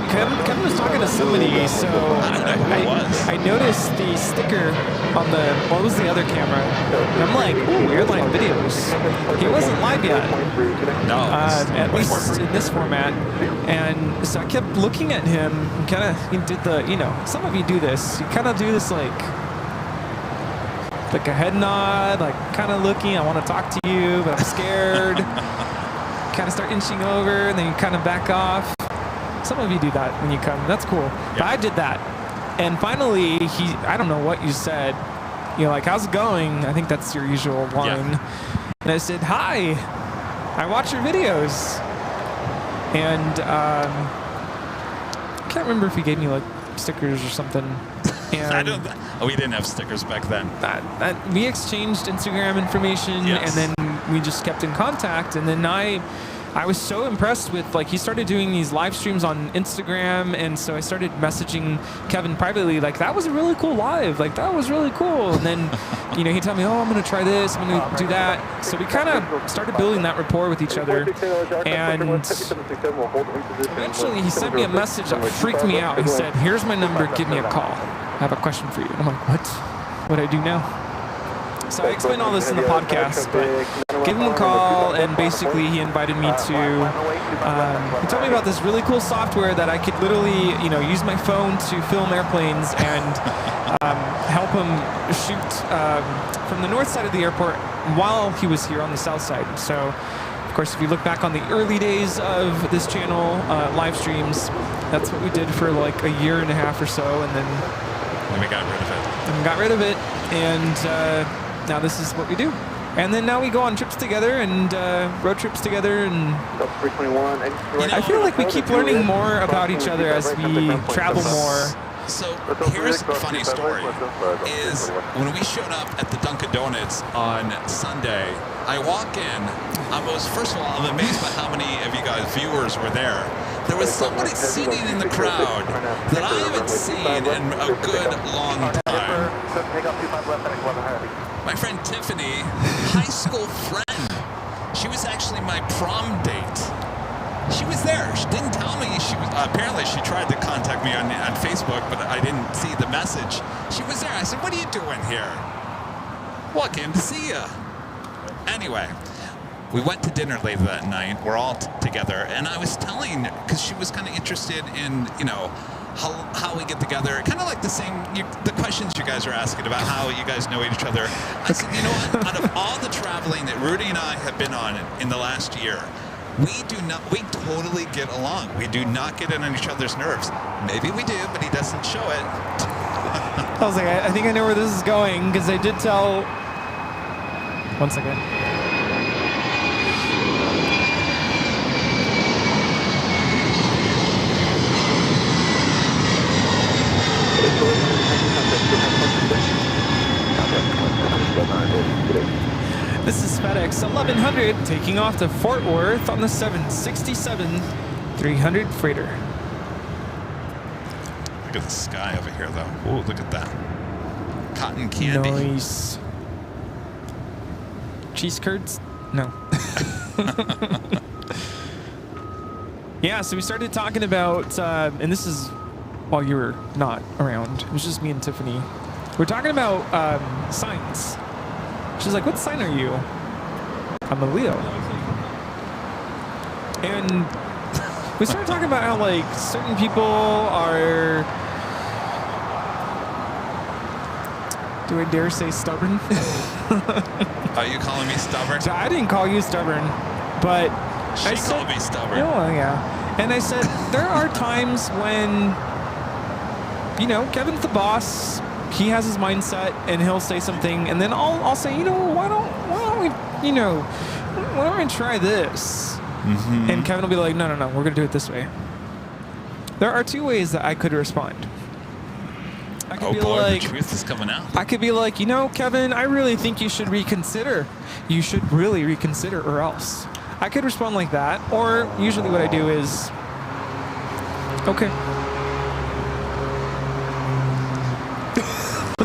Speaker 2: Kevin was talking to somebody, so
Speaker 1: I don't know who it was.
Speaker 2: I noticed the sticker on the, what was the other camera? And I'm like, ooh, Airline Videos. He wasn't live yet.
Speaker 1: No.
Speaker 2: At least in this format. And so I kept looking at him and kind of, he did the, you know, some of you do this. You kind of do this like a head nod, like kind of looking, I want to talk to you, but I'm scared. Kind of start inching over, and then you kind of back off. Some of you do that when you come. That's cool.
Speaker 1: Yeah.
Speaker 2: But I did that. And finally, I don't know what you said. You're like, how's it going? I think that's your usual line.
Speaker 1: Yeah.
Speaker 2: And I said, hi. I watch your videos. And I can't remember if he gave me like stickers or something. And
Speaker 1: we didn't have stickers back then.
Speaker 2: We exchanged Instagram information,
Speaker 1: yes.
Speaker 2: and then we just kept in contact. And then I was so impressed with, like, he started doing these live streams on Instagram, and so I started messaging Kevin privately, like, that was a really cool live, like, that was really cool. And then, you know, he'd tell me, oh, I'm going to try this, I'm going to do that. So we kind of started building that rapport with each other. And eventually he sent me a message that freaked me out. He said, here's my number, give me a call. I have a question for you. And I'm like, what? What'd I do now? So I explained all this in the podcast, but gave him a call, and basically he invited me to, he told me about this really cool software that I could literally, you know, use my phone to film airplanes and help him shoot from the north side of the airport while he was here on the south side. So, of course, if you look back on the early days of this channel, live streams, that's what we did for like a year and a half or so, and then
Speaker 1: we got rid of it.
Speaker 2: And got rid of it, and now this is what we do. And then now we go on trips together and road trips together, and I feel like we keep learning more about each other as we travel more.
Speaker 1: So here's a funny story, is when we showed up at the Dunkin' Donuts on Sunday, I walk in, first of all, I'm amazed by how many of you guys viewers were there. There was somebody sitting in the crowd that I haven't seen in a good long time. My friend Tiffany, high school friend. She was actually my prom date. She was there. She didn't tell me she was. Apparently, she tried to contact me on Facebook, but I didn't see the message. She was there. I said, "What are you doing here?" "Well, I came to see you." Anyway, we went to dinner later that night. We're all together, and I was telling, because she was kind of interested in, you know, how we get together, kind of like the questions you guys are asking about how you guys know each other. I said, you know what? Out of all the traveling that Rudy and I have been on in the last year, we totally get along. We do not get on each other's nerves. Maybe we do, but he doesn't show it.
Speaker 2: I was like, I think I know where this is going, because I did tell. One second. This is FedEx 1100 taking off to Fort Worth on the 767-300 freighter.
Speaker 1: Look at the sky over here, though. Oh, look at that. Cotton candy.
Speaker 2: Nice. Cheese curds? No. Yeah, so we started talking about, and this is while you were not around. It was just me and Tiffany. We're talking about signs. She's like, what sign are you? I'm a Leo. And we started talking about how, like, certain people are, do I dare say stubborn?
Speaker 1: Are you calling me stubborn?
Speaker 2: So I didn't call you stubborn, but
Speaker 1: she called me stubborn.
Speaker 2: Oh, yeah. And I said, there are times when, you know, Kevin's the boss. He has his mindset, and he'll say something, and then I'll say, you know, why don't we, you know, why don't we try this? Mm-hmm. And Kevin will be like, no, we're gonna do it this way. There are two ways that I could respond. I could be like,
Speaker 1: the truth is coming out.
Speaker 2: I could be like, you know, Kevin, I really think you should reconsider. You should really reconsider, or else. I could respond like that, or usually what I do is, okay.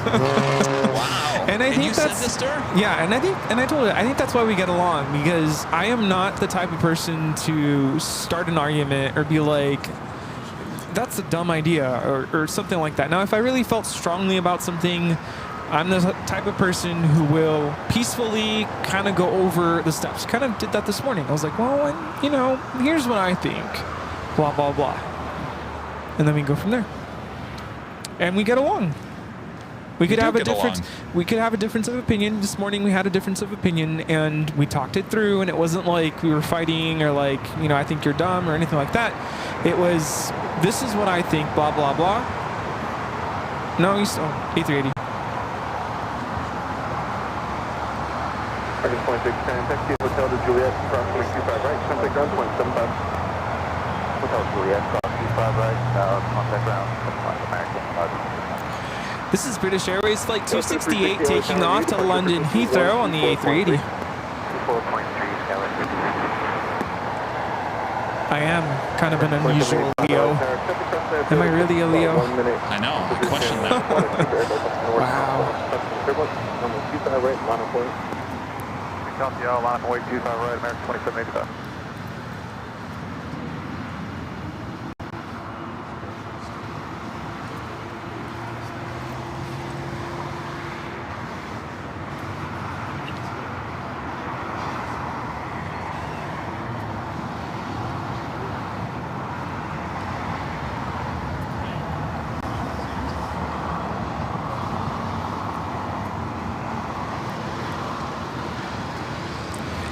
Speaker 1: Wow.
Speaker 2: And I think
Speaker 1: that's, said this to her?
Speaker 2: Yeah, and I told her, I think that's why we get along, because I am not the type of person to start an argument or be like, that's a dumb idea, or something like that. Now, if I really felt strongly about something, I'm the type of person who will peacefully kind of go over the steps. Kind of did that this morning. I was like, well, you know, here's what I think, blah, blah, blah. And then we go from there. And we get along. We could have a difference. We could have a difference of opinion. This morning we had a difference of opinion, and we talked it through. And it wasn't like we were fighting or like, you know, I think you're dumb or anything like that. It was, this is what I think. Blah blah blah. No, he's A380.
Speaker 4: American 2610, taxi Hotel de Juliet, cross 25 right, contact ground 2.75. Hotel Juliet, cross 25 right, contact ground 25 American 11.
Speaker 2: This is British Airways Flight 268 taking off to London Heathrow on the A380.
Speaker 4: 4.3,
Speaker 2: I am kind of an unusual Leo. Am I really a Leo?
Speaker 1: I know. I question that.
Speaker 2: Wow.
Speaker 4: Copy, line up and wait 25 right, American 2785.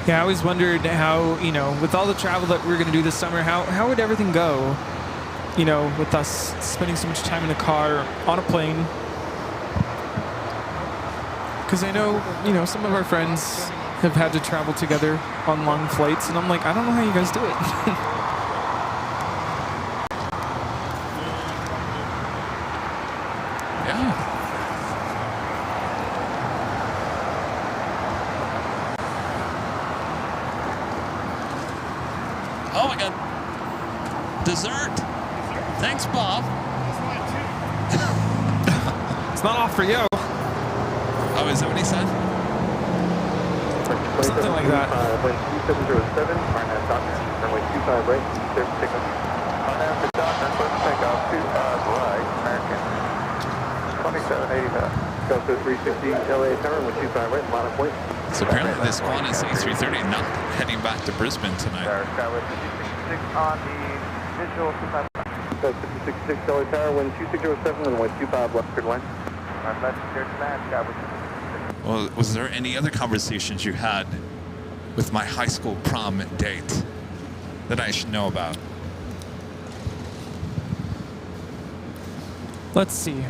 Speaker 2: Yeah, I always wondered how, you know, with all the travel that we're going to do this summer, how would everything go, you know, with us spending so much time in the car, on a plane? Because I know, you know, some of our friends have had to travel together on long flights, and I'm like, I don't know how you guys do it.
Speaker 1: Yeah. Oh my God. Dessert. Thanks, Bob.
Speaker 2: It's not off for you.
Speaker 1: Oh, is that what he said?
Speaker 2: Something like that.
Speaker 4: Wind 2707, RNAV Doctor, runway 25 right, clear for takeoff. RNAV to Doctor, clear for takeoff, 25 right, American 2785. Go to 350 LA tower, runway 25 right, line of point.
Speaker 1: So apparently this Qantas A330 not heading back to Brisbane tonight.
Speaker 4: Skyway 266 on the visual 25. Go 266 LA tower, wind 2607, runway 25 left, good line. Left, clear to land, Skyway 266.
Speaker 1: Well, was there any other conversations you had with my high school prom date that I should know about?
Speaker 2: Let's see.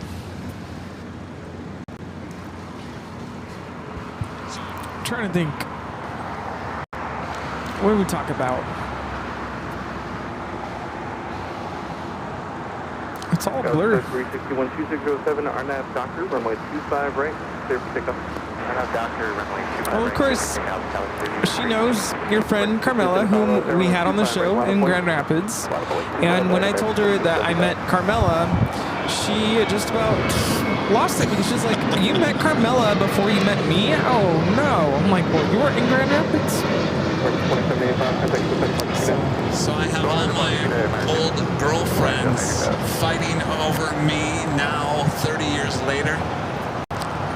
Speaker 2: I'm trying to think. What did we talk about? It's all blurred.
Speaker 4: 361 2607, RNAV Doctor, runway 25 right, clear for takeoff. RNAV Doctor, runway 25
Speaker 2: Well, of
Speaker 4: right,
Speaker 2: course,
Speaker 4: clear for takeoff.
Speaker 2: she knows your friend Carmela, whom we had on the show in Grand Rapids. And when I told her that I met Carmela, she just about lost it because she's like, you met Carmela before you met me? Oh, no. I'm like, well, you were in Grand Rapids?
Speaker 1: So I have all my old girlfriends fighting over me now, 30 years later.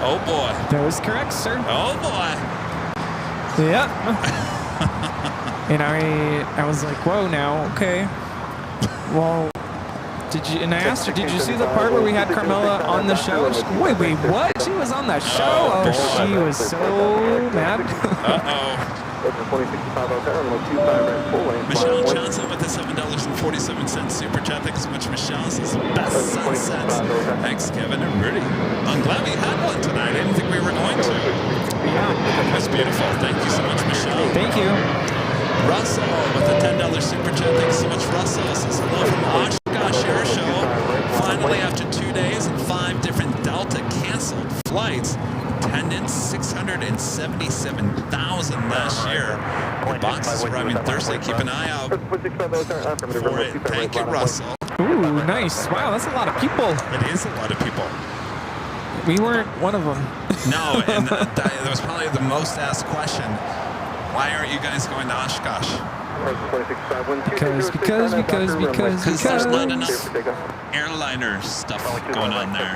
Speaker 1: Oh boy.
Speaker 2: That was correct, sir.
Speaker 1: Oh boy.
Speaker 2: Yeah. And I was like, whoa, now, okay. Well, did you? And I asked her, did you see the part where we had Carmela on the show? And she, wait, what? She was on that show? Oh, she was so mad.
Speaker 1: Uh-oh. Michelle Johnson with the $7.47 super chat. Thanks so much, Michelle. This is best sunsets. Thanks, Kevin and Rudy. I'm glad we had one tonight. I didn't think we were going to.
Speaker 2: Yeah.
Speaker 1: That's beautiful. Thank you so much, Michelle.
Speaker 2: Thank you.
Speaker 1: Russell with the $10 super chat. Thanks so much, Russell. Says hello from Oshkosh Air Show. Finally, after 2 days and 5 different Delta canceled flights, attendance 677,000 last year. The box is arriving Thursday. Keep an eye out for it. Thank you, Russell.
Speaker 2: Ooh, nice. Wow, that's a lot of people.
Speaker 1: It is a lot of people.
Speaker 2: We weren't one of them.
Speaker 1: No, and that was probably the most asked question. Why aren't you guys going to Oshkosh?
Speaker 2: Because
Speaker 1: there's not enough airliner stuff going on there.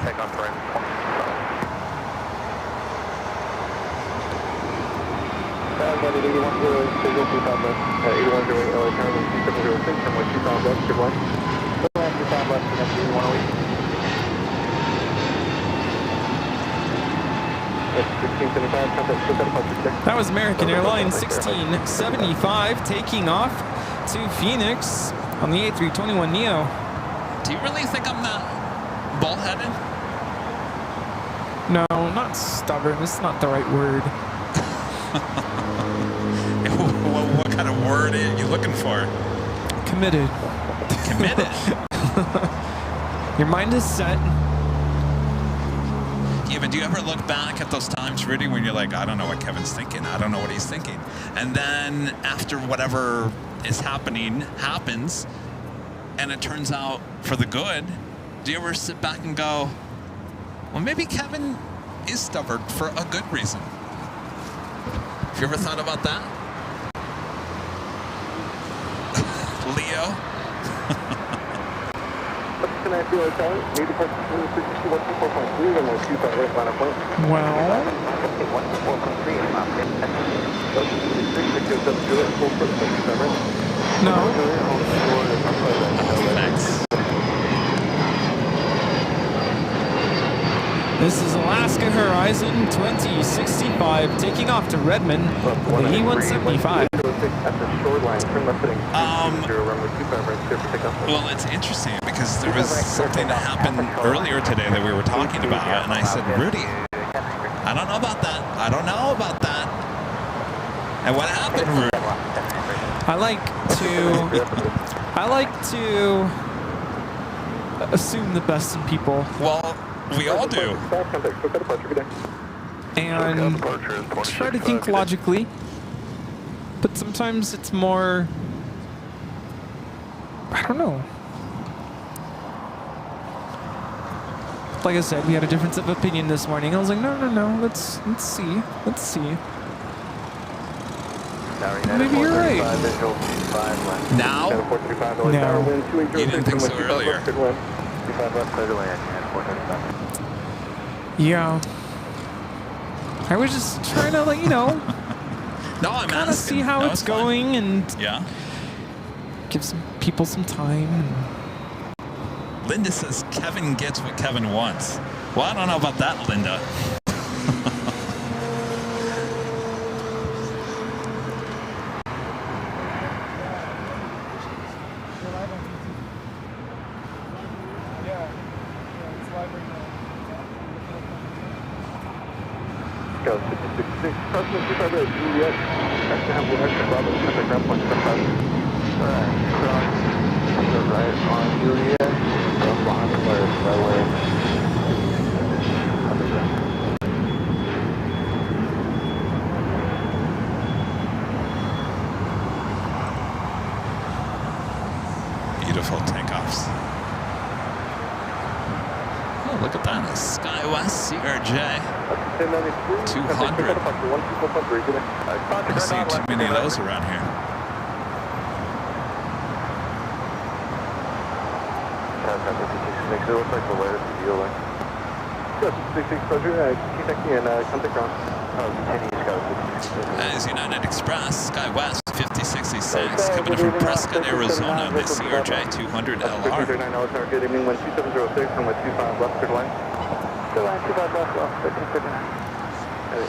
Speaker 2: That was American Airlines 1675 taking off to Phoenix on the A321neo.
Speaker 1: Do you really think I'm that bullheaded?
Speaker 2: No, not stubborn. It's not the right word.
Speaker 1: What kind of word are you looking for?
Speaker 2: Committed.
Speaker 1: Committed.
Speaker 2: Your mind is set.
Speaker 1: Yeah, but do you ever look back at those times, Rudy, when you're like, I don't know what Kevin's thinking. I don't know what he's thinking. And then after whatever is happening happens, and it turns out for the good, do you ever sit back and go, well, maybe Kevin is stubborn for a good reason? Have you ever thought about that? Leo?
Speaker 2: Well, no.
Speaker 1: Thanks.
Speaker 2: This is Alaska Horizon 2065 taking off to Redmond, the E-175.
Speaker 1: Well, it's interesting because there was something that happened earlier today that we were talking about, and I said, Rudy, I don't know about that. I don't know about that. And what happened, Rudy?
Speaker 2: I like to assume the best in people.
Speaker 1: Well, we all do.
Speaker 2: And try to think logically. But sometimes it's more, I don't know. Like I said, we had a difference of opinion this morning. I was like, no, let's see. Maybe you're right.
Speaker 1: Now?
Speaker 2: No.
Speaker 1: You didn't think so earlier.
Speaker 2: Yeah. I was just trying to, like,
Speaker 1: No, I'm
Speaker 2: kind of
Speaker 1: asking.
Speaker 2: see how
Speaker 1: No,
Speaker 2: it's
Speaker 1: fine.
Speaker 2: going and
Speaker 1: Yeah.
Speaker 2: give some people some time.
Speaker 1: Linda says Kevin gets what Kevin wants. Well, I don't know about that, Linda. Beautiful takeoffs. Oh, look at that. A SkyWest CRJ 200. I see too many of those around here.
Speaker 7: Makes it look like the latest deal.
Speaker 1: That is United Express, SkyWest 5066, coming in from Prescott, Arizona, the CRJ 200 LR.
Speaker 7: Good evening, 2706 from 25 left, clear line. Clear line, 25 left, left,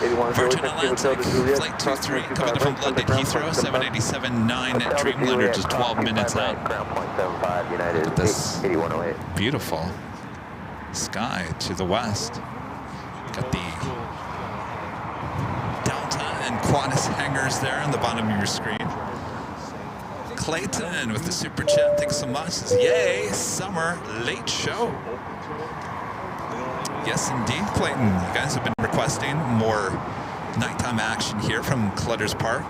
Speaker 7: 81
Speaker 1: Virgin Atlantic, Flight 23, coming in from London Heathrow, 787-9 Dreamliner, just 12 minutes out. Look at this beautiful sky to the west. Got the Delta and Qantas hangars there on the bottom of your screen. Clayton with the super chat, thanks so much. Says, yay, summer late show. Yes, indeed, Clayton. You guys have been requesting more nighttime action here from Clutter's Park.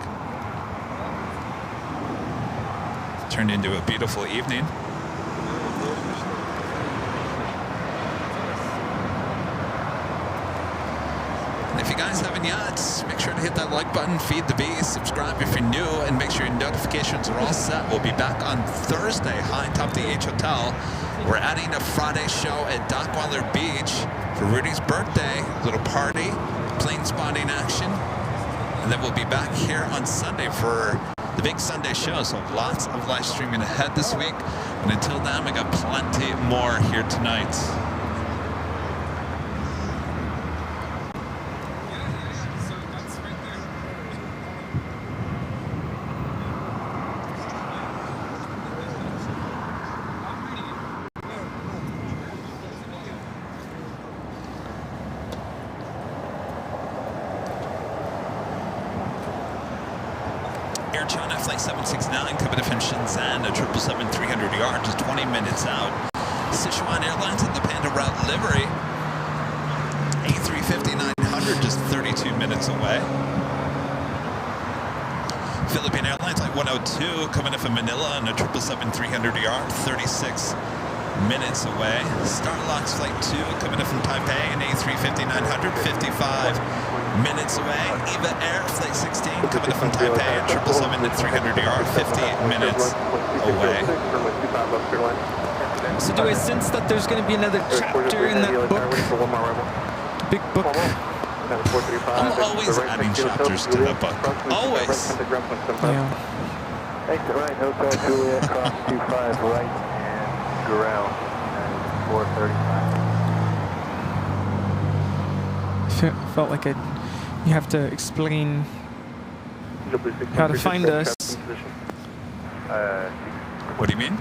Speaker 1: Turned into a beautiful evening. And if you guys haven't yet, make sure to hit that like button, feed the beast, subscribe if you're new, and make sure your notifications are all set. We'll be back on Thursday, high top the H Hotel. We're adding a Friday show at Dockweiler Beach for Rudy's birthday, little party, plane spotting action. And then we'll be back here on Sunday for the big Sunday show. So lots of live streaming ahead this week. And until then, we got plenty more here tonight. Air China Flight 769 coming in from Shenzhen, a 777-300ER, just 20 minutes out. Sichuan Airlines in the Panda route livery. A350-900, just 32 minutes away. Philippine Airlines Flight 102 coming in from Manila on a 777-300ER, 36 minutes away. Starlux Flight 2 coming in from Taipei, an A350-900, 55 minutes away. EVA Air Flight 16 coming in from Taipei, a 777-300ER, 50 minutes away.
Speaker 2: So do I sense that there's going to be another chapter in that book? Big book.
Speaker 1: I'm always adding chapters to the book. Always.
Speaker 2: Yeah.
Speaker 4: Exit right, Hotel Juliet, cross 25 right and ground at 435.
Speaker 2: Felt like you have to explain how to find us.
Speaker 1: What do you mean?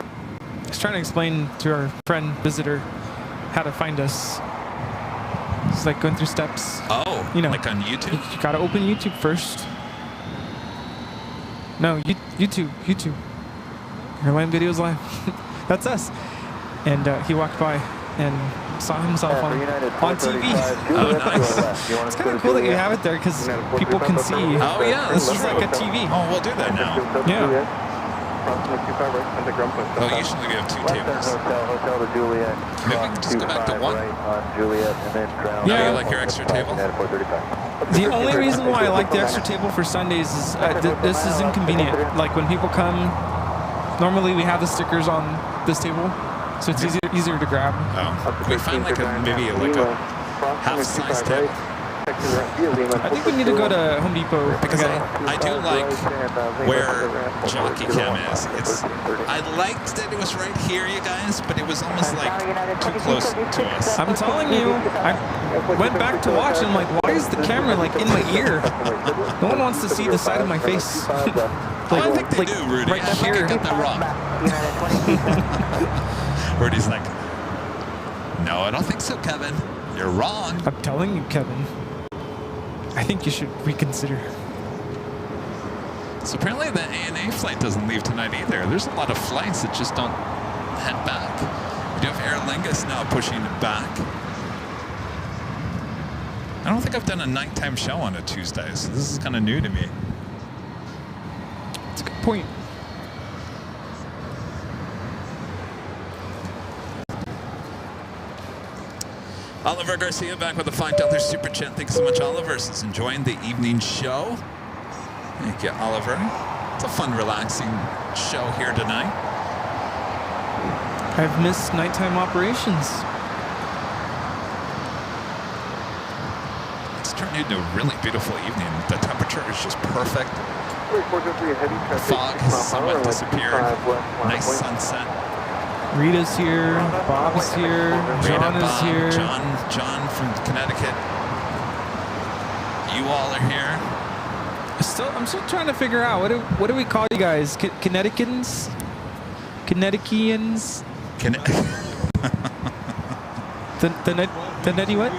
Speaker 2: I was trying to explain to our friend visitor how to find us. It's like going through steps.
Speaker 1: Oh,
Speaker 2: you know,
Speaker 1: like on YouTube?
Speaker 2: You gotta open YouTube first. No, YouTube. Airline Videos Live. That's us. And he walked by and saw himself on TV.
Speaker 1: Oh, nice.
Speaker 2: It's kind of cool that you have it there because people can see.
Speaker 1: Oh, yeah,
Speaker 2: This is like a TV.
Speaker 1: Oh, we'll do that now.
Speaker 2: Yeah.
Speaker 1: Oh, usually we have two tables.
Speaker 4: Hotel to Juliet.
Speaker 1: Maybe we can just go back to one.
Speaker 4: Juliet and then ground.
Speaker 1: Yeah, you like your extra table?
Speaker 2: The only reason why I like the extra table for Sundays is this is inconvenient. Like when people come, normally we have the stickers on this table, so it's easier to grab.
Speaker 1: Oh, we find like maybe like a half-size table.
Speaker 2: I think we need to go to Home Depot
Speaker 1: Because I do like where Jockey Cam is. I liked that it was right here, you guys, but it was almost like too close to us.
Speaker 2: I'm telling you, I went back to watch and I'm like, why is the camera like in my ear? No one wants to see the side of my face.
Speaker 1: I think they do, Rudy.
Speaker 2: Right
Speaker 1: I think
Speaker 2: here.
Speaker 1: I got that wrong. Rudy's like, no, I don't think so, Kevin. You're wrong.
Speaker 2: I'm telling you, Kevin. I think you should reconsider.
Speaker 1: So apparently the ANA flight doesn't leave tonight either. There's a lot of flights that just don't head back. We do have Aer Lingus now pushing back. I don't think I've done a nighttime show on a Tuesday, so this is kind of new to me.
Speaker 2: That's a good point.
Speaker 1: Oliver Garcia back with a $5 super chat. Thanks so much, Oliver. Is enjoying the evening show. Thank you, Oliver. It's a fun, relaxing show here tonight.
Speaker 2: I've missed nighttime operations.
Speaker 1: It's turned into a really beautiful evening. The temperature is just perfect. The fog has somewhat disappeared. Nice sunset.
Speaker 2: Rita's here, Bob's here, John
Speaker 1: Rita,
Speaker 2: is
Speaker 1: Bob,
Speaker 2: here.
Speaker 1: John from Connecticut. You all are here.
Speaker 2: I'm still trying to figure out what do we call you guys? Connecticutans? Connecticutians? The nutty what?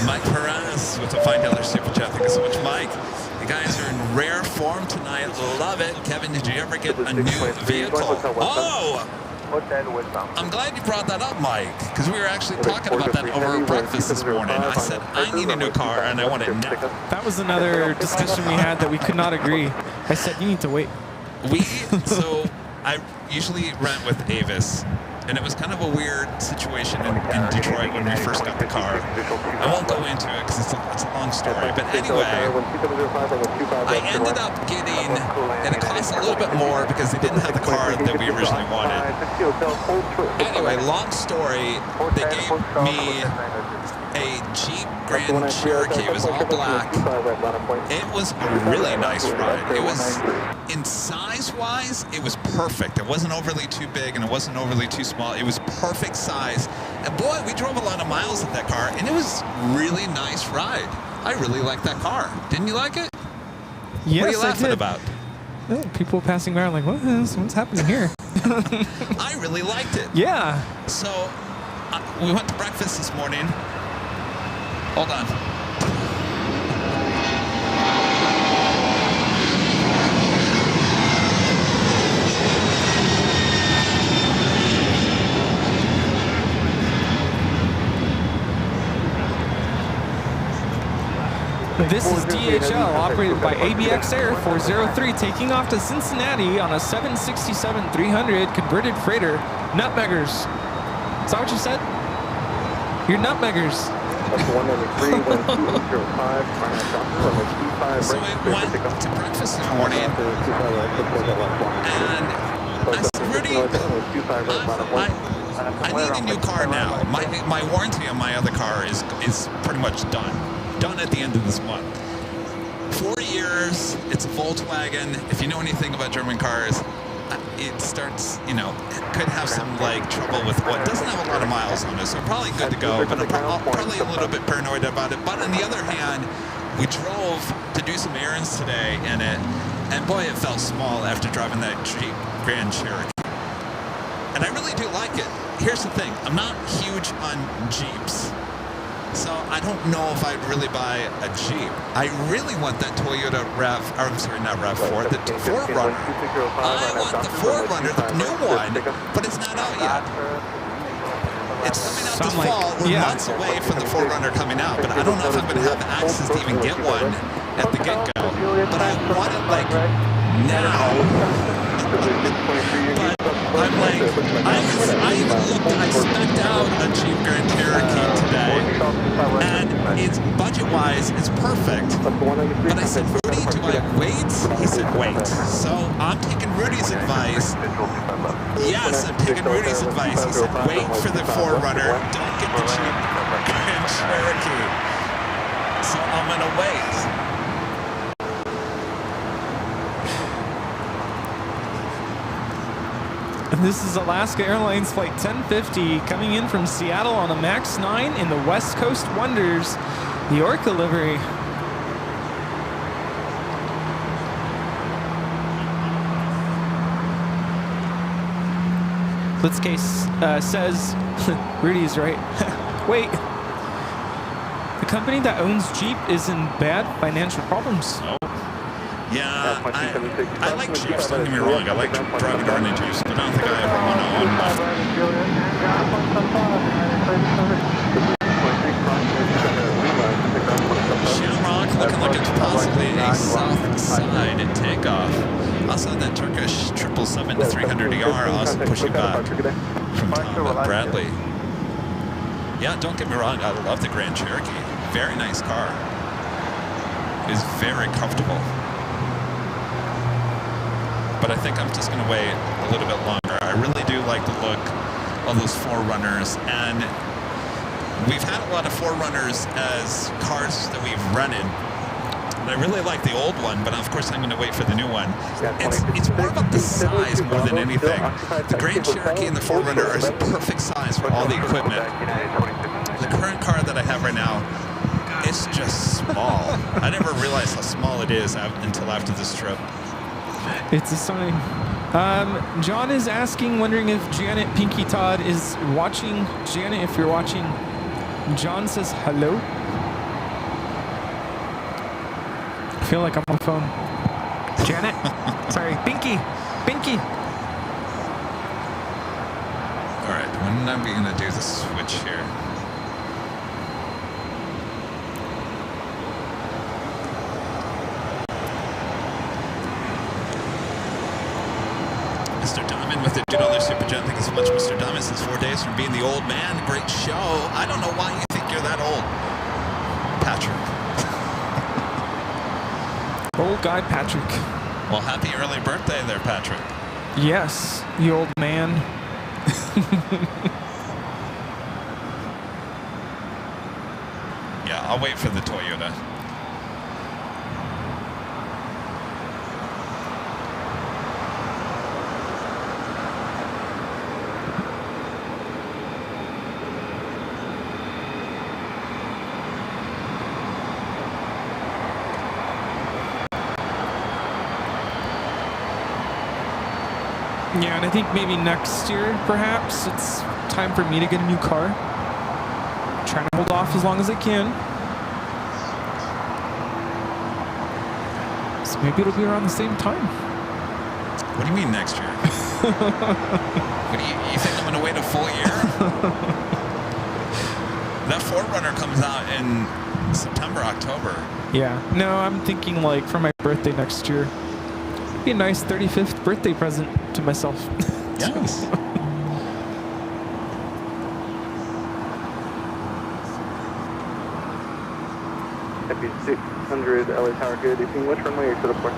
Speaker 1: Mike Perez with a $5 super chat. Thank you so much, Mike. You guys are in rare form tonight. Love it. Kevin, did you ever get a new vehicle? Oh! I'm glad you brought that up, Mike, because we were actually talking about that over breakfast this morning. I said, I need a new car, and I want it now.
Speaker 2: That was another discussion we had that we could not agree. I said, you need to wait.
Speaker 1: So I usually rent with Avis, and it was kind of a weird situation in Detroit when we first got the car. I won't go into it because it's a long story. But anyway, I ended up getting, and it cost a little bit more because they didn't have the car that we originally wanted. Anyway, long story, they gave me a Jeep Grand Cherokee. It was all black. It was a really nice ride. It was, in size-wise, it was perfect. It wasn't overly too big and it wasn't overly too small. It was perfect size. And boy, we drove a lot of miles in that car, and it was really nice ride. I really liked that car. Didn't you like it?
Speaker 2: Yes,
Speaker 1: what are you laughing about?
Speaker 2: People passing by are like, what's happening here?
Speaker 1: I really liked it.
Speaker 2: Yeah.
Speaker 1: So we went to breakfast this morning. Hold on.
Speaker 2: Seattle, operated by ABX Air 403, taking off to Cincinnati on a 767-300 converted freighter. Nutmeggers. Is that what you said? You're nutmeggers.
Speaker 7: That's 193, wind 205,
Speaker 1: So I went to breakfast this morning, and I said, Rudy, I need a new car now. My warranty on my other car is pretty much done at the end of this month. 4 years, it's a Volkswagen. If you know anything about German cars, it starts, you know, it could have some like trouble with what doesn't have a lot of miles on it, so probably good to go, but I'm probably a little bit paranoid about it. But on the other hand, we drove to do some errands today in it, and boy, it felt small after driving that Jeep Grand Cherokee. And I really do like it. Here's the thing, I'm not huge on Jeeps, so I don't know if I'd really buy a Jeep. I really want that Toyota not RAV4, the 4Runner. I want the 4Runner, the new one, but it's not out yet. It's coming out this fall. We're months away from the 4Runner coming out, but I don't know if I'm going to have access to even get one at the get-go. But I want it like now. But I'm like, I even looked, I spec'd out a Jeep Grand Cherokee today, and it's budget-wise, it's perfect. But I said, Rudy, do I wait? He said, wait. So I'm taking Rudy's advice. Yes, I'm taking Rudy's advice. He said, wait for the 4Runner. Don't get the Jeep Grand Cherokee. So I'm gonna wait.
Speaker 2: And this is Alaska Airlines Flight 1050 coming in from Seattle on a MAX 9 in the West Coast Wonders, the Orca livery. Blitzcase says, Rudy's right. Wait, the company that owns Jeep is in bad financial problems.
Speaker 1: Oh. Yeah, I like Jeeps, don't get me wrong. I like driving around in Jeeps, but I don't think I ever want to own one. Shamrock looking like it's possibly a south side takeoff. Also that Turkish 777-300ER also pushing back from Tom Bradley. Yeah, don't get me wrong, I love the Grand Cherokee. Very nice car. It is very comfortable. But I think I'm just going to wait a little bit longer. I really do like the look of those 4Runners, and we've had a lot of 4Runners as cars that we've rented. And I really like the old one, but of course I'm going to wait for the new one. It's more about the size more than anything. The Grand Cherokee and the 4Runner are the perfect size for all the equipment. The current car that I have right now, it's just small. I never realized how small it is until after this trip.
Speaker 2: It's a sign. John is asking, wondering if Janet Pinky Todd is watching. Janet, if you're watching, John says hello. I feel like I'm on the phone. Janet? Sorry, Pinky. Pinky.
Speaker 1: All right, when am I going to do the switch here? Mr. Diamond with the $2 Super Chat. Thank you so much, Mr. Diamond. Since 4 days from being the old man. Great show. I don't know why you think you're that old. Patrick.
Speaker 2: Old guy Patrick.
Speaker 1: Well, happy early birthday there, Patrick.
Speaker 2: Yes, you old man.
Speaker 1: Yeah, I'll wait for the Toyota.
Speaker 2: Yeah, and I think maybe next year, perhaps, it's time for me to get a new car. I'm trying to hold off as long as I can. So maybe it'll be around the same time.
Speaker 1: What do you mean next year? What do you think I'm going to wait a full year? That 4Runner comes out in September, October.
Speaker 2: Yeah. No, I'm thinking like for my birthday next year. Be a nice 35th birthday present to myself.
Speaker 1: Yes.
Speaker 7: Happy 600 LA Tower, good evening. Which runway are you set up for?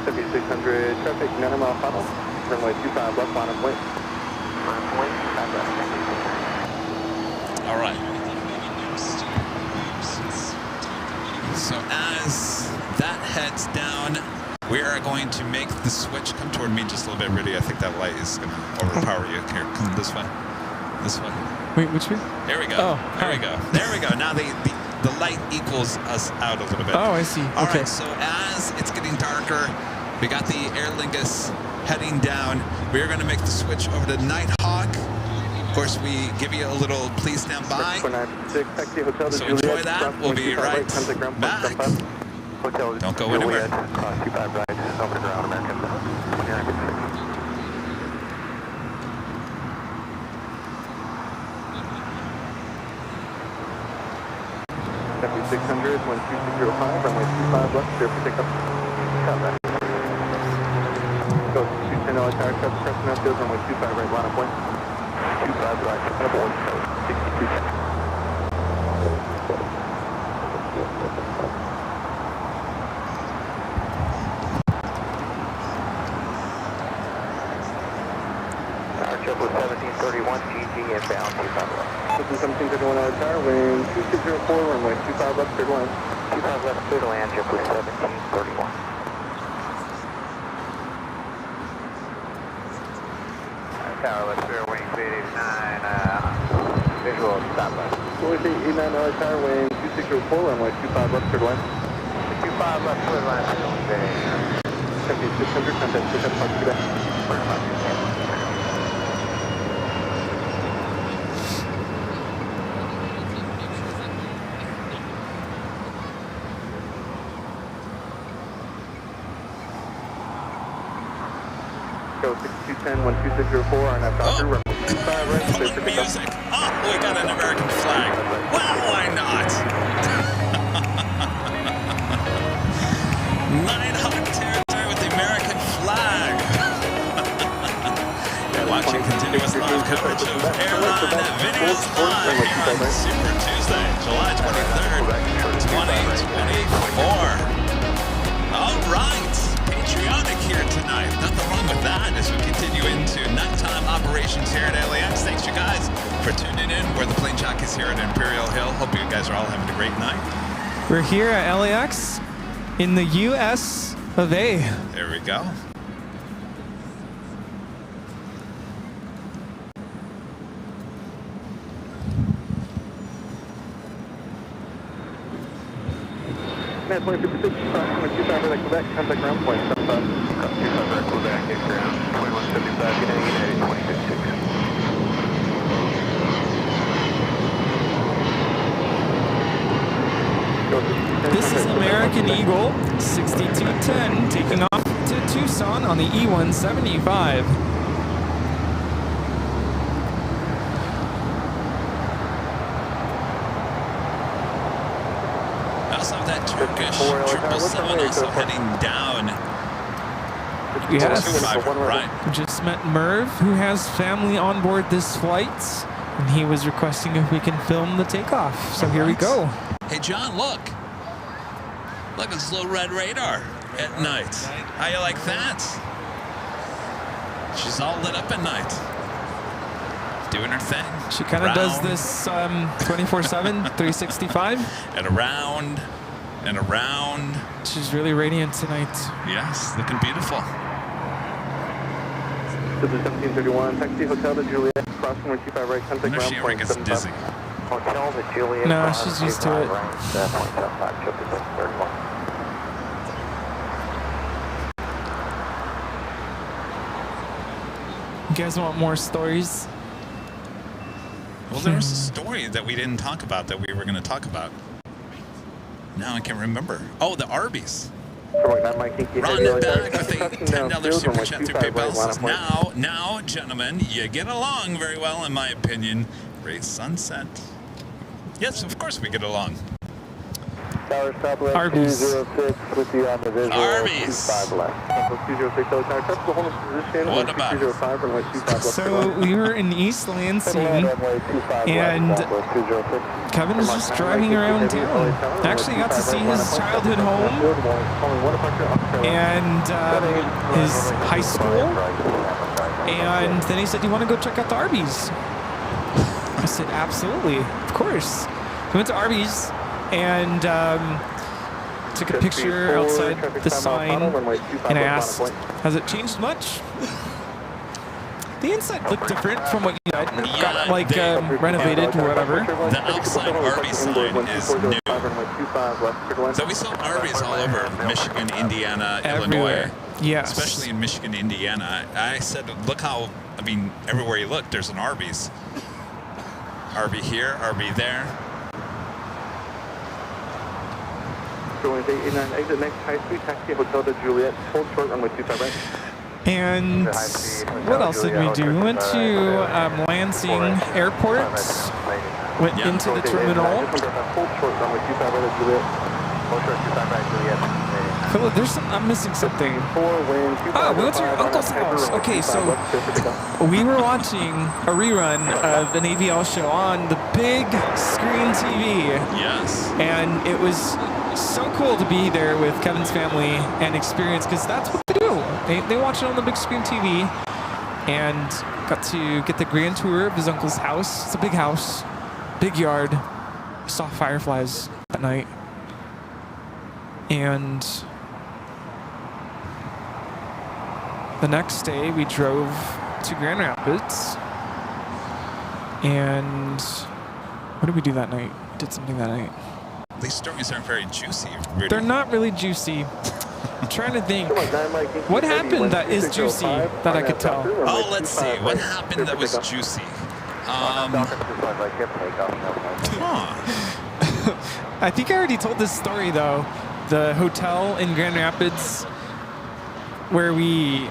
Speaker 7: Happy 600 traffic, 9 mile final. Runway 25 left, line of point.
Speaker 1: All right. So as that heads down, we are going to make the switch. Come toward me just a little bit, Rudy. I think that light is going to overpower you. Here, come this way. This way.
Speaker 2: Wait, which way?
Speaker 1: There we go.
Speaker 2: Oh,
Speaker 1: there we go. There we go. Now the light equals us out a little bit.
Speaker 2: Oh, I see.
Speaker 1: All
Speaker 2: okay.
Speaker 1: right, so as it's getting darker, we got the Aer Lingus heading down. We are going to make the switch over to Nighthawk. Of course, we give you a little please stand by. So enjoy that. We'll be right back. Don't go anywhere.
Speaker 7: Happy 600, 12605, runway 25 left, clear for pickup. Go 210 LA Tower, traffic crossing outfield, runway 25 right, line of point. 25 right, number 1, 6210. Tower trip was 1731, GG inbound, 25 left. This is 1731 LA Tower, wind 2604, runway 25 left, clear to land. 25 left, clear to land, trip was 1731. Tower left, clear, wing speed 89, visual stop left. 89 LA Tower, wind 2604, runway 25 left, clear to land. 25 left, clear to land, visual speed 600, contact pickup, Park Quebec. Go 6210, 12604, RNF Doctor, runway 25 right, clear for pickup.
Speaker 1: Music. Oh, we got an American flag. Well, why not? Nighthawk territory with the American flag. You're watching continuous live coverage of Airline Videos Live here on Super Tuesday, July 23rd, 2024. All right. Patriotic here tonight. Nothing wrong with that as we continue into nighttime operations here at LAX. Thanks, you guys, for tuning in. We're the Plane Jockeys here at Imperial Hill. Hope you guys are all having a great night.
Speaker 2: We're here at LAX in the US of A.
Speaker 1: There we go.
Speaker 7: Man, 2056, crossing 25 right, Quebec, contact ground point, 75. 25 right, Quebec, get ground, 2175, get 256.
Speaker 2: This is American Eagle 6210 taking off to Tucson on the E175.
Speaker 1: Also that Turkish 777 also heading down.
Speaker 2: Yes.
Speaker 1: 25, right.
Speaker 2: Just met Merv, who has family on board this flight, and he was requesting if we can film the takeoff. So here we go.
Speaker 1: Hey, John, look. Look at this little red radar at night. How you like that? She's all lit up at night. Doing her thing.
Speaker 2: She kind of does this 24/7, 365.
Speaker 1: And around and around.
Speaker 2: She's really radiant tonight.
Speaker 1: Yes, looking beautiful.
Speaker 7: This is 1731, taxi hotel to Juliet, crossing 125 right,
Speaker 1: I
Speaker 7: contact
Speaker 1: wonder if
Speaker 7: ground
Speaker 1: she ever
Speaker 7: point,
Speaker 1: gets
Speaker 7: 75.
Speaker 1: dizzy.
Speaker 7: Hotel to Juliet.
Speaker 2: No, she's used to it. You guys want more stories?
Speaker 1: Well, there was a story that we didn't talk about that we were going to talk about. Now I can remember. Oh, the Arby's.
Speaker 4: Run back with a
Speaker 1: $10 super chat through PayPal. Says, now, gentlemen, you get along very well, in my opinion. Great sunset. Yes, of course we get along.
Speaker 2: Arby's.
Speaker 4: 206 with you on the visual.
Speaker 1: Arby's.
Speaker 4: 25 left. 206
Speaker 1: What about it?
Speaker 2: So we were in East Lansing, and Kevin was just driving around town. Actually got to see his childhood home and his high school. And then he said, "Do you want to go check out the Arby's?" I said, "Absolutely, of course." We went to Arby's and took a picture outside the sign, and I asked, "Has it changed much?" The inside looked different from what you had. Got like renovated or whatever.
Speaker 1: The outside Arby's sign is new. So we saw Arby's all over Michigan, Indiana,
Speaker 2: Everywhere.
Speaker 1: Illinois.
Speaker 2: Yes.
Speaker 1: Especially in Michigan, Indiana. I said, look how, I mean, everywhere you look, there's an Arby's. Arby here, Arby there.
Speaker 4: Exit next high street, taxi Hotel de Juliet, hold short runway 25 right.
Speaker 2: And what else did we do? We went to Lansing Airport, went into the terminal. Philip, I'm missing something. Oh, we went to your uncle's house. Okay, so we were watching a rerun of an AVL show on the big screen TV.
Speaker 1: Yes.
Speaker 2: And it was so cool to be there with Kevin's family and experience, because that's what they do. They watch it on the big screen TV, and got to get the grand tour of his uncle's house. It's a big house, big yard. We saw fireflies that night. And the next day we drove to Grand Rapids. And what did we do that night? Did something that night.
Speaker 1: These stories aren't very juicy, Rudy.
Speaker 2: They're not really juicy. I'm trying to think. What happened that is juicy that I could tell?
Speaker 1: Oh, let's see. What happened that was juicy?
Speaker 2: I think I already told this story, though. The hotel in Grand Rapids where we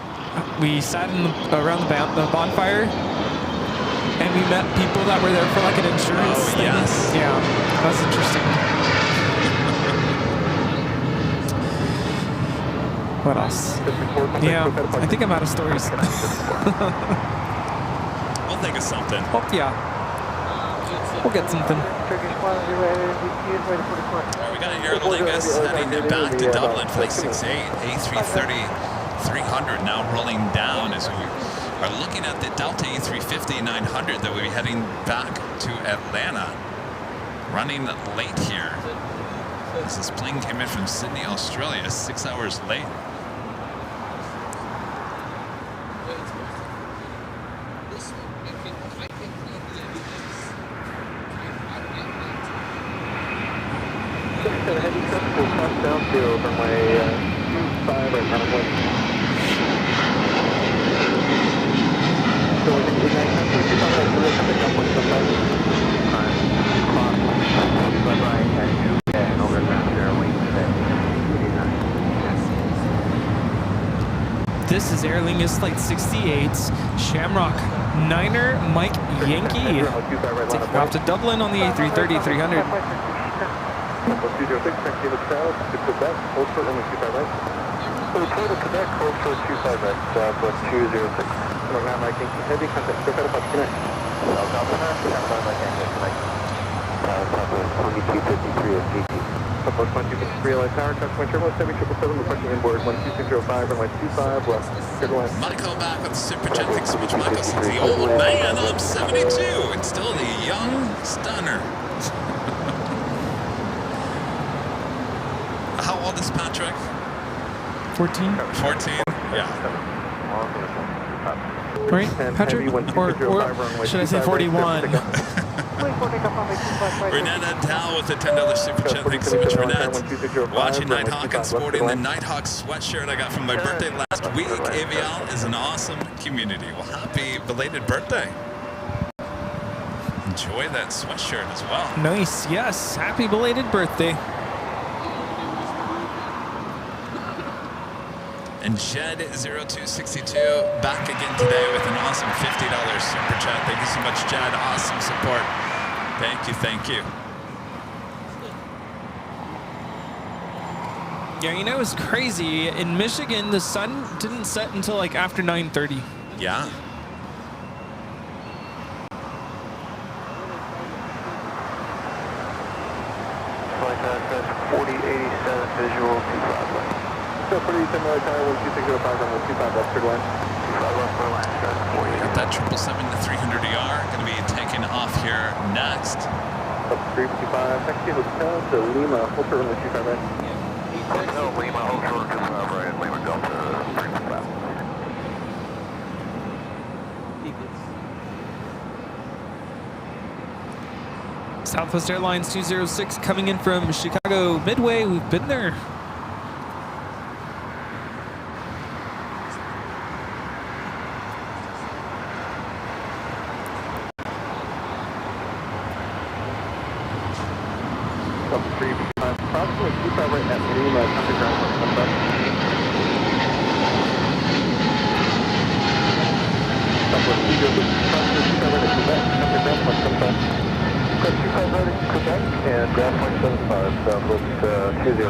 Speaker 2: sat around the bonfire, and we met people that were there for like an insurance thing.
Speaker 1: Yes.
Speaker 2: Yeah, that was interesting. What else? Yeah, I think I'm out of stories.
Speaker 1: We'll think of something.
Speaker 2: Oh, yeah. We'll get something.
Speaker 1: We got an Airlinevs heading back to Dublin, flight 68, A330-300 now rolling down as we are looking at the Delta A350-900 that will be heading back to Atlanta. Running late here. As this plane came in from Sydney, Australia, 6 hours late.
Speaker 4: Heavy truck will cross downfield from my 25 right now. So I think we're going to have to come up with some
Speaker 2: This is Aer Lingus Flight 68, Shamrock Niner Mike Yankee. Taking off to Dublin on the A330-300.
Speaker 4: 206, taxi Hotel to Quebec, hold short runway 25 right. Hotel to Quebec, hold short 25 right, Southwest 206. Program Mike Yankee, heavy contact, go ahead, connect. Southwest 2253 at GT. Southwest 1253 LA Tower, Customer Terminal 7777, requesting inboard 12605, runway 25 left, clear to land.
Speaker 1: Michael back with the Super Chat. Thanks so much, Michael. Since the old man, I'm 72 and still the young stunner. How old is Patrick?
Speaker 2: 14.
Speaker 1: 14? Yeah.
Speaker 2: Right, Patrick? Or should I say 41?
Speaker 1: Renetta Dow with the $10 Super Chat. Thanks so much, Renette. Watching Nighthawk and sporting the Nighthawk sweatshirt I got from my birthday last week. AVL is an awesome community. Well, happy belated birthday. Enjoy that sweatshirt as well.
Speaker 2: Nice, yes. Happy belated birthday.
Speaker 1: And Jed0262 back again today with an awesome $50 super chat. Thank you so much, Jed. Awesome support. Thank you, thank you.
Speaker 2: Yeah, you know, it was crazy. In Michigan, the sun didn't set until like after 9:30.
Speaker 1: Yeah.
Speaker 7: Flight contact 4087 visual 25 left.
Speaker 4: So pretty similar tower, 12605 runway 25 left, cleared line.
Speaker 7: 25 left for line, start 48.
Speaker 1: Got that 777 to 300ER. Going to be taking off here next.
Speaker 4: Up 355, taxi hotel to Lima, hold for runway 25 right.
Speaker 7: No, Lima, hold short 25 right, Lima Delta 355.
Speaker 2: Southwest Airlines 206 coming in from Chicago Midway. We've been there.
Speaker 4: Up 355, approximately 25 right at Lima, underground, come back. Southwest 206, approximately 25 right at Quebec, underground, come back. 25 right at Quebec, and ground point 75, Southwest 20.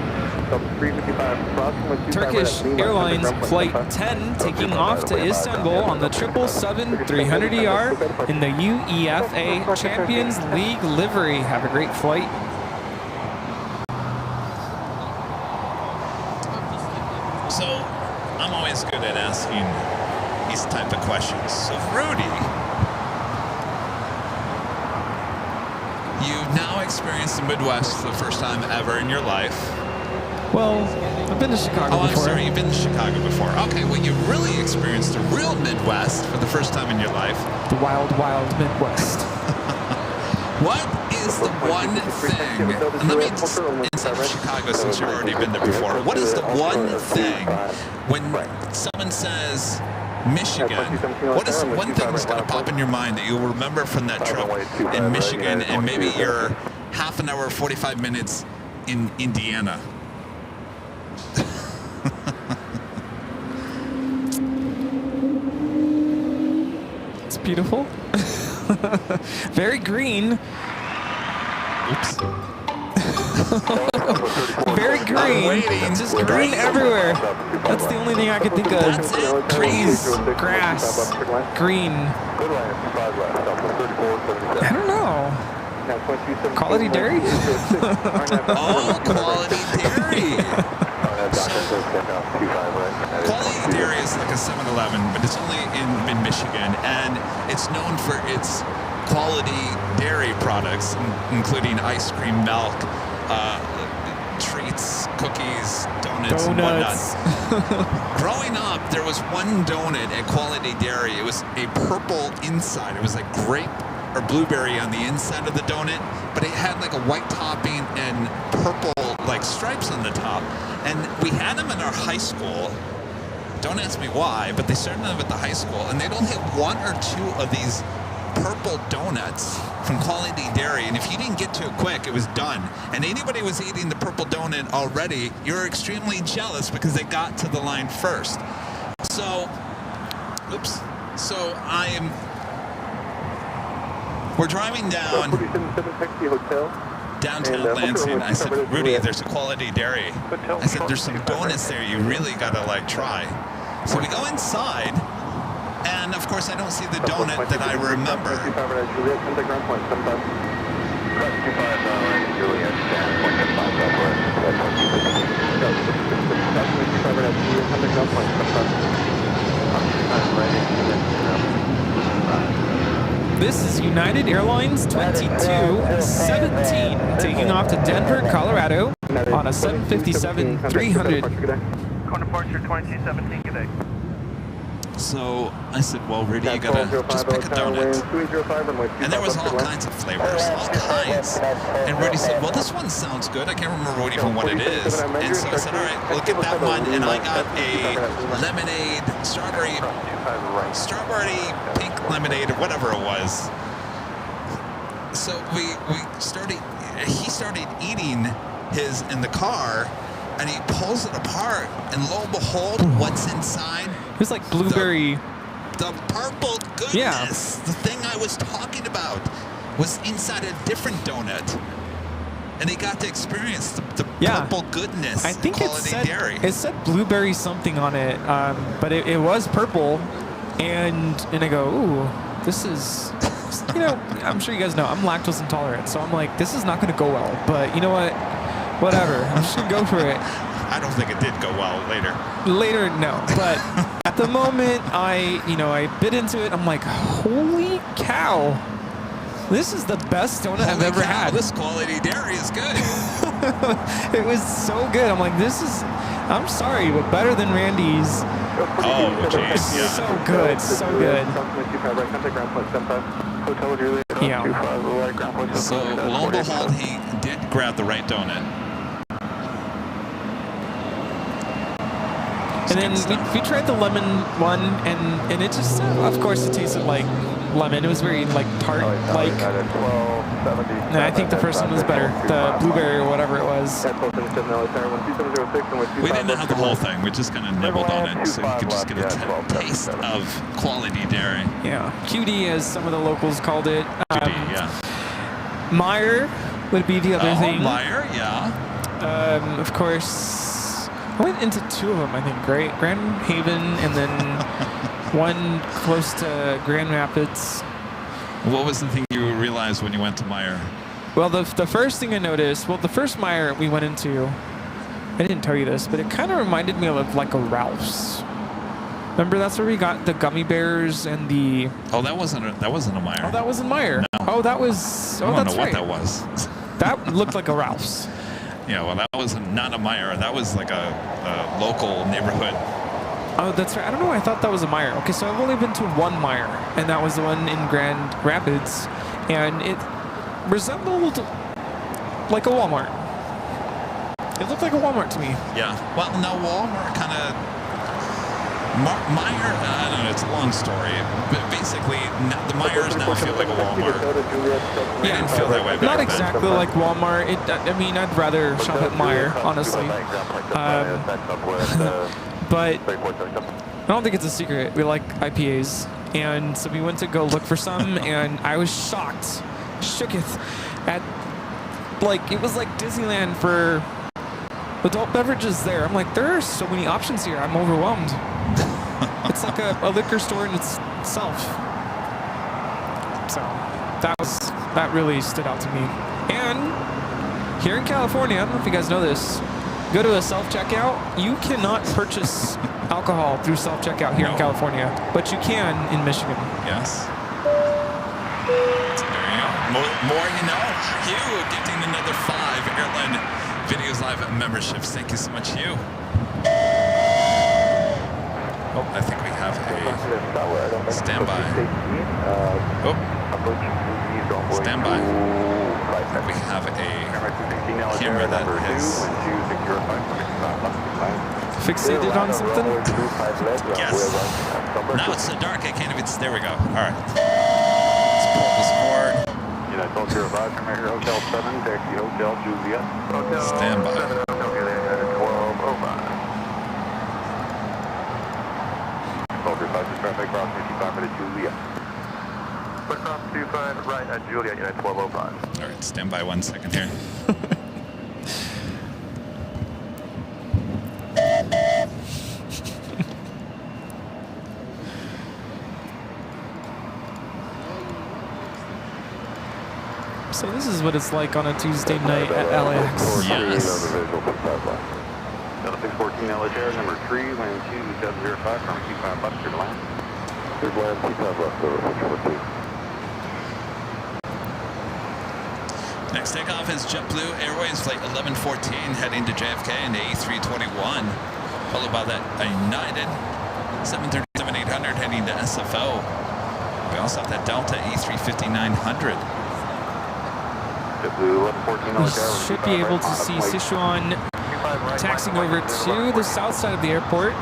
Speaker 4: Up 355, approximately 25
Speaker 2: Turkish
Speaker 4: right at Lima,
Speaker 2: Airlines
Speaker 4: underground,
Speaker 2: Flight
Speaker 4: come back.
Speaker 2: 10 taking off to Istanbul on the 777-300ER in the UEFA Champions League livery. Have a great flight.
Speaker 1: So I'm always good at asking these type of questions. So Rudy, you've now experienced the Midwest for the first time ever in your life.
Speaker 2: Well, I've been to Chicago
Speaker 1: Oh, I'm
Speaker 2: before.
Speaker 1: sorry, you've been to Chicago before. Okay, well, you really experienced the real Midwest for the first time in your life.
Speaker 2: The wild, wild Midwest.
Speaker 1: What is the one thing, and let me, inside of Chicago, since you've already been there before, what is the one thing when someone says Michigan, what is one thing that's going to pop in your mind that you'll remember from that trip in Michigan and maybe your half an hour, 45 minutes in Indiana?
Speaker 2: It's beautiful. Very green.
Speaker 1: Oops.
Speaker 2: Very green. Just green everywhere. That's the only thing I could think of.
Speaker 1: That's it.
Speaker 2: Trees, grass, green. I don't know. Quality dairy?
Speaker 1: Oh, quality dairy. Quality dairy is like a 7-Eleven, but it's only in Michigan, and it's known for its quality dairy products, including ice cream, milk, treats, cookies, donuts, and whatnot. Growing up, there was one donut at Quality Dairy. It was a purple inside. It was like grape or blueberry on the inside of the donut, but it had like a white topping and purple like stripes on the top. And we had them in our high school. Don't ask me why, but they served them at the high school, and they'd only have one or two of these purple donuts from Quality Dairy, and if you didn't get to it quick, it was done. And anybody was eating the purple donut already, you're extremely jealous because they got to the line first. So, oops. So we're driving down downtown Lansing. I said, Rudy, there's a Quality Dairy. I said, there's some donuts there you really gotta like try. So we go inside, and of course I don't see the donut that I remember.
Speaker 2: This is United Airlines 2217 taking off to Denver, Colorado on a 757-300.
Speaker 7: Corner departure 2217, good day.
Speaker 1: So I said, well, Rudy, you gotta just pick a donut. And there was all kinds of flavors, all kinds. And Rudy said, well, this one sounds good. I can't remember even what it is. And so I said, all right, we'll get that one. And I got a lemonade, strawberry pink lemonade, or whatever it was. So he started eating his in the car. and he pulls it apart, and lo and behold, what's inside?
Speaker 2: It was like blueberry.
Speaker 1: The purple goodness,
Speaker 2: Yeah.
Speaker 1: the thing I was talking about, was inside a different donut. And he got to experience the
Speaker 2: Yeah.
Speaker 1: purple goodness.
Speaker 2: I think it
Speaker 1: quality
Speaker 2: said
Speaker 1: dairy.
Speaker 2: it said blueberry something on it, but it was purple, and I go, ooh, this is, you know, I'm sure you guys know I'm lactose intolerant, so I'm like, this is not going to go well. But you know what? Whatever, I'm just gonna go for it.
Speaker 1: I don't think it did go well later.
Speaker 2: Later, no, but at the moment, I bit into it. I'm like, holy cow, this is the best donut I've ever had.
Speaker 1: This quality dairy is good.
Speaker 2: It was so good. I'm like, this is, I'm sorry, but better than Randy's.
Speaker 1: Oh, jeez, yeah.
Speaker 2: So good, so good.
Speaker 1: Yeah. So lo and behold, he did grab the right donut.
Speaker 2: And then we tried the lemon one, and it just, of course, it tasted like lemon. It was very like tart, like. No, I think the first one was better. The blueberry or whatever it was.
Speaker 1: We didn't have the whole thing. We just kind of nibbled on it, so you could just get a taste of quality dairy.
Speaker 2: Yeah, cutie, as some of the locals called it.
Speaker 1: Cutie, yeah.
Speaker 2: Meyer would be the other thing.
Speaker 1: Meyer, yeah.
Speaker 2: Of course. I went into two of them, I think. Grand Haven, and then one close to Grand Rapids.
Speaker 1: What was the thing you realized when you went to Meyer?
Speaker 2: Well, the first thing I noticed, the first Meyer we went into, I didn't tell you this, but it kind of reminded me of like a Ralph's. Remember, that's where we got the gummy bears and the.
Speaker 1: Oh, that wasn't a Meyer.
Speaker 2: Oh, that wasn't Meyer.
Speaker 1: No.
Speaker 2: Oh, that was. Oh,
Speaker 1: I don't
Speaker 2: that's
Speaker 1: know
Speaker 2: right.
Speaker 1: what that was.
Speaker 2: That looked like a Ralph's.
Speaker 1: Yeah, well, that was not a Meyer. That was like a local neighborhood.
Speaker 2: Oh, that's right. I don't know why I thought that was a Meyer. Okay, so I've only been to one Meyer, and that was the one in Grand Rapids, and it resembled like a Walmart. It looked like a Walmart to me.
Speaker 1: Yeah. Well, no, Walmart kind of... Meyer, I don't know, it's a long story. But basically, the Meyers now feel like a Walmart. They didn't feel that way back
Speaker 2: Not
Speaker 1: then.
Speaker 2: exactly like Walmart. I mean, I'd rather shop at Meyer, honestly. But I don't think it's a secret. We like IPAs. And so we went to go look for some, and I was shocked, shooketh, at, like, it was like Disneyland for adult beverages there. I'm like, there are so many options here. I'm overwhelmed. It's like a liquor store in itself. So that really stood out to me. And here in California, I don't know if you guys know this, go to a self-checkout. You cannot purchase alcohol through self-checkout here in California, but you can in Michigan.
Speaker 1: Yes. There you go. More you know. Hugh getting another 5 Airline Videos Live memberships. Thank you so much, Hugh. Oh, I think we have a standby. Oh, standby. We have a camera that has
Speaker 2: Fixated on something?
Speaker 1: Yes. Now it's so dark I can't even. There we go. All right. Let's pull this cord. Stand by.
Speaker 7: Traffic cross 55 at Juliet. Put cross 25 right at Juliet, Unit 1205.
Speaker 1: All right, stand by 1 second here.
Speaker 2: So this is what it's like on a Tuesday night at LAX.
Speaker 1: Yes.
Speaker 7: 614 LHR, number 3, land 2705, from 25 bucks to land. Here's land 25 left over, 614.
Speaker 1: Next takeoff is JetBlue Airways Flight 1114 heading to JFK and A321, followed by that United 737-800 heading to SFO. We also have that Delta A350-900.
Speaker 7: JetBlue 1114
Speaker 2: We
Speaker 7: LHR.
Speaker 2: should be able to see Sichuan taxiing over to the south side of the airport.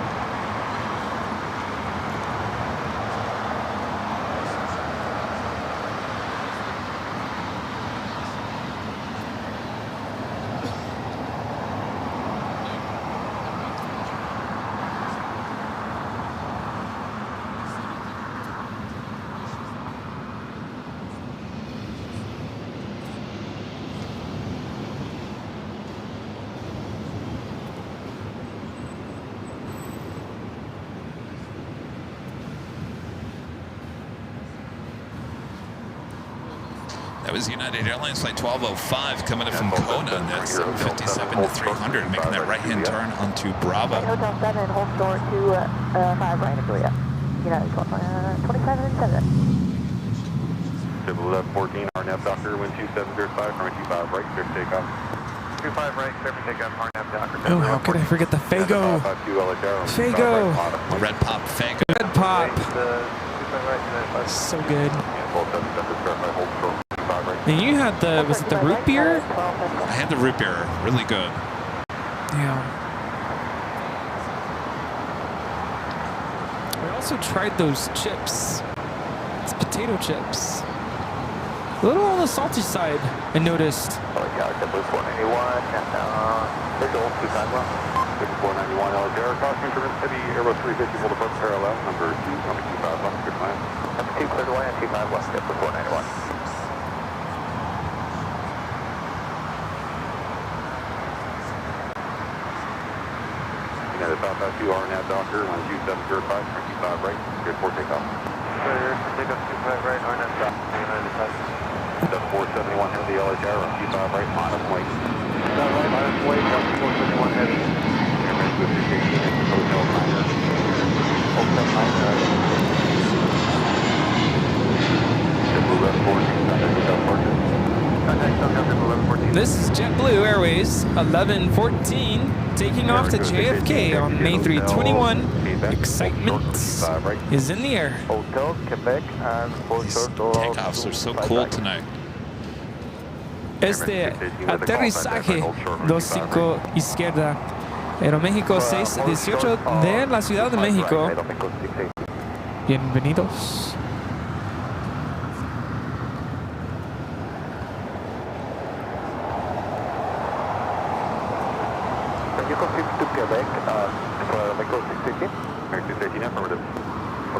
Speaker 1: was United Airlines flight 1205 coming in from Kona. That's 757 to 300, making that right-hand turn onto Bravo.
Speaker 6: Hotel 7, hold short to 5 right, Julia. United 27
Speaker 4: Civil 14, RNAV Doctor, wind 2705, runway 25 right, clear for takeoff. 25 right, clear for takeoff, RNAV Doctor.
Speaker 2: Oh, how could I forget the Fago? Fago!
Speaker 1: The red pop Fago.
Speaker 2: Red pop. So good. And you had the, was it the root beer?
Speaker 1: I had the root beer, really good.
Speaker 2: Yeah. We also tried those chips. It's potato chips. A little on the salty side, I noticed.
Speaker 4: Oh, yeah, Blue 491, and visual, 2 time left. 5491 LHR, crossing to City, Airbus 350, hold above parallel, number 2, coming 25 left, good plan. Number 2, clear to land, 25 west, Blue 491. United Southbound 2, RNAV Doctor, 12705, 25 right, good for takeoff. Clear, takeoff 25 right, RNAV Doctor, United Southbound. 7471 heavy LHR, 25 right, minus weight. Right, minus weight, 7471 heavy. Airman 216, Hotel 9. Hotel 9.
Speaker 2: This is JetBlue Airways 1114 taking off to JFK on May 321. Excitement is in the air.
Speaker 4: Hotel Quebec and
Speaker 1: These takeoffs are so cool tonight.
Speaker 2: Este aterrizaje 25 izquierda. Aeroméxico 618 de la Ciudad de México. Bienvenidos.
Speaker 4: Can you confirm to Quebec for Mexico 618? American 618, affirmative.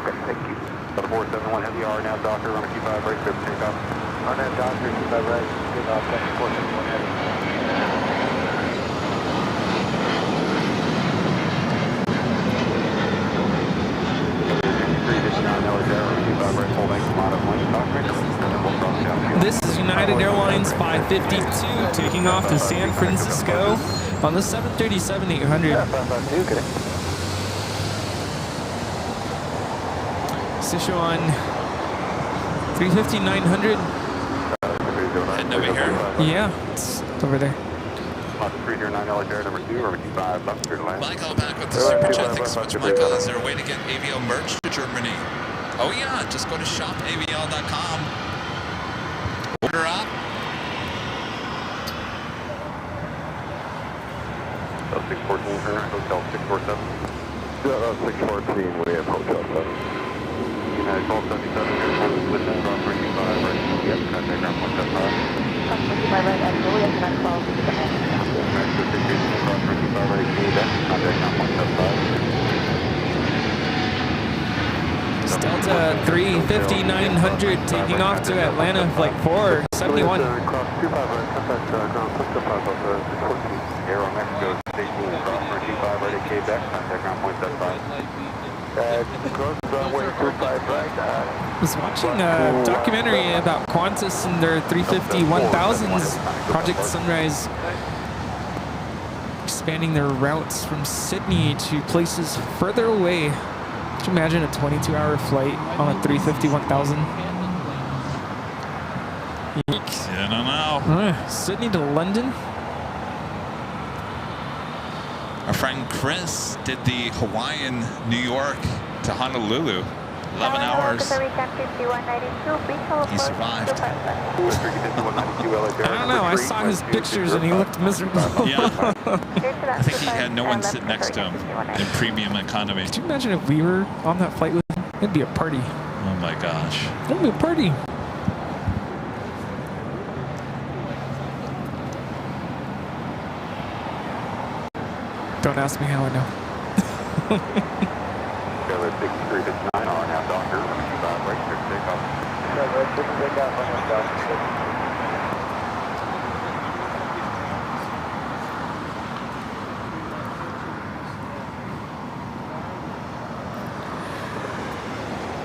Speaker 4: Okay, thank you. 471 heavy RNAV Doctor, runway 25 right, clear for takeoff. RNAV Doctor, 25 right, good off, 471 heavy.
Speaker 2: This is United Airlines 552 taking off to San Francisco on the 737-800. Sichuan 350-900.
Speaker 1: Heading over here.
Speaker 2: Yeah, it's over there.
Speaker 1: Michael back with the super chat. Thanks so much, Michael. Is there a way to get AVL merch to Germany? Oh yeah, just go to shopavl.com. Order up.
Speaker 4: Hotel 614 here, Hotel 647. 614, we have Hotel 7. United 1277 here, with the cross 25 right. Yep, contact ground 175.
Speaker 6: Cross 25 right, and Julia, United 12.
Speaker 4: American 618, cross 25 right, Quebec, contact ground 175.
Speaker 2: Delta 350-900 taking off to Atlanta, flight 471.
Speaker 4: Cross 25 right, contact ground 175, Aero Mexico 16, cross 25 right at Quebec, contact ground 175. Cross runway 25 right.
Speaker 2: I was watching a documentary about Qantas and their 350-1000s, Project Sunrise, expanding their routes from Sydney to places further away. Could you imagine a 22-hour flight on a 350-1000?
Speaker 1: I don't know.
Speaker 2: Sydney to London.
Speaker 1: Our friend Chris did the Hawaiian New York to Honolulu. 11 hours. He survived.
Speaker 2: I don't know. I saw his pictures and he looked miserable.
Speaker 1: Yeah. I think he had no one sit next to him in premium economy.
Speaker 2: Could you imagine if we were on that flight with him? It'd be a party.
Speaker 1: Oh my gosh.
Speaker 2: It'd be a party. Don't ask me how I know.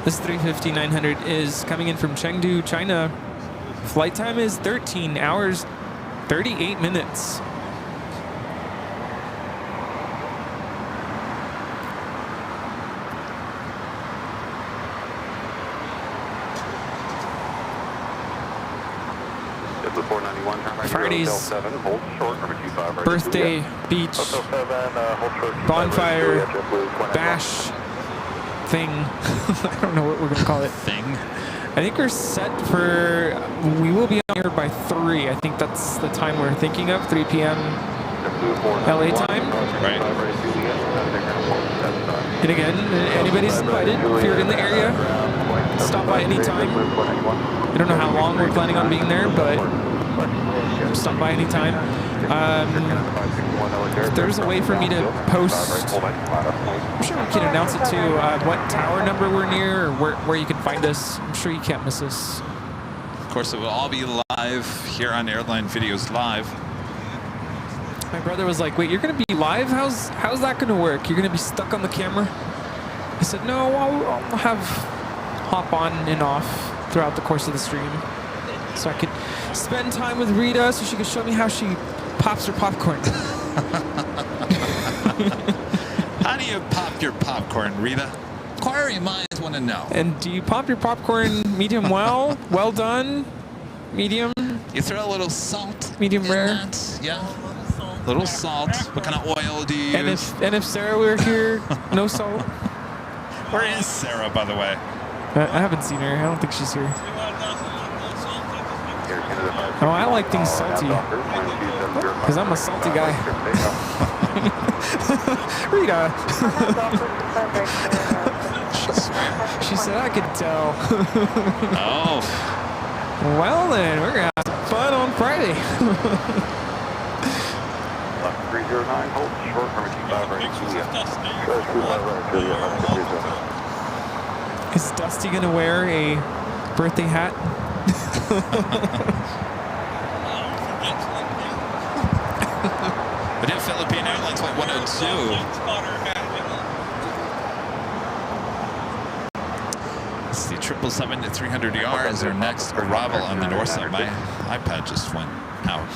Speaker 2: This 350-900 is coming in from Chengdu, China. Flight time is 13 hours, 38 minutes. Friday's birthday beach bonfire bash thing. I don't know what we're gonna call it.
Speaker 1: Thing.
Speaker 2: I think we're set for, we will be on here by 3. I think that's the time we're thinking of, 3 p.m. LA time.
Speaker 1: Right.
Speaker 2: And again, anybody's invited. If you're in the area, stop by anytime. I don't know how long we're planning on being there, but stop by anytime. If there's a way for me to post, I'm sure we can announce it too, what tower number we're near or where you can find us. I'm sure you can't miss us.
Speaker 1: Of course, it will all be live here on Airline Videos Live.
Speaker 2: My brother was like, wait, you're going to be live? How's that going to work? You're going to be stuck on the camera? I said, no, I'll have hop on and off throughout the course of the stream. So I could spend time with Rita so she could show me how she pops her popcorn.
Speaker 1: How do you pop your popcorn, Rita? Inquiry minds want to know.
Speaker 2: And do you pop your popcorn medium well? Well done? Medium?
Speaker 1: You throw a little salt.
Speaker 2: Medium
Speaker 1: in
Speaker 2: rare?
Speaker 1: that, yeah. A little salt. What kind of oil do you use?
Speaker 2: And if Sarah were here, no salt?
Speaker 1: Where is Sarah, by the way?
Speaker 2: I haven't seen her. I don't think she's here. Oh, I like things salty. Because I'm a salty guy. Rita. She said I could tell.
Speaker 1: Oh.
Speaker 2: Well then, we're going to have some fun on Friday.
Speaker 4: 309, hold short from 25 right.
Speaker 2: Is Dusty going to wear a birthday hat?
Speaker 1: We did Philippine Airlines Flight 102. It's the 777-300ER as our next arrival on the north side. My iPad just went out.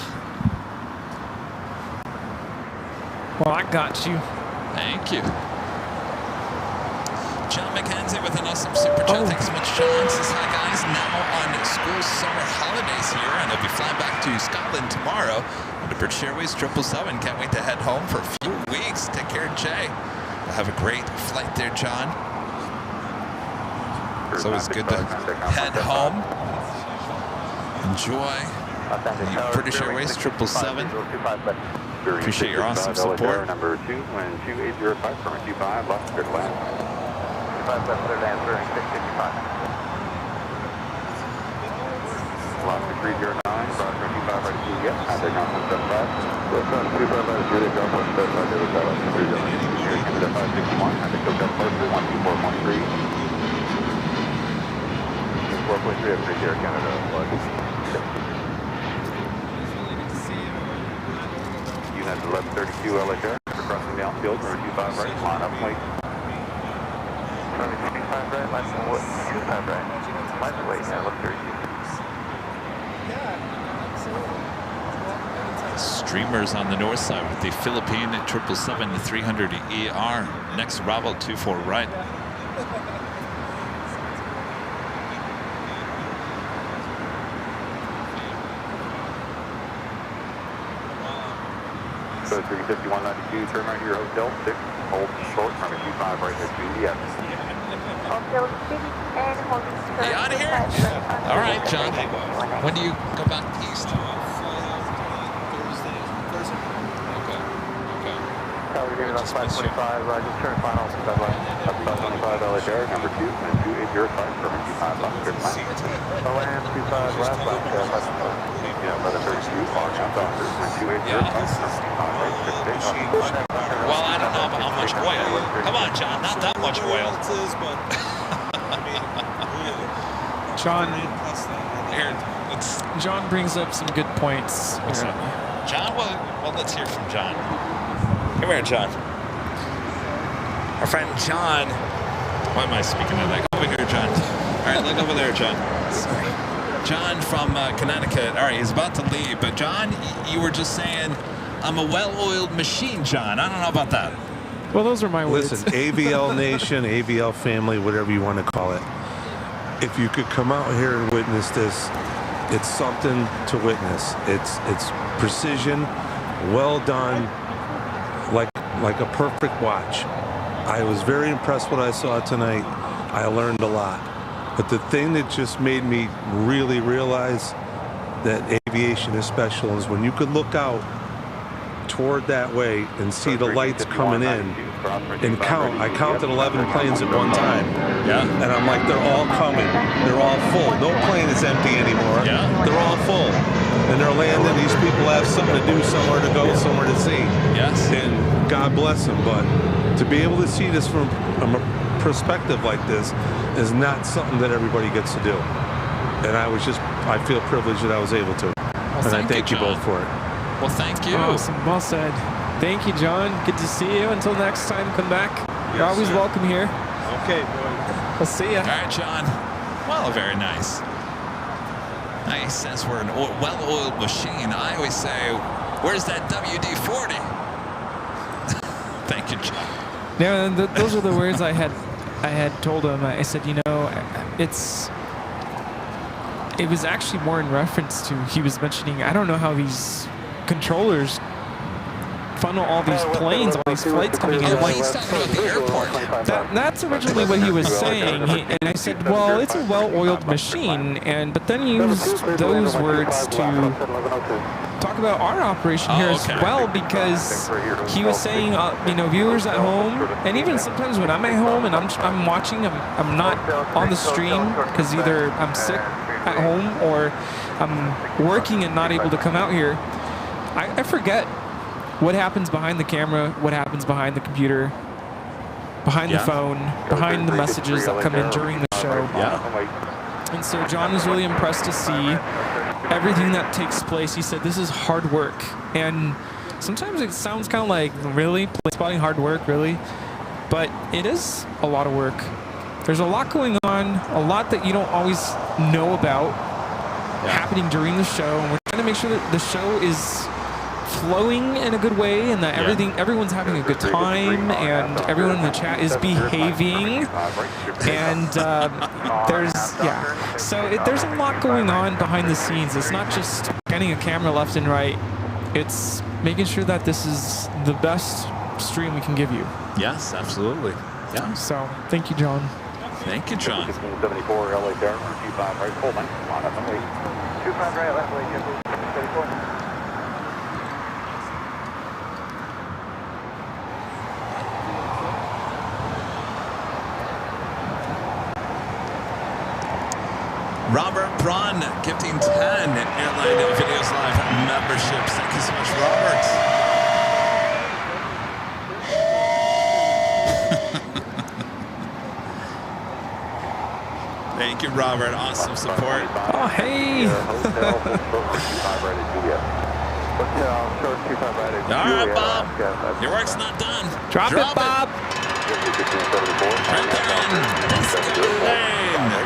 Speaker 2: Well, I got you.
Speaker 1: Thank you. John McKenzie with an awesome super chat.
Speaker 2: Oh.
Speaker 1: Thanks so much, John. Says, hi, guys. Now on school summer holidays here, and I'll be flying back to Scotland tomorrow on the British Airways 777. Can't wait to head home for a few weeks. Take care, Jay. We'll have a great flight there, John. It's always good to head home. Enjoy the British Airways 777. Appreciate your awesome support.
Speaker 4: Number 2, when 2805 from 25, left, clear to land. 25 left, clear to land, turning 655. Lost 309, brought 25 right to yes, contact on 175. West on 25 right to Juliet, Delta 175, there was that on 309. Here, Canada 561, contact Hotel Closer, 12413. 4.3 up to here, Canada 1. Unit 1132 LHR, crossing downfield, runway 25 right, line up, wait. Runway 25 right, line up, what? 25 right, line up, wait, now 1132.
Speaker 1: Streamers on the north side with the Philippine 777-300ER. Next arrival 24 right.
Speaker 4: So 35192, turn right here, Hotel 6, hold short, runway 25 right there, Juliet.
Speaker 6: Hotel 6 and holding
Speaker 1: Are you out of here? All right, John. When do you go back east?
Speaker 4: Tower unit on 525, just turn final, that line. 525 LHR, number 2, and 2805, permit 25, left, clear to land. LAM 25, left, left, yeah, 1132, launch out doctor, 2805,
Speaker 1: Well, I don't know about how much oil. Come on, John, not that much oil.
Speaker 2: John,
Speaker 1: Here,
Speaker 2: John brings up some good points.
Speaker 1: John, well, let's hear from John. Come here, John. Our friend John. Why am I speaking of that? Come over here, John. All right, look over there, John.
Speaker 2: Sorry.
Speaker 1: John from Connecticut. All right, he's about to leave. But John, you were just saying, I'm a well-oiled machine, John. I don't know about that.
Speaker 2: Well, those are my words.
Speaker 5: Listen, AVL Nation, AVL family, whatever you want to call it. If you could come out here and witness this, it's something to witness. It's precision, well done, like a perfect watch. I was very impressed what I saw tonight. I learned a lot. But the thing that just made me really realize that aviation is special is when you could look out toward that way and see the lights coming in and count. I counted 11 planes at one time.
Speaker 1: Yeah.
Speaker 5: And I'm like, they're all coming. They're all full. No plane is empty anymore.
Speaker 1: Yeah.
Speaker 5: They're all full. And they're landing. These people have something to do, somewhere to go, somewhere to see.
Speaker 1: Yes.
Speaker 5: And God bless them. But to be able to see this from a perspective like this is not something that everybody gets to do. And I feel privileged that I was able to. And I thank you both for it.
Speaker 1: Well, thank you.
Speaker 2: Awesome. Well said. Thank you, John. Good to see you. Until next time, come back. You're always welcome here.
Speaker 5: Okay, boys.
Speaker 2: We'll see you.
Speaker 1: All right, John. Well, very nice. Since we're an well-oiled machine, I always say, where's that WD-40? Thank you, John.
Speaker 2: Yeah, those are the words I had told him. I said, you know, it was actually more in reference to, he was mentioning, I don't know how these controllers funnel all these planes, all these flights coming in.
Speaker 1: Well, he's talking about the airport.
Speaker 2: That's originally what he was saying. And I said, well, it's a well-oiled machine. But then he used those words to talk about our operation here as well, because he was saying, you know, viewers at home, and even sometimes when I'm at home and I'm watching, I'm not on the stream because either I'm sick at home or I'm working and not able to come out here. I forget what happens behind the camera, what happens behind the computer, behind the phone, behind the messages that come in during the show.
Speaker 1: Yeah.
Speaker 2: And so John was really impressed to see everything that takes place. He said, this is hard work. And sometimes it sounds kind of like, really? Plane spotting hard work, really? But it is a lot of work. There's a lot going on, a lot that you don't always know about happening during the show. And we're trying to make sure that the show is flowing in a good way and that everyone's having a good time and everyone in the chat is behaving. And there's a lot going on behind the scenes. It's not just scanning a camera left and right. It's making sure that this is the best stream we can give you.
Speaker 1: Yes, absolutely. Yeah.
Speaker 2: So thank you, John.
Speaker 1: Thank you, John.
Speaker 4: 74 LA Tower, 25 right, Coleman. 25 right, left way, 74.
Speaker 1: Robert Braun gifting 10 Airline Videos Live memberships. Thank you so much, Robert. Thank you, Robert. Awesome support.
Speaker 2: Oh, hey.
Speaker 1: All right, Bob. Your work's not done.
Speaker 2: Drop it, Bob.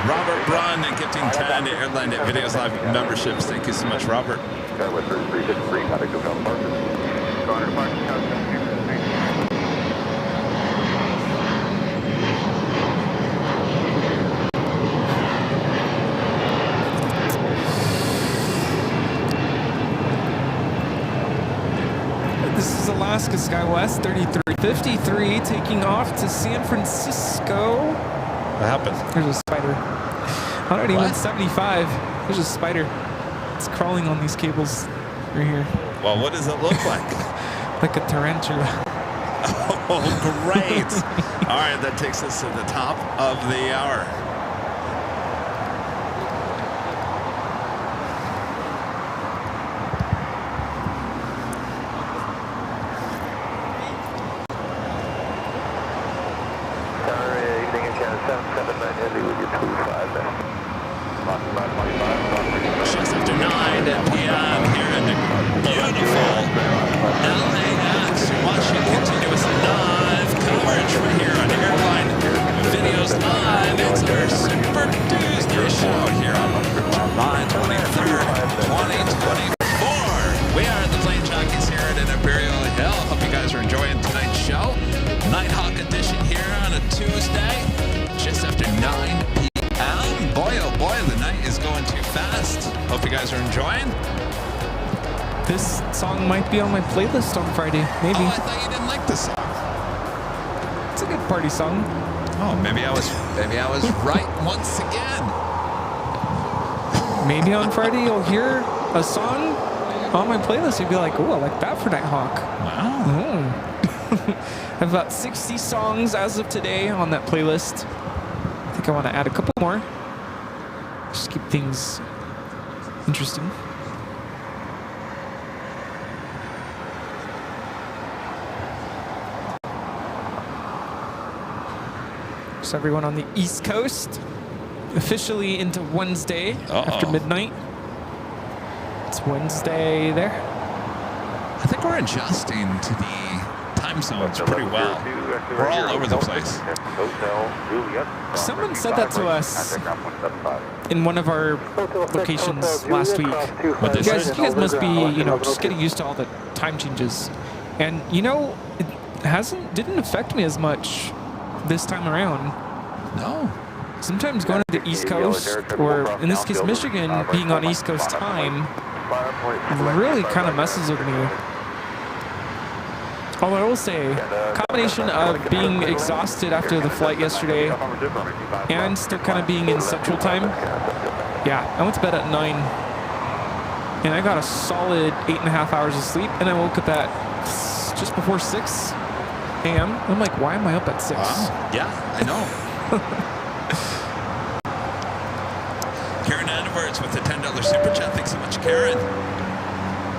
Speaker 1: Robert Braun gifting 10 Airline Videos Live memberships. Thank you so much, Robert.
Speaker 2: This is Alaska SkyWest 3353 taking off to San Francisco.
Speaker 1: What happened?
Speaker 2: There's a spider. 175. There's a spider. It's crawling on these cables right here.
Speaker 1: Well, what does it look like?
Speaker 2: Like a tarantula.
Speaker 1: Oh, great. All right, that takes us to the top of the hour. Just after 9 p.m. here in the beautiful LAX. You're watching continuous live coverage right here on Airline Videos Live. It's our Super Tuesday show here on July
Speaker 2: song might be on my playlist on Friday. Maybe.
Speaker 1: Oh, I thought you didn't like the song.
Speaker 2: It's a good party song.
Speaker 1: Oh, maybe I was right once again.
Speaker 2: Maybe on Friday you'll hear a song on my playlist. You'll be like, oh, I like that for Nighthawk.
Speaker 1: Wow.
Speaker 2: I have about 60 songs as of today on that playlist. I think I want to add a couple more. Just keep things interesting. So everyone on the East Coast, officially into Wednesday after midnight. It's Wednesday there.
Speaker 1: I think we're adjusting to the time zones pretty well. We're all over the place.
Speaker 2: Someone said that to us in one of our locations last week. You guys must be, you know, just getting used to all the time changes. And, you know, it didn't affect me as much this time around.
Speaker 1: No.
Speaker 2: Sometimes going to the East Coast, or in this case Michigan, being on East Coast time, really kind of messes with me. Although I will say, combination of being exhausted after the flight yesterday and still kind of being in Central Time. Yeah, I went to bed at 9 and I got a solid 8.5 hours of sleep, and I woke up at just before 6 a.m. I'm like, why am I up at 6?
Speaker 1: Wow. Yeah, I know. Karen Edwards with the $10 super chat. Thanks so much, Karen.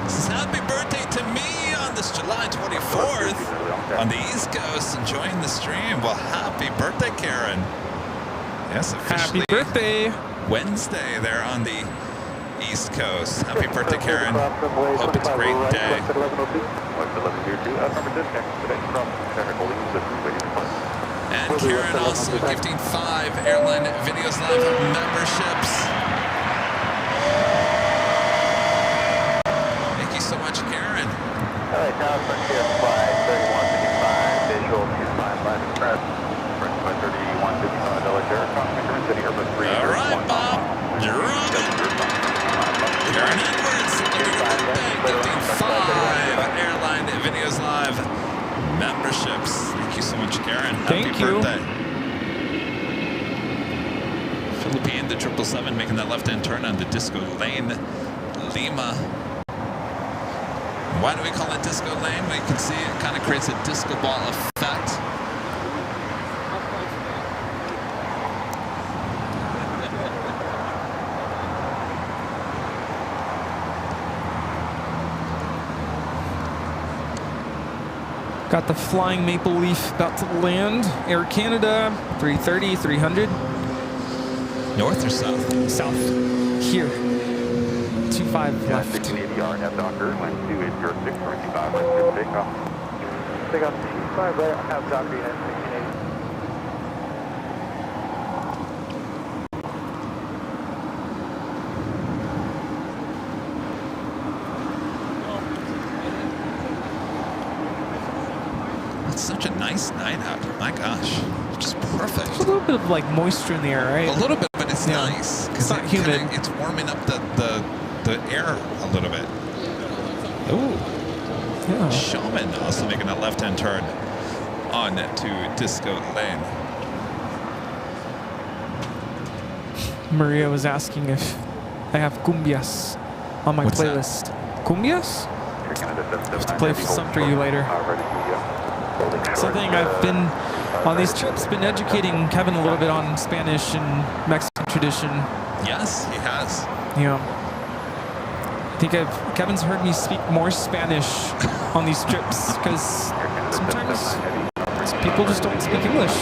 Speaker 1: This is happy birthday to me on this July 24th on the East Coast, enjoying the stream. Well, happy birthday, Karen. Yes, officially.
Speaker 2: Happy birthday.
Speaker 1: Wednesday there on the East Coast. Happy birthday, Karen. Hope it's a great day. And Karen also gifting 5 Airline Videos Live memberships. Thank you so much, Karen.
Speaker 4: All right, now Frontier Flight 3155, visual 25 left press. Frontier 3155, Delaware, Conference City, Urban 3.
Speaker 1: All right, Bob. You're on it. Karen Edwards, gifting 5 Airline Videos Live memberships. Thank you so much, Karen. Happy birthday. Philippine, the 777 making that left-hand turn on the Disco Lane, Lima. Why do we call it Disco Lane? We can see it kind of creates a disco ball effect.
Speaker 2: Got the Flying Maple Leaf about to land. Air Canada, 330, 300.
Speaker 1: North or south?
Speaker 2: South. Here. 25 left.
Speaker 4: Docker, line 2806, 25, right through takeoff. Takeoff 25, right, have Docker, United 1680.
Speaker 1: Such a nice night out. My gosh. Just perfect.
Speaker 2: There's a little bit of like moisture in the air, right?
Speaker 1: A little bit, but it's nice.
Speaker 2: It's not humid.
Speaker 1: It's warming up the air a little bit. Ooh.
Speaker 2: Yeah.
Speaker 1: Shaman also making a left-hand turn on to Disco Lane.
Speaker 2: Maria was asking if I have cumbias on my playlist. That? Cumbias? I have to play some for you later. Something I've been on these trips, been educating Kevin a little bit on Spanish and Mexican tradition.
Speaker 1: Yes, he has.
Speaker 2: Yeah. I think Kevin's heard me speak more Spanish on these trips because sometimes people just don't speak English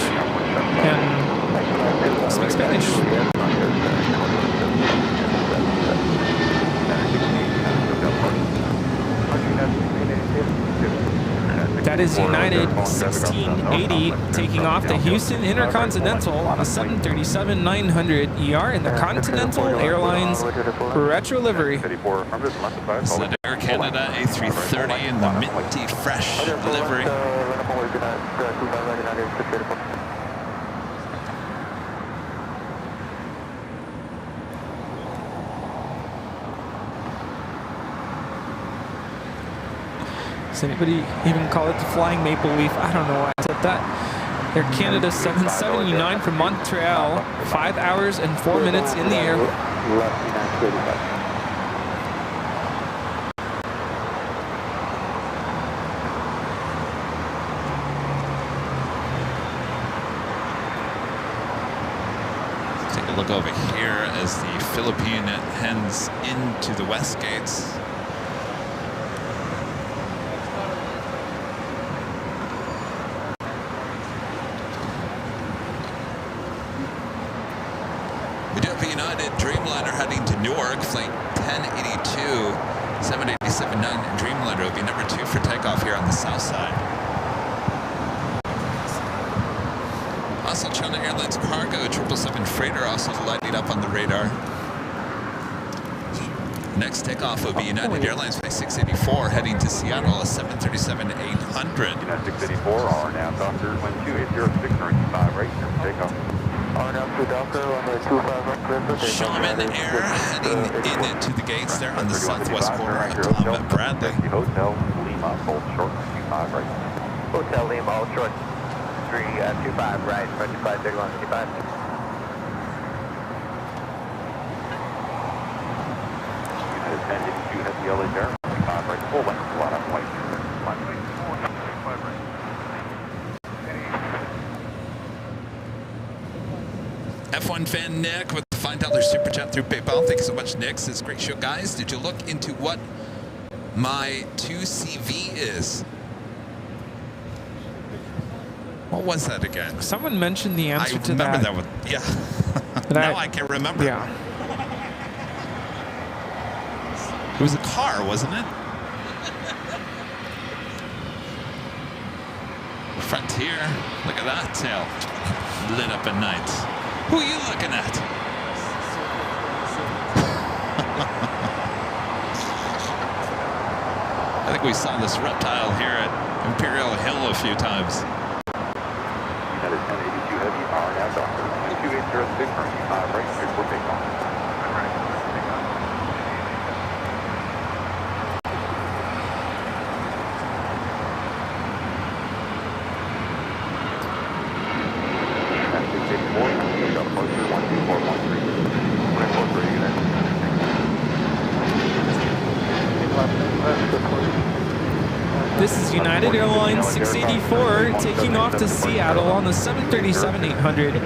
Speaker 2: and speak Spanish. That is United 1680 taking off the Houston Intercontinental on a 737-900 ER in the Continental Airlines retro livery.
Speaker 1: This is Air Canada A330 in the minty fresh livery.
Speaker 2: Does anybody even call it the Flying Maple Leaf? I don't know why I said that. Air Canada 779 from Montreal. 5 hours and 4 minutes in the air.
Speaker 1: Take a look over here as the Philippine heads into the west gates. We do have a United Dreamliner heading to Newark, flight 1082, 787-9 Dreamliner will be number 2 for takeoff here on the south side. Also, China Airlines Cargo 777 freighter also lighting up on the radar. Next takeoff will be United Airlines Flight 684 heading to Seattle, a 737-800.
Speaker 4: United 684, R now, Doctor, 12806, 95 right, here for takeoff. R now, Doctor, 125 right,
Speaker 1: Shaman Air heading into the gates there on the southwest corner of Tom Bradley.
Speaker 4: Hotel Lima, hold short, 25 right.
Speaker 7: Hotel Lima, hold short. 325 right, 25, 31, 55.
Speaker 4: United 1082 has the LA Air, 25 right, full length, flat up, white, 25 right.
Speaker 1: F1 fan Nick with the $5 super chat through PayPal. Thank you so much, Nick. Says great show, guys. Did you look into what my 2CV is? What was that again?
Speaker 2: Someone mentioned the answer to that.
Speaker 1: I remember that one. Yeah. Now I can't remember.
Speaker 2: Yeah.
Speaker 1: It was a car, wasn't it? Frontier. Look at that tail. Lit up at night. Who are you looking at? I think we saw this reptile here at Imperial Hill a few times.
Speaker 4: United 1082 heavy, R now, Doctor, 2806, 95 right, here for takeoff.
Speaker 2: This is United Airlines 684 taking off to Seattle on the 737-800.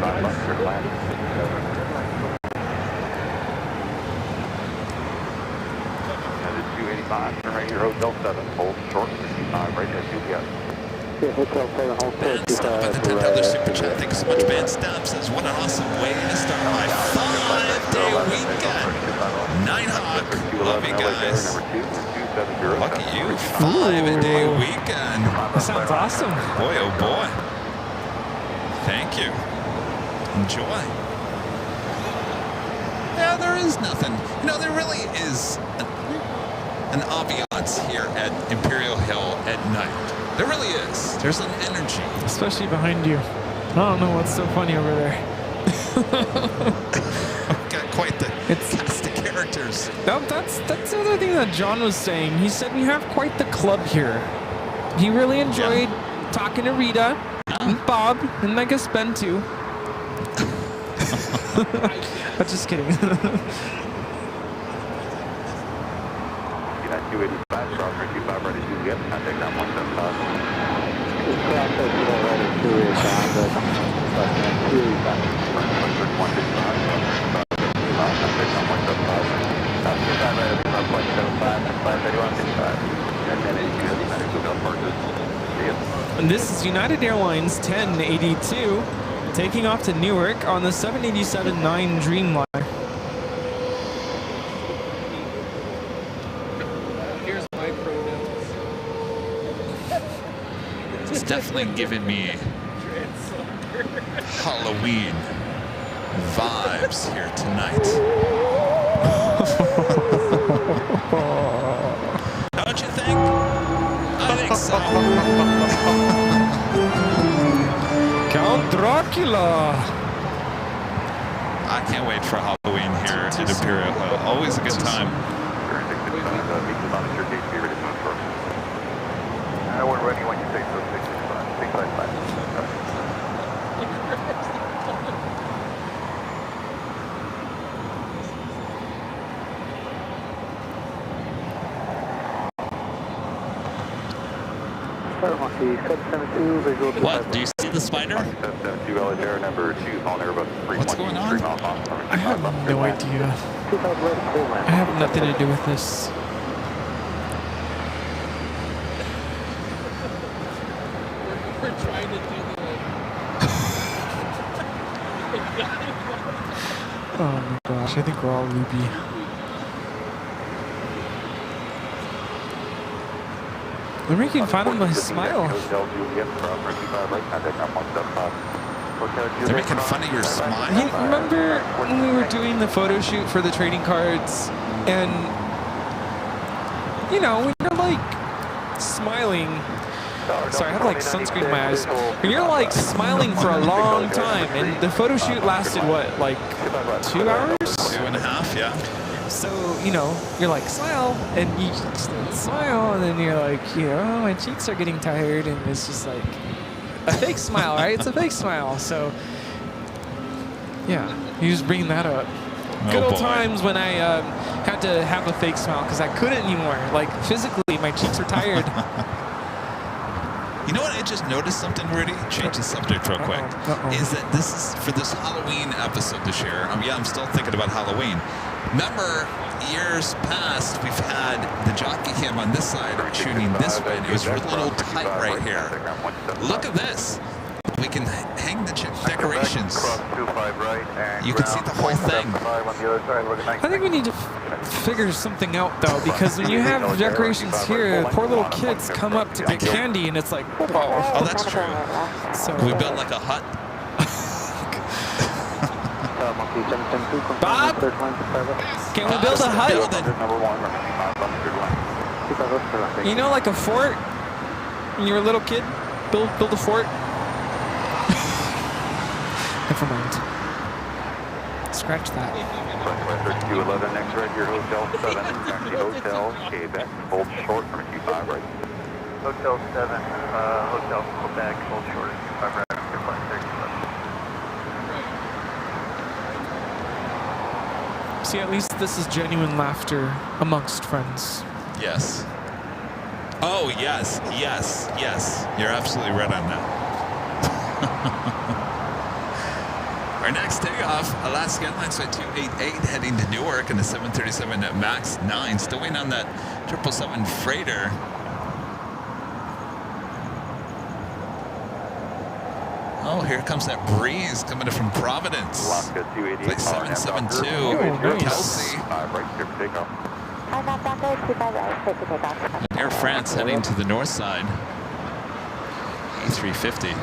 Speaker 4: Right here, Hotel 7, hold short, 65 right at UPS.
Speaker 1: Ben Stump with the $10 super chat. Thank you so much, Ben Stump. Says, what an awesome way to start my 5-day weekend. Nighthawk. Love you guys. Look at you. 5-day weekend.
Speaker 2: That sounds awesome.
Speaker 1: Boy, oh boy. Thank you. Enjoy. Yeah, there is nothing. You know, there really is an ambiance here at Imperial Hill at night. There really is. There's an energy.
Speaker 2: Especially behind you. I don't know what's so funny over there.
Speaker 1: Got quite the cast of characters.
Speaker 2: No, that's the other thing that John was saying. He said we have quite the club here. He really enjoyed talking to Rita and Bob, and I guess Ben too. I'm just kidding.
Speaker 4: 285, Roger, 25 ready to get contact down 175.
Speaker 2: And this is United Airlines 1082 taking off to Newark on the 787-9 Dreamliner.
Speaker 1: It's definitely giving me Halloween vibes here tonight. Don't you think? I think so.
Speaker 2: Count Dracula.
Speaker 1: I can't wait for Halloween here at Imperial Hill. Always a good time.
Speaker 7: know we're ready when you say so. 655.
Speaker 1: What? Do you see the spider?
Speaker 4: 772 LHR number 2, calling Airbus 313.
Speaker 1: What's going on?
Speaker 2: I have no idea. I have nothing to do with this.
Speaker 8: We're trying to do the
Speaker 2: Oh my gosh, I think we're all loopy. They're making fun of my smile.
Speaker 1: They're making fun of your smile?
Speaker 2: You remember when we were doing the photo shoot for the trading cards and, you know, when you're like smiling, sorry, I have like sunscreen in my eyes, when you're like smiling for a long time and the photo shoot lasted what, like 2 hours?
Speaker 1: 2.5, yeah.
Speaker 2: So, you know, you're like, smile, and you just smile, and then you're like, you know, oh, my cheeks are getting tired, and it's just like a fake smile, right? It's a fake smile. So, yeah, he was bringing that up. Good old times when I had to have a fake smile because I couldn't anymore. Like, physically, my cheeks are tired.
Speaker 1: You know what? I just noticed something, Rudy. Change the subject real quick. Is that this is for this Halloween episode this year? Yeah, I'm still thinking about Halloween. Remember, years past, we've had the jockey cam on this side shooting this way, and it was a little tight right here. Look at this. We can hang the decorations. You can see the whole thing.
Speaker 2: I think we need to figure something out, though, because when you have decorations here, poor little kids come up to get candy, and it's like, whoa.
Speaker 1: Oh, that's true.
Speaker 2: So
Speaker 1: we built like a hut.
Speaker 2: Bob, can we build a hut? You know, like a fort? When you were a little kid, build a fort. Never mind. Scratch that.
Speaker 4: 211 next right here, Hotel 7, taxi Hotel, Quebec, hold short from 25 right.
Speaker 7: Hotel 7, Hotel Quebec, hold short at 25 right.
Speaker 2: See, at least this is genuine laughter amongst friends.
Speaker 1: Yes. Oh, yes, yes, yes. You're absolutely right on that. Our next takeoff, Alaska Airlines Flight 288 heading to Newark in the 737 at MAX 9. Still waiting on that 777 freighter. Oh, here comes that breeze coming in from Providence.
Speaker 4: Alaska 288.
Speaker 1: Flight 772. Kelsey. Air France heading to the north side. A350.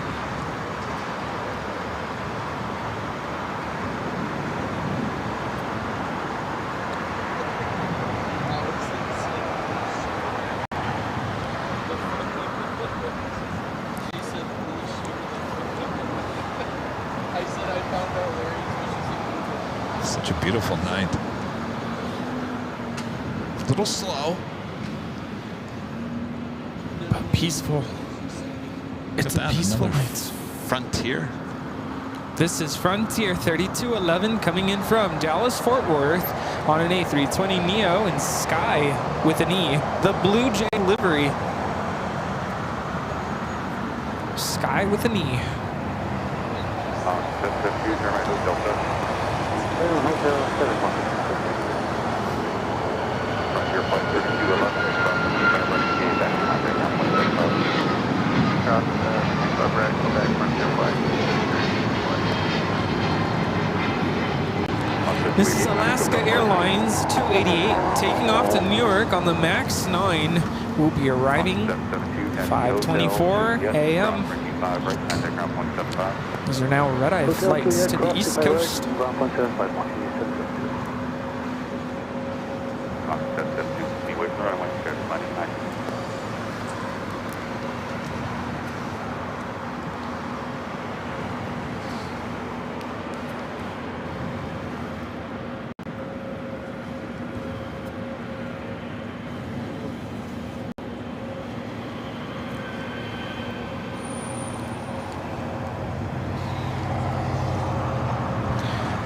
Speaker 1: Such a beautiful night. A little slow,
Speaker 2: but peaceful. It's a peaceful night.
Speaker 1: Frontier.
Speaker 2: This is Frontier 3211 coming in from Dallas Fort Worth on an A320neo in Sky with an E. The Blue Jay livery. Sky with an E.
Speaker 4: Frontier Flight 3211 from Quebec, contact 175.
Speaker 2: This is Alaska Airlines 288 taking off to New York on the MAX 9. We'll be arriving 5:24 a.m. These are now red-eye flights to the East Coast.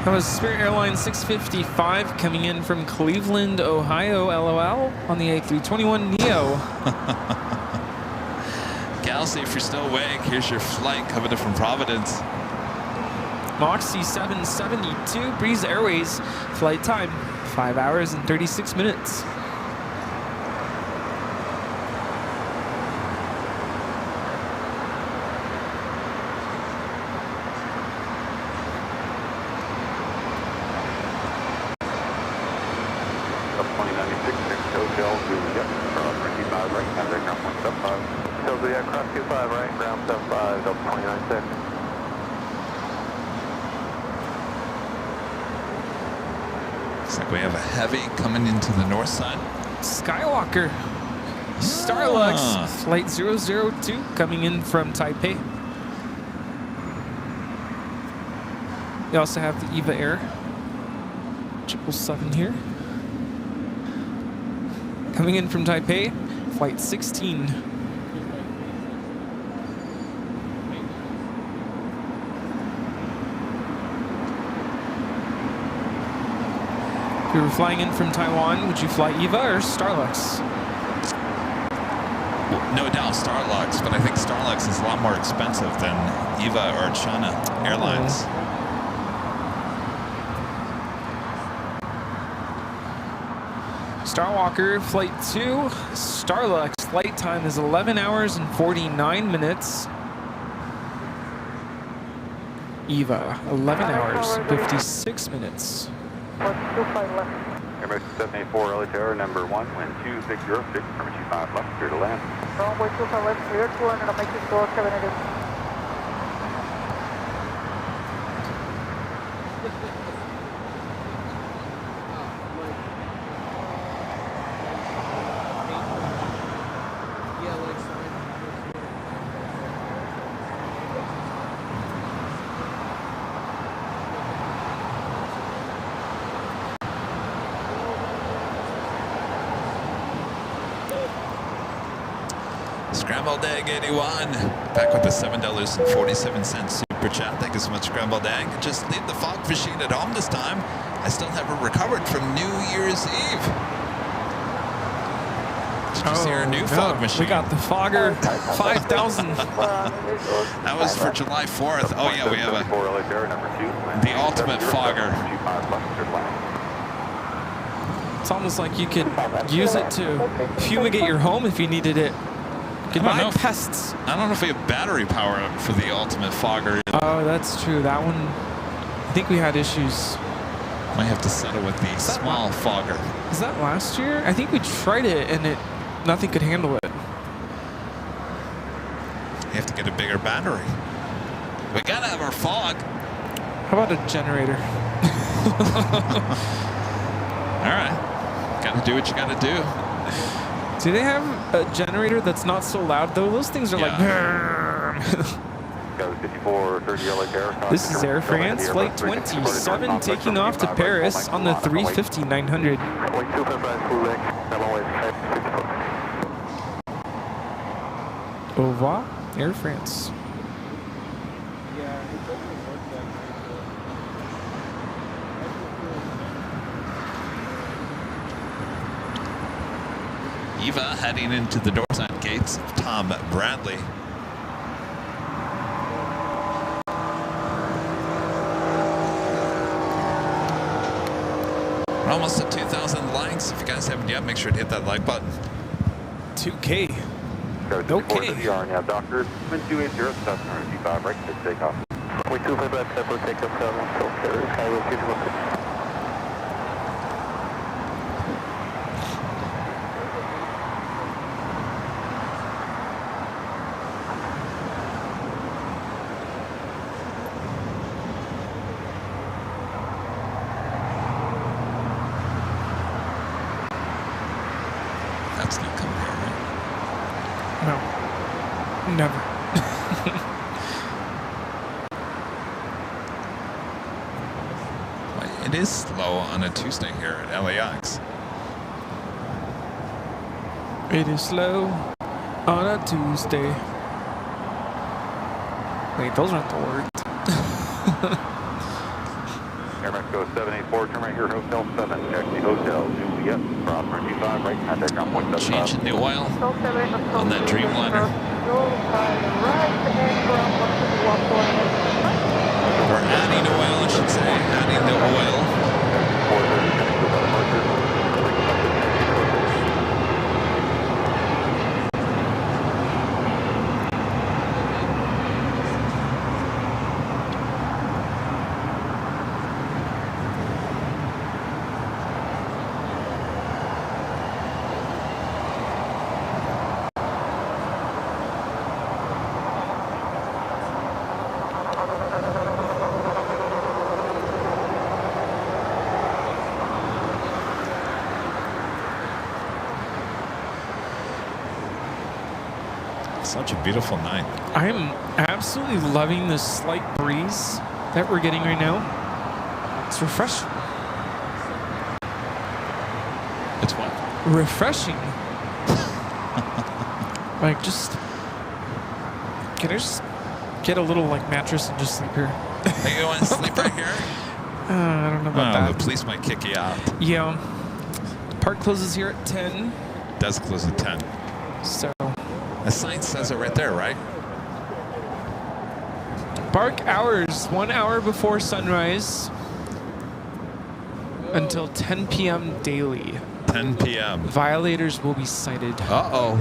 Speaker 2: That was Spirit Airlines 655 coming in from Cleveland, Ohio, LOL, on the A321neo.
Speaker 1: Galaxy, if you're still awake, here's your flight coming in from Providence.
Speaker 2: Moxie 772, Breeze Airways, flight time 5 hours and 36 minutes.
Speaker 1: Looks like we have a heavy coming into the north side.
Speaker 2: Skywalker, Starlux, flight 002 coming in from Taipei. We also have the EVA Air 777 here. Coming in from Taipei, flight 16. If you were flying in from Taiwan, would you fly EVA or Starlux?
Speaker 1: No doubt Starlux, but I think Starlux is a lot more expensive than EVA or China Airlines.
Speaker 2: Starwalker, flight 2, Starlux, flight time is 11 hours and 49 minutes. EVA, 11 hours, 56 minutes.
Speaker 6: 125 left.
Speaker 4: Airbus 784 LA Tower number 1, wind 2606, permit 25 left, clear to land.
Speaker 6: Runway 25 left, clear 200, I'm making door, cabin again.
Speaker 1: Scrambled Egg 81, back with the $7.47 super chat. Thank you so much, Scrambled Egg. Just leave the fog machine at home this time. I still haven't recovered from New Year's Eve. Did you see our new fog machine?
Speaker 2: We got the Fogger 5000.
Speaker 1: That was for July 4th. Oh yeah, we have the ultimate fogger.
Speaker 2: It's almost like you could use it to fumigate your home if you needed it. Goodbye, pests.
Speaker 1: I don't know if we have battery power for the ultimate fogger.
Speaker 2: Oh, that's true. That one, I think we had issues.
Speaker 1: Might have to settle with the small fogger.
Speaker 2: Is that last year? I think we tried it and nothing could handle it.
Speaker 1: You have to get a bigger battery. We gotta have our fog.
Speaker 2: How about a generator?
Speaker 1: All right, gotta do what you gotta do.
Speaker 2: Do they have a generator that's not so loud though? Those things are like. This is Air France, flight 27, taking off to Paris on the 350-900. Au revoir, Air France.
Speaker 1: EVA heading into the door side gates of Tom Bradley. We're almost at 2,000 likes. If you guys haven't yet, make sure to hit that like button.
Speaker 2: 2K.
Speaker 4: Okay. Now, Doctor, 280, Cessna 25, right to take off. 25 left, Tempo, take off, so Paris, Highway 216.
Speaker 1: That's not coming here, right?
Speaker 2: No. Never.
Speaker 1: It is slow on a Tuesday here at LAX.
Speaker 2: It is slow on a Tuesday. Wait, those aren't the words.
Speaker 4: Airbus Echo 784, turn right here, Hotel 7, taxi Hotel, Juliet, cross runway 25, right, contact ground point 75.
Speaker 1: Changing the oil on that Dreamliner. Or adding oil, I should say. Adding the oil. Such a beautiful night.
Speaker 2: I'm absolutely loving this slight breeze that we're getting right now. It's refreshing.
Speaker 1: It's what?
Speaker 2: Refreshing. Like, just... Can I just get a little, like, mattress and just sleep here?
Speaker 1: Hey, you want to sleep right here?
Speaker 2: I don't know about that.
Speaker 1: The police might kick you out.
Speaker 2: Yeah. Park closes here at 10.
Speaker 1: It does close at 10.
Speaker 2: So...
Speaker 1: The sign says it right there, right?
Speaker 2: Park hours, 1 hour before sunrise until 10 p.m. daily.
Speaker 1: 10 p.m.
Speaker 2: Violators will be cited.
Speaker 1: Uh-oh.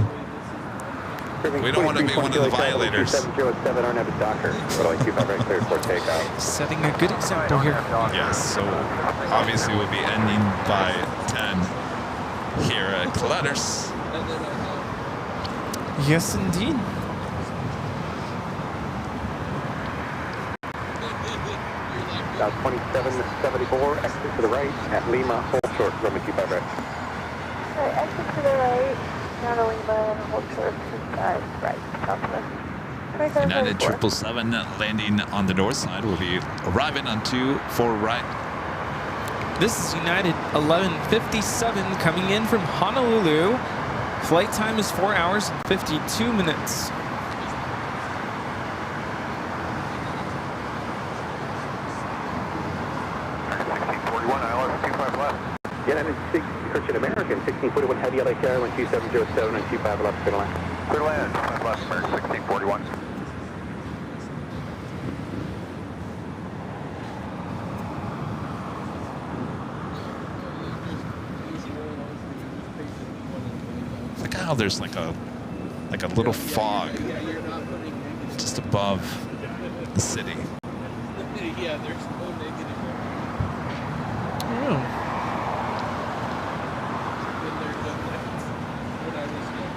Speaker 1: We don't want to be one of the violators.
Speaker 4: 707 on Abbott Docker. Runway 25 right, clear for takeoff.
Speaker 2: Setting a good example here.
Speaker 1: Yes, so obviously we'll be ending by 10 here at Colletters.
Speaker 2: Yes, indeed.
Speaker 4: Now 2774, exit to the right at Lima, hold short, runway 25 right.
Speaker 6: Alright, exit to the right, down to Lima, and hold short, 25 right, southwest.
Speaker 1: United 777 landing on the north side will be arriving on 24 right.
Speaker 2: This is United 1157 coming in from Honolulu. Flight time is 4 hours and 52 minutes.
Speaker 4: United 6, Christian American, 1641 Heavy LAX Airline 2707 and 25 left, clear land. Clear land, 25 left, American 1641.
Speaker 1: Look how there's like a little fog just above the city.
Speaker 8: Yeah, there's no negative.
Speaker 2: Oh.
Speaker 8: Been there, done that. When I was young.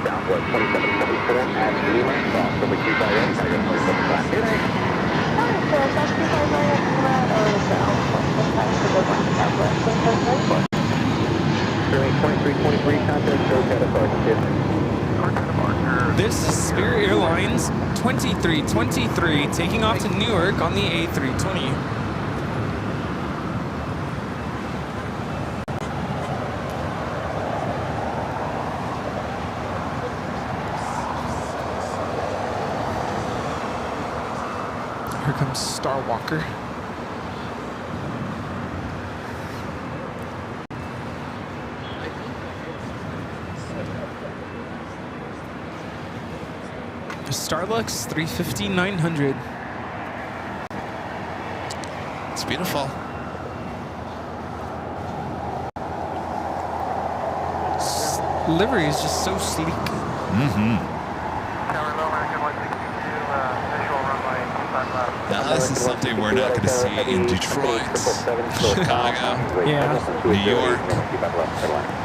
Speaker 4: Downward 2774 at Lima, cross runway 25 right, now you're 27 flat. Good night. Runway 2323, contact Hotel Sergeant.
Speaker 2: This is Spirit Airlines 2323 taking off to Newark on the A320. Here comes Star Walker. Starlux 350-900.
Speaker 1: It's beautiful.
Speaker 2: Livery is just so sleek.
Speaker 1: Mm-hmm. Now this is something we're not going to see in Detroit, Chicago,
Speaker 2: Yeah.
Speaker 1: New York.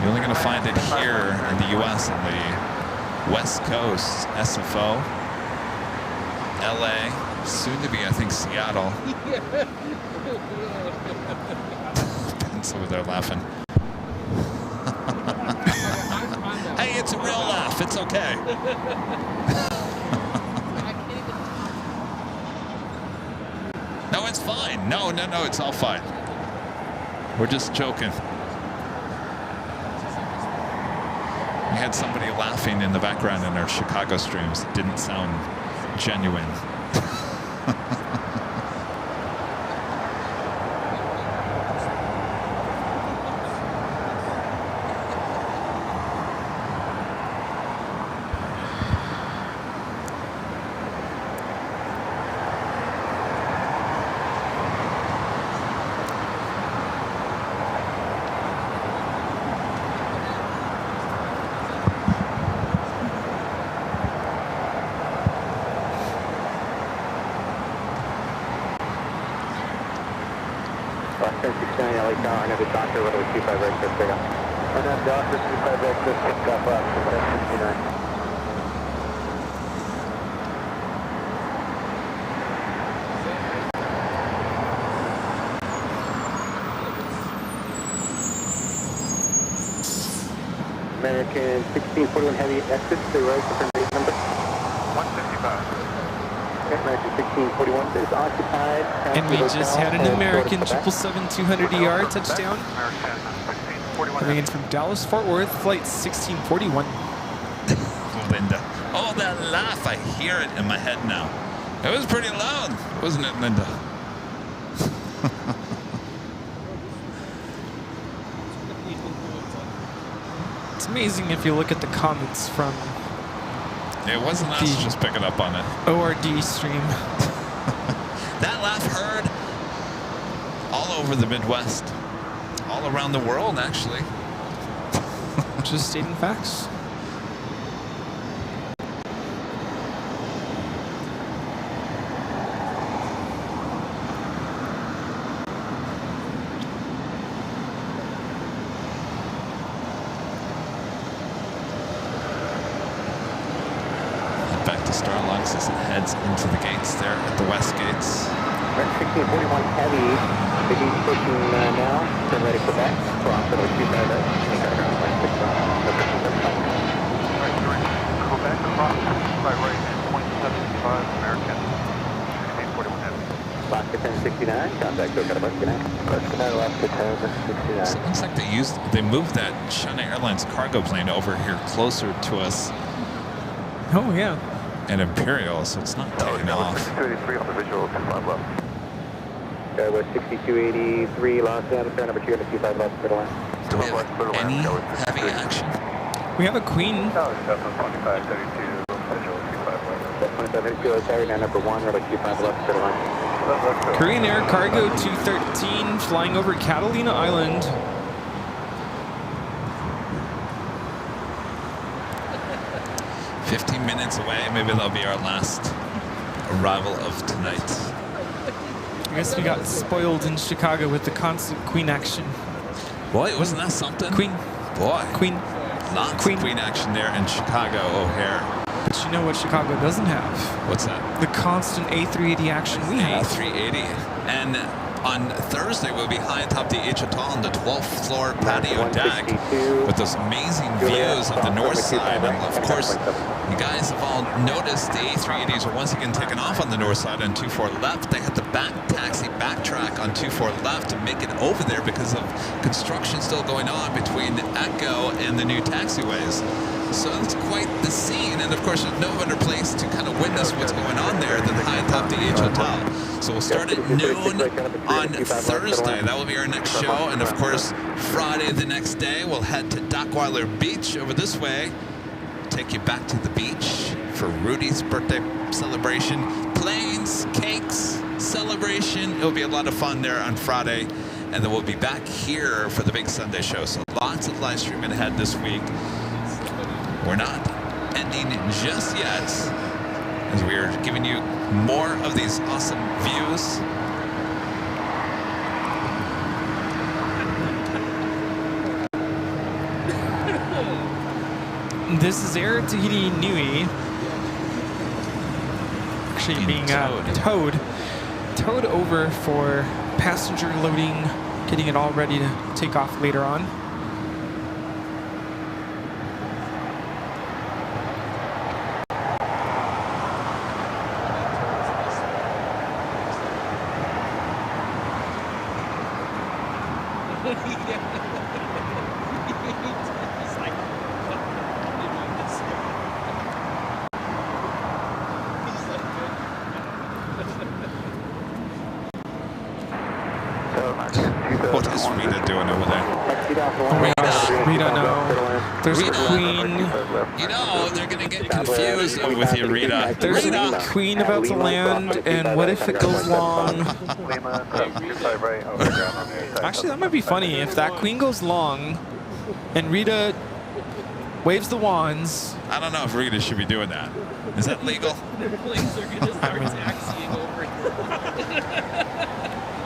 Speaker 1: You're only going to find it here in the U.S. on the West Coast, SFO, LA, soon to be, I think, Seattle. Ben's over there laughing. Hey, it's a real laugh. It's okay. No, no, no, it's all fine. We're just joking. We had somebody laughing in the background in our Chicago streams. It didn't sound genuine.
Speaker 4: Another doctor, runway 25 right, just pick up. Another doctor, 25 right, just pick up, 69. American 1641 heavy exit, stay right, confirm base number. 155. American 1641 is occupied.
Speaker 2: And we just had an American 777-200ER touchdown. Coming in from Dallas Fort Worth, flight 1641.
Speaker 1: Linda. Oh, that laugh. I hear it in my head now. It was pretty loud, wasn't it, Linda?
Speaker 2: It's amazing if you look at the comments from
Speaker 1: It wasn't us just picking up on it.
Speaker 2: ORD stream.
Speaker 1: That laugh heard all over the Midwest, all around the world, actually.
Speaker 2: Just stating facts.
Speaker 1: Back to Starlux as it heads into the gates there at the west gates.
Speaker 4: 1641 heavy, busy pushing now, turn ready for back, cross runway 25 right, take our ground line 6 1.
Speaker 7: Quebec across 25 right and 0.75 American 1641 heavy.
Speaker 4: Alaska 1069, contact Alaska 1069. Alaska Alaska 1069.
Speaker 1: So it looks like they moved that China Airlines cargo plane over here closer to us
Speaker 2: Oh, yeah.
Speaker 1: at Imperial, so it's not taking off.
Speaker 7: 283 on the visual, 25 left.
Speaker 4: West 6283, Los Angeles, number 225 left, middle line.
Speaker 1: Do we have any heavy action?
Speaker 2: We have a Queen.
Speaker 7: No, it's definitely 2532, visual, 25 left.
Speaker 4: 2532, carrying number 1, runway 25 left, middle line.
Speaker 7: Let's go.
Speaker 2: Korean Air Cargo 213 flying over Catalina Island.
Speaker 1: "15 minutes away, maybe that'll be our last arrival of tonight."
Speaker 2: I guess we got spoiled in Chicago with the constant Queen action.
Speaker 1: Boy, wasn't that something?
Speaker 2: Queen.
Speaker 1: Boy.
Speaker 2: Queen.
Speaker 1: Lots
Speaker 2: Queen.
Speaker 1: of Queen action there in Chicago O'Hare.
Speaker 2: But you know what Chicago doesn't have?
Speaker 1: What's that?
Speaker 2: The constant A380 action we have.
Speaker 1: A380. And on Thursday, we'll be high atop the H Atoll on the 12th floor patio deck with those amazing views of the north side. And of course, you guys have all noticed the A380s are once again taking off on the north side on 24 left. They had the back taxi backtrack on 24 left to make it over there because of construction still going on between Echo and the new taxiways. So it's quite the scene, and of course there's no better place to kind of witness what's going on there than high atop the H Hotel. So we'll start at noon on Thursday. That will be our next show, and of course Friday the next day we'll head to Dockweiler Beach over this way. Take you back to the beach for Rudy's birthday celebration. Planes, cakes, celebration. It'll be a lot of fun there on Friday, and then we'll be back here for the big Sunday show. So lots of live streaming ahead this week. We're not ending just yet, as we are giving you more of these awesome views.
Speaker 2: This is Air Tahiti Nui. Actually being towed over for passenger loading, getting it all ready to take off later on.
Speaker 1: What is Rita doing over there?
Speaker 2: Rita, no. There's a queen.
Speaker 1: You know, they're going to get confused with you, Rita.
Speaker 2: There's a queen about to land, and what if it goes long? Actually, that might be funny. If that queen goes long, and Rita waves the wands.
Speaker 1: I don't know if Rita should be doing that. Is that legal?
Speaker 9: The planes are going to start taxiing over.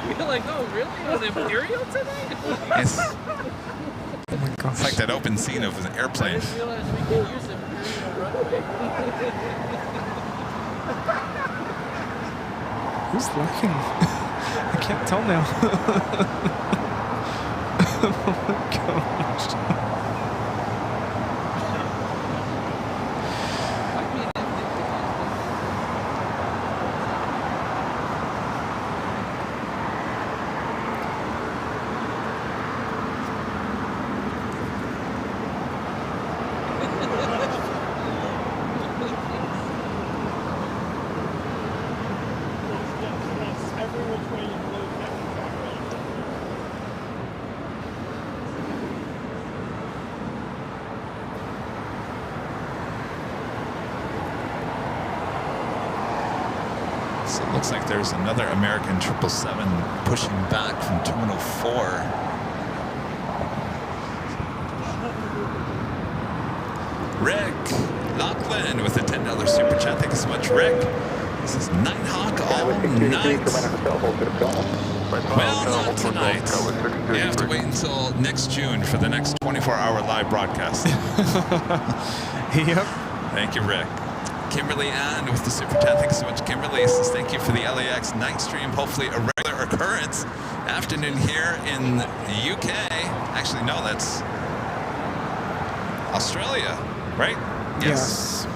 Speaker 9: You're like, oh, really? On Imperial tonight?
Speaker 1: It's,
Speaker 2: Oh my gosh.
Speaker 1: it's like that open scene of an
Speaker 9: I
Speaker 1: airplane.
Speaker 9: didn't realize we could use Imperial runway.
Speaker 2: Who's laughing? I can't tell now. Oh my gosh.
Speaker 8: Every which way you blow,
Speaker 1: So it looks like there's another American 777 pushing back from Terminal 4. Rick Lachlan with a $10 super chat. Thank you so much, Rick. This is Nighthawk all night. Well, not tonight. You have to wait until next June for the next 24-hour live broadcast.
Speaker 2: Yep.
Speaker 1: Thank you, Rick. Kimberly Ann with the super chat. Thank you so much, Kimberly. Says thank you for the LAX night stream. Hopefully a regular occurrence. Afternoon here in the UK. Actually, no, that's Australia, right?
Speaker 2: Yes.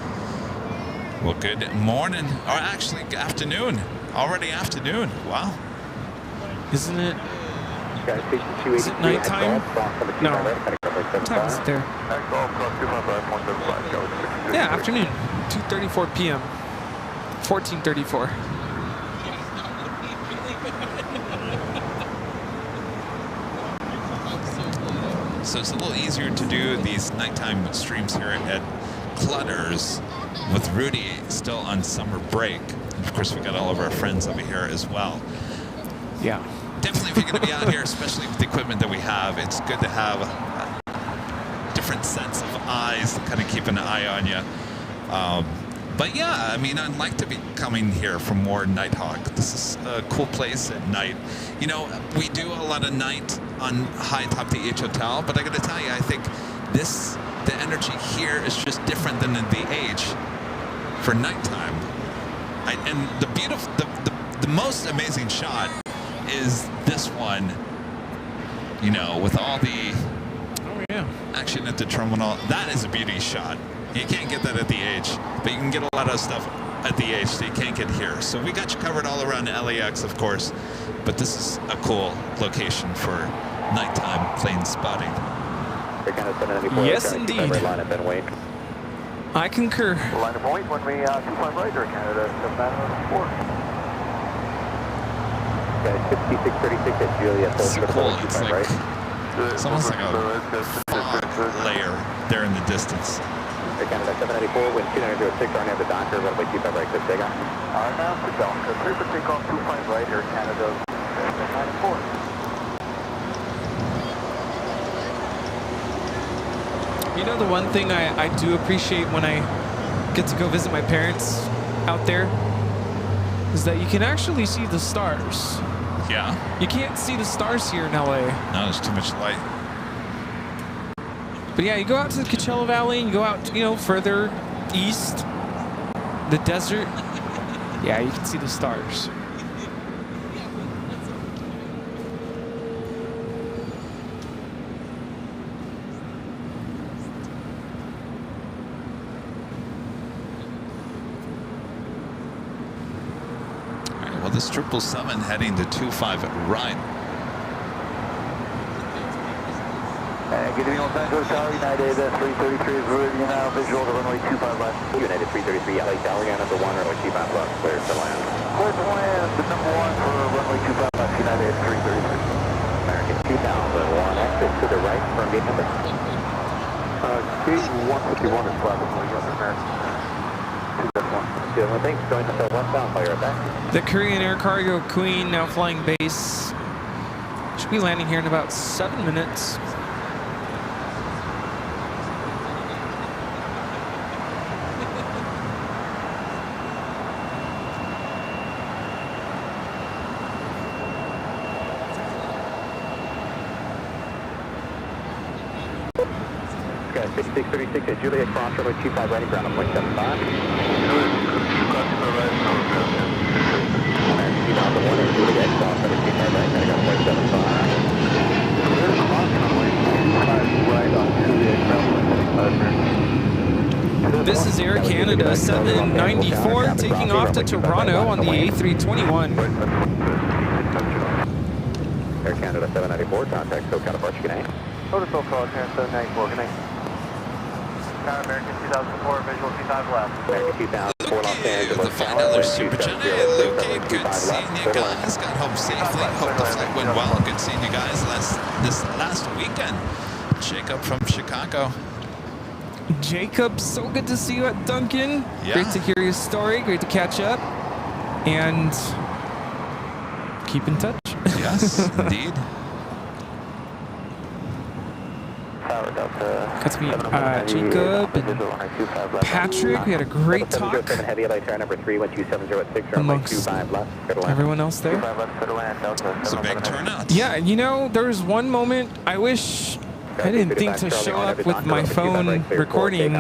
Speaker 1: Well, good morning. Or actually, afternoon. Already afternoon. Wow.
Speaker 2: Isn't it? Is it nighttime? No. What time is it there? Yeah, afternoon. 2:34 p.m. 14:34.
Speaker 1: So it's a little easier to do these nighttime streams here at Clutters with Rudy still on summer break. And of course, we got all of our friends over here as well.
Speaker 2: Yeah.
Speaker 1: Definitely, if you're going to be out here, especially with the equipment that we have, it's good to have a different sets of eyes to kind of keep an eye on you. But yeah, I mean, I'd like to be coming here for more Nighthawk. This is a cool place at night. You know, we do a lot of night on high top the H Hotel, but I got to tell you, I think the energy here is just different than in the H for nighttime. And the most amazing shot is this one, you know, with all the action at the terminal. That is a beauty shot. You can't get that at the H, but you can get a lot of stuff at the H that you can't get here. So we got you covered all around LAX, of course, but this is a cool location for nighttime plane spotting.
Speaker 2: Yes, indeed. I concur.
Speaker 7: Line of weight when we 25 right or Canada 7904. Okay, 5636 at Juliet.
Speaker 1: It's so cool. It's like it's almost like a fog layer there in the distance.
Speaker 4: Canada 794, wind 2906, RNAV to Doctor, runway 25 right, clear takeoff.
Speaker 7: RNAV to Doctor, clear for takeoff 25 right, Air Canada 794.
Speaker 2: You know, the one thing I do appreciate when I get to go visit my parents out there is that you can actually see the stars.
Speaker 1: Yeah.
Speaker 2: You can't see the stars here in LA.
Speaker 1: No, there's too much light.
Speaker 2: But yeah, you go out to the Coachella Valley and you go out, you know, further east, the desert. Yeah, you can see the stars.
Speaker 1: All right, well, this 777 heading to 25 right.
Speaker 4: Good evening, Los Angeles Tower, United 333 is ready now, visual to runway 25 left. United 333, LA Tower, number 1, runway 25 left, clear to land. Clear to land, number 1 for runway 25 left, United 333. American 2001, exit to the right from gate number. Gate 151 is flat, we're going to American 201. Good, thanks, going to westbound, fire at back.
Speaker 2: The Korean Air Cargo Queen now flying base. Should be landing here in about 7 minutes.
Speaker 4: Sky 6636 at Juliet Cross, runway 25 right, ground on 0.75. American 2001 at Juliet Cross, runway 25 right, ground on 0.75.
Speaker 2: This is Air Canada 794 taking off to Toronto on the A321.
Speaker 4: Air Canada 794, contact SoCal approach, good night.
Speaker 7: Protocol call, Air 794, good night. Tower American 2004, visual 25 left.
Speaker 4: American 2004, Los Angeles.
Speaker 1: The $5 super chat. Hey, Luke, good seeing you guys. Got home safely. Hope the flight went well. Good seeing you guys this last weekend. Jacob from Chicago.
Speaker 2: Jacob, so good to see you at Duncan.
Speaker 1: Yeah.
Speaker 2: Great to hear your story. Great to catch up. And keep in touch.
Speaker 1: Yes, indeed.
Speaker 2: Got to meet Jacob and Patrick. We had a great talk amongst everyone else there.
Speaker 1: It's a big turnout.
Speaker 2: Yeah, you know, there was one moment I wish I didn't think to show up with my phone recording.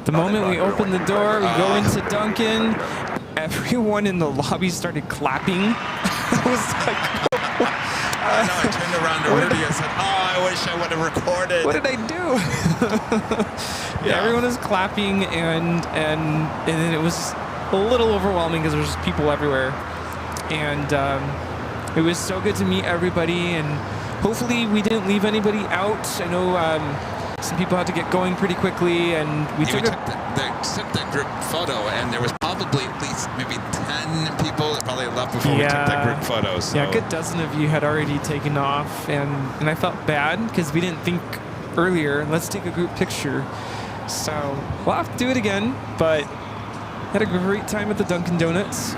Speaker 2: The moment we opened the door, we go into Duncan, everyone in the lobby started clapping. I was like,
Speaker 1: I know, I turned around to Rudy and said, oh, I wish I would have recorded.
Speaker 2: what did I do? Yeah, everyone was clapping, and then it was a little overwhelming because there was people everywhere. And it was so good to meet everybody, and hopefully we didn't leave anybody out. I know some people had to get going pretty quickly, and we took
Speaker 1: the group photo, and there was probably at least maybe 10 people that probably left before we took that group photo. So.
Speaker 2: Yeah, a good dozen of you had already taken off, and I felt bad because we didn't think earlier, let's take a group picture. So we'll have to do it again, but had a great time at the Dunkin' Donuts.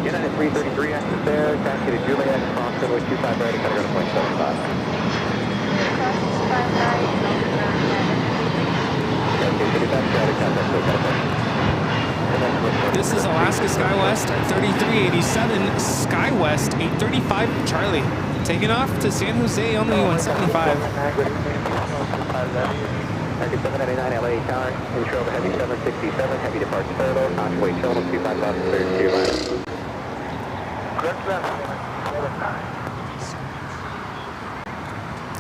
Speaker 4: United 333, exit there, taxi to Juliet, cross runway 25 right, cut to 0.75.
Speaker 2: This is Alaska SkyWest 3387, SkyWest 835 Charlie. Taking off to San Jose on the 175.
Speaker 4: American 799 LA Tower, intro of heavy 767, heavy departure parallel, convoy total 25 left, clear to your left.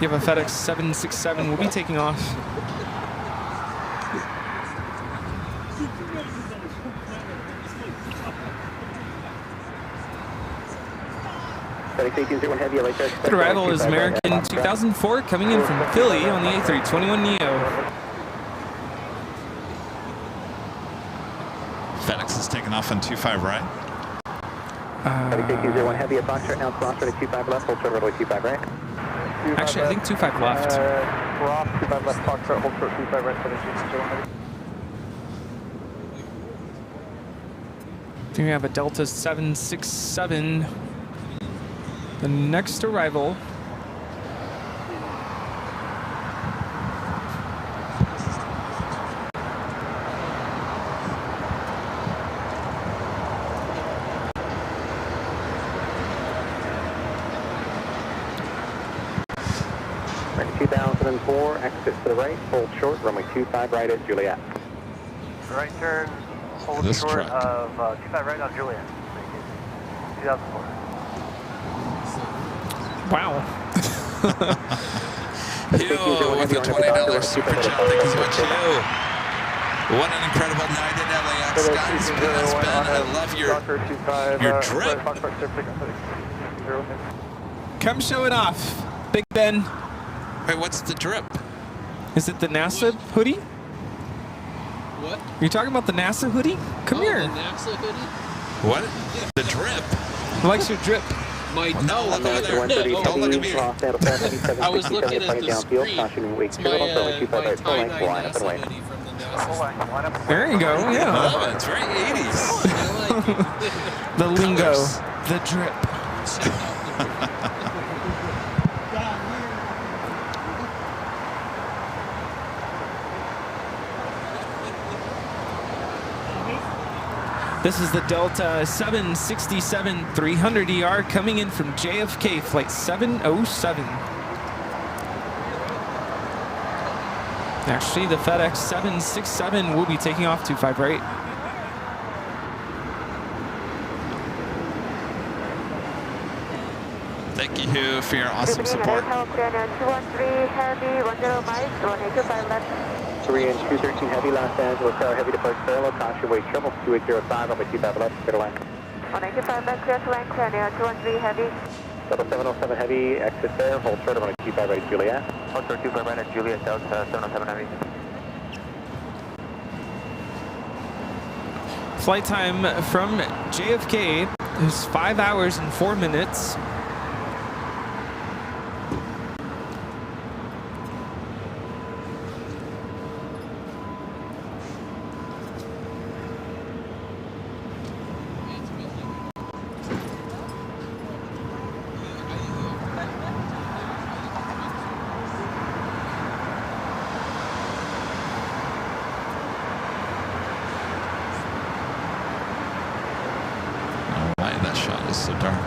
Speaker 2: You have a FedEx 767. We'll be taking off. Good arrival is American 2004 coming in from Philly on the A321neo.
Speaker 1: FedEx is taking off on 25 right.
Speaker 4: Heavy at Foxtrot, now cross right at 25 left, hold short runway 25 right.
Speaker 2: Actually, I think 25 left.
Speaker 7: Cross 25 left, Foxtrot, hold short 25 right, for the
Speaker 2: Then we have a Delta 767. The next arrival.
Speaker 4: Right, 2004, exit to the right, hold short, runway 25 right at Juliet.
Speaker 7: Right turn, hold
Speaker 1: This
Speaker 7: short
Speaker 1: truck.
Speaker 7: of 25 right on Juliet. 2004.
Speaker 2: Wow.
Speaker 1: Yo, with a $20 super chat, thank you so much, yo. What an incredible night at LAX, guys. It's been, I love your drip.
Speaker 2: Come show it off, Big Ben.
Speaker 1: Wait, what's the drip?
Speaker 2: Is it the NASA hoodie?
Speaker 9: What?
Speaker 2: You're talking about the NASA hoodie? Come here.
Speaker 9: The NASA hoodie?
Speaker 1: What? The drip.
Speaker 2: Likes your drip.
Speaker 9: My
Speaker 1: No, look over there.
Speaker 4: American 130
Speaker 1: Don't look at me.
Speaker 4: Heavy,
Speaker 9: I was looking at the
Speaker 4: downfield.
Speaker 9: screen.
Speaker 4: Caution, wake
Speaker 9: It's
Speaker 4: zero,
Speaker 9: my,
Speaker 4: runway 25
Speaker 9: my
Speaker 4: right, full length,
Speaker 9: tie-dye
Speaker 4: line up and
Speaker 9: NASA
Speaker 4: away.
Speaker 9: hoodie from the NASA.
Speaker 2: There you go. Yeah.
Speaker 1: Oh, it's very 80s.
Speaker 9: I like it.
Speaker 2: The lingo.
Speaker 1: Colors.
Speaker 2: The drip. This is the Delta 767-300ER coming in from JFK, flight 707. Actually, the FedEx 767 will be taking off 25 right.
Speaker 1: Thank you for your awesome support.
Speaker 6: 213 Heavy, 10 miles, 185 left.
Speaker 4: 3 and 213 Heavy, Los Angeles Tower Heavy departs parallel. Caution, wake triple 2805, runway 25 left, clear to land.
Speaker 6: 185 left, clear to land, 213 Heavy.
Speaker 4: Double 707 Heavy, exit there, hold short, runway 25 right, Juliet.
Speaker 7: Hold short 25 right at Juliet, Delta 707 Heavy.
Speaker 2: Flight time from JFK is 5 hours and 4 minutes.
Speaker 1: Why that shot is so dark.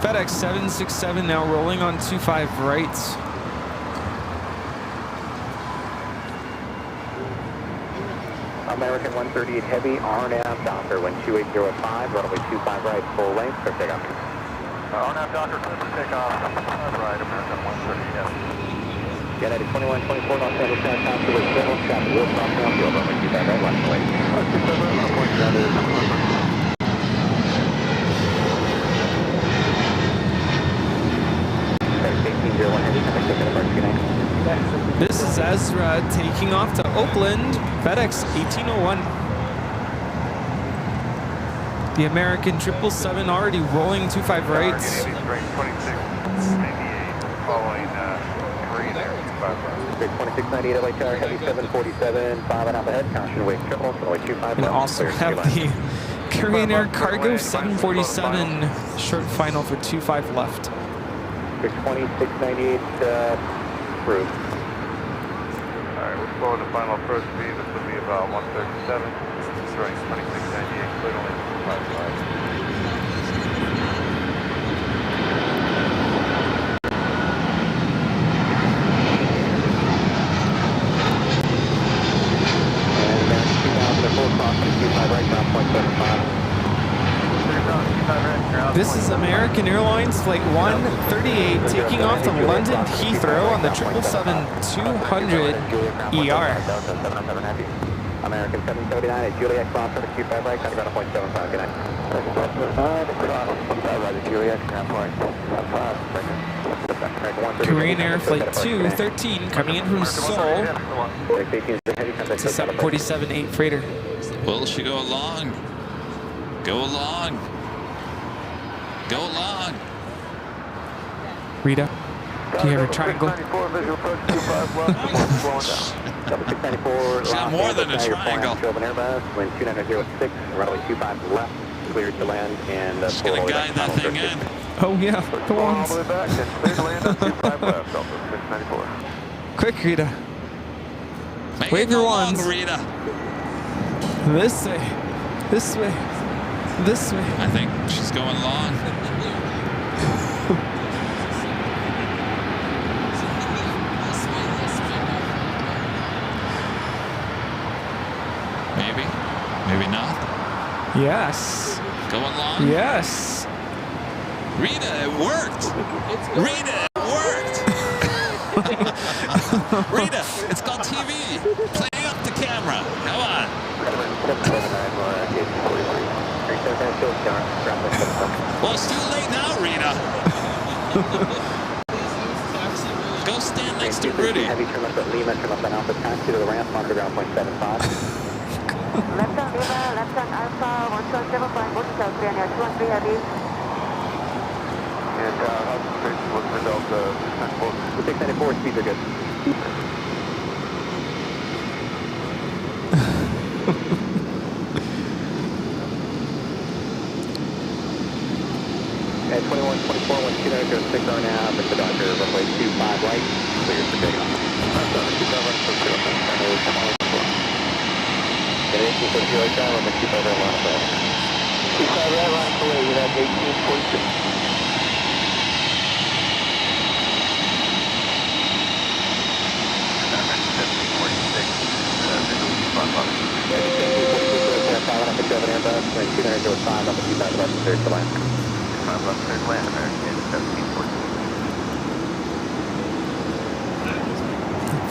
Speaker 2: FedEx 767 now rolling on 25 right.
Speaker 4: American 138 Heavy, RNAV Docker, wind 2805, runway 25 right, full length, clear takeoff.
Speaker 7: RNAV Docker, clear for takeoff. Right, American 138 Heavy.
Speaker 4: United 2124, Los Angeles Tower, Thompson, wake triple, traffic will cross downfield, runway 25 right, left away. 1801 Heavy, contact ticket apart 29.
Speaker 2: This is Ezra taking off to Oakland, FedEx 1801. The American 777 already rolling 25 right.
Speaker 7: Straight 26, 88, following green there, 25 right.
Speaker 4: Straight 2698 LA Tower, Heavy 747, 5 and up ahead, caution, wake triple, runway 25
Speaker 2: And
Speaker 4: left,
Speaker 2: also
Speaker 4: clear to
Speaker 2: have
Speaker 4: land.
Speaker 2: the Korean Air Cargo 747 short final for 25 left.
Speaker 4: Straight 2698, approved.
Speaker 7: Alright, we're slowing the final approach speed. This will be about 137. Straight 2698, clear to land, 25 right.
Speaker 2: This is American Airlines Flight 138 taking off to London Heathrow on the 777-200 ER.
Speaker 4: American 779 at Juliet, cross over Q5 right, cutting around 0.75, good night. Juliet, ground point 5.
Speaker 2: Korean Air Flight 213 coming in from Seoul. It's a 747-8 freighter.
Speaker 1: Will she go along? Go along. Go along.
Speaker 2: Rita, do you have a triangle?
Speaker 7: 94, visual approach 25 left, slowing down.
Speaker 4: 694,
Speaker 1: She's got more than a triangle.
Speaker 4: Wind 2906, runway 25 left, cleared to land, and
Speaker 1: Just gonna guide that thing in.
Speaker 2: Oh yeah, the
Speaker 7: All
Speaker 2: ones.
Speaker 7: the way back, and clear to land on 25 left, Delta 694.
Speaker 2: Quick, Rita.
Speaker 1: Make
Speaker 2: Wave
Speaker 1: it go
Speaker 2: your
Speaker 1: along,
Speaker 2: wands.
Speaker 1: Rita.
Speaker 2: This way. This way. This way.
Speaker 1: I think she's going long. Maybe. Maybe not.
Speaker 2: Yes.
Speaker 1: Go along.
Speaker 2: Yes.
Speaker 1: Rita, it worked. Rita, it worked. Rita, it's called TV. Playing up the camera. Come on. Well, it's too late now, Rita. Go stand next to Rudy.
Speaker 4: Heavy turn left at Lima, turn left on Alpha, taxi to the ramp, monitor ground point 75.
Speaker 6: Left on Lima, left on Alpha, 127 flying, both south, 313 heavy.
Speaker 7: And what's the Delta?
Speaker 4: 694, speeds are good. At 2124, 1206 are now, Mr. Doctor, runway 25 right, clear for takeoff. Get 1840 right down, runway 25 right, line up. 25 right, line up away, you have 1846.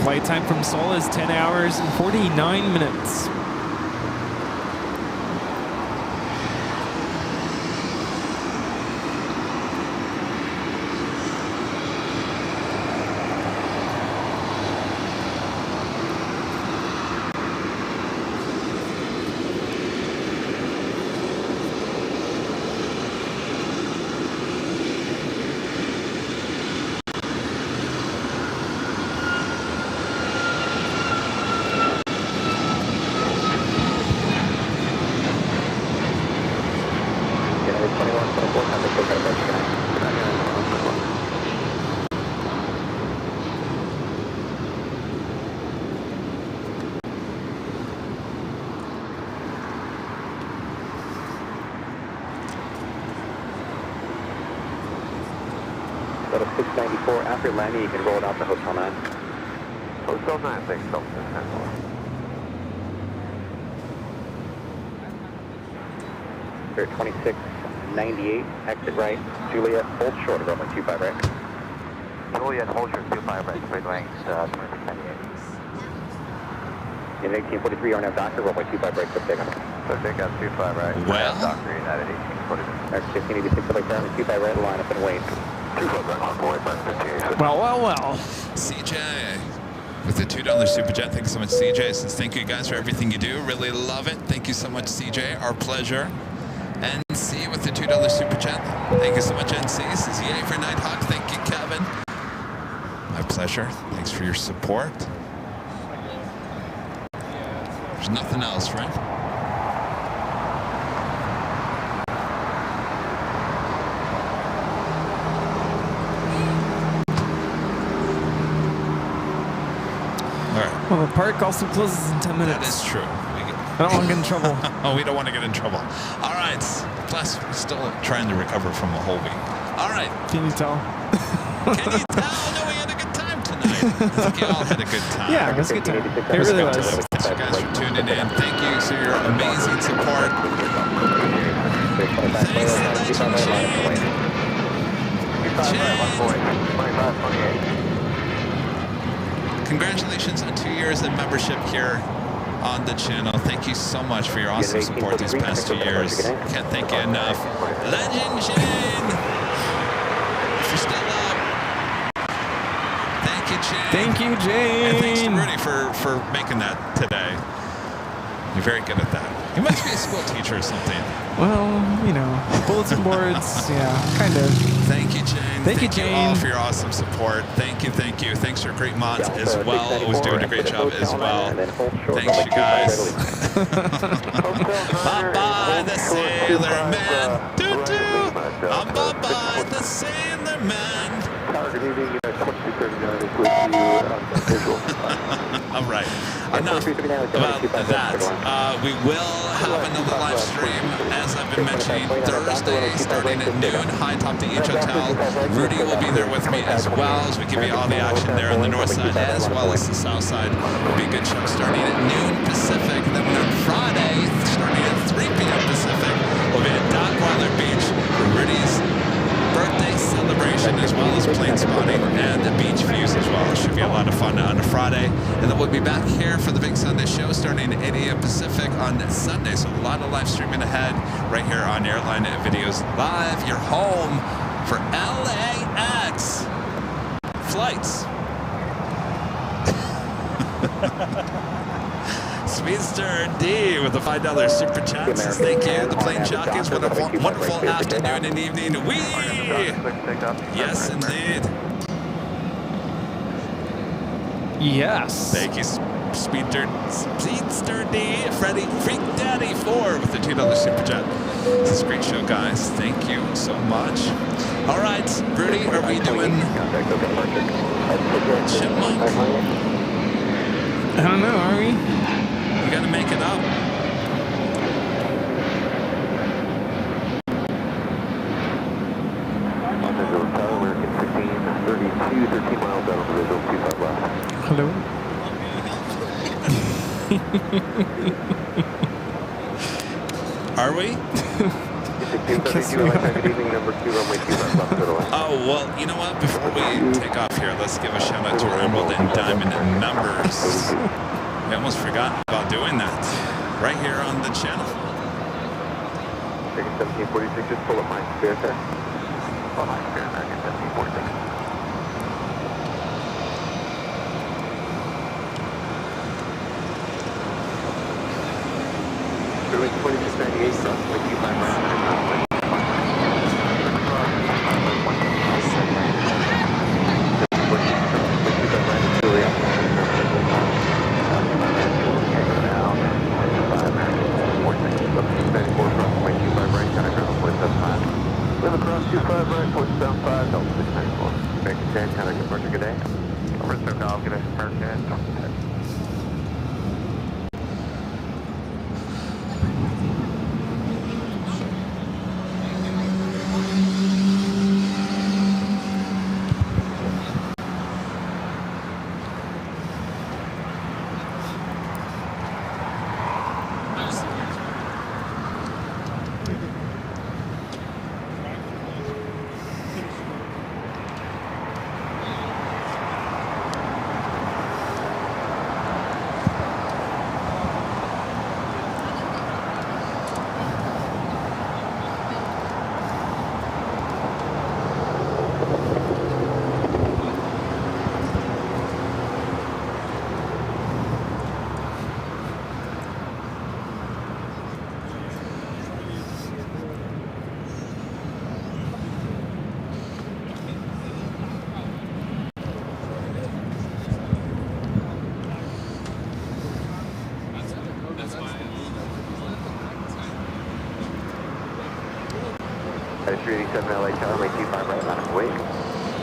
Speaker 2: Flight time from Seoul is 10 hours and 49 minutes.
Speaker 4: Out of 694, after landing, you can roll it out to Hotel 9.
Speaker 7: Hotel 9, thanks, Delta.
Speaker 4: We're at 2698, exit right, Juliet, hold short of runway 25 right.
Speaker 7: Juliet, hold short, 25 right, straight length, 2698.
Speaker 4: In 1843, RNAV Doctor, runway 25 right, quick takeoff.
Speaker 7: So takeoff 25 right,
Speaker 1: Well.
Speaker 7: Doctor, United 1840.
Speaker 4: Next 1586, like down, 25 right, line up and wait.
Speaker 7: 25 right, on board, 1586.
Speaker 2: Well.
Speaker 1: CJ with the $2 super chat. Thank you so much, CJ. Says thank you guys for everything you do. Really love it. Thank you so much, CJ. Our pleasure. NC with the $2 super chat. Thank you so much, NC. Says yay for Nighthawk. Thank you, Kevin. My pleasure. Thanks for your support. There's nothing else, right?
Speaker 2: Well, the park also closes in 10 minutes.
Speaker 1: That is true.
Speaker 2: I don't want to get in trouble.
Speaker 1: Oh, we don't want to get in trouble. All right. Plus, we're still trying to recover from a whole week. All right.
Speaker 2: Can you tell?
Speaker 1: Can you tell? No, we had a good time tonight. I think you all had a good time.
Speaker 2: Yeah, it was a good time. It really was.
Speaker 1: Thanks, you guys, for tuning in. Thank you for your amazing support. Thanks to Legend Jane. Congratulations on 2 years of membership here on the channel. Thank you so much for your awesome support these past 2 years. Can't thank you enough. Legend Jane! If you're still up, thank you, Jane.
Speaker 2: Thank you, Jane.
Speaker 1: And thanks to Rudy for making that today. You're very good at that. You must be a school teacher or something.
Speaker 2: Well, you know, bulletin boards, yeah, kind of.
Speaker 1: Thank you, Jane.
Speaker 2: Thank you, Jane.
Speaker 1: all for your awesome support. Thank you, thank you. Thanks for great mods as well. Always doing a great job as well. Thanks, you guys. Bye-bye, the sailor man. Doo-doo. Bye-bye, the sailor man. All right. Enough about that. We will have another live stream, as I've been mentioning, Thursday starting at noon. High top to each hotel. Rudy will be there with me as well as we give you all the action there on the north side as well as the south side. It'll be a good show starting at noon Pacific. Then on Friday, starting at 3 p.m. Pacific, we'll be at Dockweiler Beach for Rudy's birthday celebration as well as plane spotting and the beach views as well. It should be a lot of fun on a Friday. And then we'll be back here for the big Sunday show starting morning, 8 a.m. Pacific on Sunday. So a lot of live streaming ahead right here on Airline Videos Live, your home for LAX flights. Speedster D with a $5 super chat says thank you. The plane jockeys, what a wonderful afternoon and evening. Yes, indeed.
Speaker 2: Yes.
Speaker 1: Thank you, Speedster D, Freddie Freak Daddy 4 with the $2 super chat. This is a great show, guys. Thank you so much. All right, Rudy, are we doing Chipmunk?
Speaker 2: I don't know, are we?
Speaker 1: We gotta make it up.
Speaker 4: American 15, 13 miles out of the visual, 25 left.
Speaker 2: Hello?
Speaker 1: Are we? Oh, well, you know what? Before we take off here, let's give a shout out to our Emerald and Diamond numbers. We almost forgot about doing that right here on the channel.
Speaker 4: 1746, just pull up my spare there. Oh, my spare American 1746. Doing 2698 from 25 round. Live across 25 right, 475, Delta 694. American 10, contact departure, good day. Over to SoCal, good day, American 10, Delta 10.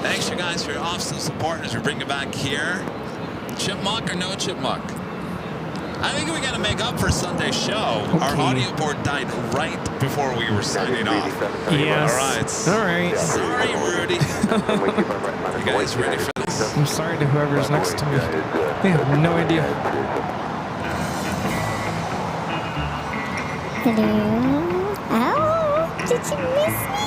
Speaker 1: Thanks, you guys, for your awesome support as we bring it back here. Chipmunk or no chipmunk? I think we got to make up for Sunday's show. Okay. Our audio board died right before we were signing off.
Speaker 2: Yes. All right.
Speaker 1: Sorry, Rudy. You guys ready for this?
Speaker 2: I'm sorry to whoever's next to me. They have no idea.
Speaker 10: Hello? Oh, did you miss me?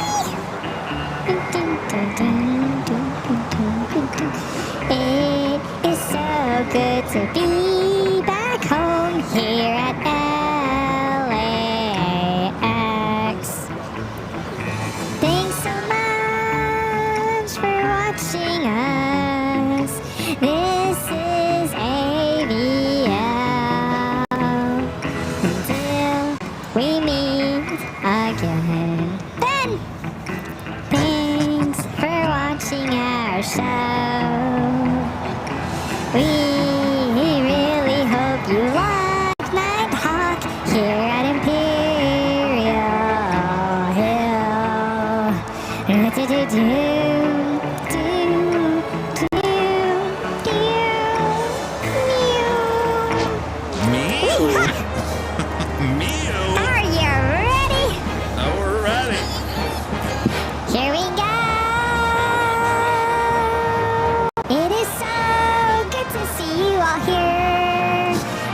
Speaker 10: It is so good to be back home here at LAX. Thanks so much for watching us. This is AVL. Until we meet again. Ben! Thanks for watching our show. We really hope you like Nighthawk here at Imperial Hill. Are you ready?
Speaker 1: Oh, we're ready.
Speaker 10: Here we go. It is so good to see you all here.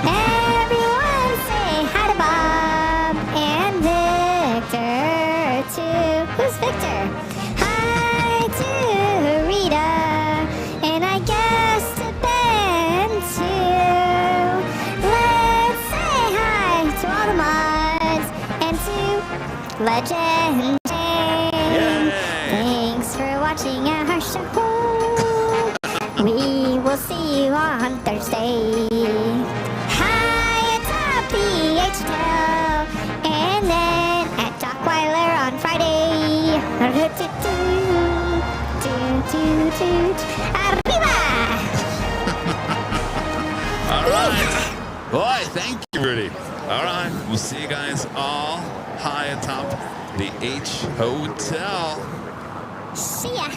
Speaker 10: Everyone say hi to Bob and Victor too. Who's Victor? Hi to Rita and I guess to Ben too. Let's Legendary.
Speaker 1: Yay!
Speaker 10: Thanks for watching our show. We will see you on Thursday. High atop the H-Tail. And then at Dockweiler on Friday. Arriba!
Speaker 1: All right. Boy, thank you, Rudy. All right. We'll see you guys all high atop the H Hotel.
Speaker 10: See ya.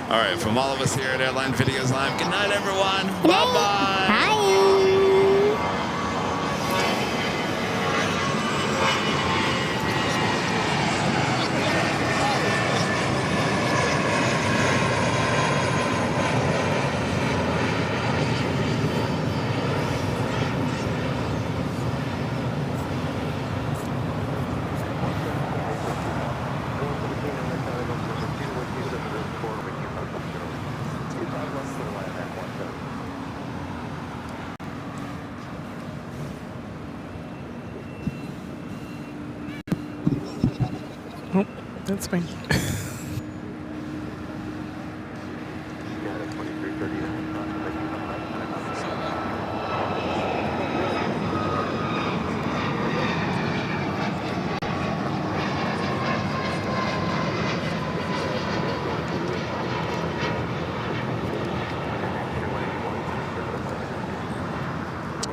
Speaker 1: All right. From all of us here at Airline Videos Live, good night, everyone.
Speaker 10: Good night.
Speaker 1: Bye-bye.
Speaker 10: Bye.
Speaker 2: Oh, that's fine.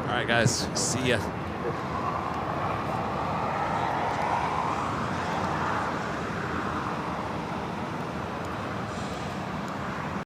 Speaker 1: All right, guys. See ya.